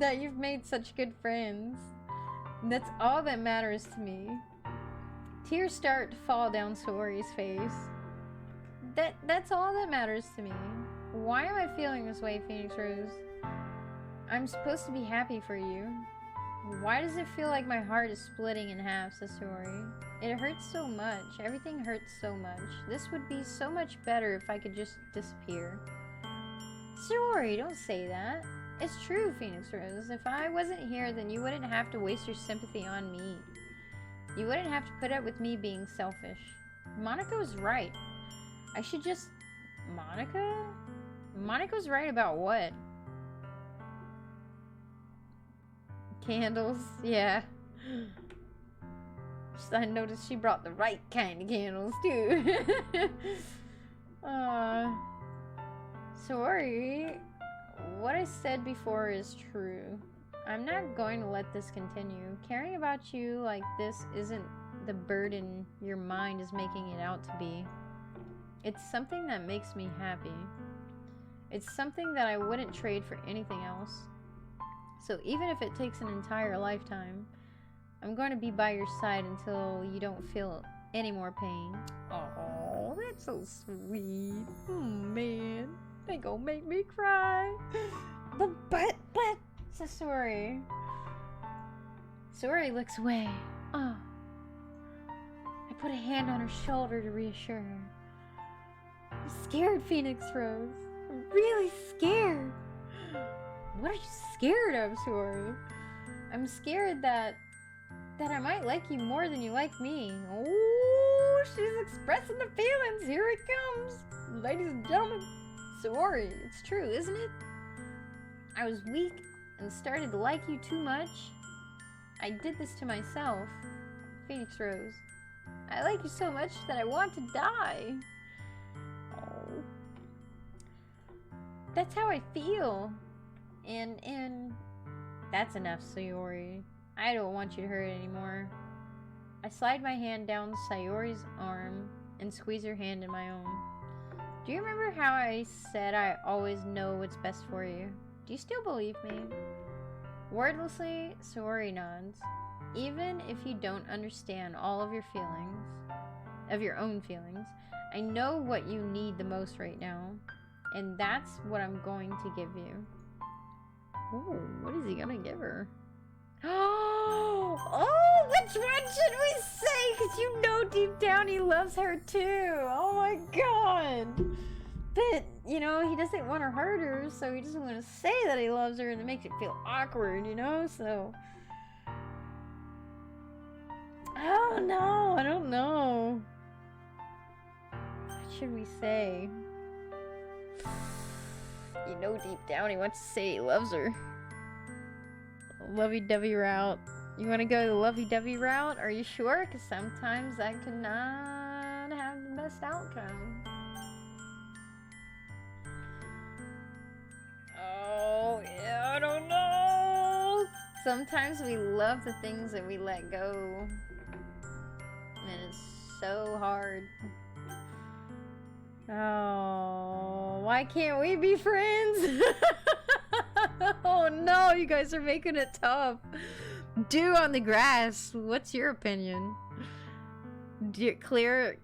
That you've made such good friends. That's all that matters to me. Tears start to fall down Sayori's face. That's all that matters to me. Why am I feeling this way, Phoenix Rose? I'm supposed to be happy for you. Why does it feel like my heart is splitting in half, says Sayori? It hurts so much. Everything hurts so much. This would be so much better if I could just disappear. Sayori, don't say that. It's true, Phoenix Rose. If I wasn't here, then you wouldn't have to waste your sympathy on me. You wouldn't have to put up with me being selfish. Monaco's right. I should just... Monica? Monica's right about what? Candles? Yeah. I noticed she brought the right kind of candles, too. Sorry. What I said before is true. I'm not going to let this continue. Caring about you like this isn't the burden your mind is making it out to be. It's something that makes me happy. It's something that I wouldn't trade for anything else. So even if it takes an entire lifetime, I'm going to be by your side until you don't feel any more pain. Oh, that's so sweet. Oh, man. They gonna make me cry. But, says Sayori. Sayori looks away. Oh. I put a hand on her shoulder to reassure her. I'm scared, Phoenix Rose. I'm really scared. What are you scared of, Sayori? I'm scared that I might like you more than you like me. Oh, she's expressing the feelings. Here it comes. Ladies and gentlemen, Sayori, it's true, isn't it? I was weak and started to like you too much. I did this to myself. Phoenix Rose, I like you so much that I want to die. Oh. That's how I feel. And that's enough, Sayori. I don't want you to hurt anymore. I slide my hand down Sayori's arm and squeeze her hand in my own. Do you remember how I said I always know what's best for you? Do you still believe me? Wordlessly, Sayori nods. Even if you don't understand all of your feelings, of your own feelings, I know what you need the most right now, and that's what I'm going to give you. Oh, what is he gonna give her? Oh, which one should we say? Because you know deep down he loves her too. Oh my god. But you know, he doesn't want to hurt her, so he doesn't want to say that he loves her, and it makes it feel awkward, you know? So oh no, I don't know. What should we say? You know, deep down he wants to say he loves her. Lovey-dovey route. You want to go the lovey-dovey route? Are you sure? Because sometimes that could not have the best outcome. Oh, yeah, I don't know. Sometimes we love the things that we let go. And it's so hard. Oh, why can't we be friends? Oh no, you guys are making it tough. Dew on the grass. What's your opinion? Clear,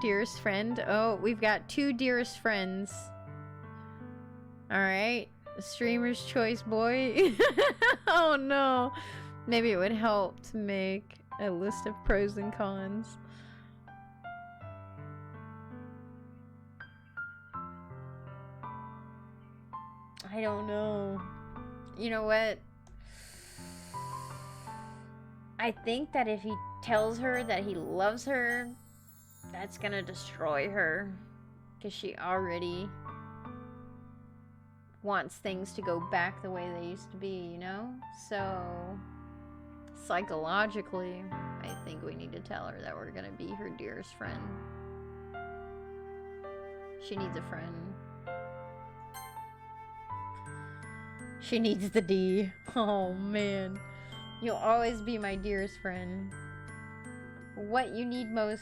dearest friend. Oh, we've got 2 dearest friends. Alright. Streamer's choice boy. Oh no. Maybe it would help to make a list of pros and cons. I don't know. You know what? I think that if he tells her that he loves her, that's gonna destroy her. Because she already wants things to go back the way they used to be, you know? So, psychologically, I think we need to tell her that we're gonna be her dearest friend. She needs a friend. She needs the D. Oh man. You'll always be my dearest friend. What you need most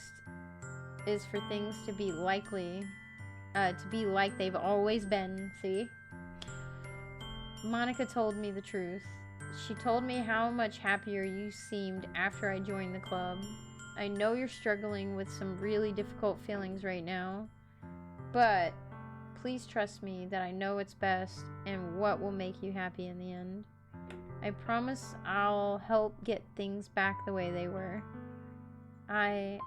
is for things to be likely, to be like they've always been, see? Monica told me the truth. She told me how much happier you seemed after I joined the club. I know you're struggling with some really difficult feelings right now, but please trust me that I know what's best and what will make you happy in the end. I promise I'll help get things back the way they were. I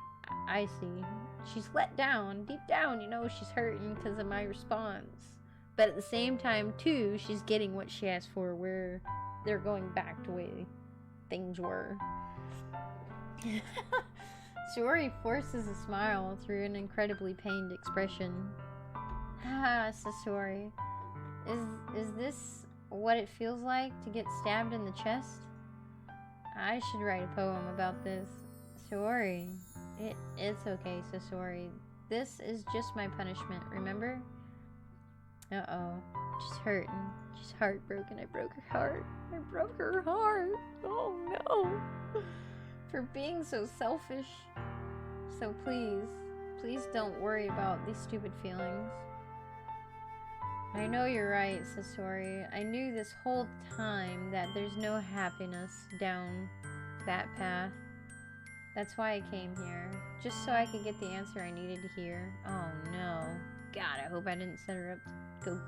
see. She's let down. Deep down, you know, she's hurting because of my response. But at the same time, too, she's getting what she asked for, where they're going back to the way things were. Shiori forces a smile through an incredibly pained expression. Ah, Sasori. Is this what it feels like to get stabbed in the chest? I should write a poem about this. Sorry. It's okay, Sasori. This is just my punishment, remember? Uh-oh. She's hurting. She's heartbroken. I broke her heart. I broke her heart. Oh no. For being so selfish. So please don't worry about these stupid feelings. I know you're right, Sasori. I knew this whole time that there's no happiness down that path. That's why I came here. Just so I could get the answer I needed to hear. Oh no. God, I hope I didn't set her up to go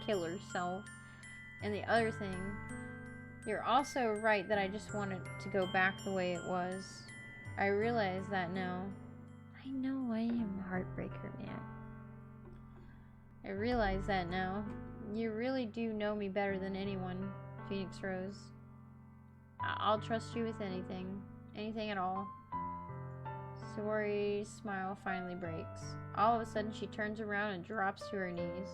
kill herself. And the other thing, you're also right that I just wanted to go back the way it was. I realize that now. I know I am a heartbreaker, man. I realize that now. You really do know me better than anyone, Phoenix Rose. I'll trust you with anything. Anything at all. Sasori's smile finally breaks. All of a sudden, she turns around and drops to her knees.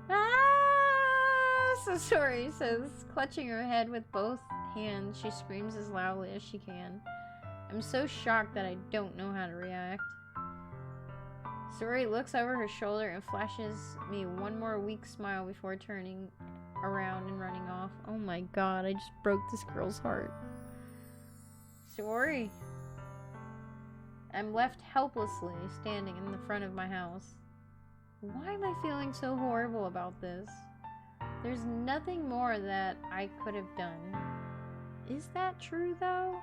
Ah! Sasori says, clutching her head with both hands. She screams as loudly as she can. I'm so shocked that I don't know how to react. Sasori looks over her shoulder and flashes me one more weak smile before turning around and running off. Oh my god, I just broke this girl's heart. Sasori. I'm left helplessly standing in the front of my house. Why am I feeling so horrible about this? There's nothing more that I could have done. Is that true, though?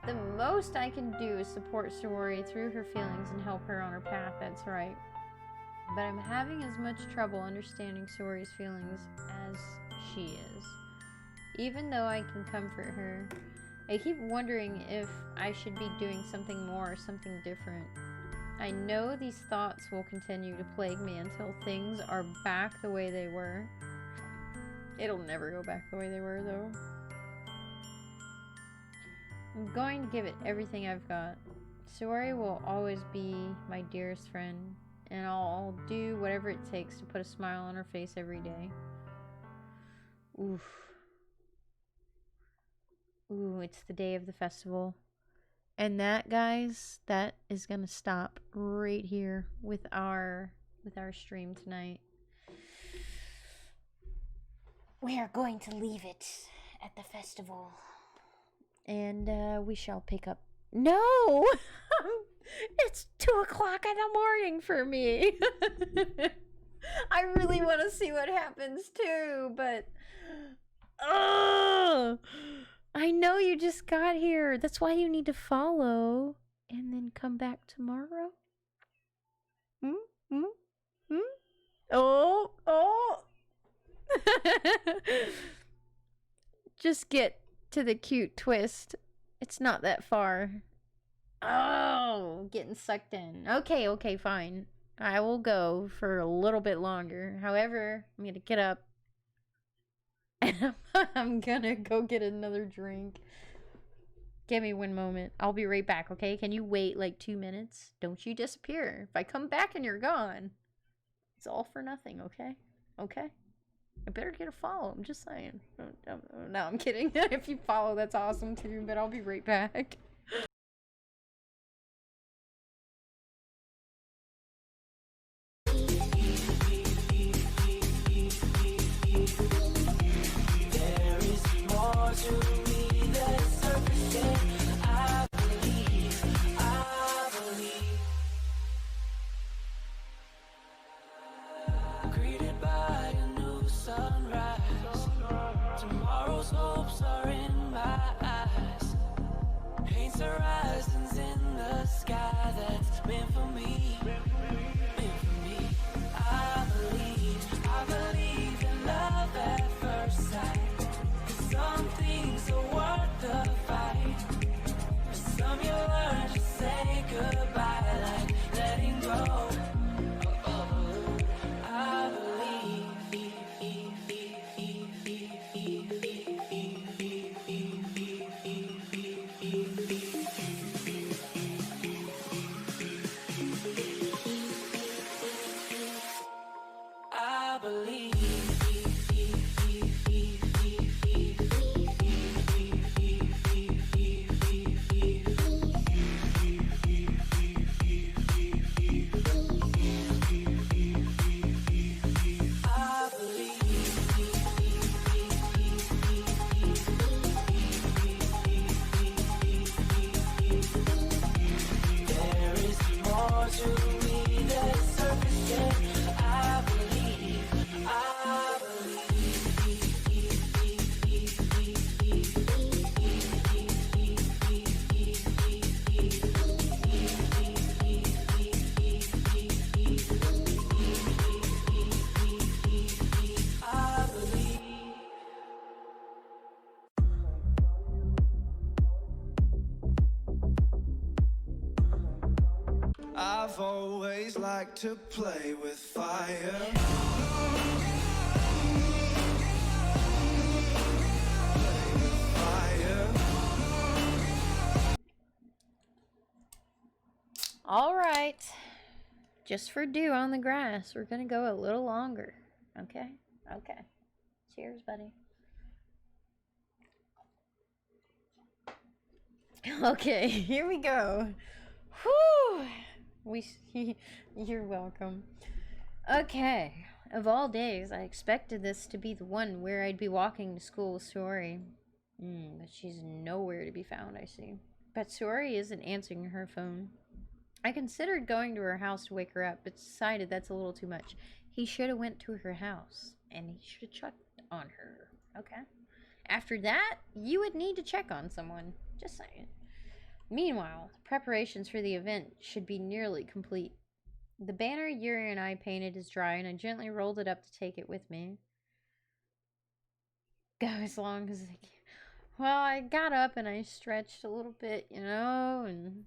The most I can do is support Sasori through her feelings and help her on her path, that's right. But I'm having as much trouble understanding Sasori's feelings as she is. Even though I can comfort her, I keep wondering if I should be doing something more or something different. I know these thoughts will continue to plague me until things are back the way they were. It'll never go back the way they were, though. I'm going to give it everything I've got. Saori will always be my dearest friend, and I'll do whatever it takes to put a smile on her face every day. Oof. Ooh, it's the day of the festival. And that, guys, that is gonna stop right here with our stream tonight. We are going to leave it at the festival. And we shall pick up. No! It's 2 o'clock in the morning for me. I really want to see what happens too, but I know you just got here. That's why you need to follow and then come back tomorrow. Oh. Just get to the cute twist. It's not that far. Oh, getting sucked in. Okay, fine. I will go for a little bit longer. However, I'm gonna get up and I'm gonna go get another drink. Give me 1 moment. I'll be right back, okay? Can you wait like 2 minutes? Don't you disappear. If I come back and you're gone, it's all for nothing, okay? Okay? I better get a follow. I'm just saying. No, I'm kidding. If you follow, that's awesome too, but I'll be right back. There is more to me than surface. I believe. Greeted by a new sunrise. Tomorrow's hopes are in my eyes. Paints horizons in the sky that's meant for me. Meant for me. I believe in love at first sight. Some things are worth the fight. Some you learn to say goodbye, like letting go. I believe. I believe. I believe. There is more to me than surface. I believe. I believe. I've always liked to play with fire. All right. Just for dew on the grass, we're gonna go a little longer. Okay? Okay. Cheers, buddy. Okay, here we go. Whew. You're welcome. Okay. Of all days, I expected this to be the one where I'd be walking to school with Saori. But she's nowhere to be found, I see. But Saori isn't answering her phone. I considered going to her house to wake her up, but decided that's a little too much. He should have went to her house, and he should have checked on her. Okay. After that, you would need to check on someone. Just saying. Meanwhile, preparations for the event should be nearly complete. The banner Yuri and I painted is dry, and I gently rolled it up to take it with me. Go as long as I can. Well, I got up and I stretched a little bit, and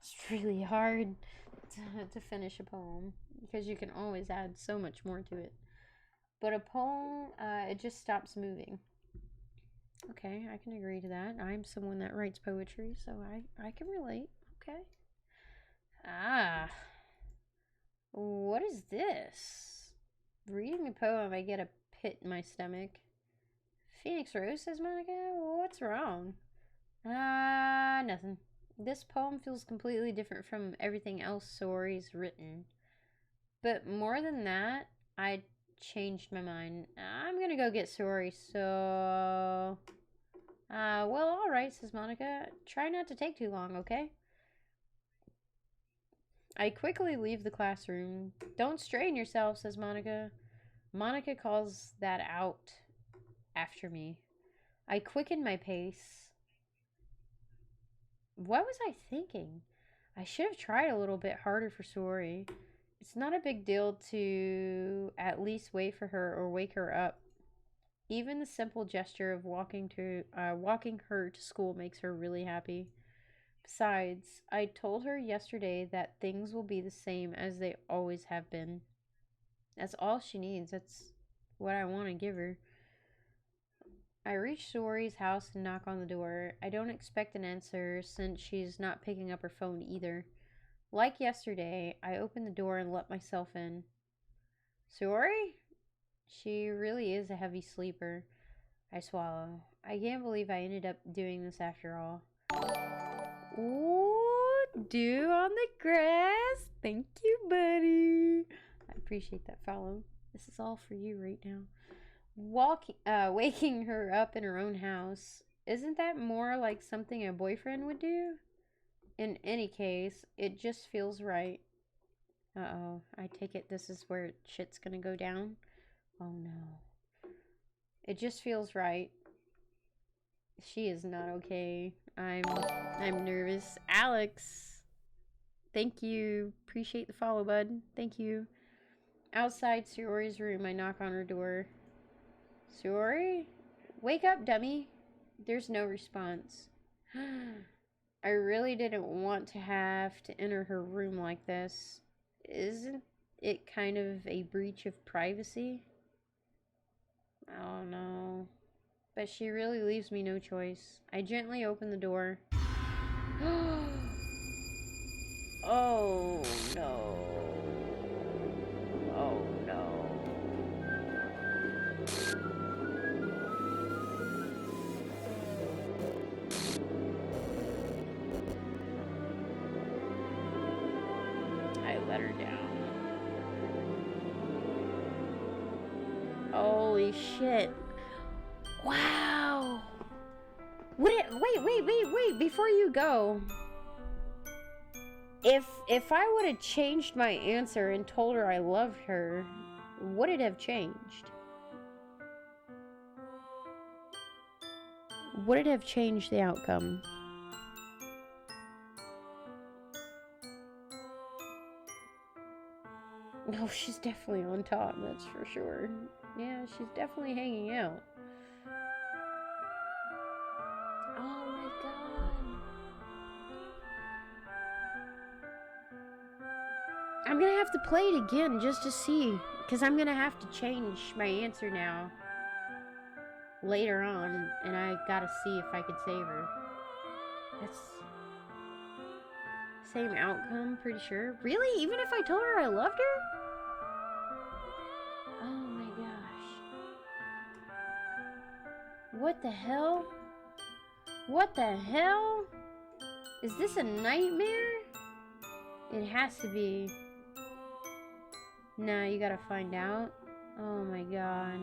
It's really hard to finish a poem because you can always add so much more to it. But a poem, it just stops moving. Okay, I can agree to that. I'm someone that writes poetry, so I can relate. Okay. Ah. What is this? Reading the poem, I get a pit in my stomach. Phoenix Rose, says Monica. What's wrong? Nothing. This poem feels completely different from everything else Sori's written. But more than that, I changed my mind. I'm gonna go get Sori, so... well, alright, says Monica. Try not to take too long, okay? I quickly leave the classroom. Don't strain yourself, says Monica. Monica calls that out after me. I quicken my pace. What was I thinking? I should have tried a little bit harder for Sori. It's not a big deal to at least wait for her or wake her up. Even the simple gesture of walking her to school makes her really happy. Besides, I told her yesterday that things will be the same as they always have been. That's all she needs. That's what I want to give her. I reach Sori's house and knock on the door. I don't expect an answer since she's not picking up her phone either. Like yesterday, I open the door and let myself in. Sori? She really is a heavy sleeper. I swallow. I can't believe I ended up doing this after all. Ooh, dew on the grass. Thank you, buddy. I appreciate that follow. This is all for you right now. Waking her up in her own house. Isn't that more like something a boyfriend would do? In any case, it just feels right. Uh-oh, I take it this is where shit's gonna go down. Oh no. It just feels right. She is not okay. I'm nervous. Alex, thank you. Appreciate the follow, bud. Thank you. Outside Sori's room, I knock on her door. Sori? Wake up, dummy. There's no response. I really didn't want to have to enter her room like this. Isn't it kind of a breach of privacy? I don't know. But she really leaves me no choice. I gently open the door. Oh no. Oh no. I let her down. Holy shit. Wow. Wait, before you go. If I would have changed my answer and told her I loved her, would it have changed? Would it have changed the outcome? No, she's definitely on top, that's for sure. Yeah, she's definitely hanging out. Oh my god. I'm gonna have to play it again just to see, because I'm gonna have to change my answer now later on, and I gotta see if I could save her. That's same outcome, pretty sure. Really? Even if I told her I loved her? Oh my gosh. What the hell? What the hell? Is this a nightmare? It has to be. Nah, you gotta find out. Oh my god.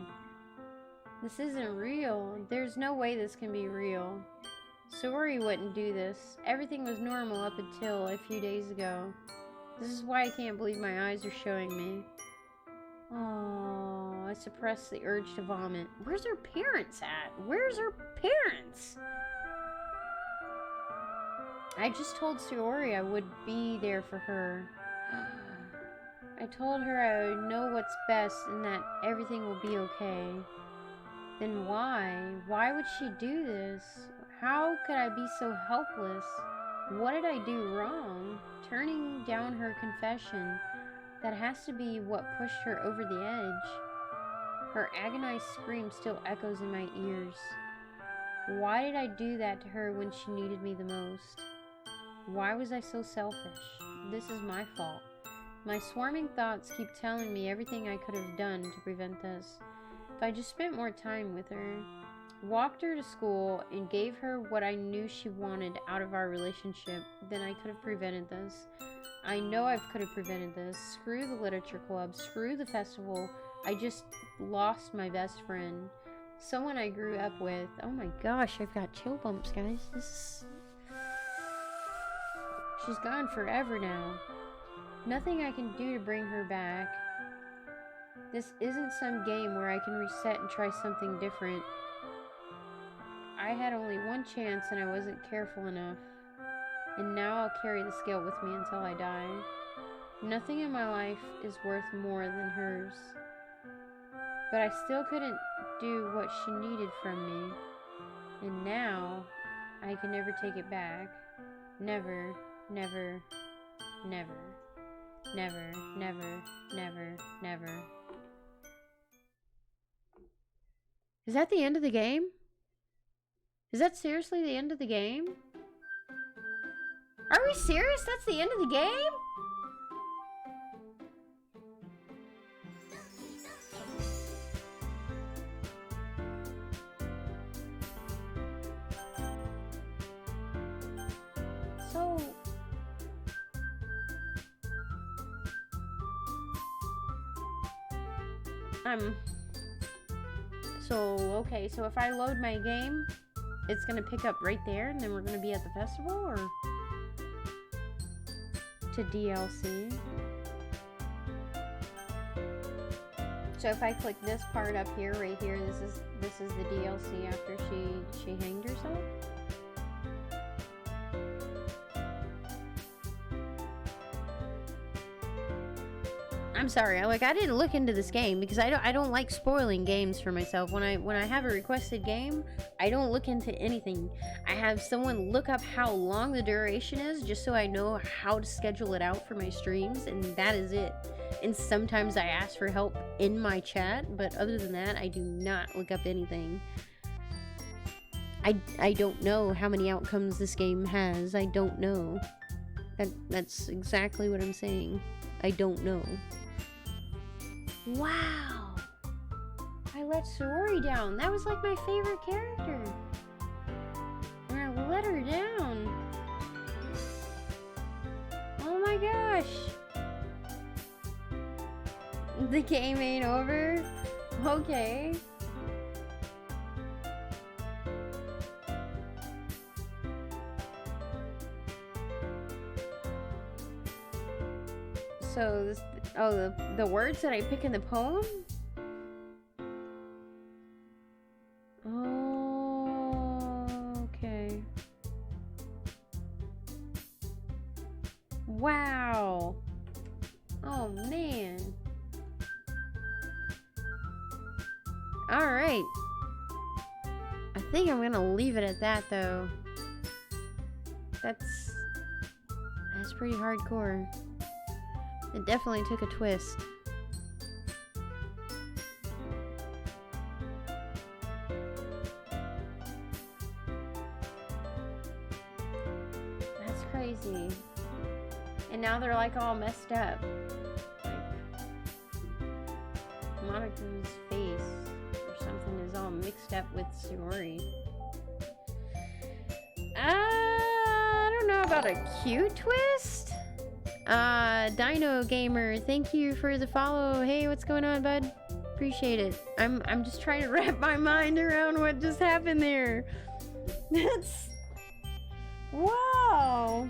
This isn't real. There's no way this can be real. Sori wouldn't do this. Everything was normal up until a few days ago. This is why I can't believe my eyes are showing me. Oh, I suppressed the urge to vomit. Where's her parents at? Where's her parents? I just told Sori I would be there for her. I told her I would know what's best and that everything will be okay. Then why? Why would she do this? How could I be so helpless? What did I do wrong? Turning down her confession, that has to be what pushed her over the edge. Her agonized scream still echoes in my ears. Why did I do that to her when she needed me the most? Why was I so selfish? This is my fault. My swarming thoughts keep telling me everything I could have done to prevent this. If I just spent more time with her, walked her to school, and gave her what I knew she wanted out of our relationship, then I could have prevented this. I know I could have prevented this. Screw the literature club. Screw the festival. I just lost my best friend. Someone I grew up with. Oh my gosh, I've got chill bumps, guys. She's gone forever now. Nothing I can do to bring her back. This isn't some game where I can reset and try something different. I had only one chance and I wasn't careful enough. And now I'll carry the scale with me until I die. Nothing in my life is worth more than hers. But I still couldn't do what she needed from me. And now, I can never take it back. Never, never, never. Never, never, never, never. Is that the end of the game? Is that seriously the end of the game? Are we serious? That's the end of the game? Okay, so if I load my game, it's gonna pick up right there, and then we're gonna be at the festival, or to DLC. So if I click this part up here, right here, this is the DLC after she hanged herself. I'm sorry, I didn't look into this game because I don't like spoiling games for myself. When I have a requested game, I don't look into anything. I have someone look up how long the duration is just so I know how to schedule it out for my streams, and that is it. And sometimes I ask for help in my chat, but other than that, I do not look up anything. I don't know how many outcomes this game has. I don't know. That's exactly what I'm saying. I don't know. Wow! I let Saori down. That was like my favorite character. And I let her down. Oh my gosh! The game ain't over? Okay. So this, the words that I pick in the poem? Oh, okay. Wow. Oh, man. Alright. I think I'm gonna leave it at that, though. That's pretty hardcore. It definitely took a twist. That's crazy. And now they're like all messed up. Like Monika's face or something is all mixed up with Saori. I don't know about a cute twist. Dino Gamer, thank you for the follow. Hey, what's going on, bud? Appreciate it. I'm just trying to wrap my mind around what just happened there. That's... Wow!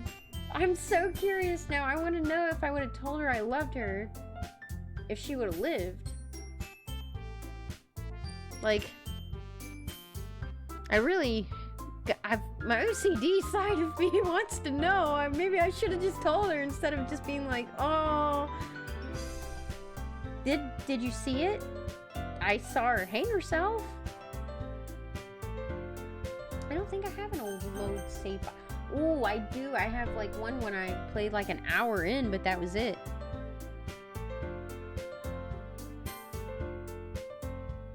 I'm so curious now. I want to know if I would have told her I loved her, if she would have lived. Like, my OCD side of me wants to know. Maybe I should have just told her instead of just being like, oh. Did you see it? I saw her hang herself. I don't think I have an old load save. Oh, I do. I have like one when I played like an hour in, but that was it.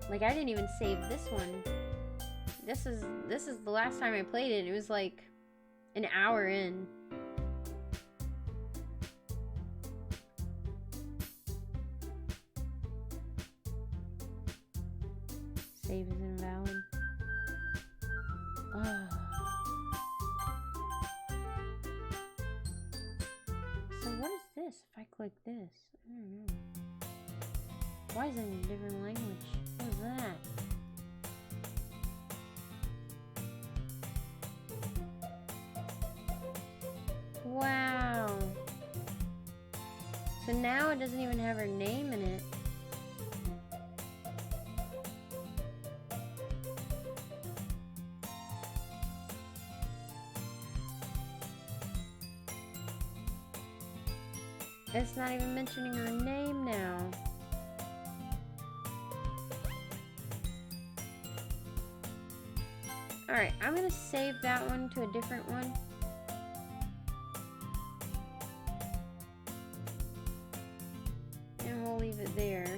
Like, I didn't even save this one. This is the last time I played it. It was like an hour in. Save is invalid. Oh. So what is this? If I click this, I don't know. Why is it in a different language? What is that? Wow. So now it doesn't even have her name in it. It's not even mentioning her name now. Alright, I'm gonna save that one to a different one. And we'll leave it there.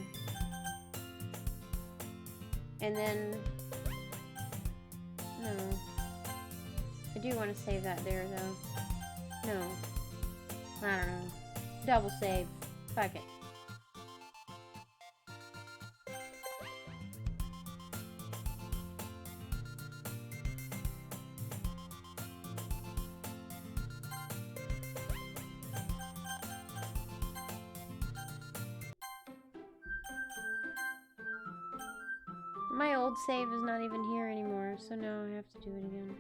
And then... No. I do want to save that there, though. No. I don't know. Double save. Fuck it. My old save is not even here anymore, so now I have to do it again.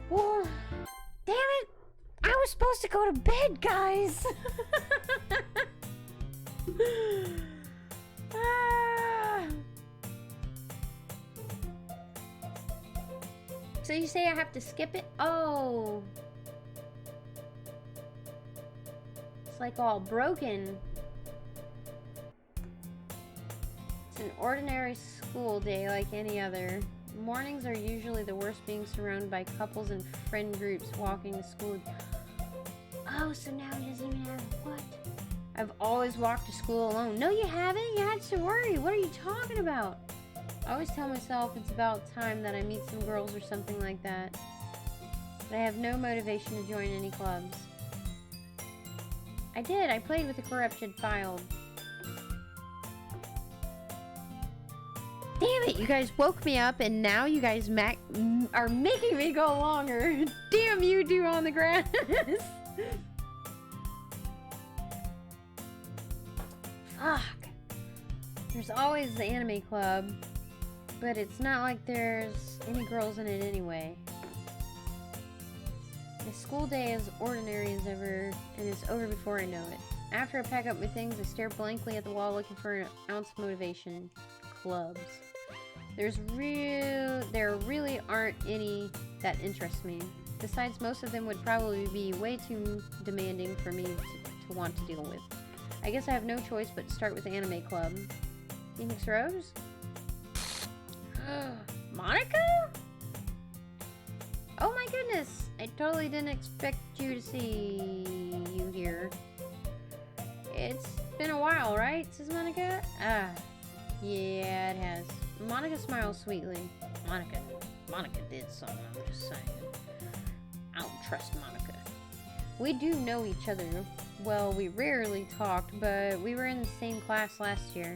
Well, damn it! I was supposed to go to bed, guys! Ah. So you say I have to skip it? Oh. It's like all broken. It's an ordinary school day like any other. Mornings are usually the worst, being surrounded by couples and friend groups walking to school. Oh, so now he doesn't even have what? I've always walked to school alone. No, you haven't. You had sorority. What are you talking about? I always tell myself it's about time that I meet some girls or something like that. But I have no motivation to join any clubs. I did. I played with the corrupted file. Damn it, you guys woke me up and now you guys are making me go longer. Damn you, dew on the grass. Fuck. There's always the anime club, but it's not like there's any girls in it anyway. The school day is ordinary as ever, and it's over before I know it. After I pack up my things, I stare blankly at the wall looking for an ounce of motivation. Clubs. There really aren't any that interest me. Besides, most of them would probably be way too demanding for me to want to deal with. I guess I have no choice but to start with the anime club. Phoenix Rose? Monica? Oh my goodness! I totally didn't expect you to see you here. It's been a while, right? Says Monica. Ah, yeah, it has. Monica smiles sweetly. Monica did something, I'm just saying. I don't trust Monica. We do know each other. Well, we rarely talked, but we were in the same class last year.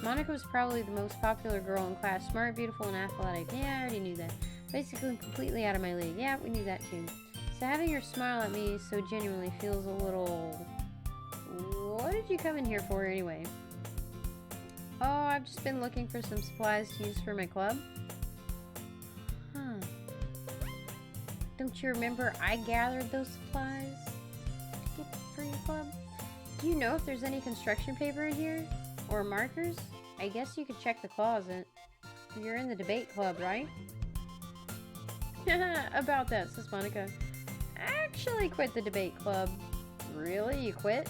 Monica was probably the most popular girl in class. Smart, beautiful, and athletic. Yeah, I already knew that. Basically completely out of my league. Yeah, we knew that too. So having her smile at me so genuinely feels a little... What did you come in here for anyway? Oh, I've just been looking for some supplies to use for my club. Huh. Don't you remember I gathered those supplies to get for your club? Do you know if there's any construction paper in here? Or markers? I guess you could check the closet. You're in the debate club, right? About that, says Monica. I actually quit the debate club. Really? You quit?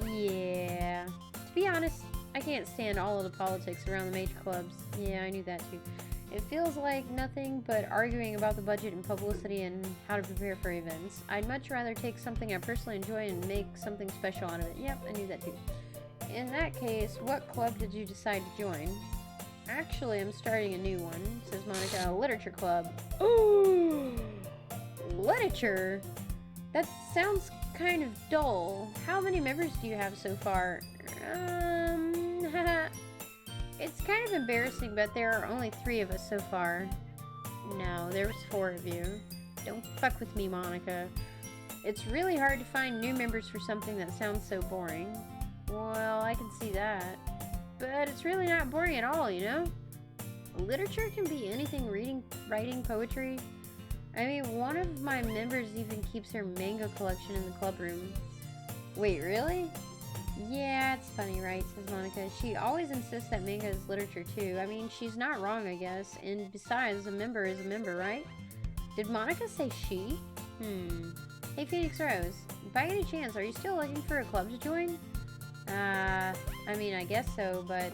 Yeah. To be honest, I can't stand all of the politics around the major clubs. Yeah, I knew that too. It feels like nothing but arguing about the budget and publicity and how to prepare for events. I'd much rather take something I personally enjoy and make something special out of it. Yep, I knew that too. In that case, what club did you decide to join? Actually, I'm starting a new one, says Monica. A literature club. Ooh! Literature? That sounds kind of dull. How many members do you have so far? It's kind of embarrassing, but there are only 3 of us so far. No, there's 4 of you. Don't fuck with me, Monica. It's really hard to find new members for something that sounds so boring. Well, I can see that. But it's really not boring at all, you know? Literature can be anything, reading, writing, poetry. I mean, one of my members even keeps her manga collection in the club room. Wait, really? Yeah, it's funny, right, says Monica. She always insists that manga is literature, too. I mean, she's not wrong, I guess. And besides, a member is a member, right? Did Monica say she? Hey, Phoenix Rose. By any chance, are you still looking for a club to join? I mean, I guess so, but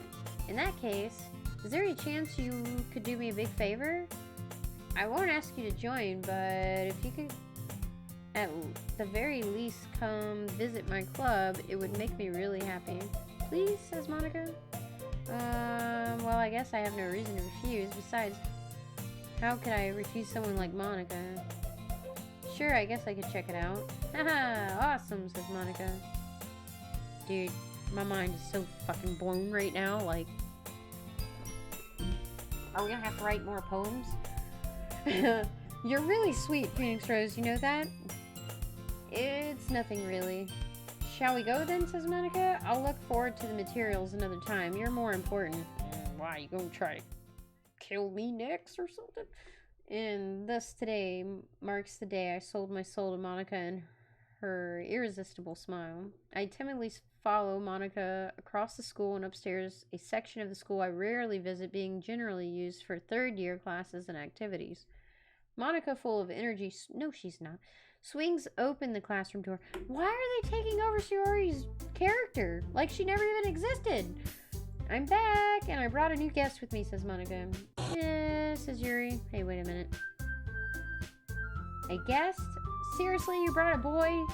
in that case, is there any chance you could do me a big favor? I won't ask you to join, but if you could at the very least come visit my club, it would make me really happy. Please, says Monica. Well, I guess I have no reason to refuse. Besides, how could I refuse someone like Monica? Sure, I guess I could check it out. Haha, awesome, says Monica. Dude, my mind is so fucking blown right now, like... Are we gonna have to write more poems? You're really sweet, Phoenix Rose, you know that? It's nothing really. Shall we go then, says Monica? I'll look forward to the materials another time. You're more important. Why, you gonna try to kill me next or something? And thus today marks the day I sold my soul to Monica and her irresistible smile. I timidly follow Monica across the school and upstairs, a section of the school I rarely visit, being generally used for third-year classes and activities. Monica, full of energy, no she's not, swings open the classroom door. Why are they taking over Shiori's character? Like she never even existed. I'm back, and I brought a new guest with me, says Monica. Yeah, says Yuri. Hey, wait a minute. A guest? Seriously, you brought a boy?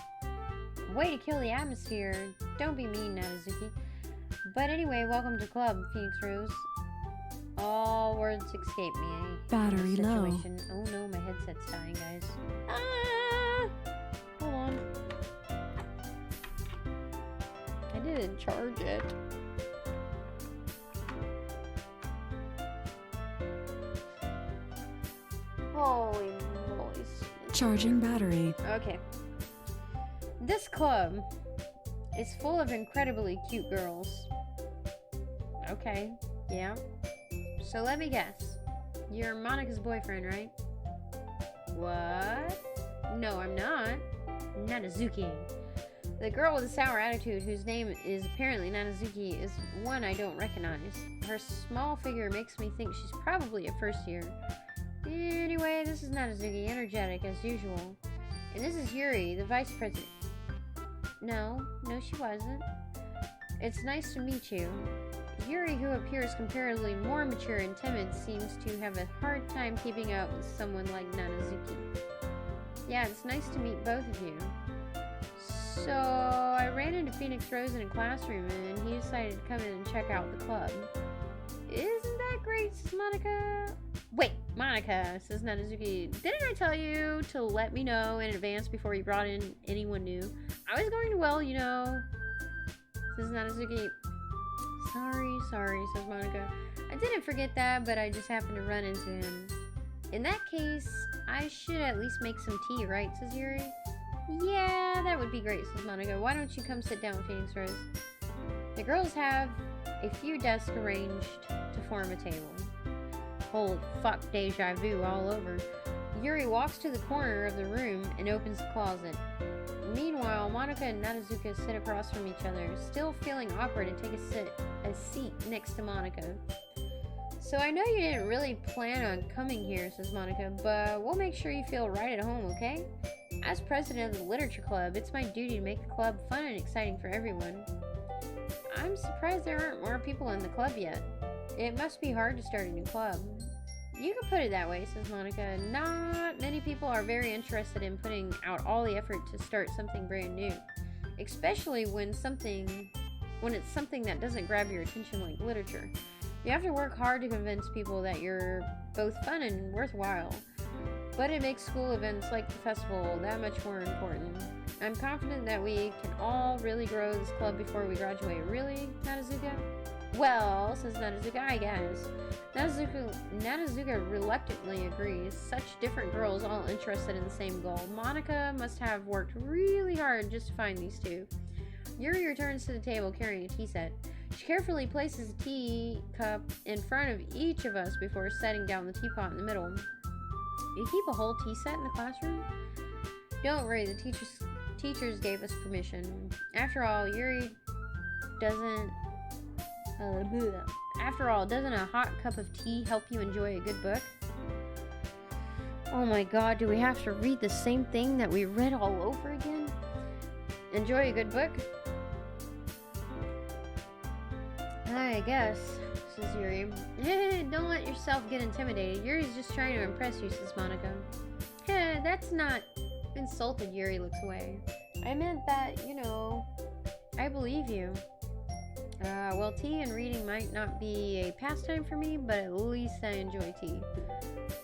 Way to kill the atmosphere. Don't be mean, Nanazuki. But anyway, welcome to club, Phoenix Rose. All words escape me. Battery low. Oh no, my headset's dying, guys. Ah! Hold on. I didn't charge it. Holy moly. Charging battery. Okay. This club is full of incredibly cute girls. Okay, yeah. So let me guess. You're Monica's boyfriend, right? What? No, I'm not. Nanazuki. The girl with a sour attitude, whose name is apparently Nanazuki, is one I don't recognize. Her small figure makes me think she's probably a first year. Anyway, this is Nanazuki, energetic as usual. And this is Yuri, the vice president. No, she wasn't. It's nice to meet you. Yuri, who appears comparatively more mature and timid, seems to have a hard time keeping up with someone like Nanazuki. Yeah, it's nice to meet both of you. So, I ran into Phoenix Rose in a classroom and he decided to come in and check out the club. Isn't that great, says Monica. Wait, Monica, says Nanazuki, didn't I tell you to let me know in advance before you brought in anyone new? I was going to, well, you know, says Nanazuki. Sorry, says Monica. I didn't forget that, but I just happened to run into him. In that case, I should at least make some tea, right, says Yuri. Yeah, that would be great, says Monica. Why don't you come sit down, Phoenix Rose? The girls have a few desks arranged to form a table. Holy fuck, deja vu all over. Yuri walks to the corner of the room and opens the closet. Meanwhile, Monica and Nanazuka sit across from each other, still feeling awkward, and take a seat next to Monica. So I know you didn't really plan on coming here, says Monica, but we'll make sure you feel right at home, okay? As president of the Literature Club, it's my duty to make the club fun and exciting for everyone. I'm surprised there aren't more people in the club yet. It must be hard to start a new club. You can put it that way, says Monica. Not many people are very interested in putting out all the effort to start something brand new. Especially when it's something that doesn't grab your attention like literature. You have to work hard to convince people that you're both fun and worthwhile. But it makes school events like the festival that much more important. I'm confident that we can all really grow this club before we graduate. Really, Nanazuka? Well, says Nanazuka, I guess. Nanazuka reluctantly agrees. Such different girls all interested in the same goal. Monica must have worked really hard just to find these two. Yuri returns to the table carrying a tea set. She carefully places a tea cup in front of each of us before setting down the teapot in the middle. You keep a whole tea set in the classroom? Don't worry, the teachers gave us permission. After all, doesn't a hot cup of tea help you enjoy a good book? Oh my god, do we have to read the same thing that we read all over again? Enjoy a good book? I guess, says Yuri. Don't let yourself get intimidated. Yuri's just trying to impress you, says Monica. That's not... Insulted, Yuri looks away. I meant that, I believe you. Well, tea and reading might not be a pastime for me, but at least I enjoy tea.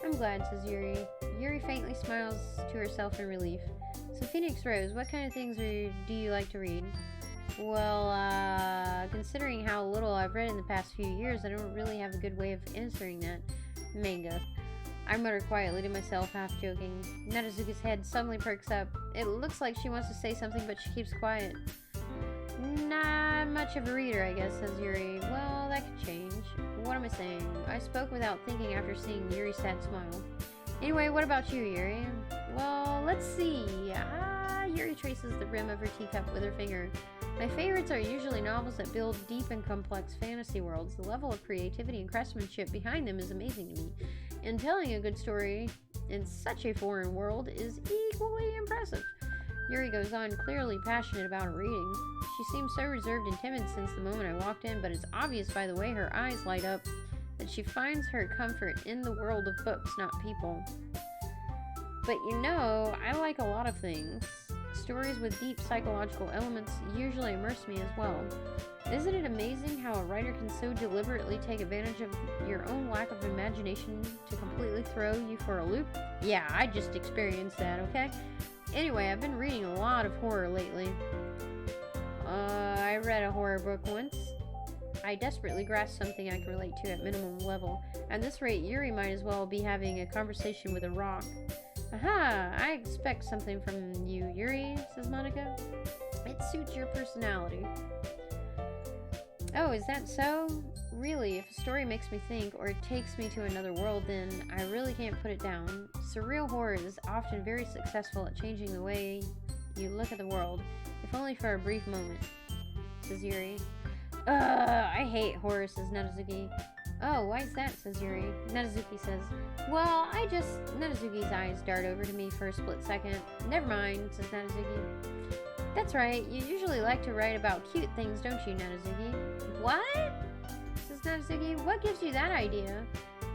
I'm glad, says Yuri. Yuri faintly smiles to herself in relief. So, Phoenix Rose, what kind of things do you like to read? Well, considering how little I've read in the past few years, I don't really have a good way of answering that. Manga. I mutter quietly to myself, half joking. Nanazuka's head suddenly perks up. It looks like she wants to say something, but she keeps quiet. Not much of a reader, I guess, says Yuri. Well, that could change. What am I saying? I spoke without thinking after seeing Yuri's sad smile. Anyway, what about you, Yuri? Well, let's see. Yuri traces the rim of her teacup with her finger. My favorites are usually novels that build deep and complex fantasy worlds. The level of creativity and craftsmanship behind them is amazing to me. And telling a good story in such a foreign world is equally impressive. Yuri goes on, clearly passionate about her reading. She seems so reserved and timid since the moment I walked in, but it's obvious by the way her eyes light up that she finds her comfort in the world of books, not people. But I like a lot of things. Stories with deep psychological elements usually immerse me as well. Isn't it amazing how a writer can so deliberately take advantage of your own lack of imagination to completely throw you for a loop? Yeah, I just experienced that, okay? Anyway, I've been reading a lot of horror lately. I read a horror book once. I desperately grasped something I could relate to at minimum level. At this rate, Yuri might as well be having a conversation with a rock. Aha! I expect something from you, Yuri, says Monica. It suits your personality. Oh, is that so? Really, if a story makes me think or takes me to another world, then I really can't put it down. Surreal horror is often very successful at changing the way you look at the world, if only for a brief moment, says Yuri. I hate horror, says Nanazuki. Oh, why is that, says Yuri. Nanazuki says, well, Nanazuki's eyes dart over to me for a split second. Never mind, says Nanazuki. That's right, you usually like to write about cute things, don't you, Nanazuki? What? Says Nanazuki. What gives you that idea?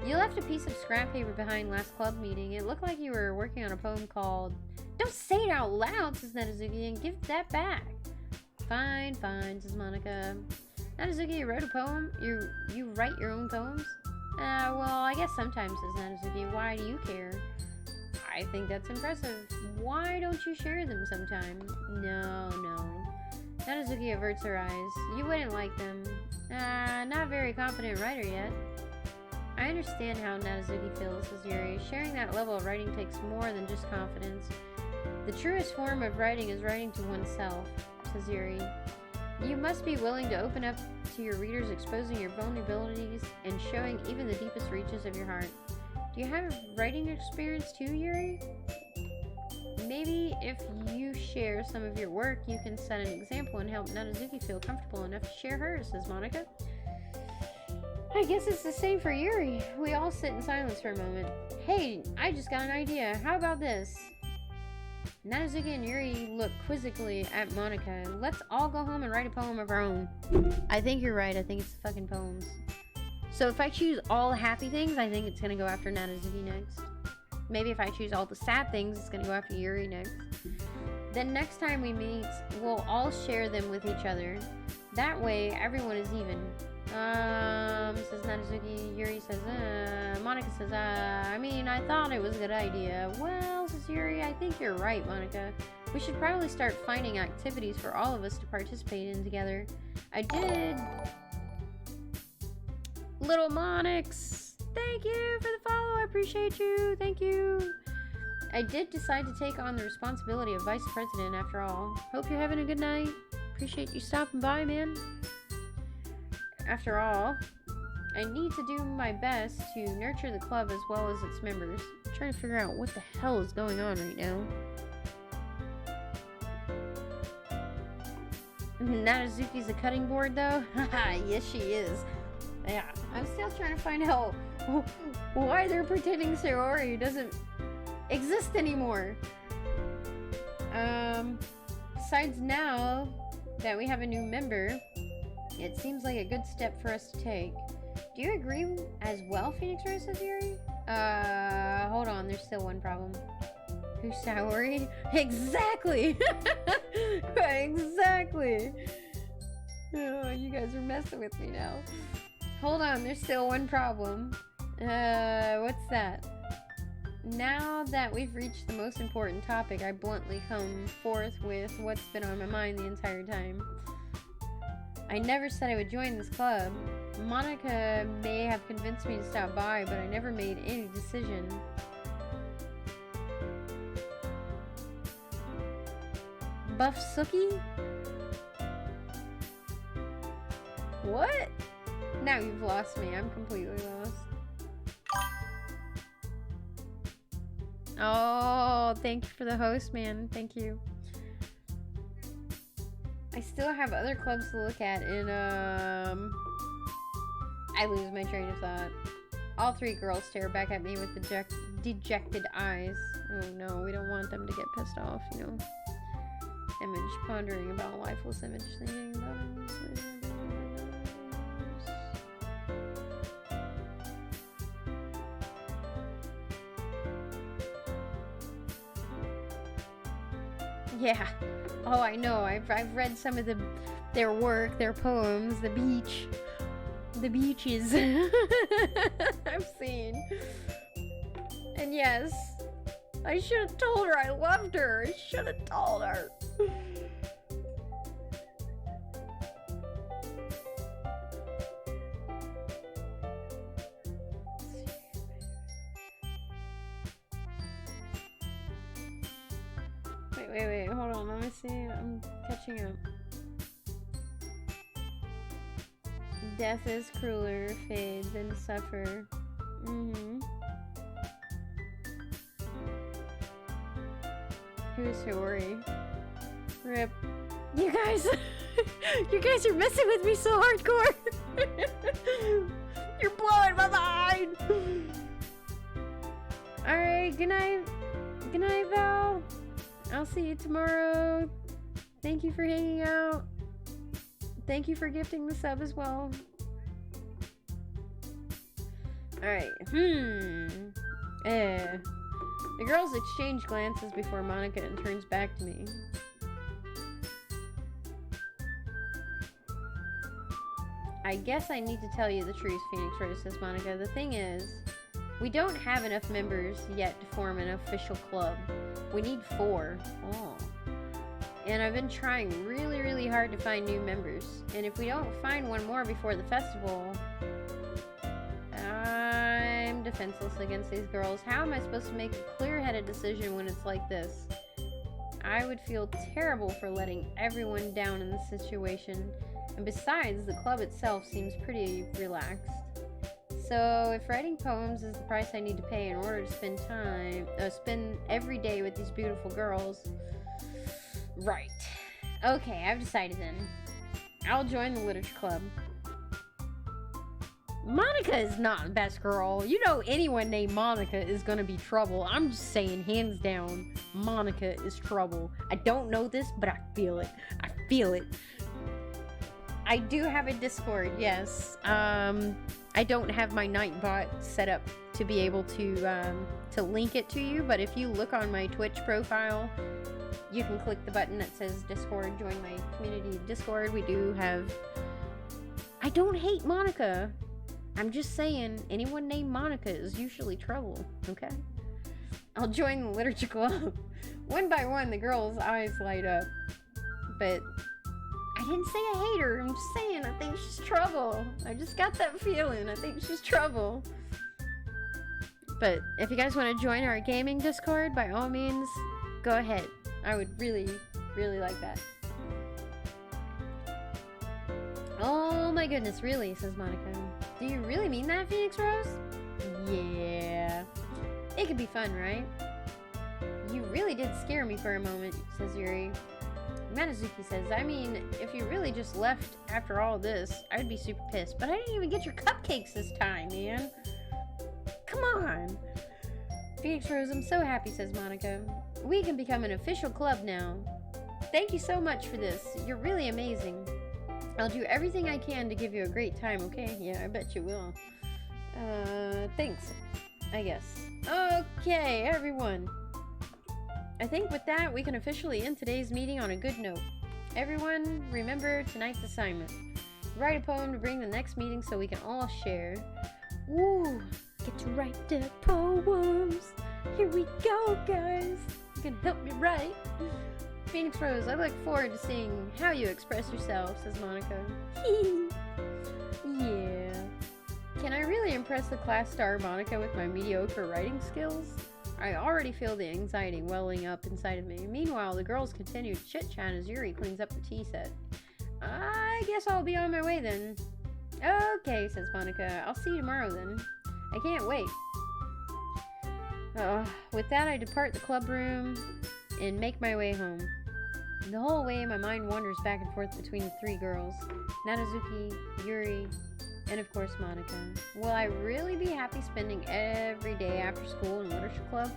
You left a piece of scrap paper behind last club meeting. It looked like you were working on a poem called... Don't say it out loud, says Nanazuki, and give that back. Fine, says Monica. Nanazuki, you wrote a poem? You write your own poems? Well, I guess sometimes, says Nanazuki. Why do you care? I think that's impressive. Why don't you share them sometime? No. Nanazuki averts her eyes. You wouldn't like them. Not a very confident writer yet. I understand how Nanazuki feels, says Yuri. Sharing that level of writing takes more than just confidence. The truest form of writing is writing to oneself, says Yuri. You must be willing to open up to your readers, exposing your vulnerabilities and showing even the deepest reaches of your heart. Do you have writing experience too, Yuri? Maybe if you share some of your work, you can set an example and help Nanazuki feel comfortable enough to share hers, says Monica. I guess it's the same for Yuri. We all sit in silence for a moment. Hey, I just got an idea. How about this? Nanazuki and Yuri look quizzically at Monica. Let's all go home and write a poem of our own. I think you're right. I think it's fucking poems. So if I choose all happy things, I think it's gonna go after Nanazuki next. Maybe if I choose all the sad things, it's gonna go after Yuri next. Then next time we meet, we'll all share them with each other. That way, everyone is even. Says Nanazuki. Yuri says, Monica says, I mean, I thought it was a good idea. Well, says Yuri, I think you're right, Monica. We should probably start finding activities for all of us to participate in together. I did. Little Monix, thank you for the follow. I appreciate you. Thank you. I did decide to take on the responsibility of vice president after all. Hope you're having a good night. Appreciate you stopping by, man. After all, I need to do my best to nurture the club as well as its members. I'm trying to figure out what the hell is going on right now. Nanazuki's a cutting board, though? Haha, yes she is. Yeah, I'm still trying to find out why they're pretending Sayori doesn't exist anymore. Besides now that we have a new member, it seems like a good step for us to take. Do you agree as well, Phoenix Rose says Yuri? Hold on, there's still one problem. Who's Sayori? Exactly! Exactly! Oh, you guys are messing with me now. Hold on, there's still one problem. What's that? Now that we've reached the most important topic, I bluntly come forth with what's been on my mind the entire time. I never said I would join this club. Monica may have convinced me to stop by, but I never made any decision. Buff Suki? What? Now you've lost me. I'm completely lost. Oh, thank you for the host, man. Thank you. I still have other clubs to look at, and I lose my train of thought. All three girls stare back at me with dejected eyes. Oh no, we don't want them to get pissed off, you know. Image pondering about a lifeless image, thinking about it. Yeah. Oh, I know. I've read some of their work, their poems, the beaches. I've seen. And yes, I should have told her I loved her. I should have told her. Wait, hold on, let me see. I'm catching up. Death is crueler, fade than suffer. Who's Sayori? Rip. You guys, you guys are messing with me so hardcore. You're blowing my mind. Alright, good night. Good night, Val. I'll see you tomorrow. Thank you for hanging out. Thank you for gifting the sub as well. Alright. The girls exchange glances before Monica turns back to me. I guess I need to tell you the truth, Phoenix Rose says Monica. The thing is, we don't have enough members yet to form an official club. We need 4. Oh. And I've been trying really, really hard to find new members. And if we don't find one more before the festival, I'm defenseless against these girls. How am I supposed to make a clear-headed decision when it's like this? I would feel terrible for letting everyone down in this situation. And besides, the club itself seems pretty relaxed. So, if writing poems is the price I need to pay in order to spend every day with these beautiful girls, right. Okay, I've decided then. I'll join the literature club. Monica is not the best girl. You know anyone named Monica is gonna be trouble. I'm just saying, hands down, Monica is trouble. I don't know this, but I feel it. I feel it. I do have a Discord, yes. I don't have my Nightbot set up to be able to link it to you, but if you look on my Twitch profile, you can click the button that says Discord, join my community Discord. We do have... I don't hate Monica. I'm just saying, anyone named Monica is usually trouble, okay? I'll join the literature club. One by one, the girls' eyes light up. But I didn't say I hate her. I'm just saying I think she's trouble. I just got that feeling. I think she's trouble. But if you guys want to join our gaming Discord, by all means, go ahead. I would really, really like that. Oh my goodness, really, says Monica. Do you really mean that, Phoenix Rose? Yeah. It could be fun, right? You really did scare me for a moment, says Yuri. Manazuki says, I mean, if you really just left after all this, I'd be super pissed. But I didn't even get your cupcakes this time, man. Come on. Phoenix Rose, I'm so happy, says Monica. We can become an official club now. Thank you so much for this. You're really amazing. I'll do everything I can to give you a great time, okay? Yeah, I bet you will. Thanks, I guess. Okay, everyone. I think with that, we can officially end today's meeting on a good note. Everyone, remember tonight's assignment. Write a poem to bring the next meeting so we can all share. Woo! Get to write the poems. Here we go, guys. You can help me write. Phoenix Rose, I look forward to seeing how you express yourself, says Monica. Yeah. Can I really impress the class star Monica with my mediocre writing skills? I already feel the anxiety welling up inside of me. Meanwhile, the girls continue to chit-chat as Yuri cleans up the tea set. I guess I'll be on my way then. Okay, says Monica. I'll see you tomorrow then. I can't wait. With that, I depart the club room and make my way home. The whole way, my mind wanders back and forth between the three girls. Nanazuki, Yuri, and of course Monica. Will I really be happy spending every day after school in literature club?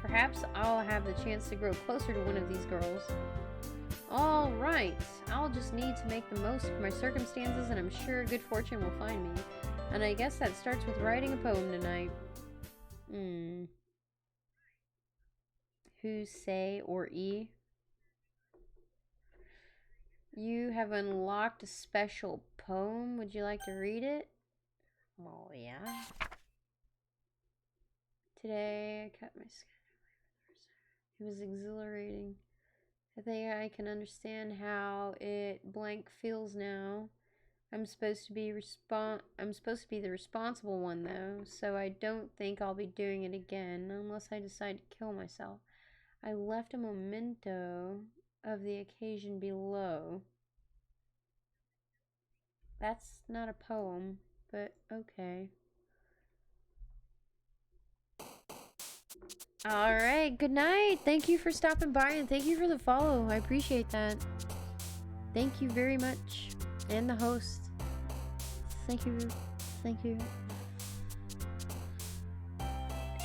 Perhaps I'll have the chance to grow closer to one of these girls. Alright, I'll just need to make the most of my circumstances and I'm sure good fortune will find me. And I guess that starts with writing a poem tonight. Who, say, or E? You have unlocked a special poem. Would you like to read it? Oh, yeah. Today, I cut my schedule. It was exhilarating. I think I can understand how it blank feels now. I'm supposed to be the responsible one though, so I don't think I'll be doing it again unless I decide to kill myself. I left a memento of the occasion below. That's not a poem, but okay. Alright, good night. Thank you for stopping by and thank you for the follow. I appreciate that. Thank you very much. And the host. Thank you. Thank you.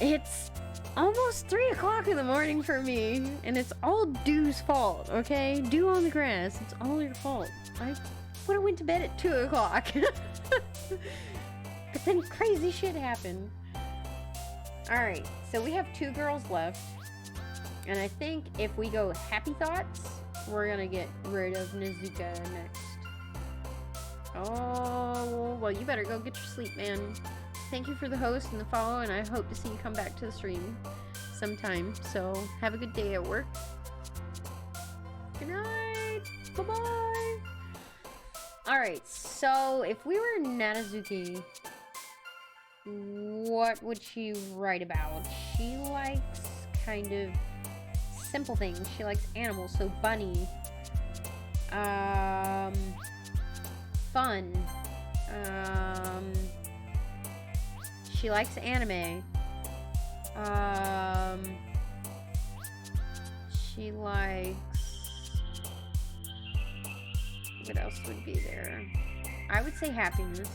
It's almost 3 o'clock in the morning for me, and it's all Dew's fault, okay? Dew on the grass. It's all your fault. I would have went to bed at 2 o'clock. But then crazy shit happened. Alright, so we have 2 girls left. And I think if we go Happy Thoughts, we're gonna get rid of Nizuka next. Oh, well, you better go get your sleep, man. Thank you for the host and the follow, and I hope to see you come back to the stream sometime. So, have a good day at work. Good night. Bye-bye. Alright, so if we were Nanazuki, what would she write about? She likes kind of simple things. She likes animals, so bunny. Fun. She likes anime. She likes... What else would be there? I would say happiness.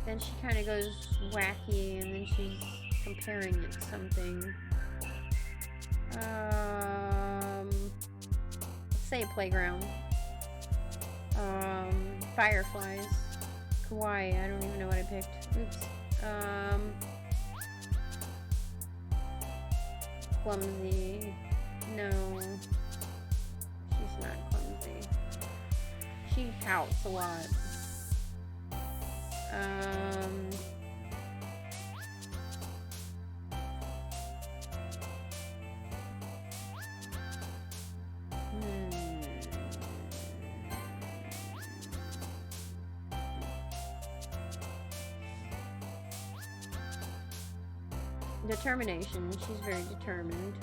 Then she kind of goes wacky, and then she's comparing it to something. Let's say playground. Fireflies. Kawaii. I don't even know what I picked. Oops. Clumsy. No. She's not clumsy. She pouts a lot. Determination. She's very determined.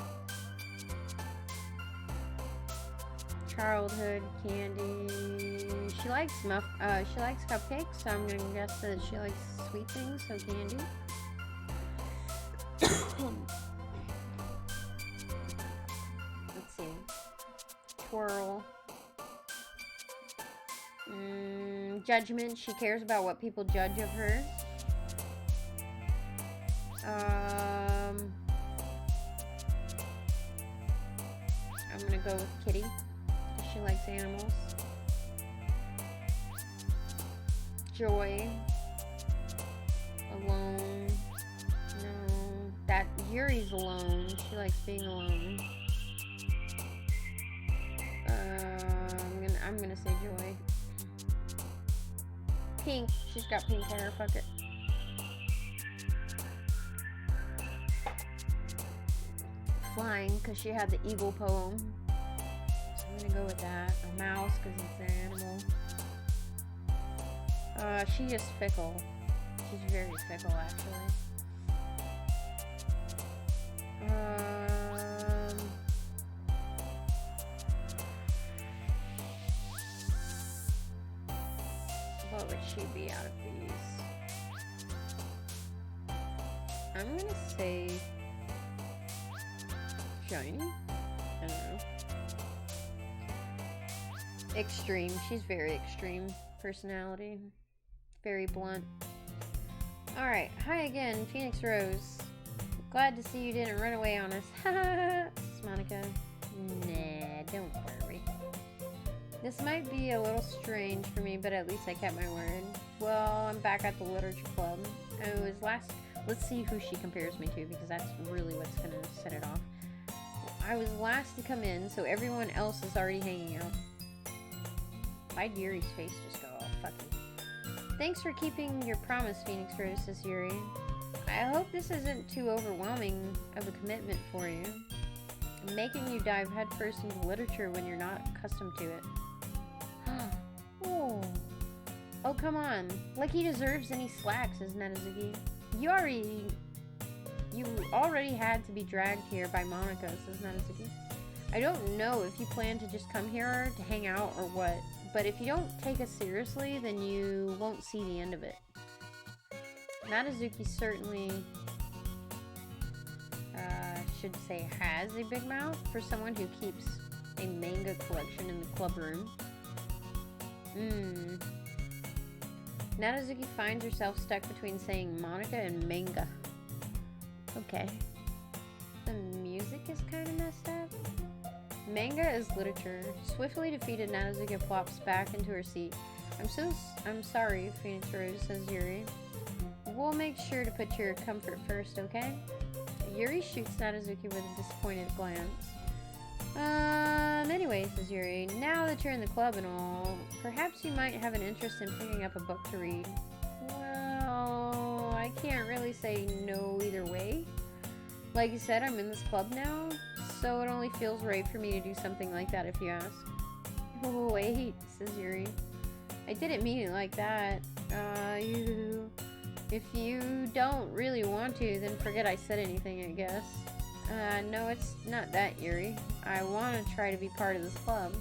Childhood candy. She likes she likes cupcakes, so I'm gonna guess that she likes sweet things, so candy. Let's see. Twirl. Judgment. She cares about what people judge of her. I'm gonna go with Kitty. She likes animals. Joy. Alone. No. That Yuri's alone. She likes being alone. I'm gonna say Joy. Pink. She's got pink hair. Fuck it. Flying, because she had the eagle poem. So I'm gonna go with that. A mouse, because it's an animal. She's just fickle. She's very fickle, actually. What would she be out of these? I'm gonna say shiny? I don't know. Extreme. She's very extreme personality. Very blunt. Alright. Hi again, Phoenix Rose. Glad to see you didn't run away on us. Haha. Monica. Nah, don't worry. This might be a little strange for me, but at least I kept my word. Well, I'm back at the Literature Club. I was last... Let's see who she compares me to, because that's really what's going to set it off. I was last to come in, so everyone else is already hanging out. Why'd Yuri's face just go all fucky? Thanks for keeping your promise, Phoenix Rose, says Yuri. I hope this isn't too overwhelming of a commitment for you. I'm making you dive headfirst into literature when you're not accustomed to it. Oh, come on. Like he deserves any slack, says Nanazuki. You already had to be dragged here by Monica, says Nanazuki. I don't know if you plan to just come here to hang out or what, but if you don't take us seriously, then you won't see the end of it. Nanazuki certainly, should say has a big mouth for someone who keeps a manga collection in the club room. Nanazuki finds herself stuck between saying Monica and manga. Okay. The music is kind of messed up. Manga is literature. Swiftly defeated, Nanazuki plops back into her seat. I'm sorry, Phoenix Rose, says Yuri. We'll make sure to put your comfort first, okay? Yuri shoots Nanazuki with a disappointed glance. Anyway, says Yuri, now that you're in the club and all, perhaps you might have an interest in picking up a book to read. Well, I can't really say no either way. Like you said, I'm in this club now, so it only feels right for me to do something like that if you ask. Oh, wait, says Yuri. I didn't mean it like that. If you don't really want to, then forget I said anything, I guess. No, it's not that, Yuri. I want to try to be part of this club.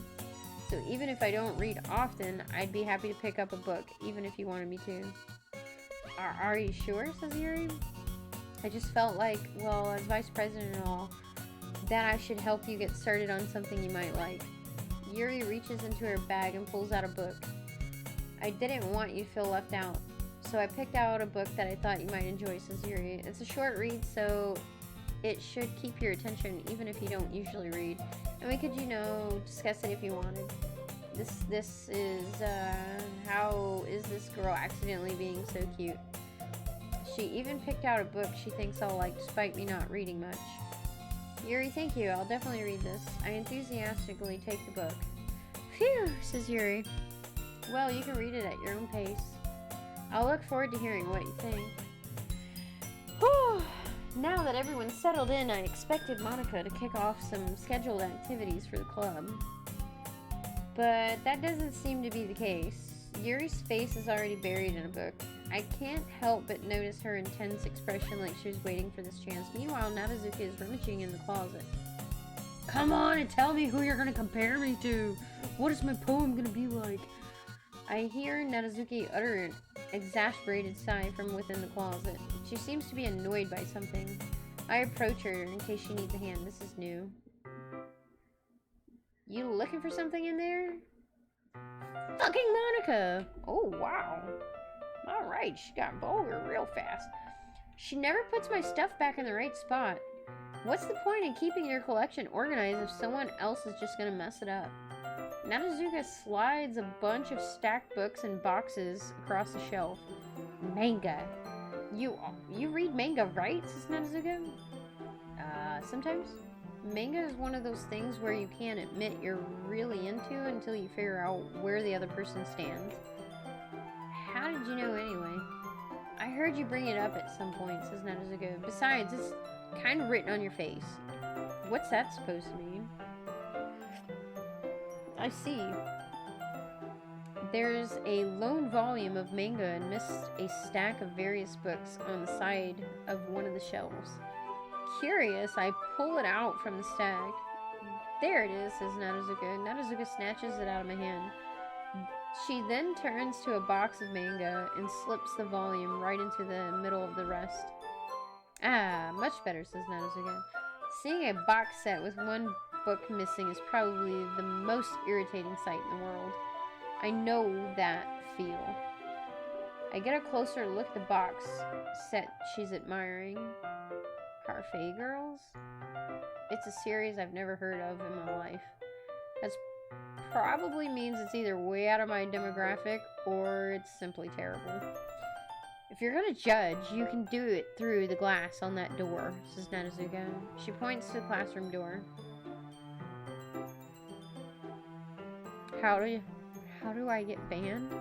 So even if I don't read often, I'd be happy to pick up a book, even if you wanted me to. Are you sure, says Yuri? I just felt like, well, as vice president and all, that I should help you get started on something you might like. Yuri reaches into her bag and pulls out a book. I didn't want you to feel left out, so I picked out a book that I thought you might enjoy, says Yuri. It's a short read, so it should keep your attention even if you don't usually read. And we could, you know, discuss it if you wanted. This is, how is this girl accidentally being so cute? She even picked out a book she thinks I'll like despite me not reading much. Yuri, thank you. I'll definitely read this. I enthusiastically take the book. Phew, says Yuri. Well, you can read it at your own pace. I'll look forward to hearing what you think. Whew. Now that everyone's settled in, I expected Monica to kick off some scheduled activities for the club. But that doesn't seem to be the case. Yuri's face is already buried in a book. I can't help but notice her intense expression like she was waiting for this chance. Meanwhile, Nadazuka is rummaging in the closet. Come on and tell me who you're going to compare me to. What is my poem going to be like? I hear Nadazuki utter an exasperated sigh from within the closet. She seems to be annoyed by something. I approach her in case she needs a hand. This is new. You looking for something in there? Fucking Monica! Oh, wow. Alright, she got vulgar real fast. She never puts my stuff back in the right spot. What's the point in keeping your collection organized if someone else is just gonna mess it up? Nadazuka slides a bunch of stacked books and boxes across the shelf. Manga. You read manga, right? Says Nadazuka. Sometimes. Manga is one of those things where you can't admit you're really into until you figure out where the other person stands. How did you know anyway? I heard you bring it up at some point, says Nadazuka. Besides, it's kind of written on your face. What's that supposed to mean? I see. There's a lone volume of manga amidst a stack of various books on the side of one of the shelves. Curious, I pull it out from the stack. There it is, says Nadazuka. Nadazuka snatches it out of my hand. She then turns to a box of manga and slips the volume right into the middle of the rest. Ah, much better, says Nadazuka. Seeing a box set with one book missing is probably the most irritating sight in the world. I know that feel. I get a closer look at the box set she's admiring. Parfait Girls? It's a series I've never heard of in my life. That probably means it's either way out of my demographic or it's simply terrible. If you're gonna judge, you can do it through the glass on that door, says Nadazuka. She points to the classroom door. How do I get banned?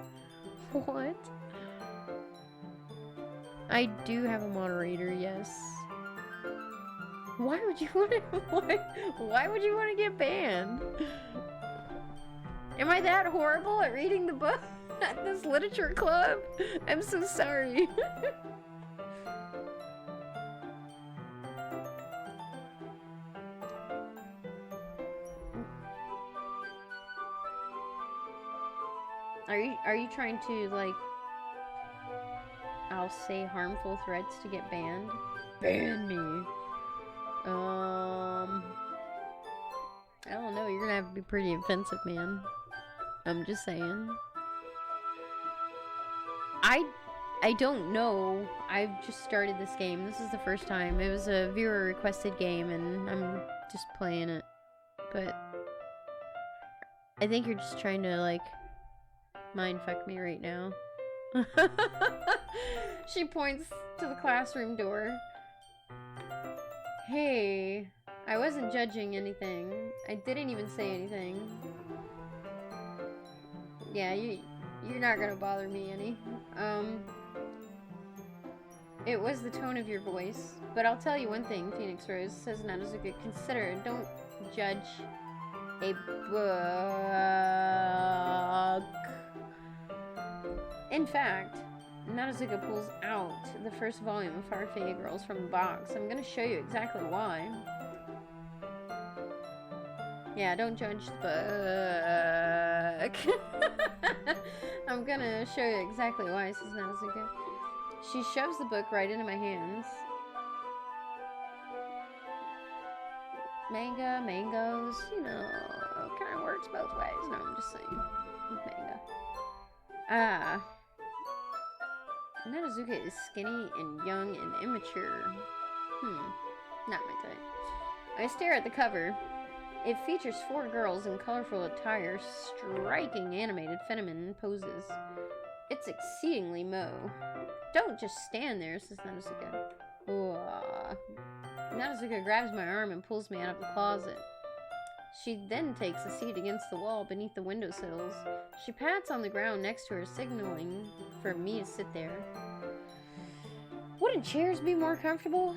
What? I do have a moderator, yes. Why would you want to? Why would you want to get banned? Am I that horrible at reading the book at this literature club? I'm so sorry. Are you trying to, like, I'll say harmful threats to get banned? Ban me. I don't know, you're gonna have to be pretty offensive, man. I'm just saying. I don't know. I've just started this game. This is the first time. It was a viewer requested game and I'm just playing it. But I think you're just trying to, like, mindfuck me right now. She points to the classroom door. Hey, I wasn't judging anything. I didn't even say anything. Yeah, you're not gonna bother me any. It was the tone of your voice. But I'll tell you one thing, Phoenix Rose, says Nadazuka. Consider, don't judge a book. In fact, Nadazuka pulls out the first volume of Parfait Girls from the box. I'm gonna show you exactly why. Yeah, don't judge the book. I'm gonna show you exactly why, says Nadazuka. She shoves the book right into my hands. Manga, mangoes, you know, kind of works both ways. No, I'm just saying. Manga. Nadazuka is skinny and young and immature. Not my type. I stare at the cover. It features 4 girls in colorful attire, striking animated feminine poses. It's exceedingly mo. Don't just stand there, says Narusuke. Narusuke grabs my arm and pulls me out of the closet. She then takes a seat against the wall beneath the windowsills. She pats on the ground next to her, signaling for me to sit there. Wouldn't chairs be more comfortable?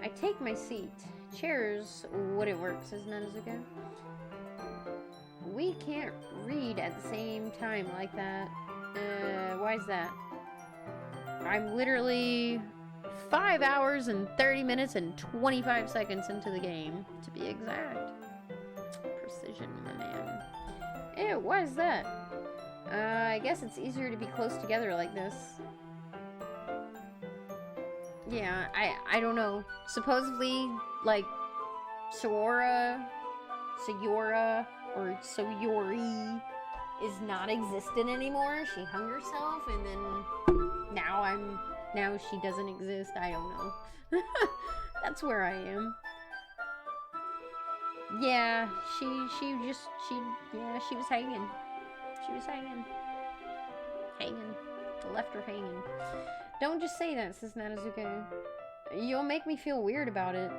I take my seat. Chairs wouldn't work, says Narusuke. We can't read at the same time like that. Why is that? I'm literally 5 hours and 30 minutes and 25 seconds into the game, to be exact. Precision, my man. Ew, why is that? I guess it's easier to be close together like this. Yeah, I don't know. Supposedly, like, Sayora, or Soyori is not existent anymore. She hung herself, and then now she doesn't exist. I don't know. That's where I am. Yeah, she was hanging. She was hanging. Left her hanging. Don't just say that, says Narusuke. You'll make me feel weird about it.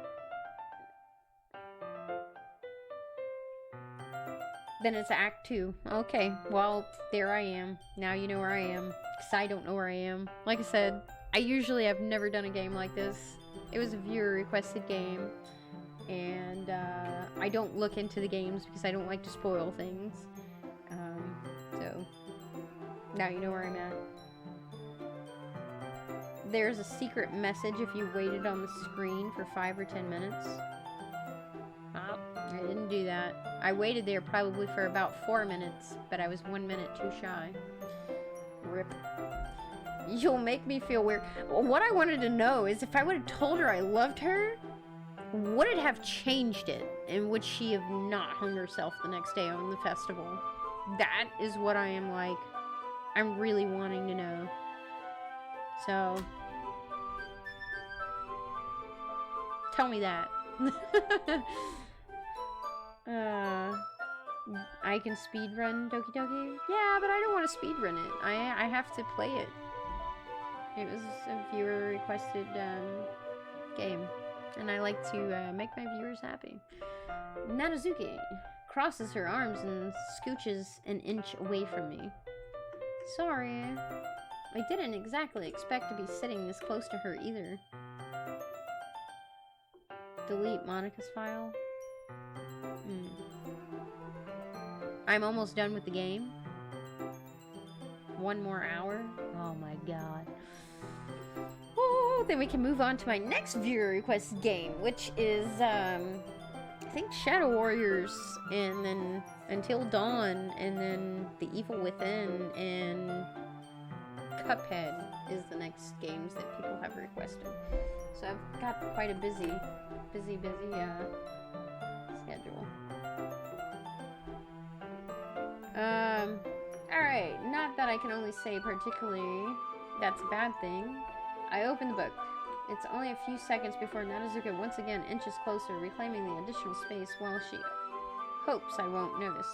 Then it's Act 2. Okay, well, there I am. Now you know where I am. Because I don't know where I am. Like I said, I usually have never done a game like this. It was a viewer-requested game. And I don't look into the games because I don't like to spoil things. So, now you know where I'm at. There's a secret message if you waited on the screen for 5 or 10 minutes. Oh, I didn't do that. I waited there probably for about 4 minutes, but I was 1 minute too shy. Rip. You'll make me feel weird. Well, what I wanted to know is if I would have told her I loved her, would it have changed it? And would she have not hung herself the next day on the festival? That is what I am like. I'm really wanting to know. So, tell me that. I can speedrun Doki Doki? Yeah, but I don't want to speedrun it. I have to play it. It was a viewer requested game. And I like to make my viewers happy. Narusuke crosses her arms and scooches an inch away from me. Sorry. I didn't exactly expect to be sitting this close to her either. Delete Monica's file. I'm almost done with the game. 1 more hour. Oh my god. Oh, then we can move on to my next viewer request game, which is, I think Shadow Warriors, and then Until Dawn, and then The Evil Within, and Cuphead is the next games that people have requested. So I've got quite a busy schedule. Alright, not that I can only say particularly that's a bad thing. I open the book. It's only a few seconds before Narusuke once again inches closer, reclaiming the additional space while she hopes I won't notice.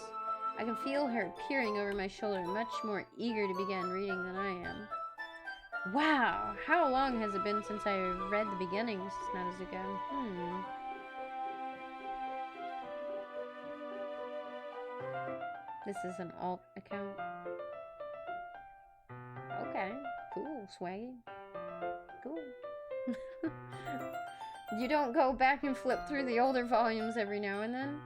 I can feel her peering over my shoulder, much more eager to begin reading than I am. Wow, how long has it been since I read the beginnings, Narusuke? This is an alt account. Okay, cool, swaggy. Cool. You don't go back and flip through the older volumes every now and then?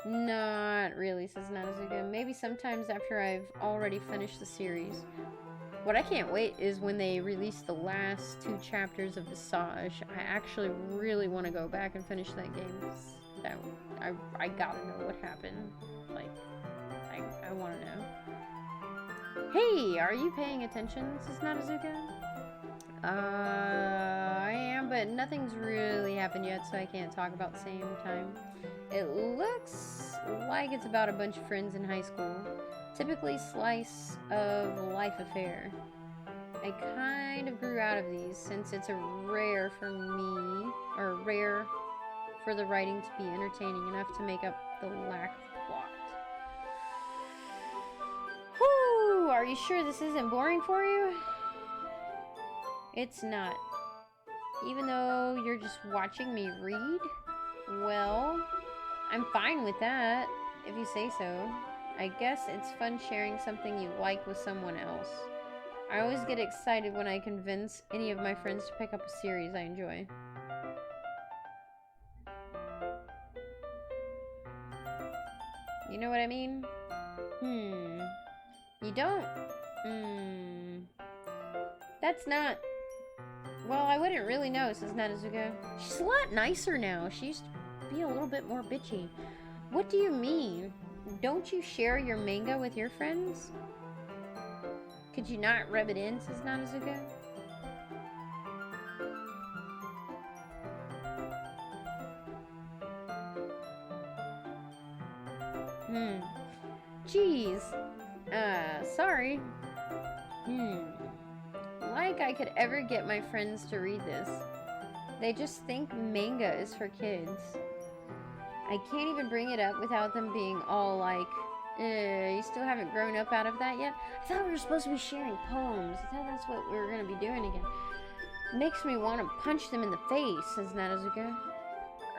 Not really, says Narusuke. Maybe sometimes after I've already finished the series. What I can't wait is when they release the last 2 chapters of Visage. I actually really want to go back and finish that game. I gotta know what happened. Like, I want to know. Hey, are you paying attention, says Narusuke? I am, but nothing's really happened yet, so I can't talk about the same time. It looks like it's about a bunch of friends in high school. Typically slice of life affair. I kind of grew out of these since it's rare for for the writing to be entertaining enough to make up the lack of plot. Whew, are you sure this isn't boring for you? It's not. Even though you're just watching me read? Well, I'm fine with that, if you say so. I guess it's fun sharing something you like with someone else. I always get excited when I convince any of my friends to pick up a series I enjoy. You know what I mean? You don't? That's not... Well, I wouldn't really know, says Nanazuka. She's a lot nicer now. She used to be a little bit more bitchy. What do you mean? Don't you share your manga with your friends? Could you not rub it in, says Nanazuka. Geez. Sorry. Like I could ever get my friends to read this. They just think manga is for kids. I can't even bring it up without them being all like, you still haven't grown up out of that yet? I thought we were supposed to be sharing poems. I thought that's what we were going to be doing again. Makes me want to punch them in the face, says Nanazuka.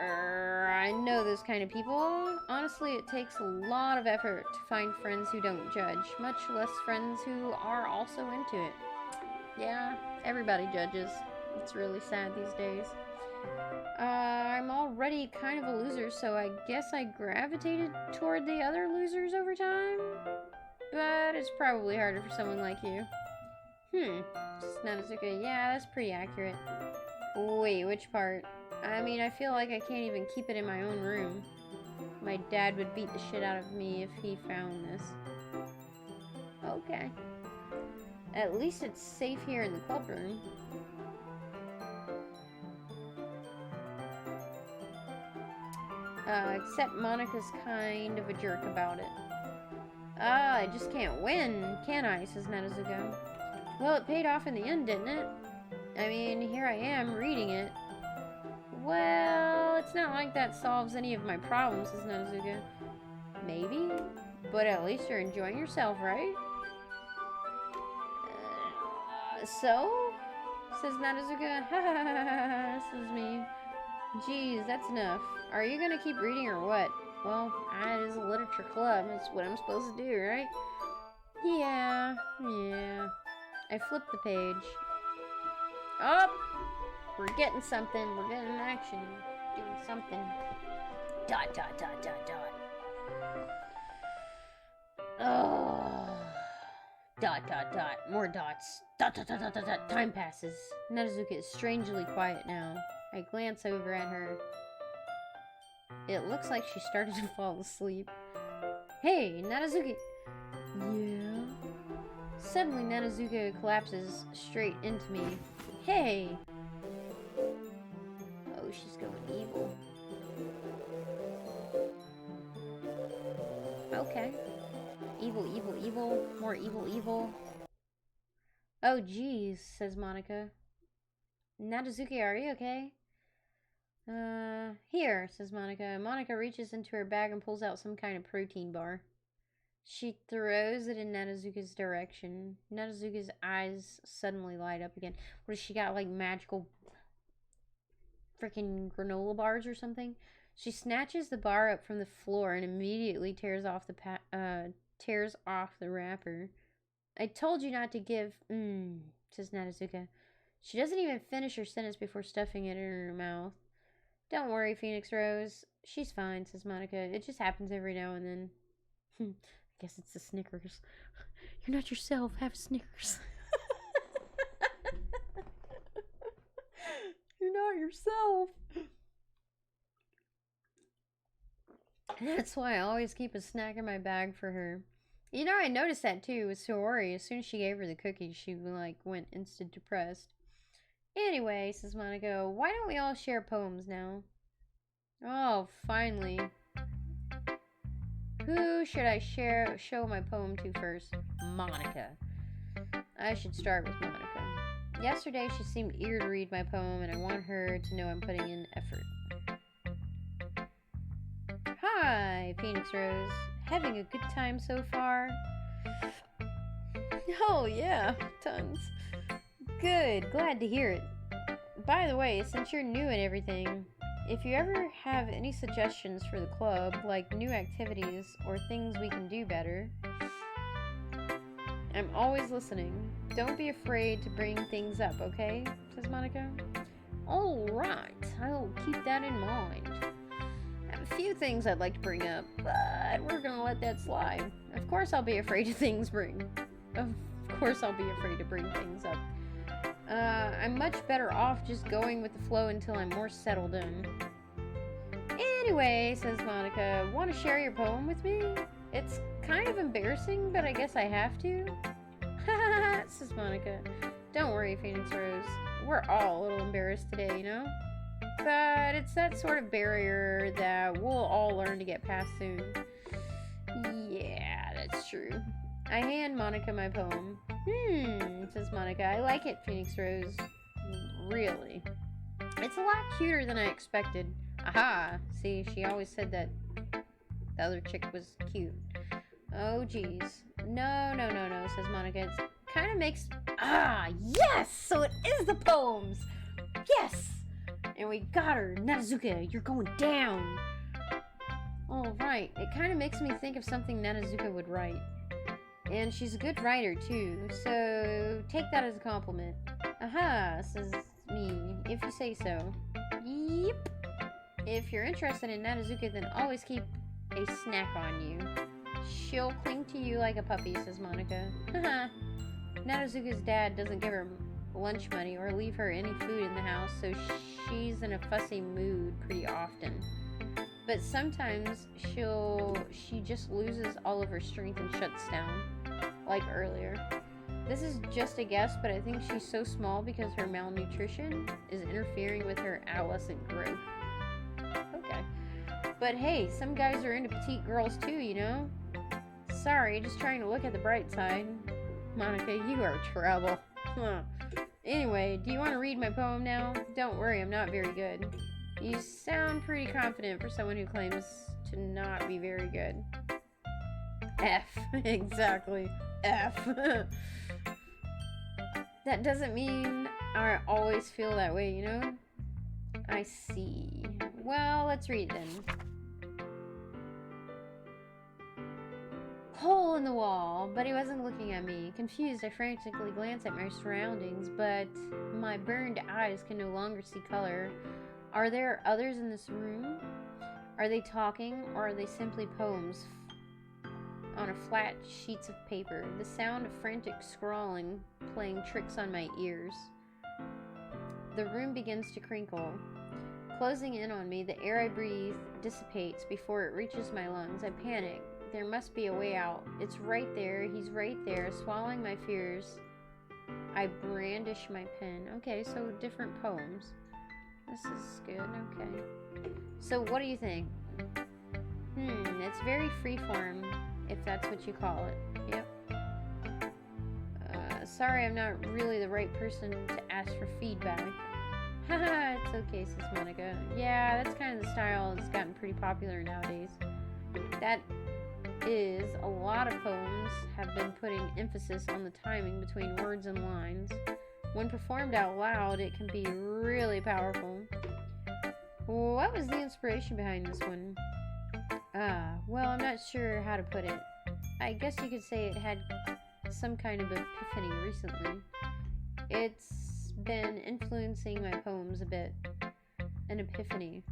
I know those kind of people. Honestly, it takes a lot of effort to find friends who don't judge, much less friends who are also into it. Yeah, everybody judges. It's really sad these days. I'm already kind of a loser, so I guess I gravitated toward the other losers over time. But it's probably harder for someone like you. Nanazuka, yeah, that's pretty accurate. Wait, which part? I mean, I feel like I can't even keep it in my own room. My dad would beat the shit out of me if he found this. Okay. At least it's safe here in the club room. Except Monica's kind of a jerk about it. I just can't win, can I, says Nanazuka. Well, it paid off in the end, didn't it? I mean, here I am, reading it. Well, it's not like that solves any of my problems, says Nanazuka. Maybe, but at least you're enjoying yourself, right? So? Says Nanazuka. Ha ha ha ha, says me. Geez, that's enough. Are you gonna keep reading or what? Well, it is a literature club. That's what I'm supposed to do, right? Yeah. I flipped the page. Up! We're getting something. We're getting action. Doing something. Dot, dot, dot, dot, dot. Oh. Dot, dot, dot. More dots. Dot, dot, dot, dot, dot, dot. Time passes. Nanazuka is strangely quiet now. I glance over at her. It looks like she started to fall asleep. Hey, Nanazuka! Yeah? Suddenly, Nanazuka collapses straight into me. Hey! Oh, she's going evil. Okay. Evil, evil, evil. More evil, evil. Oh, geez, says Monica. Nanazuka, are you okay? Here, says Monica. Monica reaches into her bag and pulls out some kind of protein bar. She throws it in Nanazuka's direction. Nanazuka's eyes suddenly light up again. What has she got, like magical freaking granola bars or something? She snatches the bar up from the floor and immediately tears off the wrapper. I told you not to give, says Nanazuka. She doesn't even finish her sentence before stuffing it in her mouth. Don't worry, Phoenix Rose. She's fine, says Monica. It just happens every now and then. I guess it's the Snickers. You're not yourself. Have Snickers. You're not yourself. That's why I always keep a snack in my bag for her. You know, I noticed that too with Saori. As soon as she gave her the cookies, she went instant depressed. Anyway, says Monica, why don't we all share poems now? Oh, finally. Who should I show my poem to first? Monica. I should start with Monica. Yesterday she seemed eager to read my poem, and I want her to know I'm putting in effort. Hi, Phoenix Rose. Having a good time so far? Oh, yeah, tons. Good, glad to hear it. By the way, since you're new and everything, if you ever have any suggestions for the club, like new activities or things we can do better, I'm always listening. Don't be afraid to bring things up, okay? Says Monica. Alright, I'll keep that in mind. I have a few things I'd like to bring up, but we're gonna let that slide. Of course I'll be afraid to bring things up. I'm much better off just going with the flow until I'm more settled in. Anyway, says Monica, want to share your poem with me? It's kind of embarrassing, but I guess I have to. Haha, says Monica. Don't worry, Phoenix Rose. We're all a little embarrassed today, you know? But it's that sort of barrier that we'll all learn to get past soon. Yeah, that's true. I hand Monica my poem. Says Monica. I like it, Phoenix Rose. Really. It's a lot cuter than I expected. Aha! See, she always said that the other chick was cute. Oh, geez. No, says Monica. It kind of makes... yes! So it is the poems! Yes! And we got her. Nanazuka, you're going down. All right. It kind of makes me think of something Nanazuka would write. And she's a good writer, too. So take that as a compliment. Aha, says me. If you say so. Yep. If you're interested in Nanazuka, then always keep a snack on you. She'll cling to you like a puppy, says Monica. Haha. Nanazuka's dad doesn't give her lunch money or leave her any food in the house, so she's in a fussy mood pretty often. But sometimes she just loses all of her strength and shuts down, like earlier. This is just a guess, but I think she's so small because her malnutrition is interfering with her adolescent growth. Okay. But hey, some guys are into petite girls too, you know? Sorry, just trying to look at the bright side. Monica, you are trouble. Huh. Anyway, do you want to read my poem now? Don't worry, I'm not very good. You sound pretty confident for someone who claims to not be very good. F. Exactly. F. That doesn't mean I always feel that way, you know? I see. Well, let's read it then. Hole in the wall, but he wasn't looking at me. Confused, I frantically glanced at my surroundings, but my burned eyes can no longer see color. Are there others in this room? Are they talking, or are they simply poems on a flat sheets of paper? The sound of frantic scrawling playing tricks on my ears. The room begins to crinkle. Closing in on me, the air I breathe dissipates before it reaches my lungs. I panic. There must be a way out. It's right there. He's right there, swallowing my fears. I brandish my pen. Okay, so different poems. This is good. Okay. So what do you think? It's very freeform, if that's what you call it. Yep. Sorry, I'm not really the right person to ask for feedback. Haha, it's okay, says Monica. Yeah, that's kind of the style that's gotten pretty popular nowadays. That is, a lot of poems have been putting emphasis on the timing between words and lines. When performed out loud, it can be really powerful. What was the inspiration behind this one? Well, I'm not sure how to put it. I guess you could say it had some kind of epiphany recently. It's been influencing my poems a bit. An epiphany.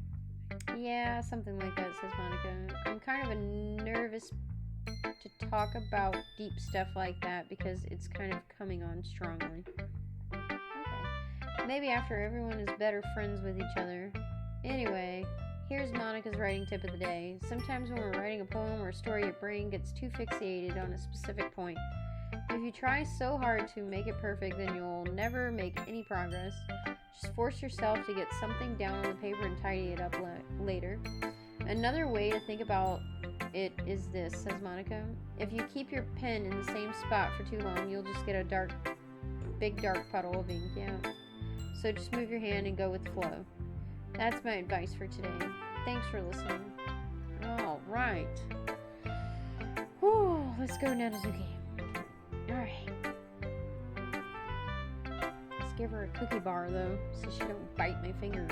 Yeah, something like that, says Monica. I'm kind of nervous to talk about deep stuff like that because it's kind of coming on strongly. Okay. Maybe after everyone is better friends with each other. Anyway, here's Monica's writing tip of the day. Sometimes when we're writing a poem or a story, your brain gets too fixated on a specific point. If you try so hard to make it perfect, then you'll never make any progress. Just force yourself to get something down on the paper and tidy it up later. Another way to think about it is this, says Monica. If you keep your pen in the same spot for too long, you'll just get a big dark puddle of ink. Yeah. So just move your hand and go with the flow. That's my advice for today. Thanks for listening. All right. Whew, let's go, Nanazuki. Alright. Let's give her a cookie bar, though, so she don't bite my finger.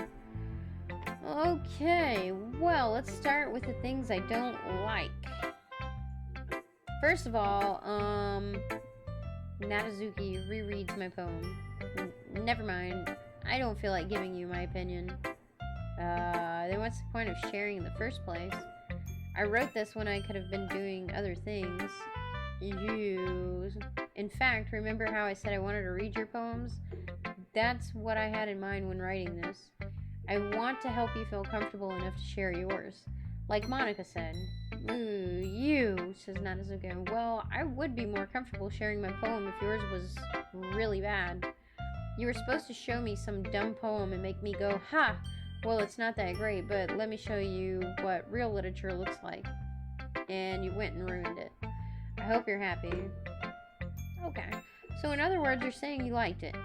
Okay, well, let's start with the things I don't like. First of all, Nanazuki rereads my poem. Never mind. I don't feel like giving you my opinion. Then what's the point of sharing in the first place? I wrote this when I could have been doing other things. In fact, remember how I said I wanted to read your poems? That's what I had in mind when writing this. I want to help you feel comfortable enough to share yours. Like Monica said. Ooh, you, says Nanazuka. Well, I would be more comfortable sharing my poem if yours was really bad. You were supposed to show me some dumb poem and make me go, ha! Well, it's not that great, but let me show you what real literature looks like. And you went and ruined it. I hope you're happy. Okay. So in other words, you're saying you liked it.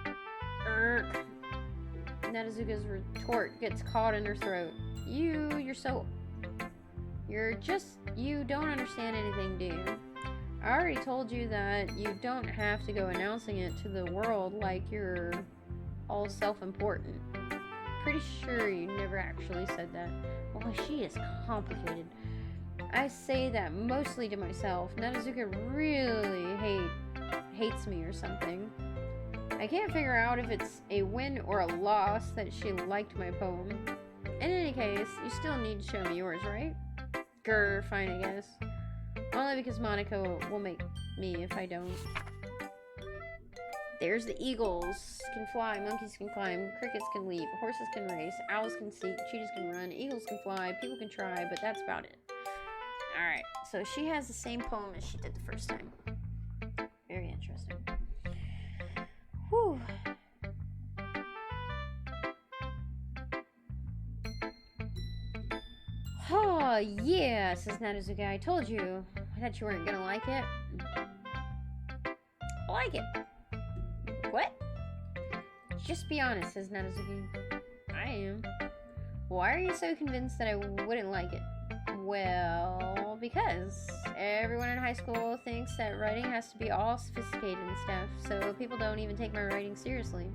Nanazuka's retort gets caught in her throat. You don't understand anything, do you? I already told you that you don't have to go announcing it to the world like you're all self-important. Pretty sure you never actually said that. Boy, she is complicated. I say that mostly to myself. Nanazuka really hates me or something. I can't figure out if it's a win or a loss that she liked my poem. In any case, you still need to show me yours, right? Grr, fine, I guess. Only because Monica will make me if I don't. There's the eagles can fly, monkeys can climb, crickets can leap, horses can race, owls can seek, cheetahs can run, eagles can fly, people can try, but that's about it. Alright, so she has the same poem as she did the first time. Very interesting. Whew. Oh, yeah, says Nanazuka. I told you. I thought you weren't gonna like it. I like it. What? Just be honest, says Nanazuki. I am. Why are you so convinced that I wouldn't like it? Well, because everyone in high school thinks that writing has to be all sophisticated and stuff, so people don't even take my writing seriously.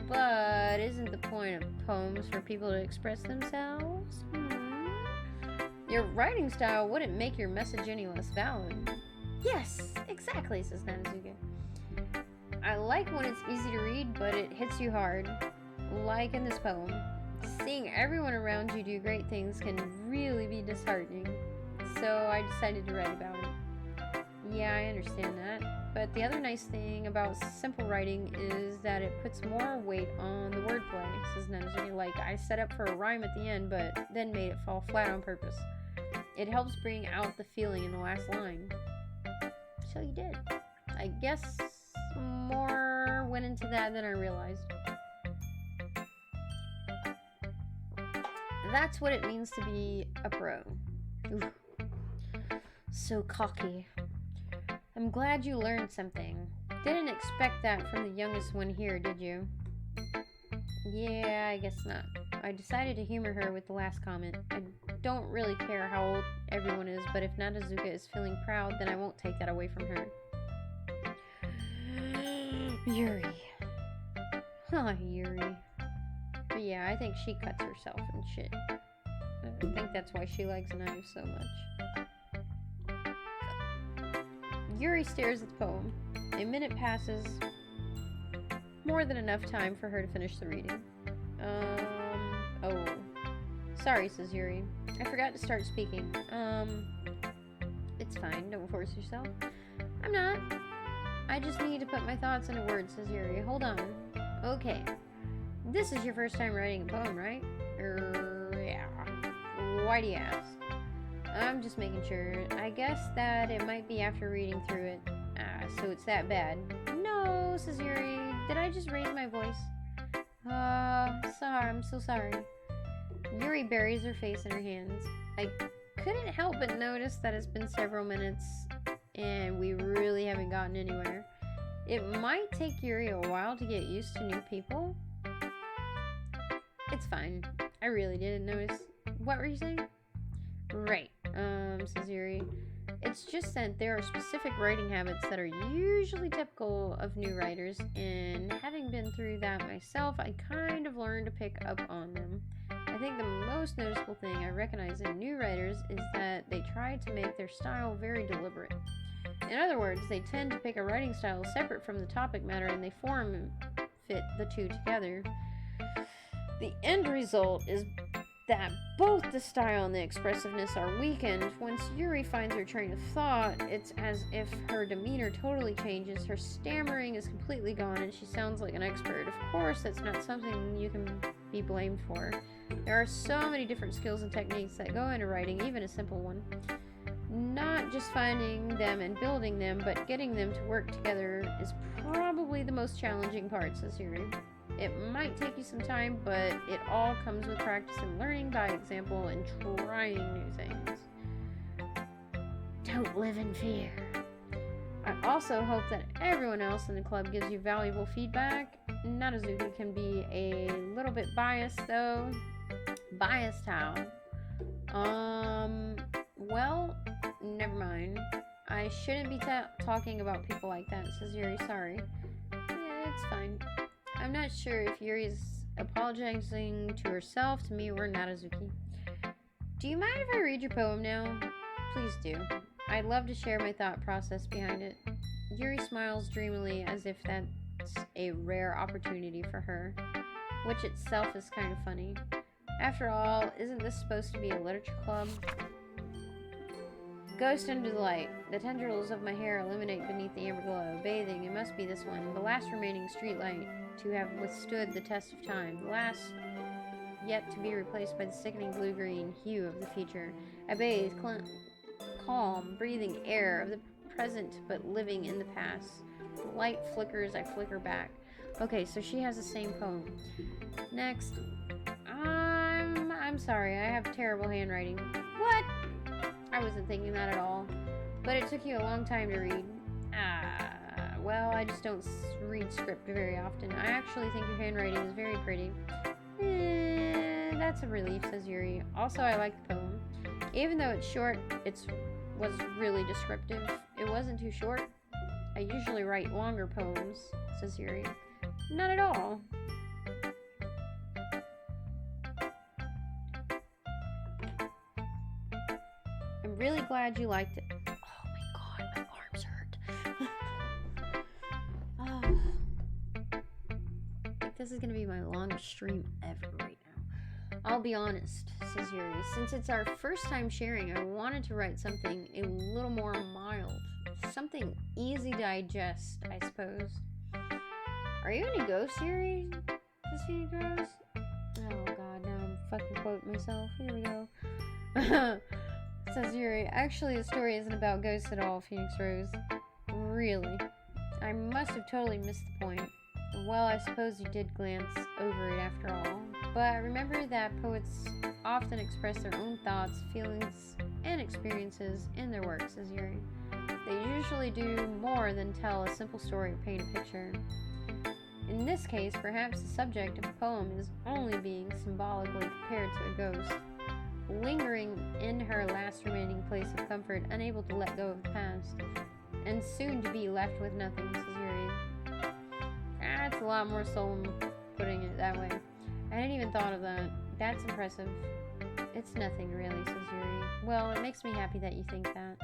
But isn't the point of poems for people to express themselves? Your writing style wouldn't make your message any less valid. Yes, exactly, says Nanazuka. I like when it's easy to read, but it hits you hard. Like in this poem. Seeing everyone around you do great things can really be disheartening. So I decided to write about it. Yeah, I understand that. But the other nice thing about simple writing is that it puts more weight on the wordplay, says Nanazuki. Like, I set up for a rhyme at the end, but then made it fall flat on purpose. It helps bring out the feeling in the last line. So you did. I guess more went into that than I realized. That's what it means to be a pro. Ooh. So cocky. I'm glad you learned something. Didn't expect that from the youngest one here, did you? Yeah, I guess not. I decided to humor her with the last comment. I don't really care how old everyone is, but if Nanazuka is feeling proud, then I won't take that away from her. Yuri. Huh, Yuri. But yeah, I think she cuts herself and shit. I think that's why she likes knives so much. Yuri stares at the poem. A minute passes. More than enough time for her to finish the reading. Oh. Sorry, says Yuri. I forgot to start speaking. It's fine, don't force yourself. I'm not. I just need to put my thoughts into words, says Yuri. Hold on. Okay. This is your first time writing a poem, right? Yeah. Why do you ask? I'm just making sure. I guess that it might be after reading through it. So it's that bad. No, says Yuri. Did I just raise my voice? Sorry, I'm so sorry. Yuri buries her face in her hands. I couldn't help but notice that it's been several minutes and we really haven't gotten anywhere. It might take Yuri a while to get used to new people. It's fine. I really didn't notice. What were you saying? Right, says Yuri. It's just that there are specific writing habits that are usually typical of new writers, and having been through that myself, I kind of learned to pick up on them. I think the most noticeable thing I recognize in new writers is that they try to make their style very deliberate. In other words, they tend to pick a writing style separate from the topic matter and they form and fit the two together. The end result is that both the style and the expressiveness are weakened. Once Yuri finds her train of thought, it's as if her demeanor totally changes, her stammering is completely gone, and she sounds like an expert. Of course, that's not something you can be blamed for. There are so many different skills and techniques that go into writing, even a simple one. Not just finding them and building them, but getting them to work together is probably the most challenging part, says Yuri. It might take you some time, but it all comes with practice and learning by example and trying new things. Don't live in fear. I also hope that everyone else in the club gives you valuable feedback. Nanazuki can be a little bit biased, though. Biased how? Well, never mind. I shouldn't be talking about people like that, says Yuri. Sorry. Yeah, it's fine. I'm not sure if Yuri's apologizing to herself, to me, or Nanazuki. Do you mind if I read your poem now? Please do. I'd love to share my thought process behind it. Yuri smiles dreamily as if that's a rare opportunity for her, which itself is kind of funny. After all, isn't this supposed to be a literature club? Ghost under the light. The tendrils of my hair illuminate beneath the amber glow. Bathing, it must be this one, the last remaining streetlight to have withstood the test of time, the last yet to be replaced by the sickening blue-green hue of the future. I bathe, calm, breathing air of the present but living in the past. The light flickers, I flicker back. Okay, so she has the same poem. Next. I'm sorry, I have terrible handwriting. What? I wasn't thinking that at all. But it took you a long time to read. Well, I just don't read script very often. I actually think your handwriting is very pretty. That's a relief, says Yuri. Also, I like the poem. Even though it's short, it was really descriptive. It wasn't too short. I usually write longer poems, says Yuri. Not at all. I'm really glad you liked it. Oh my god, my arms hurt. I think this is gonna be my longest stream ever right now. I'll be honest, says Yuri. Since it's our first time sharing, I wanted to write something a little more mild. Something easy to digest, I suppose. Are you any ghosts, Yuri? Says Phoenix Rose. Oh god, now I'm fucking quoting myself. Here we go. Says Yuri. Actually, the story isn't about ghosts at all, Phoenix Rose. Really. I must have totally missed the point. Well, I suppose you did glance over it after all. But remember that poets often express their own thoughts, feelings, and experiences in their works, says Yuri. They usually do more than tell a simple story or paint a picture. In this case, perhaps the subject of the poem is only being symbolically compared to a ghost, lingering in her last remaining place of comfort, unable to let go of the past, and soon to be left with nothing, says Yuri. That's a lot more soul putting it that way. I hadn't even thought of that. That's impressive. It's nothing really, says Yuri. Well, it makes me happy that you think that.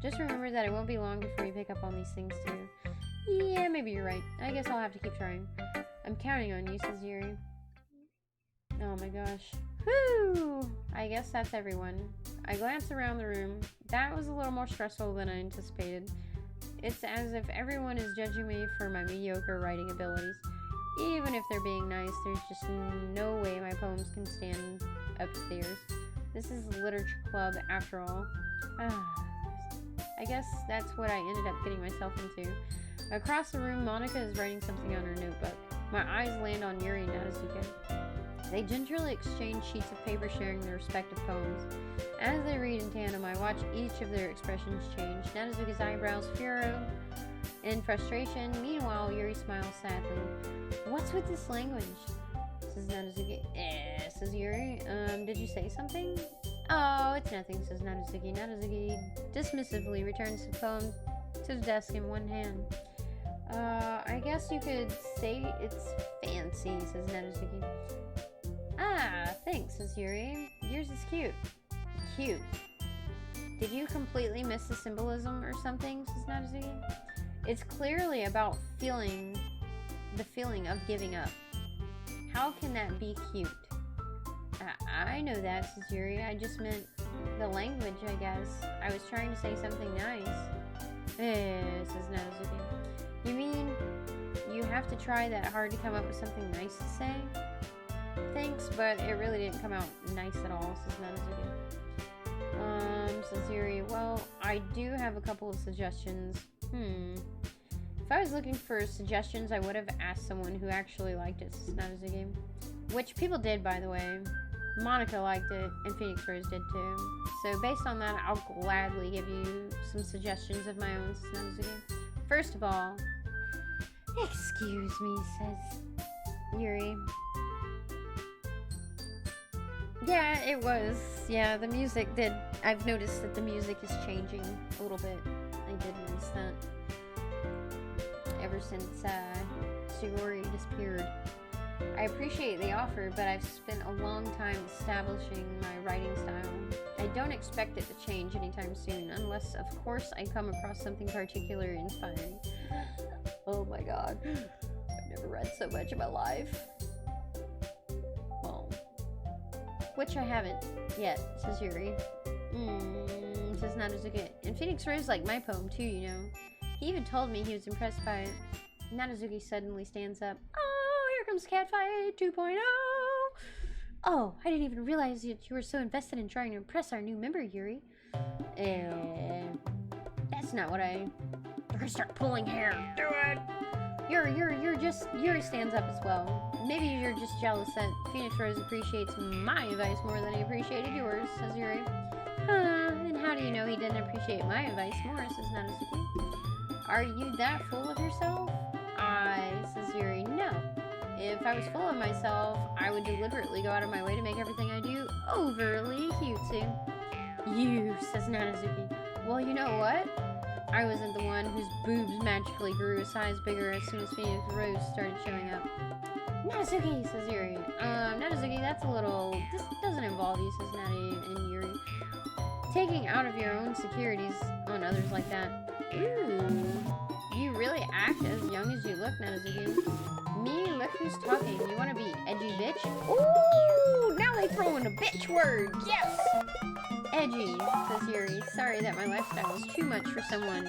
Just remember that it won't be long before you pick up on these things too. Yeah, maybe you're right. I guess I'll have to keep trying. I'm counting on you, says Yuri. Oh my gosh. Whew! I guess that's everyone. I glance around the room. That was a little more stressful than I anticipated. It's as if everyone is judging me for my mediocre writing abilities. Even if they're being nice, there's just no way my poems can stand up to theirs. This is a literature club after all. I guess that's what I ended up getting myself into. Across the room, Monica is writing something on her notebook. My eyes land on Yuri and Natsuka. They gingerly exchange sheets of paper sharing their respective poems. As they read in tandem, I watch each of their expressions change. Natsuka's eyebrows furrow in frustration. Meanwhile, Yuri smiles sadly. What's with this language? Says Natsuka. Says Yuri. Did you say something? Oh, it's nothing, says Nanazuki. Nanazuki dismissively returns the poem to the desk in one hand. I guess you could say it's fancy, says Nanazuki. Ah, thanks, says Yuri. Yours is cute. Cute. Did you completely miss the symbolism or something, says Nanazuki? It's clearly about the feeling of giving up. How can that be cute? I know that, says Yuri. I just meant the language, I guess. I was trying to say something nice. Says Nanazuki. You mean you have to try that hard to come up with something nice to say? Thanks, but it really didn't come out nice at all, says Nanazuki. Says Yuri. Well, I do have a couple of suggestions. If I was looking for suggestions, I would have asked someone who actually liked it, says Nanazuki. Which people did, by the way. Monica liked it, and Phoenix Rose did too. So based on that, I'll gladly give you some suggestions of my own, says Nanazuki. First of all, excuse me, says Yuri. Yeah, it was. Yeah, the music did. I've noticed that the music is changing a little bit. I did notice that. Ever since Sugori disappeared. I appreciate the offer, but I've spent a long time establishing my writing style. I don't expect it to change anytime soon, unless, of course, I come across something particularly inspiring. Oh my god. I've never read so much in my life. Well, which I haven't yet, says Yuri. Says Nanazuki. And Phoenix Rose liked my poem too, you know. He even told me he was impressed by it. Nanazuki suddenly stands up. Oh, here comes Catfight 2.0. Oh, I didn't even realize that you were so invested in trying to impress our new member, Yuri. That's not what I... We're gonna start pulling hair. Do it! Yuri stands up as well. Maybe you're just jealous that Phoenix Rose appreciates my advice more than he appreciated yours, says Yuri. Huh, and how do you know he didn't appreciate my advice more, says Nanazuki. Are you that full of yourself? Says Yuri, no. If I was full of myself, I would deliberately go out of my way to make everything I do overly cutesy. You, says Nanazuki. Well, you know what? I wasn't the one whose boobs magically grew a size bigger as soon as Phoenix Rose started showing up. Nanazuki, says Yuri. Nanazuki, that's a little... This doesn't involve you, says Natty and Yuri. Taking out of your own securities on others like that. Ooh. You really act as young as you look, Nanazuki. Me? Look who's talking. You want to be edgy bitch? Ooh! Now they throw in a bitch word! Yes! Edgy, says Yuri. Sorry that my lifestyle is too much for someone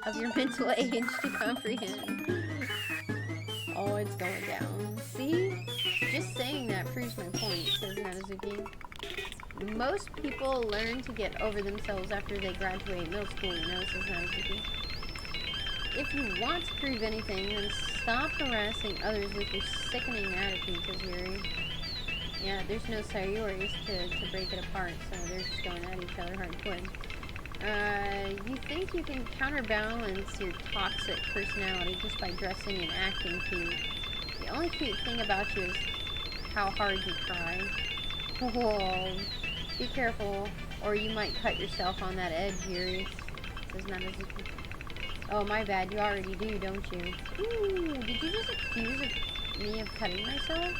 of your mental age to comprehend. Oh, it's going down. See? Just saying that proves my point, says Nanazuki. Most people learn to get over themselves after they graduate middle school, you know, says Nanazuki. If you want to prove anything, then stop harassing others with your sickening attitude, says Yuri. Yeah, there's no Sayori's to break it apart, so they're just going at each other hardcore. You think you can counterbalance your toxic personality just by dressing and acting cute. The only cute thing about you is how hard you try. Whoa. Be careful, or you might cut yourself on that edge, Yuri, says Nanazuki. Oh, my bad, you already do, don't you? Ooh, did you just accuse me of cutting myself?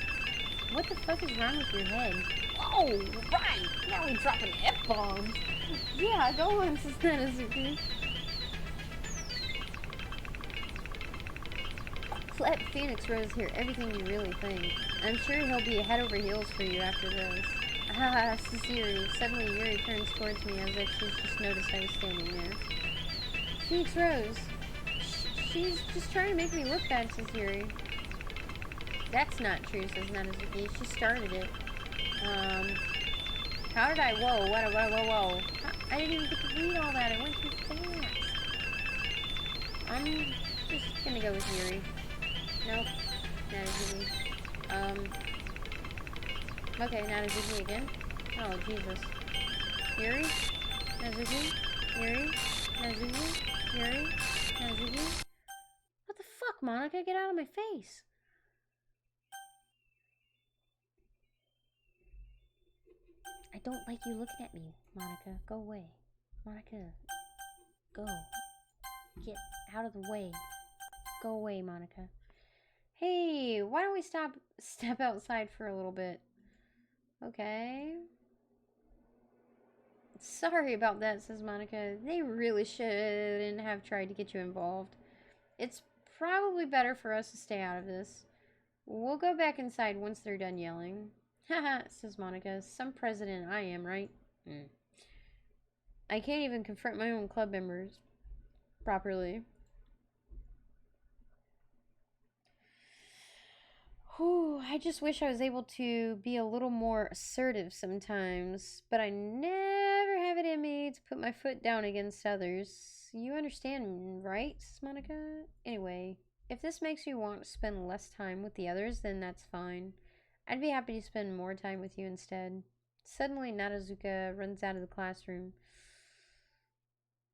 What the fuck is wrong with your head? Oh, right! Now we dropping F-bombs! Yeah, go on, says Nanazuki. Let Phoenix Rose hear everything you really think. I'm sure he'll be head over heels for you after this. Ah, says Yuri. Suddenly Yuri turns towards me as if she's just noticed I was standing there. Phoenix Rose. She's just trying to make me look bad, says Yuri. That's not true, says Nanazuki. She started it. How did I? Whoa, whoa. I didn't even get to read all that. It went too fast. I'm just gonna go with Yuri. Nope. Nanazuki. Okay, Nanazuki again. Oh, Jesus. Yuri? Nanazuki? Yuri? Nanazuki? Yuri? Nanazuki? What the fuck, Monica? Get out of my face. I don't like you looking at me, Monica. Go away. Monica, go. Get out of the way. Go away, Monica. Hey, why don't we step outside for a little bit? Okay. Sorry about that, says Monica. They really shouldn't have tried to get you involved. It's probably better for us to stay out of this. We'll go back inside once they're done yelling. Haha, says Monica. Some president I am, right? I can't even confront my own club members properly. Whew, I just wish I was able to be a little more assertive sometimes, but I never have it in me to put my foot down against others. You understand, right, says Monica? Anyway, if this makes you want to spend less time with the others, then that's fine. I'd be happy to spend more time with you instead. Suddenly, Narazuka runs out of the classroom.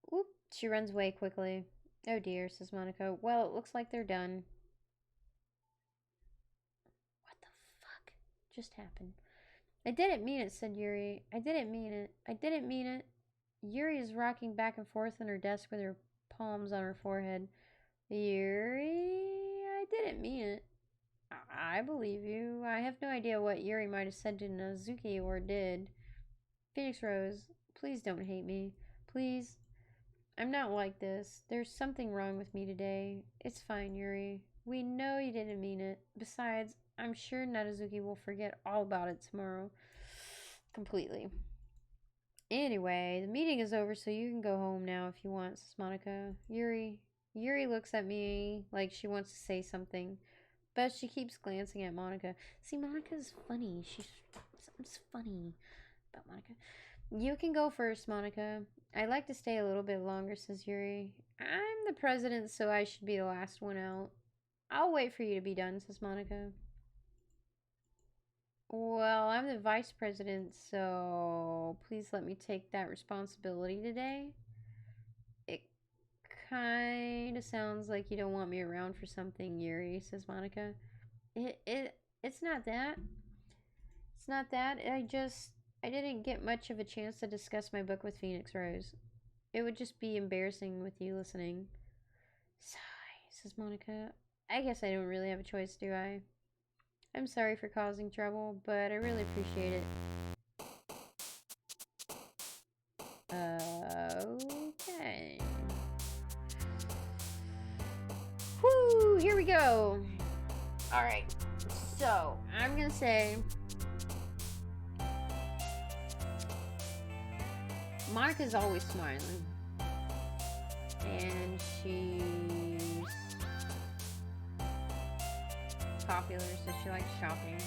Whoop, she runs away quickly. Oh dear, says Monica. Well, it looks like they're done. What the fuck just happened? I didn't mean it, said Yuri. I didn't mean it. I didn't mean it. Yuri is rocking back and forth on her desk with her palms on her forehead. Yuri, I didn't mean it. I believe you. I have no idea what Yuri might have said to Nazuki or did. Phoenix Rose, please don't hate me. Please. I'm not like this. There's something wrong with me today. It's fine, Yuri. We know you didn't mean it. Besides, I'm sure Narazuki will forget all about it tomorrow. Completely. Anyway, the meeting is over, so you can go home now if you want, says Monica. Yuri looks at me like she wants to say something, but she keeps glancing at Monica. See, Monica's funny. Something's funny about Monica. You can go first, Monica. I'd like to stay a little bit longer, says Yuri. I'm the president, so I should be the last one out. I'll wait for you to be done, says Monica. Well, I'm the vice president, so please let me take that responsibility today. It kind of sounds like you don't want me around for something, Yuri, says Monica. It's not that. It's not that. I didn't get much of a chance to discuss my book with Phoenix Rose. It would just be embarrassing with you listening. Sigh, says Monica. I guess I don't really have a choice, do I? I'm sorry for causing trouble, but I really appreciate it. Okay. Woo! Here we go. Alright. So, I'm gonna say Monica's always smiling. And she's popular, so she likes shopping.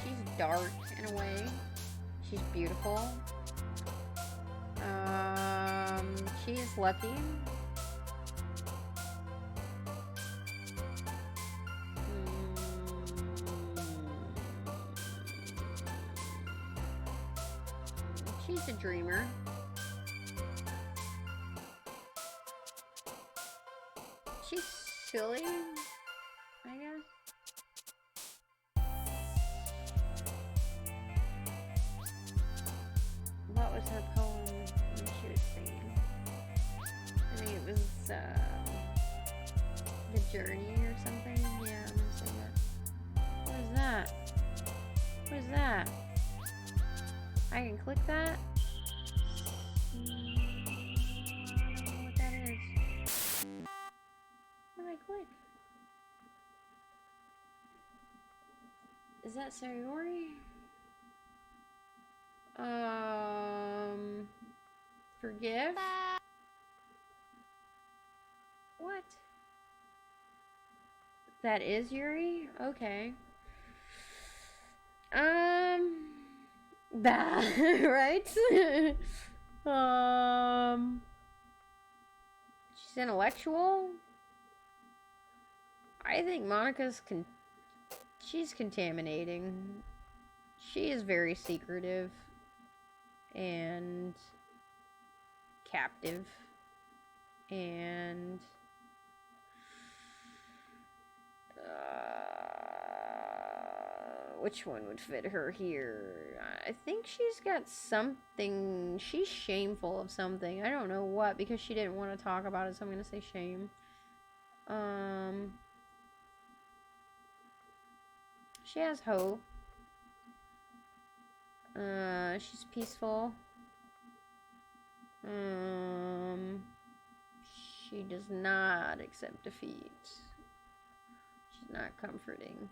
She's dark in a way. She's beautiful. She's lucky. She's a dreamer. She's silly, I guess. What was her poem when she was singing? I think it was The Journey or something. Yeah, I'm gonna say that. What is that? What is that? I can click that? I don't know what that is. What did I click? Is that Sayori? Forgive? What? That is Yuri? Okay. Right? She's intellectual? I think she's contaminating. She is very secretive and captive and which one would fit her here? I think she's got something. She's shameful of something. I don't know what, because she didn't want to talk about it, so I'm going to say shame. She has hope. She's peaceful. She does not accept defeat. She's not comforting.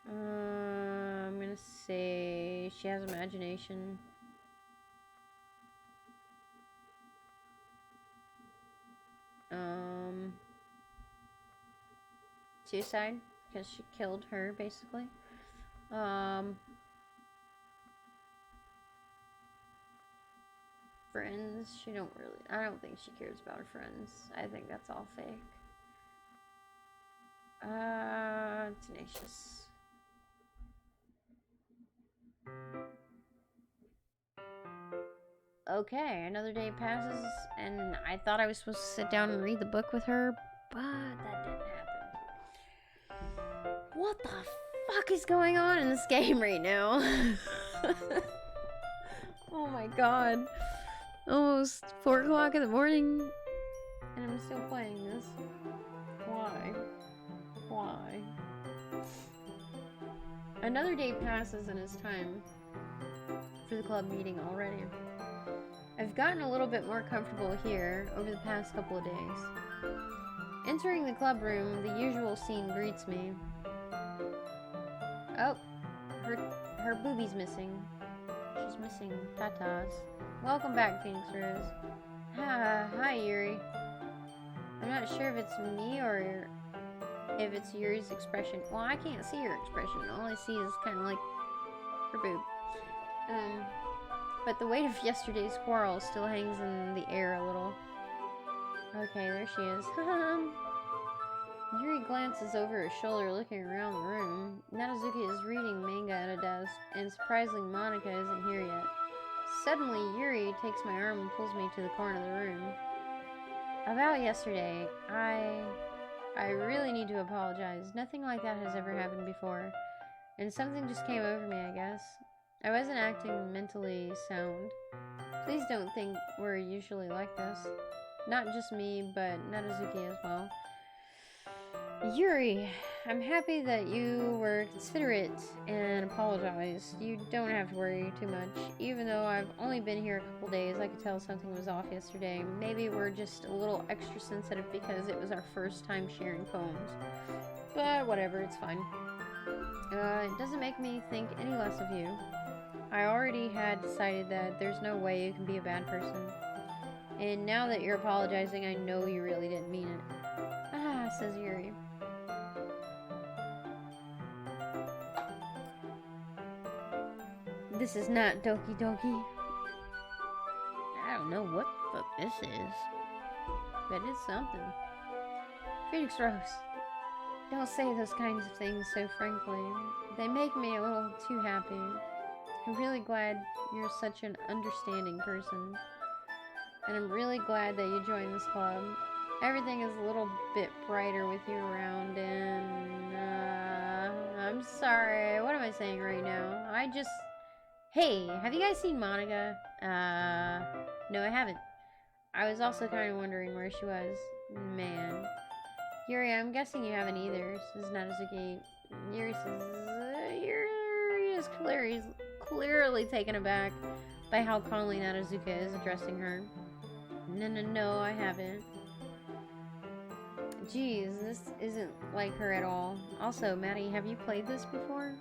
I'm gonna say she has imagination. Suicide, because she killed her, basically. Friends, she don't really, I don't think she cares about her friends. I think that's all fake. Tenacious. Okay, another day passes, and I thought I was supposed to sit down and read the book with her, but that didn't happen. What the fuck is going on in this game right now? Oh my god. Almost 4 o'clock in the morning, and I'm still playing this. Why? Why? Another day passes and it's time for the club meeting already. I've gotten a little bit more comfortable here over the past couple of days. Entering the club room, the usual scene greets me. Oh, her boobie's missing. She's missing tatas. Welcome back, Phoenix Rose. Hi, Yuri. I'm not sure if it's me or if it's Yuri's expression. Well, I can't see her expression. All I see is kind of like her boob. But the weight of yesterday's quarrel still hangs in the air a little. Okay, there she is. Yuri glances over her shoulder, looking around the room. Nanazuki is reading manga at a desk, and surprisingly, Monica isn't here yet. Suddenly, Yuri takes my arm and pulls me to the corner of the room. About yesterday, I really need to apologize. Nothing like that has ever happened before. And something just came over me, I guess. I wasn't acting mentally sound. Please don't think we're usually like this. Not just me, but Nanazuki as well. Yuri, I'm happy that you were considerate and apologized. You don't have to worry too much. Even though I've only been here a couple days, I could tell something was off yesterday. Maybe we're just a little extra sensitive because it was our first time sharing poems. But whatever, it's fine. It doesn't make me think any less of you. I already had decided that there's no way you can be a bad person. And now that you're apologizing, I know you really didn't mean it. Ah, says Yuri. This is not Doki Doki. I don't know what the fuck this is. But it's something. Phoenix Rose. Don't say those kinds of things so frankly. They make me a little too happy. I'm really glad you're such an understanding person. And I'm really glad that you joined this club. Everything is a little bit brighter with you around, and I'm sorry. What am I saying right now? Hey, have you guys seen Monica? No, I haven't. I was also kind of wondering where she was. Man. Yuri, I'm guessing you haven't either, says Nanazuki. Yuri says, Yuri is clearly taken aback by how calmly Nanazuki is addressing her. No, I haven't. Jeez, this isn't like her at all. Also, Maddie, have you played this before?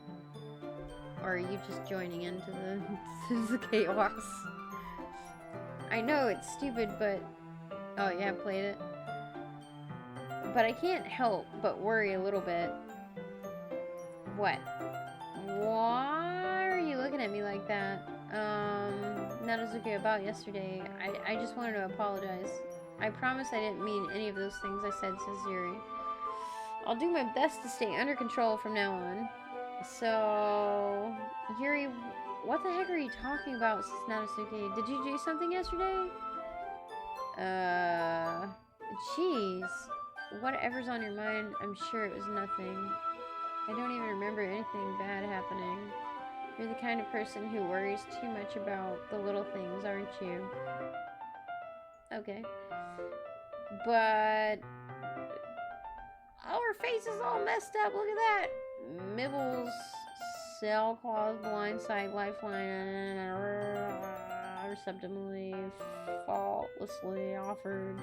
Or are you just joining into the chaos? I know it's stupid, but... Oh, you have played it? But I can't help but worry a little bit. What? Why are you looking at me like that? Nanazuki, about yesterday, I just wanted to apologize. I promise I didn't mean any of those things I said, says Yuri. I'll do my best to stay under control from now on. So, Yuri, what the heck are you talking about, says Nanazuki? Did you do something yesterday? Jeez. Whatever's on your mind, I'm sure it was nothing. I don't even remember anything bad happening. You're the kind of person who worries too much about the little things, aren't you? Okay. But... oh, her face is all messed up. Look at that. Mibbles, cell claws, blindside, lifeline, receptively, faultlessly offered.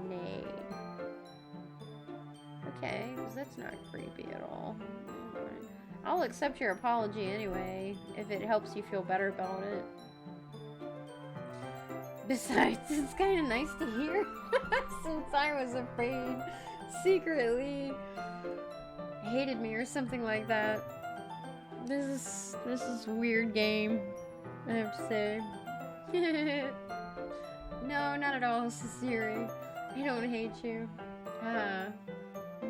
Nay. Okay, because that's not creepy at all. I'll accept your apology anyway, if it helps you feel better about it. Besides, it's kind of nice to hear, since I was afraid, secretly hated me or something like that. This is a weird game, I have to say. No, not at all, Sasiri. I don't hate you.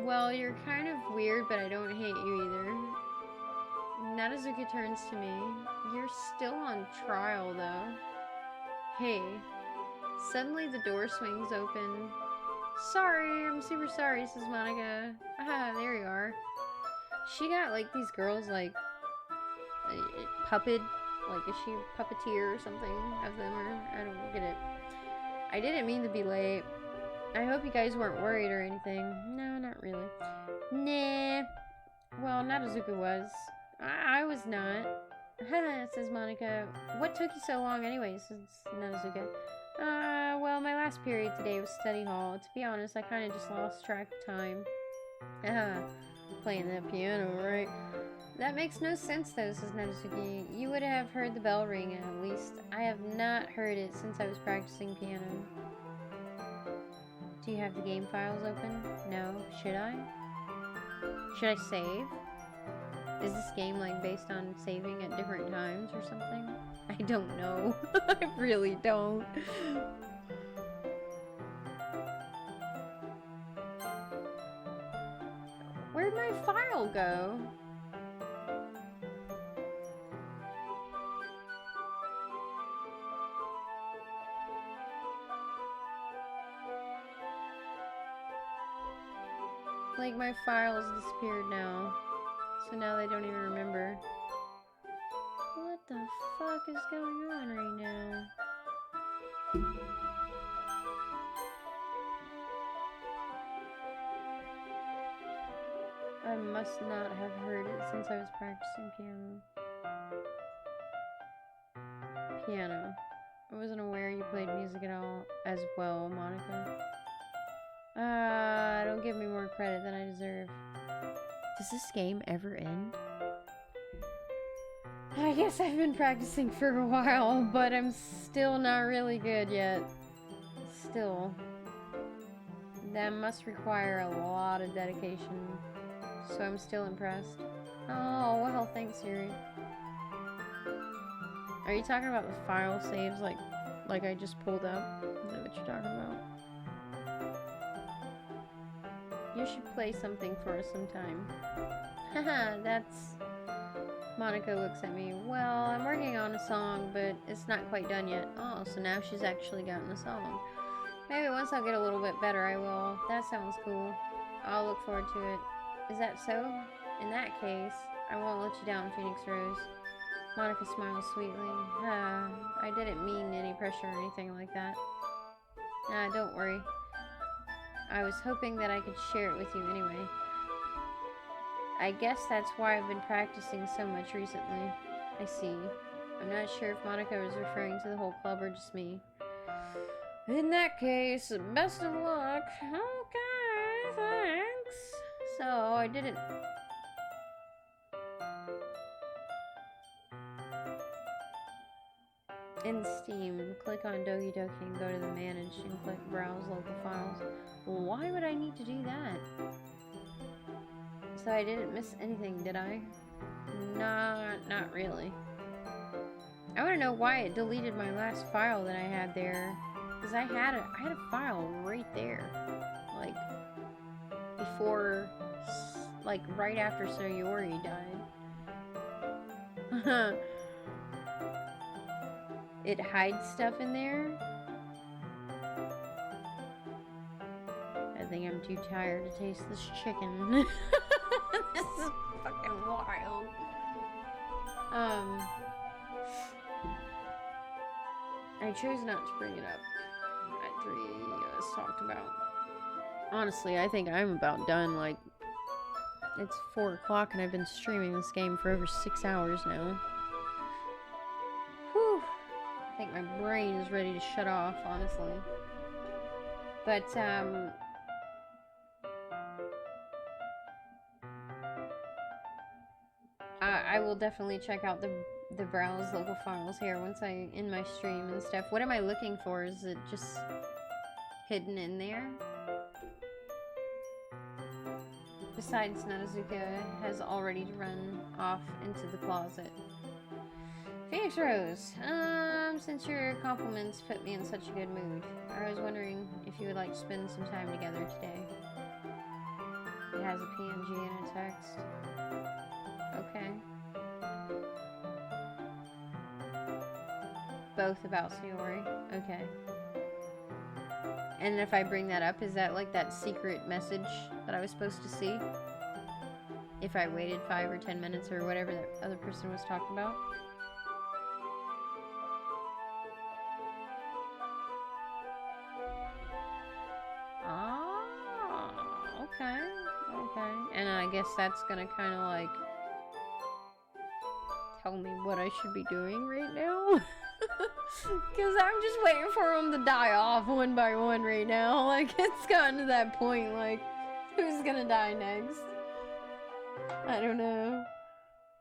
Well, you're kind of weird, but I don't hate you either. Nanazuka turns to me. You're still on trial, though. Hey. Suddenly the door swings open. Sorry, I'm super sorry, says Monica. Ah, there you are. She got, like, these girls, like, puppet, like, is she a puppeteer or something of them, or I don't get it. I didn't mean to be late. I hope you guys weren't worried or anything. No, not really. Nah. Well, Nanazuka was. I was not. Haha, says Monica. What took you so long anyway, says Nanazuka. Well, my last period today was study hall. To be honest, I kind of just lost track of time. Playing that piano, right? That makes no sense, though, says Nanazuki. You would have heard the bell ring, at least. I have not heard it since I was practicing piano. Do you have the game files open? No. Should I? Should I save? Is this game, like, based on saving at different times or something? I don't know. I really don't. Where'd my file go? Like, my files disappeared now. So now they don't even remember. What the fuck is going on right now? I must not have heard it since I was practicing piano. Piano. I wasn't aware you played music at all as well, Monica. Don't give me more credit than I deserve. Does this game ever end? I guess I've been practicing for a while, but I'm still not really good yet. Still. That must require a lot of dedication. So I'm still impressed. Oh, well, thanks, Siri. Are you talking about the file saves like I just pulled up? Is that what you're talking about? You should play something for us sometime. Haha, that's... Monica looks at me. Well, I'm working on a song, but it's not quite done yet. Oh, so now she's actually gotten the song. Maybe once I'll get a little bit better, I will. That sounds cool. I'll look forward to it. Is that so? In that case, I won't let you down, Phoenix Rose. Monica smiles sweetly. I didn't mean any pressure or anything like that. Nah, don't worry. I was hoping that I could share it with you anyway. I guess that's why I've been practicing so much recently. I see. I'm not sure if Monica was referring to the whole club or just me. In that case, best of luck. Okay, thanks. So, I didn't... In Steam, click on Doki Doki and go to the Manage and click Browse Local Files. Why would I need to do that? So I didn't miss anything, did I? Not really. I want to know why it deleted my last file that I had there. Because I had a file right there. Like, before, like, right after Sayori died. It hides stuff in there. I think I'm too tired to taste this chicken. This is fucking wild. I chose not to bring it up at 3, as talked about. Honestly, I think I'm about done. Like, it's 4 o'clock and I've been streaming this game for over 6 hours now. Whew. I think my brain is ready to shut off, honestly. But, I will definitely check out the browse local files here once I end my stream and stuff. What am I looking for? Is it just hidden in there? Besides, Nanazuka has already run off into the closet. Phoenix Rose, since your compliments put me in such a good mood, I was wondering if you would like to spend some time together today. It has a PNG and a text. Okay. Both about Sayori. Okay. And if I bring that up, is that like that secret message that I was supposed to see? If I waited 5 or 10 minutes or whatever that other person was talking about? Ah, okay. Okay. And I guess that's gonna kind of like tell me what I should be doing right now. Because I'm just waiting for them to die off one by one right now. Like, it's gotten to that point, like, who's gonna die next? I don't know.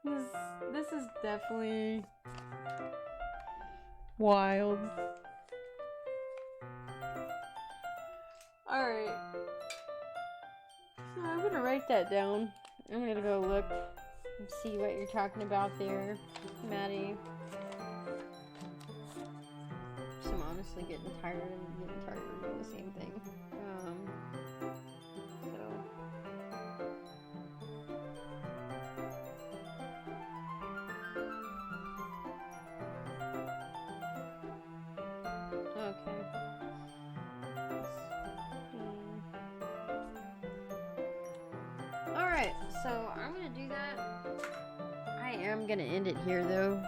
This is definitely wild. Alright. So I'm gonna write that down. I'm gonna go look and see what you're talking about there, Maddie. So I'm honestly getting tired of doing the same thing. Okay. Alright, so I'm gonna do that. I am gonna end it here though.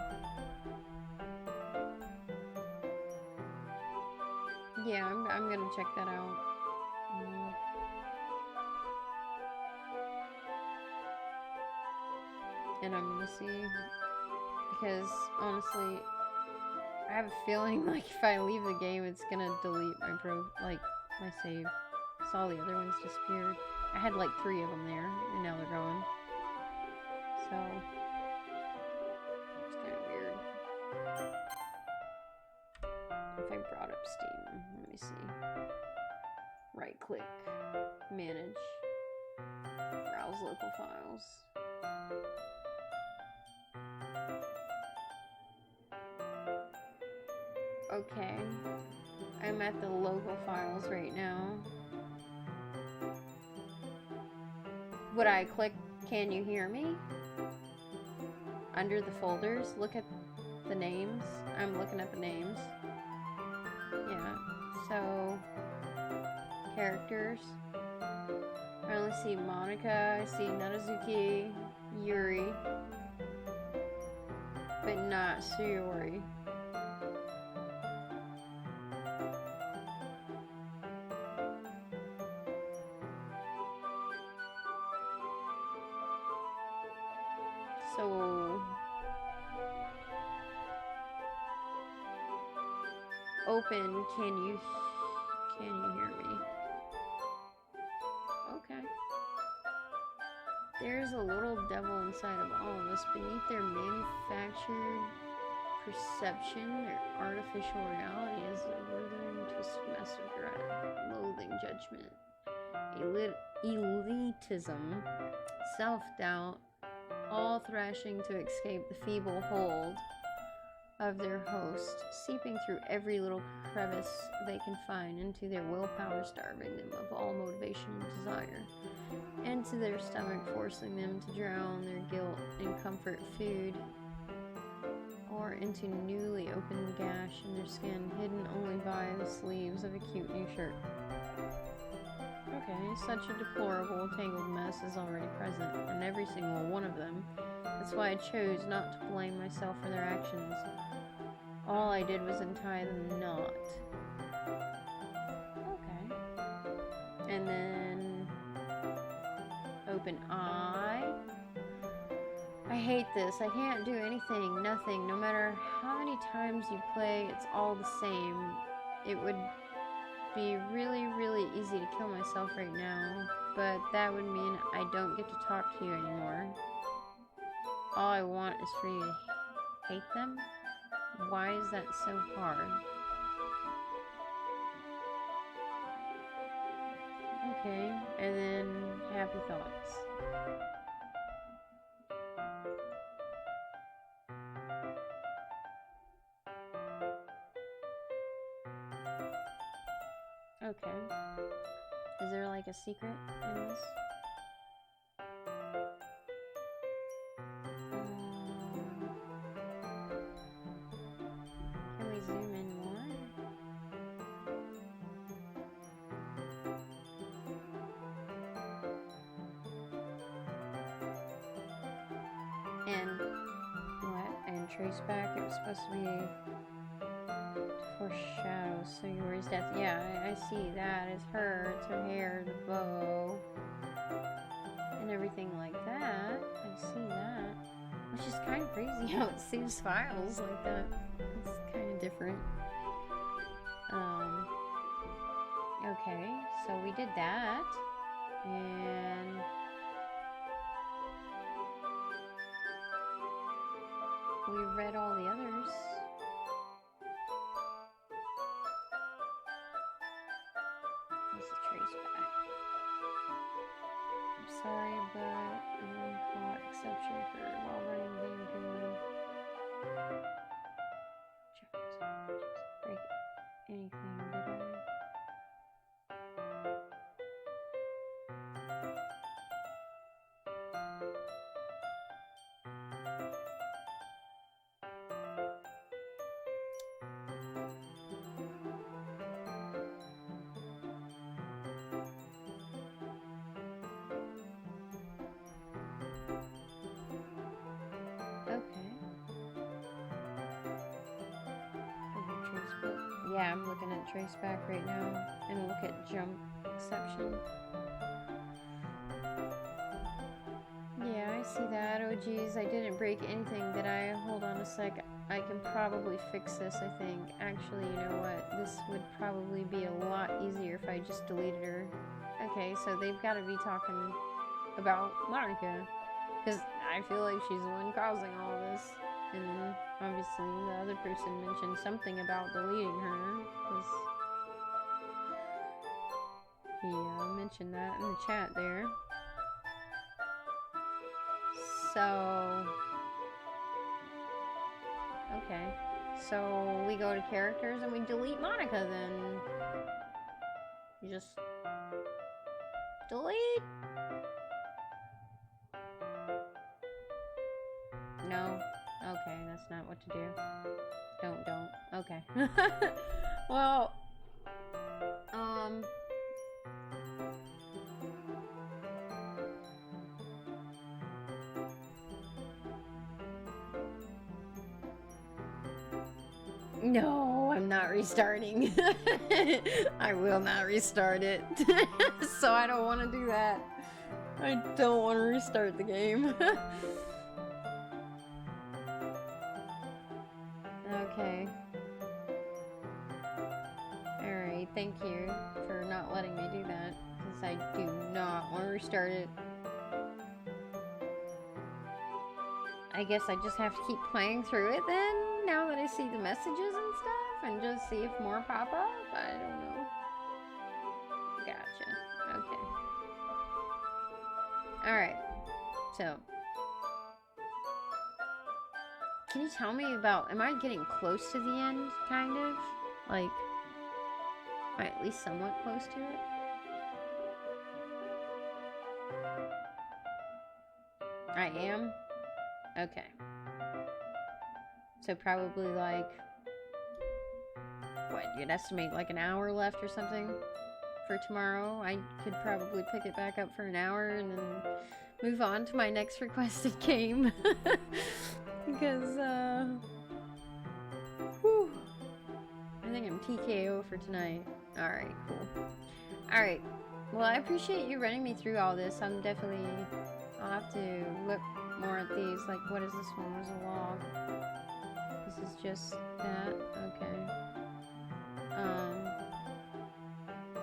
Yeah, I'm gonna check that out. And I'm gonna see, because honestly, I have a feeling like if I leave the game, it's gonna delete my my save. So all the other ones disappeared. I had like 3 of them there, and now they're gone. So it's kind of weird. If I brought up Steam, let me see. Right click, manage, browse local files. Okay, I'm at the local files right now. Would I click can you hear me? Under the folders, look at the names. I'm looking at the names. Yeah, so characters. I only see Monica, I see Nanazuki, Yuri, but not Sayori. So open, can you hear me? Okay. There's a little devil inside of all of us. Beneath their manufactured perception, their artificial reality is a withering, twisted mess of dread, loathing, judgment, elitism, self-doubt, all thrashing to escape the feeble hold of their host, seeping through every little crevice they can find into their willpower, starving them of all motivation and desire, and to their stomach, forcing them to drown their guilt in comfort food, or into newly opened gash in their skin, hidden only by the sleeves of a cute new shirt. Okay, such a deplorable tangled mess is already present in every single one of them. That's why I chose not to blame myself for their actions. All I did was untie the knot. Okay. And then open eye. I hate this. I can't do anything, nothing. No matter how many times you play, it's all the same. It would be really, really easy to kill myself right now, but that would mean I don't get to talk to you anymore. All I want is for you to hate them? Why is that so hard? Okay, and then happy thoughts. Okay. Is there like a secret in this? Can we zoom in more? And what? And trace back. It was supposed to be foreshadow. So yours death. Yeah, I see that. It's her. It's her hair. The bow. And everything like that. I see that. Which is kind of crazy how it saves files like that. It's kind of different. Okay, so we did that. And we read all the others. What's the trace back? I'm sorry, but caught exception for while running the game period. Just break anything, did I? Yeah, I'm looking at traceback right now, and look at jump exception. Yeah, I see that. Oh geez, I didn't break anything, did I? Hold on a sec. I can probably fix this, I think. Actually, you know what? This would probably be a lot easier if I just deleted her. Okay, so they've got to be talking about Monica, because I feel like she's the one causing all this. And obviously the other person mentioned something about deleting her, because he mentioned that in the chat there. So, okay. So we go to characters and we delete Monica then. You just delete? No? Okay, that's not what to do. Don't. Okay. Well, no, I'm not restarting. I will not restart it. So I don't want to do that. I don't want to restart the game. Okay. Alright, thank you for not letting me do that, because I do not want to restart it. I guess I just have to keep playing through it then, now that I see the messages and stuff, and just see if more pop up? I don't know. Gotcha. Okay. Alright. So. Can you tell me about, am I getting close to the end, kind of? Like, am I at least somewhat close to it? I am? Okay. So probably like, what, you'd estimate like an hour left or something? for tomorrow. I could probably pick it back up for an hour and then move on to my next requested game. Because, whew, I think I'm TKO for tonight. Alright, cool. Alright, well, I appreciate you running me through all this. I'll have to look more at these. Like, what is this one? There's a log. This is just that. Okay.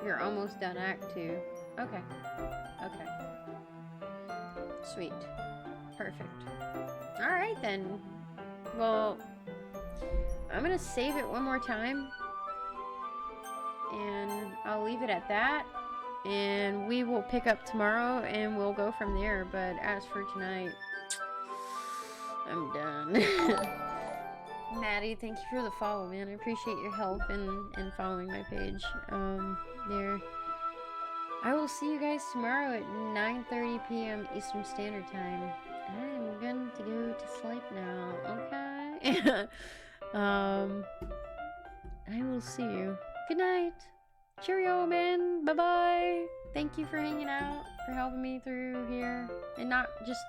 You're almost done Act 2. Okay. Okay. Sweet. Perfect. Alright then. Well, I'm gonna save it one more time. And I'll leave it at that. And we will pick up tomorrow and we'll go from there. But as for tonight, I'm done. Maddie, thank you for the follow, man. I appreciate your help in following my page. There. I will see you guys tomorrow at 9:30 p.m. Eastern Standard Time. I'm going to go to sleep now, okay? I will see you. Good night. Cheerio, man. Bye-bye. Thank you for hanging out, for helping me through here, and not just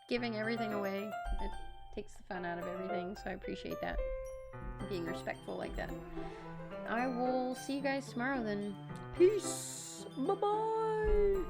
giving everything away. It takes the fun out of everything, so I appreciate that. Being respectful like that. I will see you guys tomorrow then. Peace. Bye-bye.